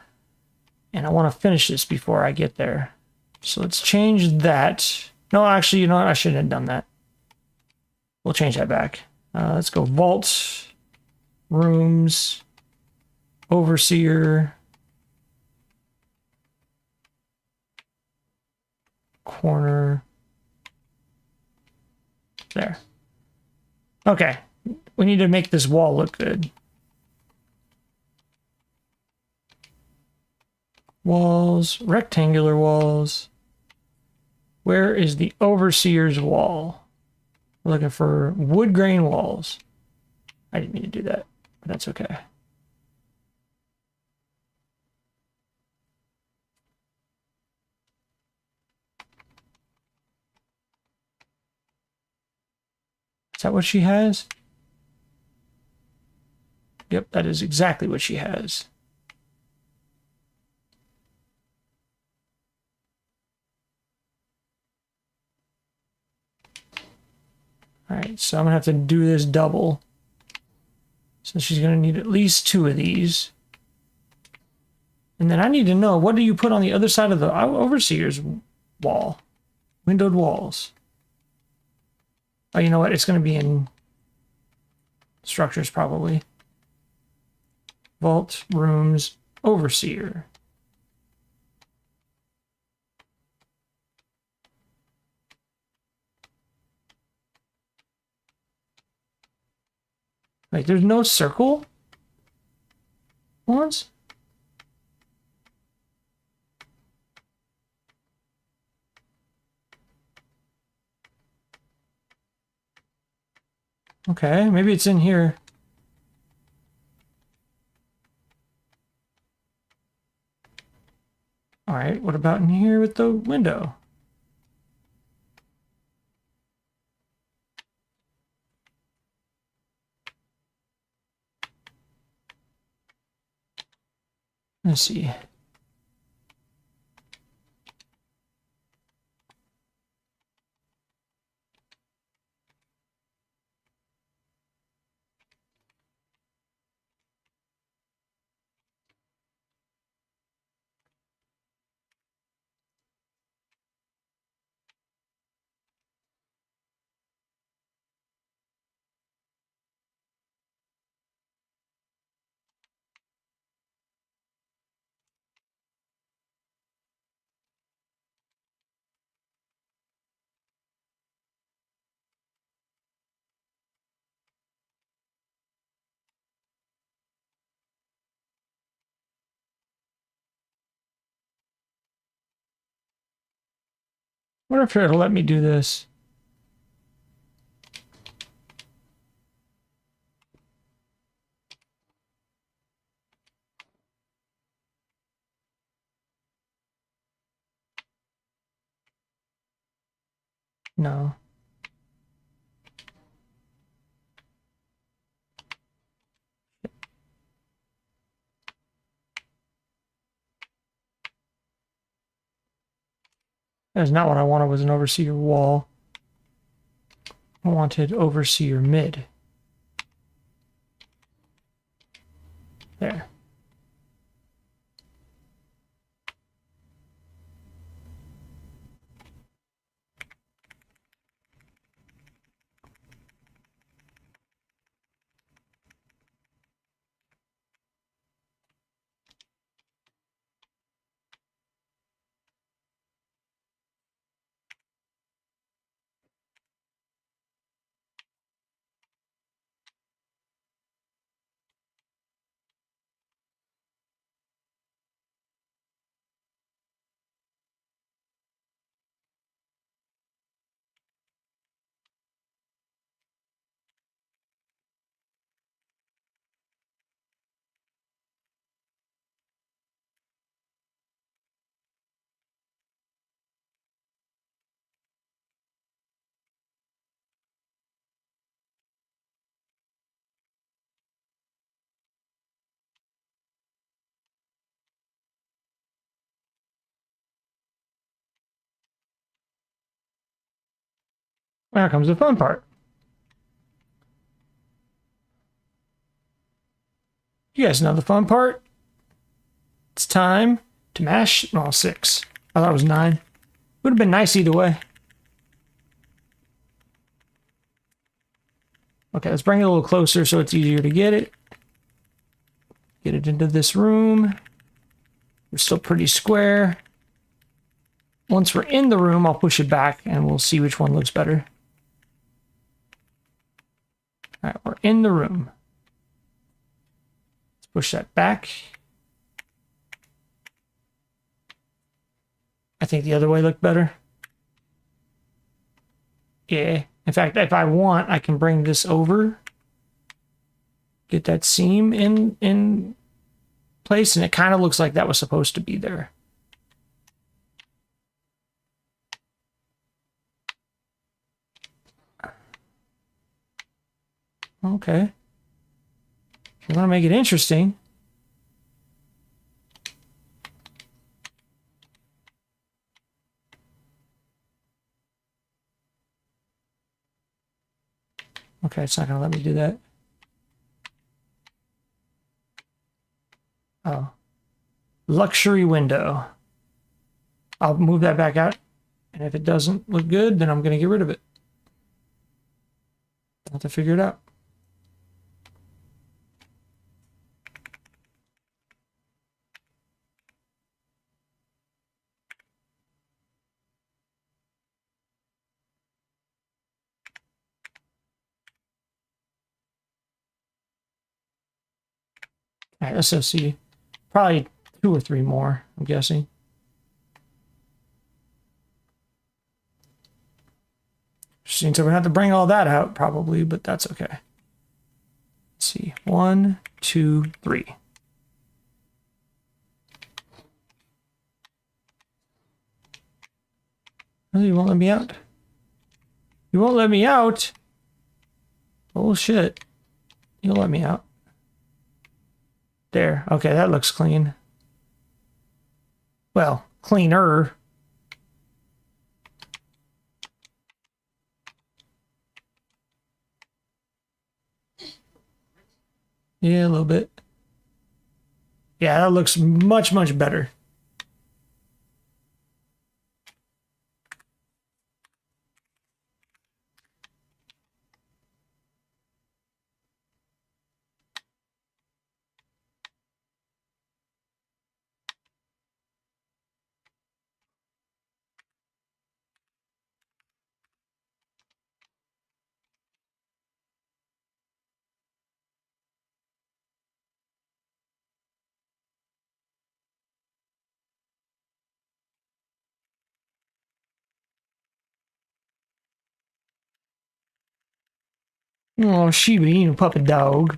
And I want to finish this before I get there. So let's change that. No, actually, you know what? I shouldn't have done that. We'll change that back. Let's go vault, rooms, overseer, corner. There. Okay. We need to make this wall look good. Walls, rectangular walls. Where is the overseer's wall? We're looking for wood grain walls. I didn't mean to do that, but that's okay. Is that what she has? Yep, that is exactly what she has. All right, so I'm gonna have to do this double. So she's gonna need at least 2 of these. And then I need to know, what do you put on the other side of the overseer's wall? Windowed walls. Oh, you know what? It's gonna be in structures probably. Vault, rooms, overseer. Like, there's no circle ones? Okay, maybe it's in here. All right, what about in here with the window? Let's see. Wonder if it'll let me do this. No. That's not what I wanted, was an overseer wall. I wanted overseer mid. There. Now comes the fun part. You guys know the fun part? It's time to mash. Oh, 6. I thought it was 9. Would have been nice either way. Okay, let's bring it a little closer so it's easier to get it. Get it into this room. We're still pretty square. Once we're in the room, I'll push it back and we'll see which one looks better. All right, we're in the room. Let's push that back. I think the other way looked better. Yeah. In fact, if I want, I can bring this over. Get that seam in place, and it kind of looks like that was supposed to be there. Okay. You want to make it interesting. Okay, it's not going to let me do that. Oh. Luxury window. I'll move that back out. And if it doesn't look good, then I'm going to get rid of it. I'll have to figure it out. All right, let's just see. Probably 2 or 3 more, I'm guessing. Seems like we're going to have to bring all that out, probably, but that's okay. Let's see. 1, 2, 3. Oh, you won't let me out? You won't let me out? Bullshit. You'll let me out. There. Okay, that looks clean. Well, cleaner. Yeah, a little bit. Yeah, that looks much, much better. Oh, Shiba Inu puppy dog.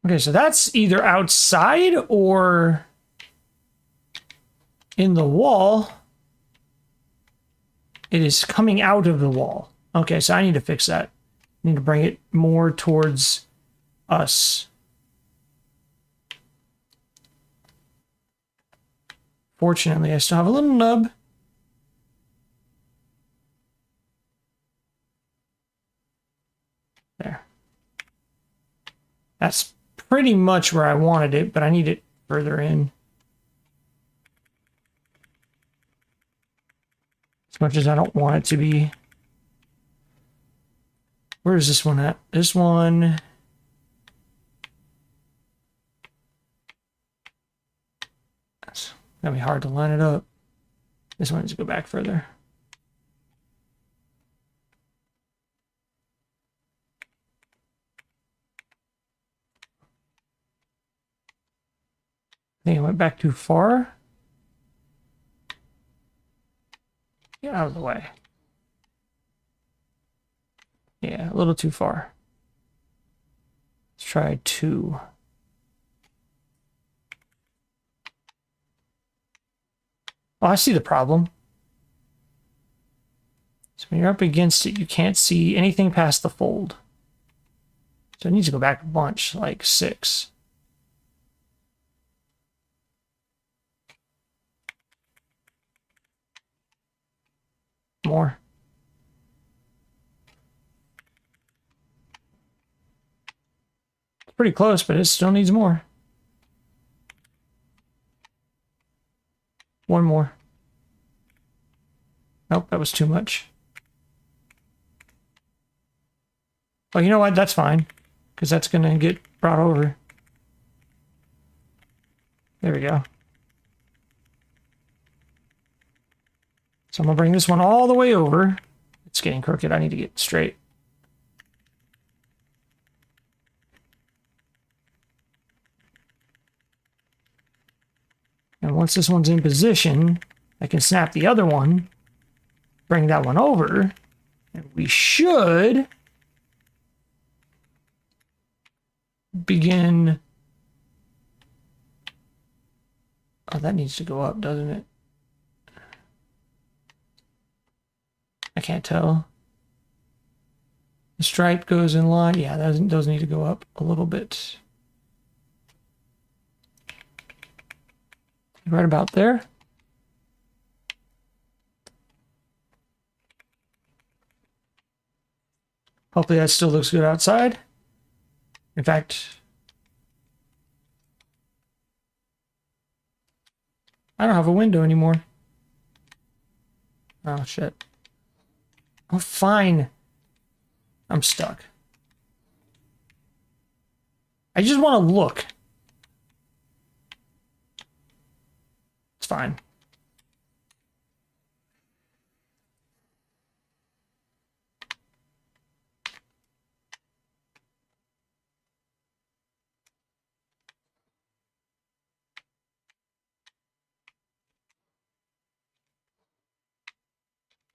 Okay, so that's either outside or in the wall. It is coming out of the wall. Okay, so I need to fix that. I need to bring it more towards us. Fortunately, I still have a little nub. There. That's pretty much where I wanted it, but I need it further in. As much as I don't want it to be. Where is this one at? This one. It's gonna be hard to line it up. This one needs to go back further. I think I went back too far. Get out of the way. Yeah, a little too far. Let's try 2. Oh, I see the problem. So when you're up against it, you can't see anything past the fold. So it needs to go back a bunch, like 6. More. It's pretty close, but it still needs more. One more. Nope, that was too much. Oh, you know what? That's fine, because that's going to get brought over. There we go. So I'm going to bring this one all the way over. It's getting crooked. I need to get straight. And once this one's in position, I can snap the other one, bring that one over, and we should begin. Oh, that needs to go up, doesn't it? I can't tell. The stripe goes in line. Yeah, that does need to go up a little bit. Right about there. Hopefully that still looks good outside. In fact, I don't have a window anymore. Oh, shit. Oh, fine. I'm stuck. I just want to look. It's fine.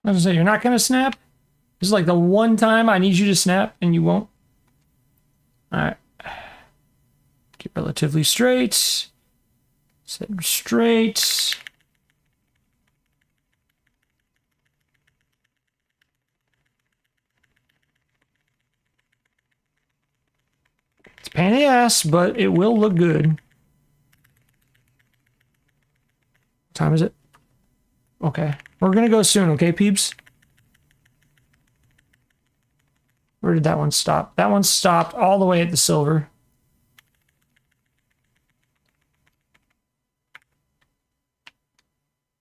I was gonna say, you're not gonna snap? This is like the one time I need you to snap and you won't. Alright. Keep relatively straight. Set straight. It's a pain in the ass, but it will look good. What time is it? Okay. We're gonna go soon, okay, peeps? Where did that one stop? That one stopped all the way at the silver.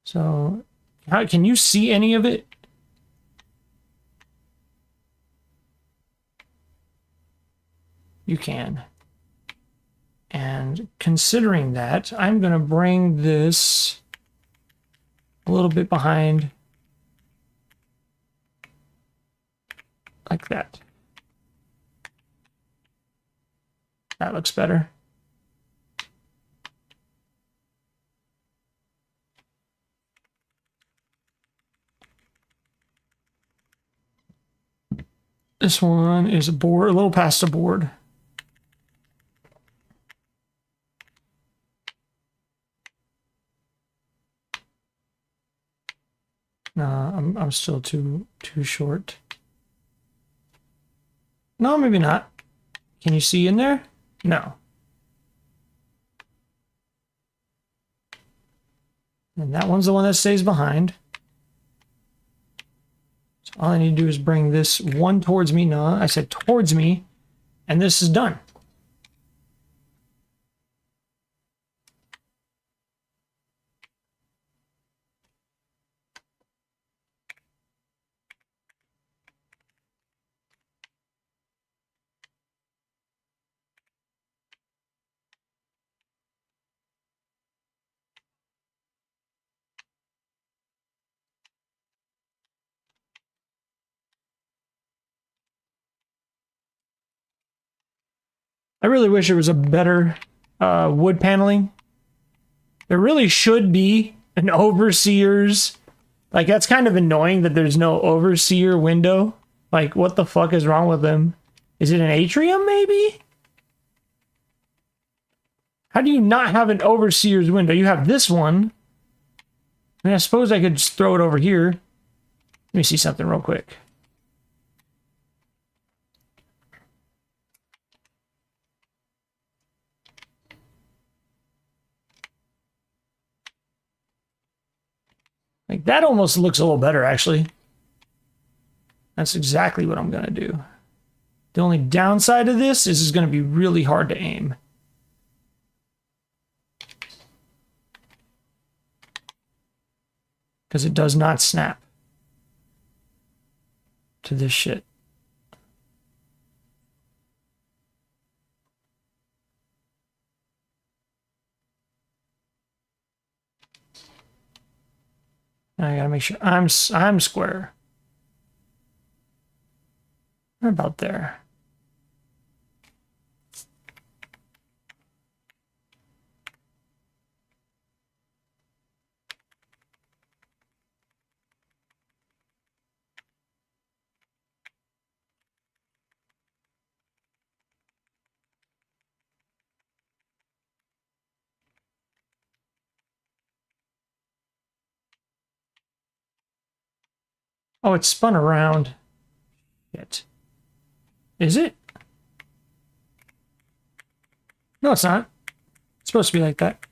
So, how can you see any of it? You can. And considering that, I'm going to bring this a little bit behind, like that. That looks better. This one is a board, a little past a board. Nah, I'm still too short. No, maybe not. Can you see in there? No. And that one's the one that stays behind. So all I need to do is bring this one towards me. No, I said towards me. And this is done. I really wish there was a better wood paneling. There really should be an overseer's. Like, that's kind of annoying that there's no overseer window. Like, what the fuck is wrong with them? Is it an atrium, maybe? How do you not have an overseer's window? You have this one. I mean, I suppose I could just throw it over here. Let me see something real quick. Like, that almost looks a little better, actually. That's exactly what I'm going to do. The only downside of this is it's going to be really hard to aim. Because it does not snap to this shit. I gotta make sure I'm square. Right about there. Oh, it's spun around. Shit. Is it? No, it's not. It's supposed to be like that.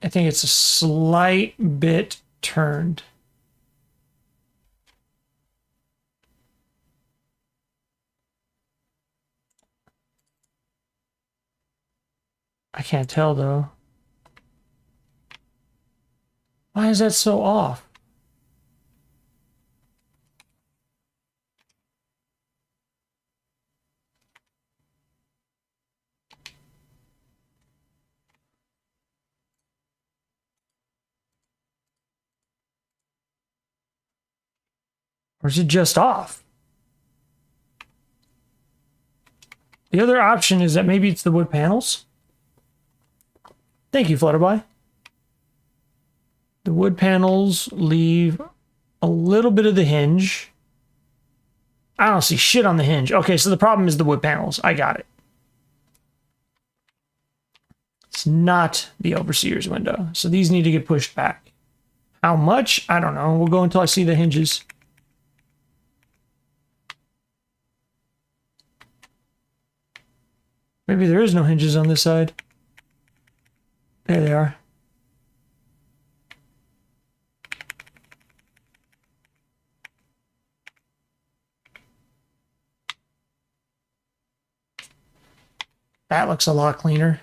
I think it's a slight bit turned. I can't tell though. Why is that so off? Or is it just off? The other option is that maybe it's the wood panels. Thank you, Flutterby. The wood panels leave a little bit of the hinge. I don't see shit on the hinge. Okay, so the problem is the wood panels. I got it. It's not the overseer's window. So these need to get pushed back. How much? I don't know. We'll go until I see the hinges. Maybe there is no hinges on this side. There they are. That looks a lot cleaner.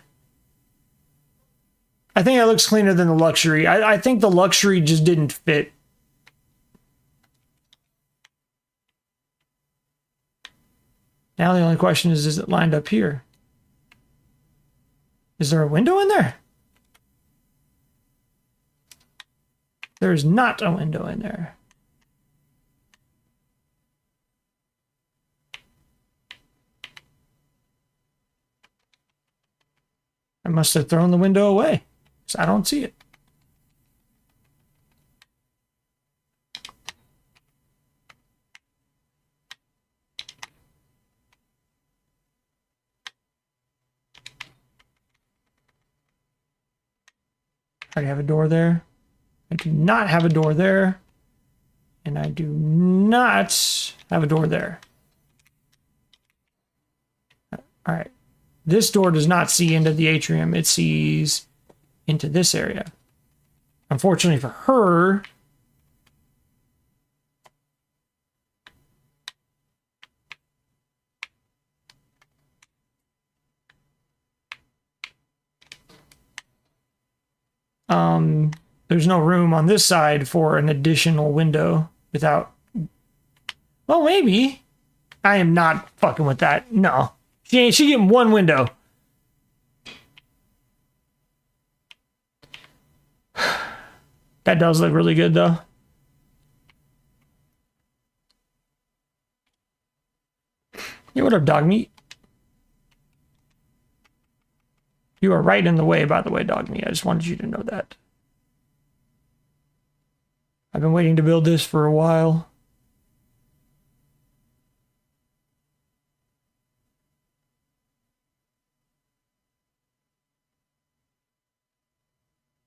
I think that looks cleaner than the luxury. I think the luxury just didn't fit. Now the only question is it lined up here? Is there a window in there? There is not a window in there. must have thrown the window away. So I don't see it. I have a door there. I do not have a door there. And I do not have a door there. All right. This door does not see into the atrium. It sees into this area. Unfortunately for her, there's no room on this side for an additional window without... Well, maybe. I am not fucking with that. No. She getting one window. That does look really good, though. Hey, what up, dog meat? You are right in the way, by the way, dog meat. I just wanted you to know that. I've been waiting to build this for a while.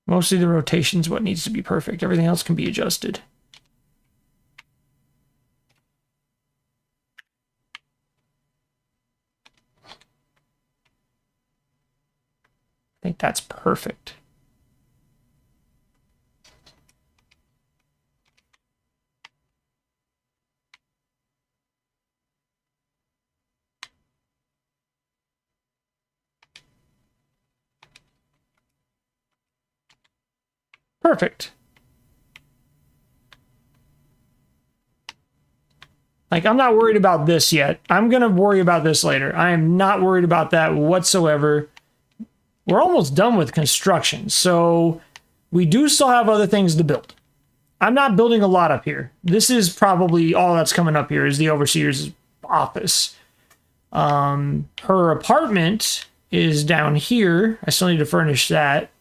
Mostly the rotation's what needs to be perfect. Everything else can be adjusted. I think that's perfect. Perfect. Like, I'm not worried about this yet. I'm going to worry about this later. I am not worried about that whatsoever. We're almost done with construction, so we do still have other things to build. I'm not building a lot up here. This is probably all that's coming up here is the overseer's office. Her apartment is down here. I still need to furnish that.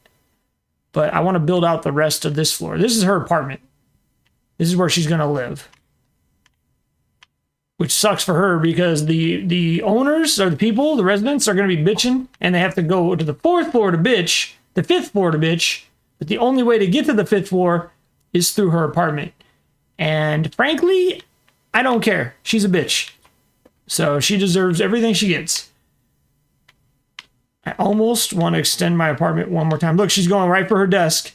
But I want to build out the rest of this floor. This is her apartment. This is where she's going to live. Which sucks for her because the owners or the people, the residents are going to be bitching and they have to go to the 4th floor to bitch, the 5th floor to bitch. But the only way to get to the 5th floor is through her apartment. And frankly, I don't care. She's a bitch. So she deserves everything she gets. I almost want to extend my apartment one more time. Look, she's going right for her desk.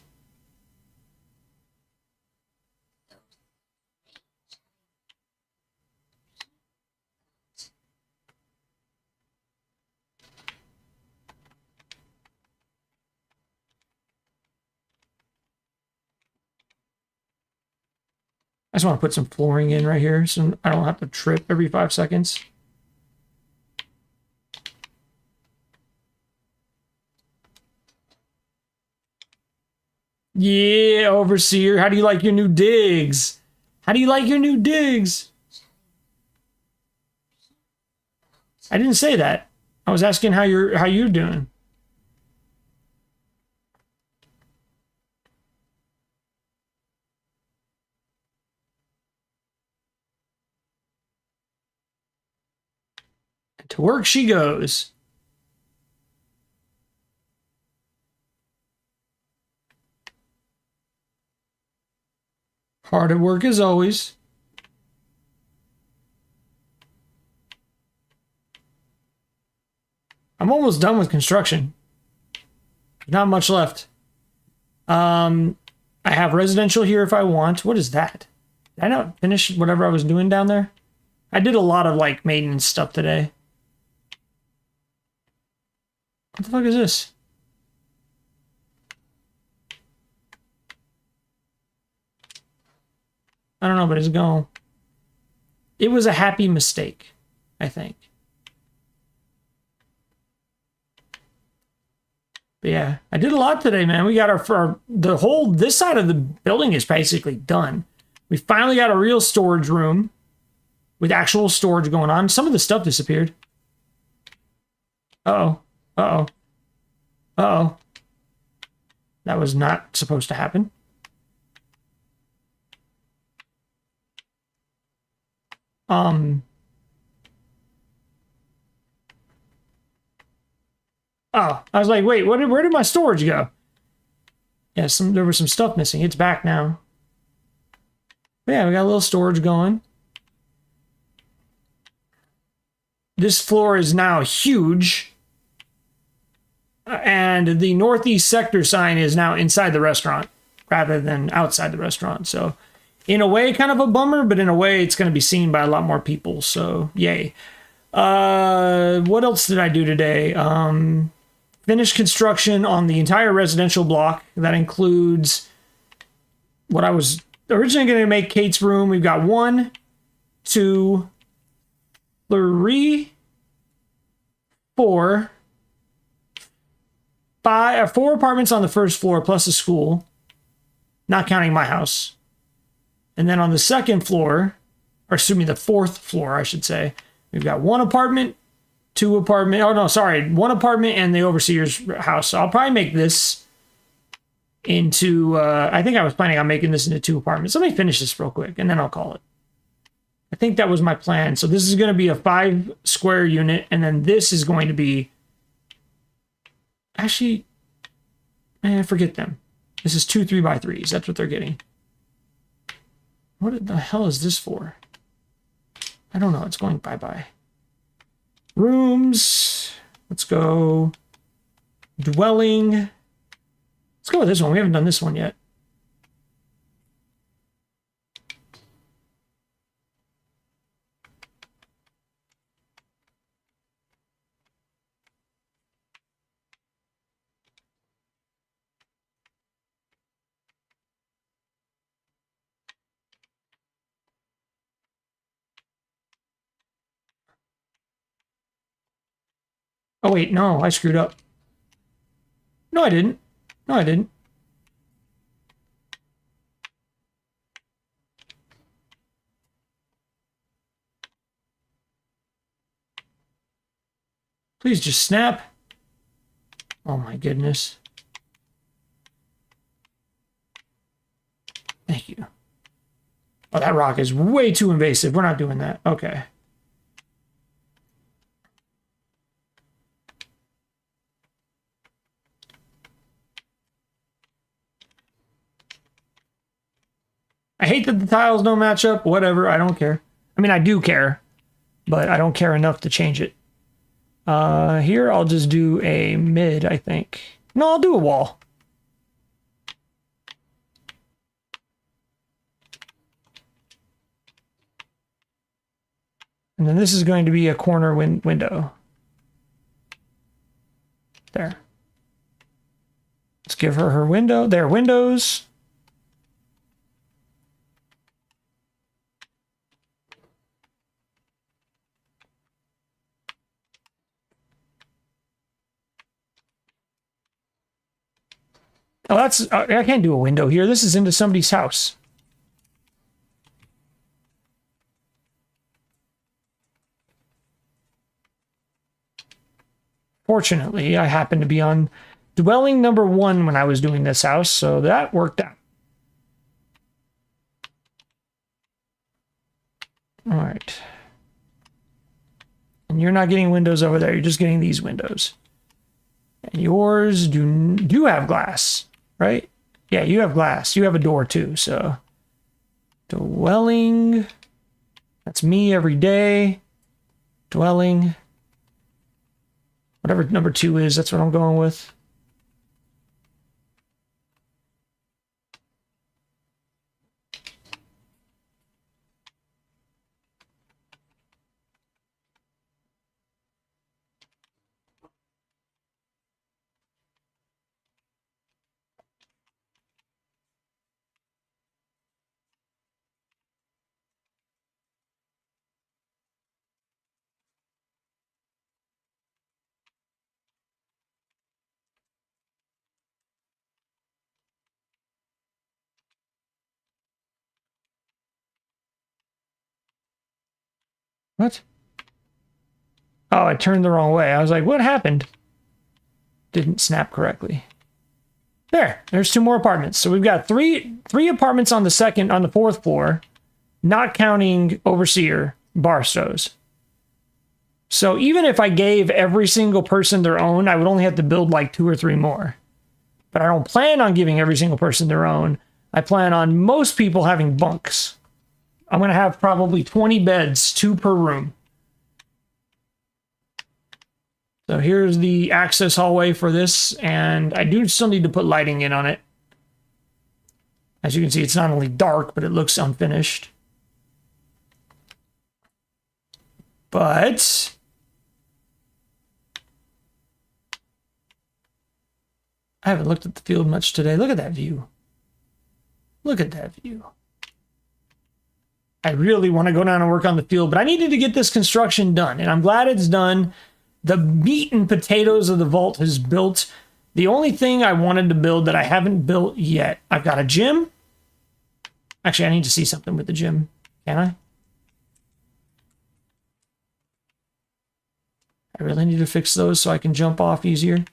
I just want to put some flooring in right here so I don't have to trip every 5 seconds. Yeah, overseer. How do you like your new digs? How do you like your new digs? I didn't say that. I was asking how you're doing. To work she goes. Hard at work as always. I'm almost done with construction. Not much left. I have residential here if I want. What is that? Did I not finish whatever I was doing down there? I did a lot of like maintenance stuff today. What the fuck is this? I don't know, but it's gone. It was a happy mistake, I think. But yeah, I did a lot today, man. We got this side of the building is basically done. We finally got a real storage room with actual storage going on. Some of the stuff disappeared. Uh-oh. Uh-oh. Uh-oh. That was not supposed to happen. Oh, I was like, wait, where did my storage go? Yeah, there was some stuff missing. It's back now. But yeah, we got a little storage going. This floor is now huge. And the northeast sector sign is now inside the restaurant rather than outside the restaurant. So in a way, kind of a bummer, but in a way, it's going to be seen by a lot more people. So yay. What else did I do today? Finished construction on the entire residential block. That includes what I was originally going to make Kate's room. We've got 1, 2, 3, 4, 5, 4 apartments on the first floor plus a school, not counting my house. And then on the second floor, or excuse me, the fourth floor, I should say, we've got 1 apartment, 2 apartment. Oh no, sorry, 1 apartment and the overseer's house. So I'll probably make this into. I think I was planning on making this into 2 apartments. Let me finish this real quick, and then I'll call it. I think that was my plan. So this is going to be a 5 square unit, and then this is going to be. Actually, forget them. This is 2 3x3s. That's what they're getting. What the hell is this for? I don't know. It's going bye-bye. Rooms. Let's go. Dwelling. Let's go with this one. We haven't done this one yet. Oh, wait, no, I screwed up. No, I didn't. No, I didn't. Please just snap. Oh, my goodness. Thank you. Oh, that rock is way too invasive. We're not doing that. Okay. I hate that the tiles don't match up. Whatever. I don't care. I mean, I do care, but I don't care enough to change it. Here, I'll just do a mid, I think. No, I'll do a wall. And then this is going to be a corner window. There. Let's give her her window. There, windows. Oh, that's... I can't do a window here. This is into somebody's house. Fortunately, I happened to be on dwelling number 1 when I was doing this house, so that worked out. All right. And you're not getting windows over there. You're just getting these windows. And yours do have glass, right? Yeah, you have glass. You have a door too, so. Dwelling. That's me every day. Dwelling. Whatever number 2 is, that's what I'm going with. What? Oh, I turned the wrong way. I was like, what happened? didn't snap correctly. There's 2 more apartments. So we've got three apartments on the fourth floor, not counting Overseer Barstow's. So even if I gave every single person their own, I would only have to build like 2 or 3 more. But I don't plan on giving every single person their own. I plan on most people having bunks. I'm going to have probably 20 beds, 2 per room. So here's the access hallway for this, and I do still need to put lighting in on it. As you can see, it's not only dark, but it looks unfinished. But I haven't looked at the field much today. Look at that view. Look at that view. I really want to go down and work on the field, but I needed to get this construction done, and I'm glad it's done. The meat and potatoes of the vault is built. The only thing I wanted to build that I haven't built yet, I've got a gym. Actually, I need to see something with the gym. Can I? I really need to fix those so I can jump off easier.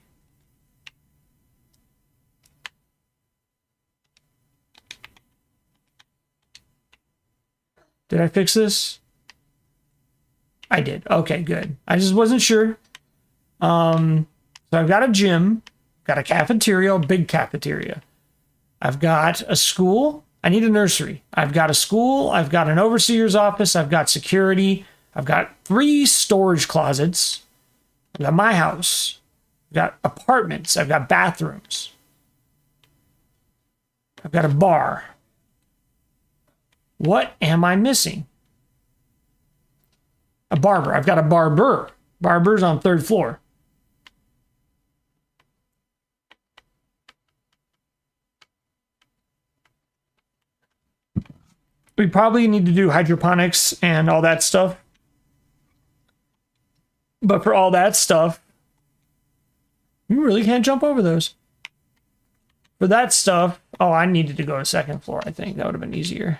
Did I fix this? I did. Okay, good. I just wasn't sure. So I've got a gym, got a cafeteria, a big cafeteria. I've got a school. I need a nursery. I've got a school. I've got an overseer's office. I've got security. I've got 3 storage closets. I've got my house. I've got apartments. I've got bathrooms. I've got a bar. What am I missing? A barber. I've got a barber. Barber's on 3rd floor. We probably need to do hydroponics and all that stuff. But for all that stuff, you really can't jump over those. For that stuff, oh, I needed to go to 2nd floor, I think. That would have been easier.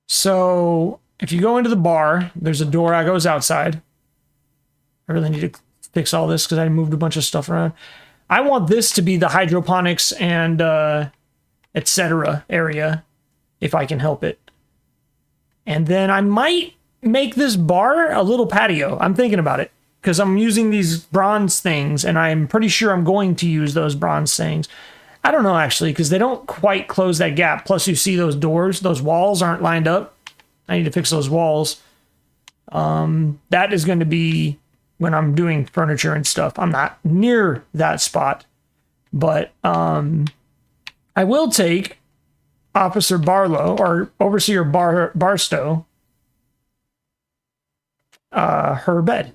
So if you go into the bar, there's a door that goes outside. I really need to fix all this because I moved a bunch of stuff around. I want this to be the hydroponics and etc. area, if I can help it. And then I might make this bar a little patio. I'm thinking about it because I'm using these bronze things, and I'm pretty sure I'm going to use those bronze things. I don't know, actually, because they don't quite close that gap. Plus, you see those doors, those walls aren't lined up. I need to fix those walls. That is going to be when I'm doing furniture and stuff. I'm not near that spot, but I will take Officer Barlow or Overseer Barstow her bed.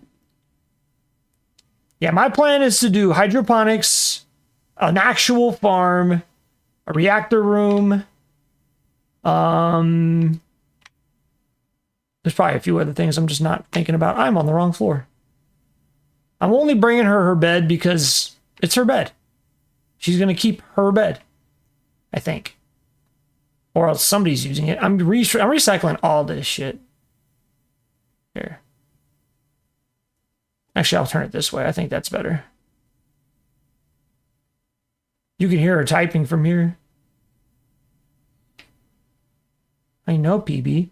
Yeah, my plan is to do hydroponics, an actual farm, a reactor room. There's probably a few other things I'm just not thinking about. I'm on the wrong floor. I'm only bringing her bed because it's her bed. She's going to keep her bed, I think. Or else somebody's using it. I'm recycling all this shit. Here. Actually, I'll turn it this way. I think that's better. You can hear her typing from here. I know, PB.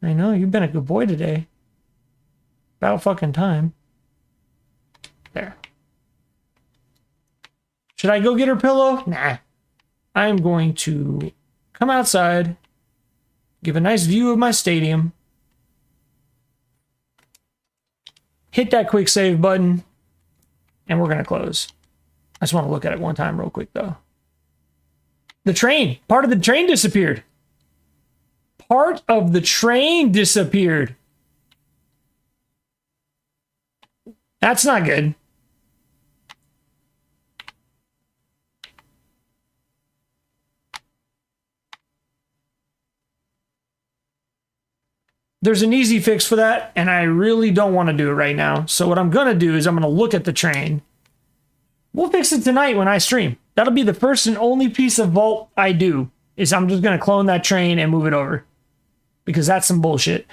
I know, you've been a good boy today. About fucking time. There. Should I go get her pillow? Nah. I'm going to come outside, give a nice view of my stadium, hit that quick save button, and we're going to close. I just want to look at it one time real quick, though. The train. Part of the train disappeared. Part of the train disappeared. That's not good. There's an easy fix for that, and I really don't want to do it right now. So what I'm going to do is I'm going to look at the train. We'll fix it tonight when I stream. That'll be the first and only piece of vault I do, is I'm just going to clone that train and move it over. because that's some bullshit.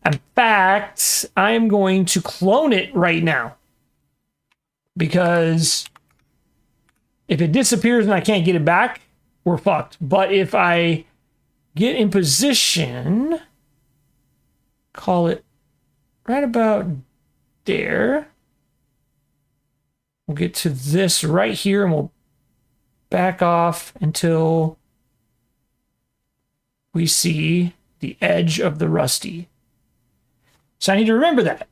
In fact, I am going to clone it right now, because if it disappears and I can't get it back, we're fucked. But if I get in position, call it right about there, we'll get to this right here and we'll back off until we see the edge of the rusty. So I need to remember that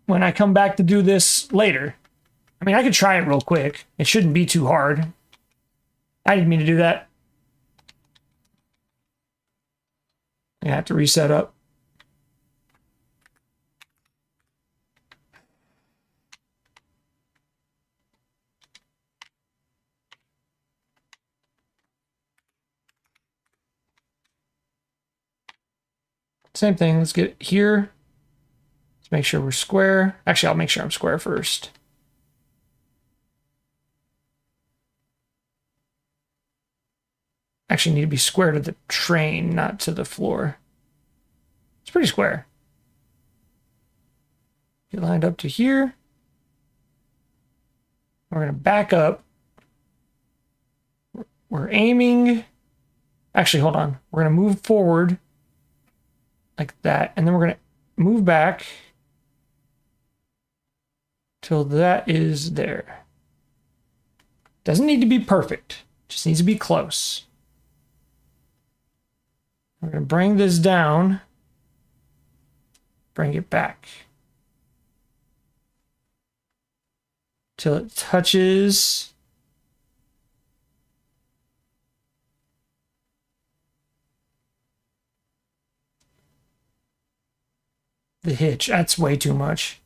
when I come back to do this later. I mean, I could try it real quick. It shouldn't be too hard. I didn't mean to do that. I have to reset up. Same thing. Let's get it here. Let's make sure we're square. Actually, I'll make sure I'm square first. Actually need to be square to the train, not to the floor. It's pretty square. Get lined up to here. We're going to back up. We're aiming. Actually, hold on. We're going to move forward like that. And then we're going to move back till that is there. Doesn't need to be perfect. Just needs to be close. We're going to bring this down, bring it back till it touches the hitch. That's way too much.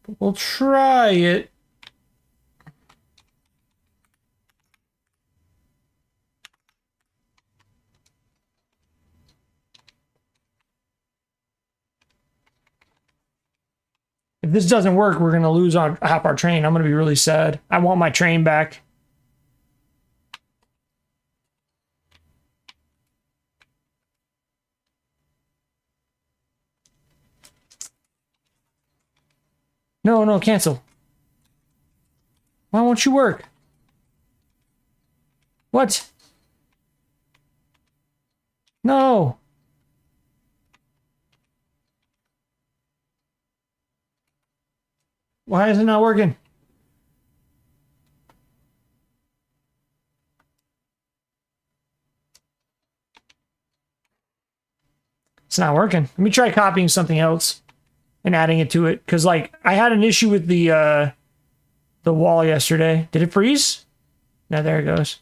But we'll try it. If this doesn't work, we're going to lose our half our train. I'm going to be really sad. I want my train back. No, no, cancel. Why won't you work? What? No. Why is it not working? It's not working. Let me try copying something else and adding it to it. Because, like, I had an issue with the wall yesterday. Did it freeze? No, there it goes.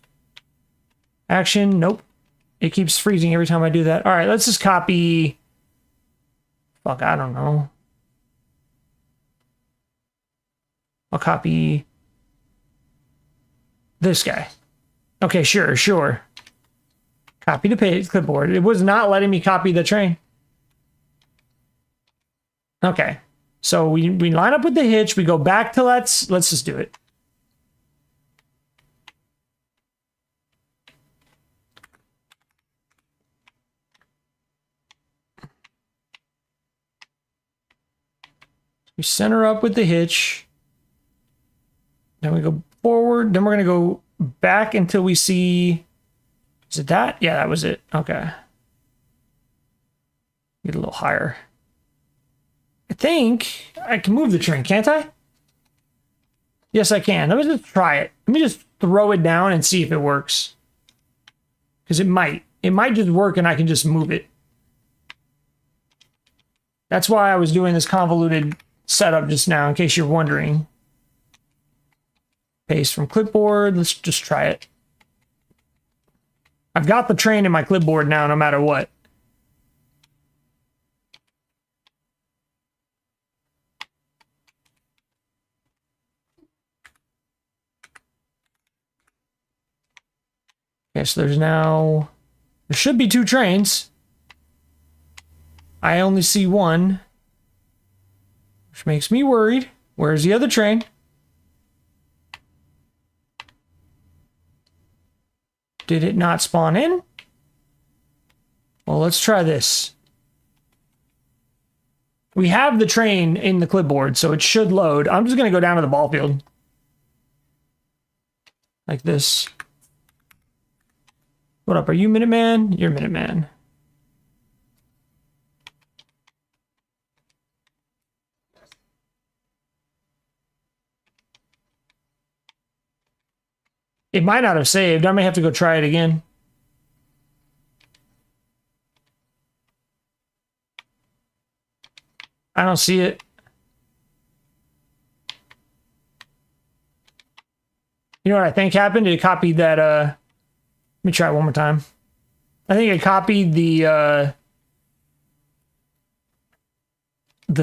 Action. Nope. It keeps freezing every time I do that. All right, let's just copy. Fuck, I don't know. I'll copy this guy. Okay, sure. Copy to page clipboard. It was not letting me copy the train. Okay, so we line up with the hitch. We go back to let's just do it. We center up with the hitch. Then we go forward. Then we're going to go back until we see... Is it that? Yeah, that was it. Okay. Get a little higher. I think I can move the train, can't I? Yes, I can. Let me just try it. Let me just throw it down and see if it works. Because it might. It might just work and I can just move it. That's why I was doing this convoluted setup just now, in case you're wondering. Paste from clipboard. Let's just try it. I've got the train in my clipboard now, no matter what. Okay, so there should be 2 trains. I only see one, which makes me worried. Where's the other train? Did it not spawn in? Well, let's try this. We have the train in the clipboard, so it should load. I'm just going to go down to the ball field. Like this. What up? Are you Minuteman? You're Minuteman. It might not have saved. I may have to go try it again. I don't see it. You know what I think happened? It copied that, let me try it one more time. I think it copied the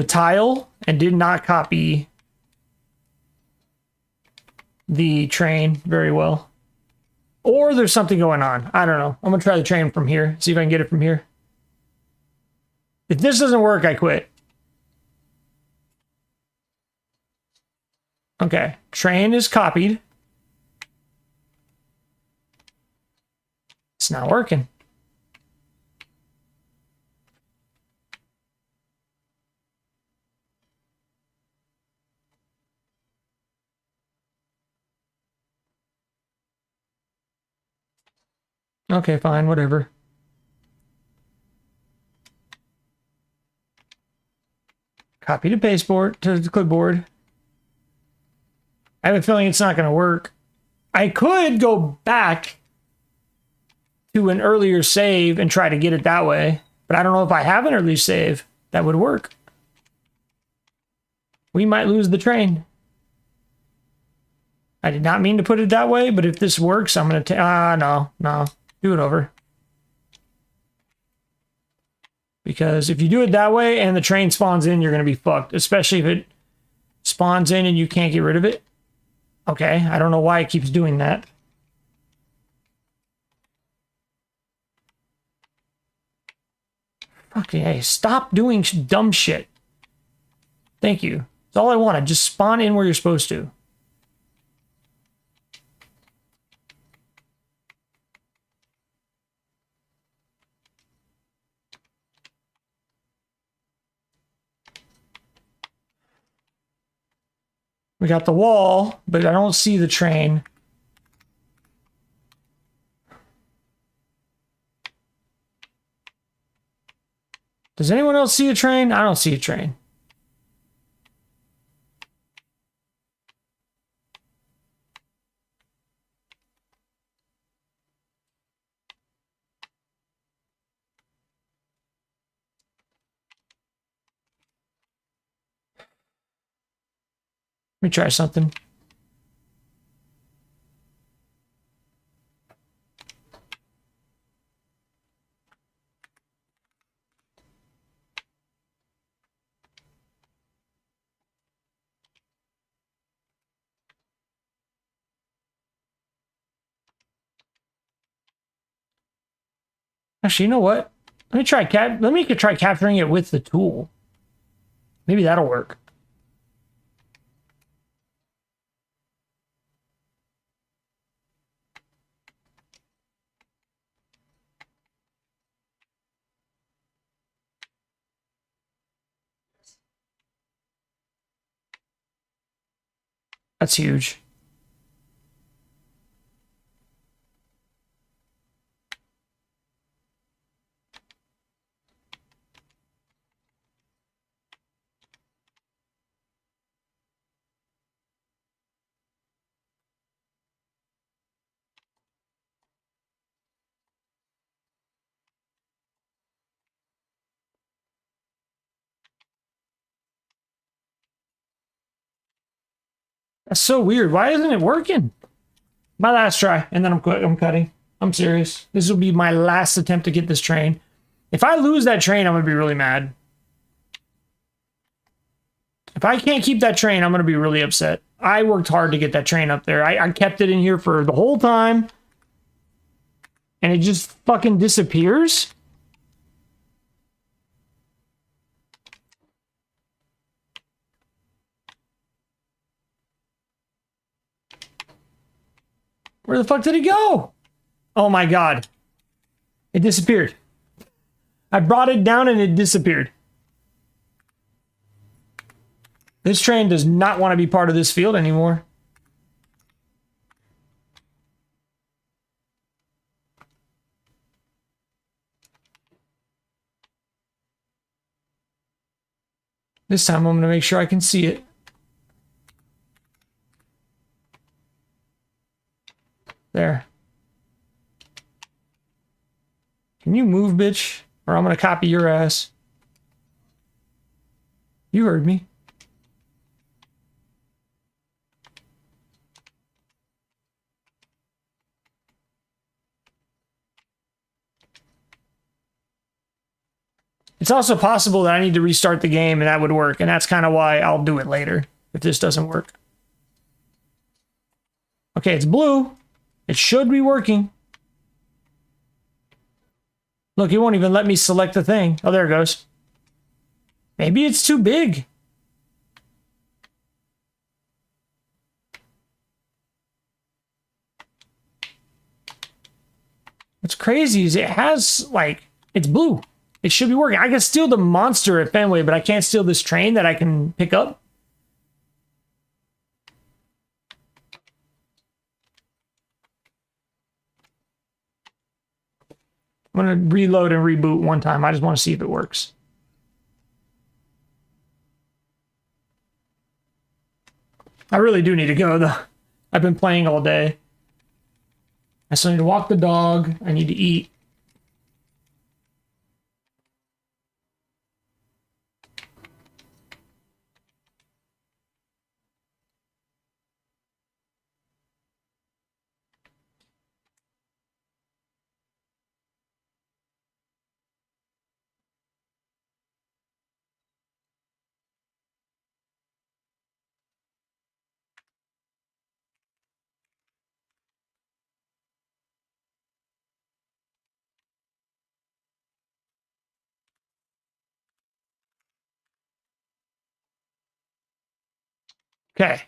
tile and did not copy the train very well. Or there's something going on. I don't know. I'm going to try the train from here. See if I can get it from here. If this doesn't work, I quit. Okay. Train is copied. It's not working. Okay, fine, whatever. Copy to pasteboard to the clipboard. I have a feeling it's not going to work. I could go back to an earlier save and try to get it that way, but I don't know if I have an early save that would work. We might lose the train. I did not mean to put it that way, but if this works, I'm going to no. Do it over. Because if you do it that way and the train spawns in, you're going to be fucked. Especially if it spawns in and you can't get rid of it. Okay, I don't know why it keeps doing that. Okay, hey, stop doing dumb shit. Thank you. That's all I wanted. Just spawn in where you're supposed to. We got the wall, but I don't see the train. Does anyone else see a train? I don't see a train. Let me try something. Actually, you know what? Let me try capturing it with the tool. Maybe that'll work. That's huge. That's so weird. Why isn't it working? My last try, and then I'm cutting. I'm serious. This will be my last attempt to get this train. If I lose that train, I'm going to be really mad. If I can't keep that train, I'm going to be really upset. I worked hard to get that train up there. I kept it in here for the whole time. And it just fucking disappears? Where the fuck did it go? Oh my god. It disappeared. I brought it down and it disappeared. This train does not want to be part of this field anymore. This time I'm going to make sure I can see it. There. Can you move, bitch? Or I'm going to copy your ass. You heard me. It's also possible that I need to restart the game and that would work, and that's kind of why I'll do it later if this doesn't work. Okay, it's blue. It should be working. Look, it won't even let me select the thing. Oh, there it goes. Maybe it's too big. What's crazy is it has, like, it's blue. It should be working. I can steal the monster at Fenway, but I can't steal this train that I can pick up. I'm going to reload and reboot one time. I just want to see if it works. I really do need to go, though. I've been playing all day. I still need to walk the dog. I need to eat. Okay.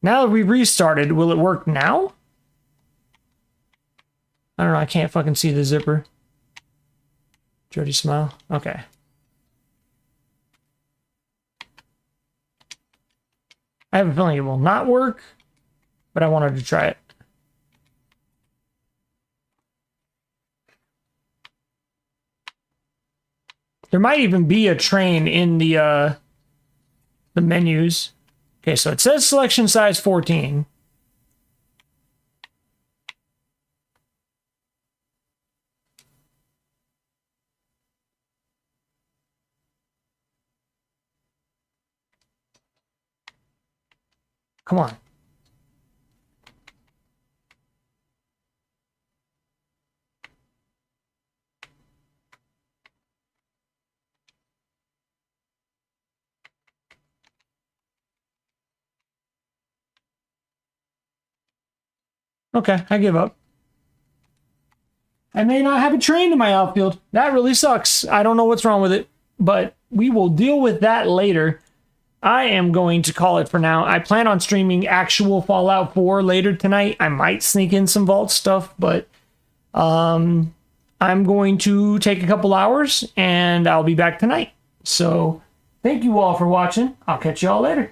Now that we've restarted, will it work now? I don't know. I can't fucking see the zipper. Jody smile. Okay. I have a feeling it will not work, but I wanted to try it. There might even be a train in the menus. Okay, so it says selection size 14. Come on. Okay, I give up. I may not have a train in my outfield. That really sucks. I don't know what's wrong with it, but we will deal with that later. I am going to call it for now. I plan on streaming actual Fallout 4 later tonight. I might sneak in some Vault stuff, but I'm going to take a couple hours and I'll be back tonight. So thank you all for watching. I'll catch you all later.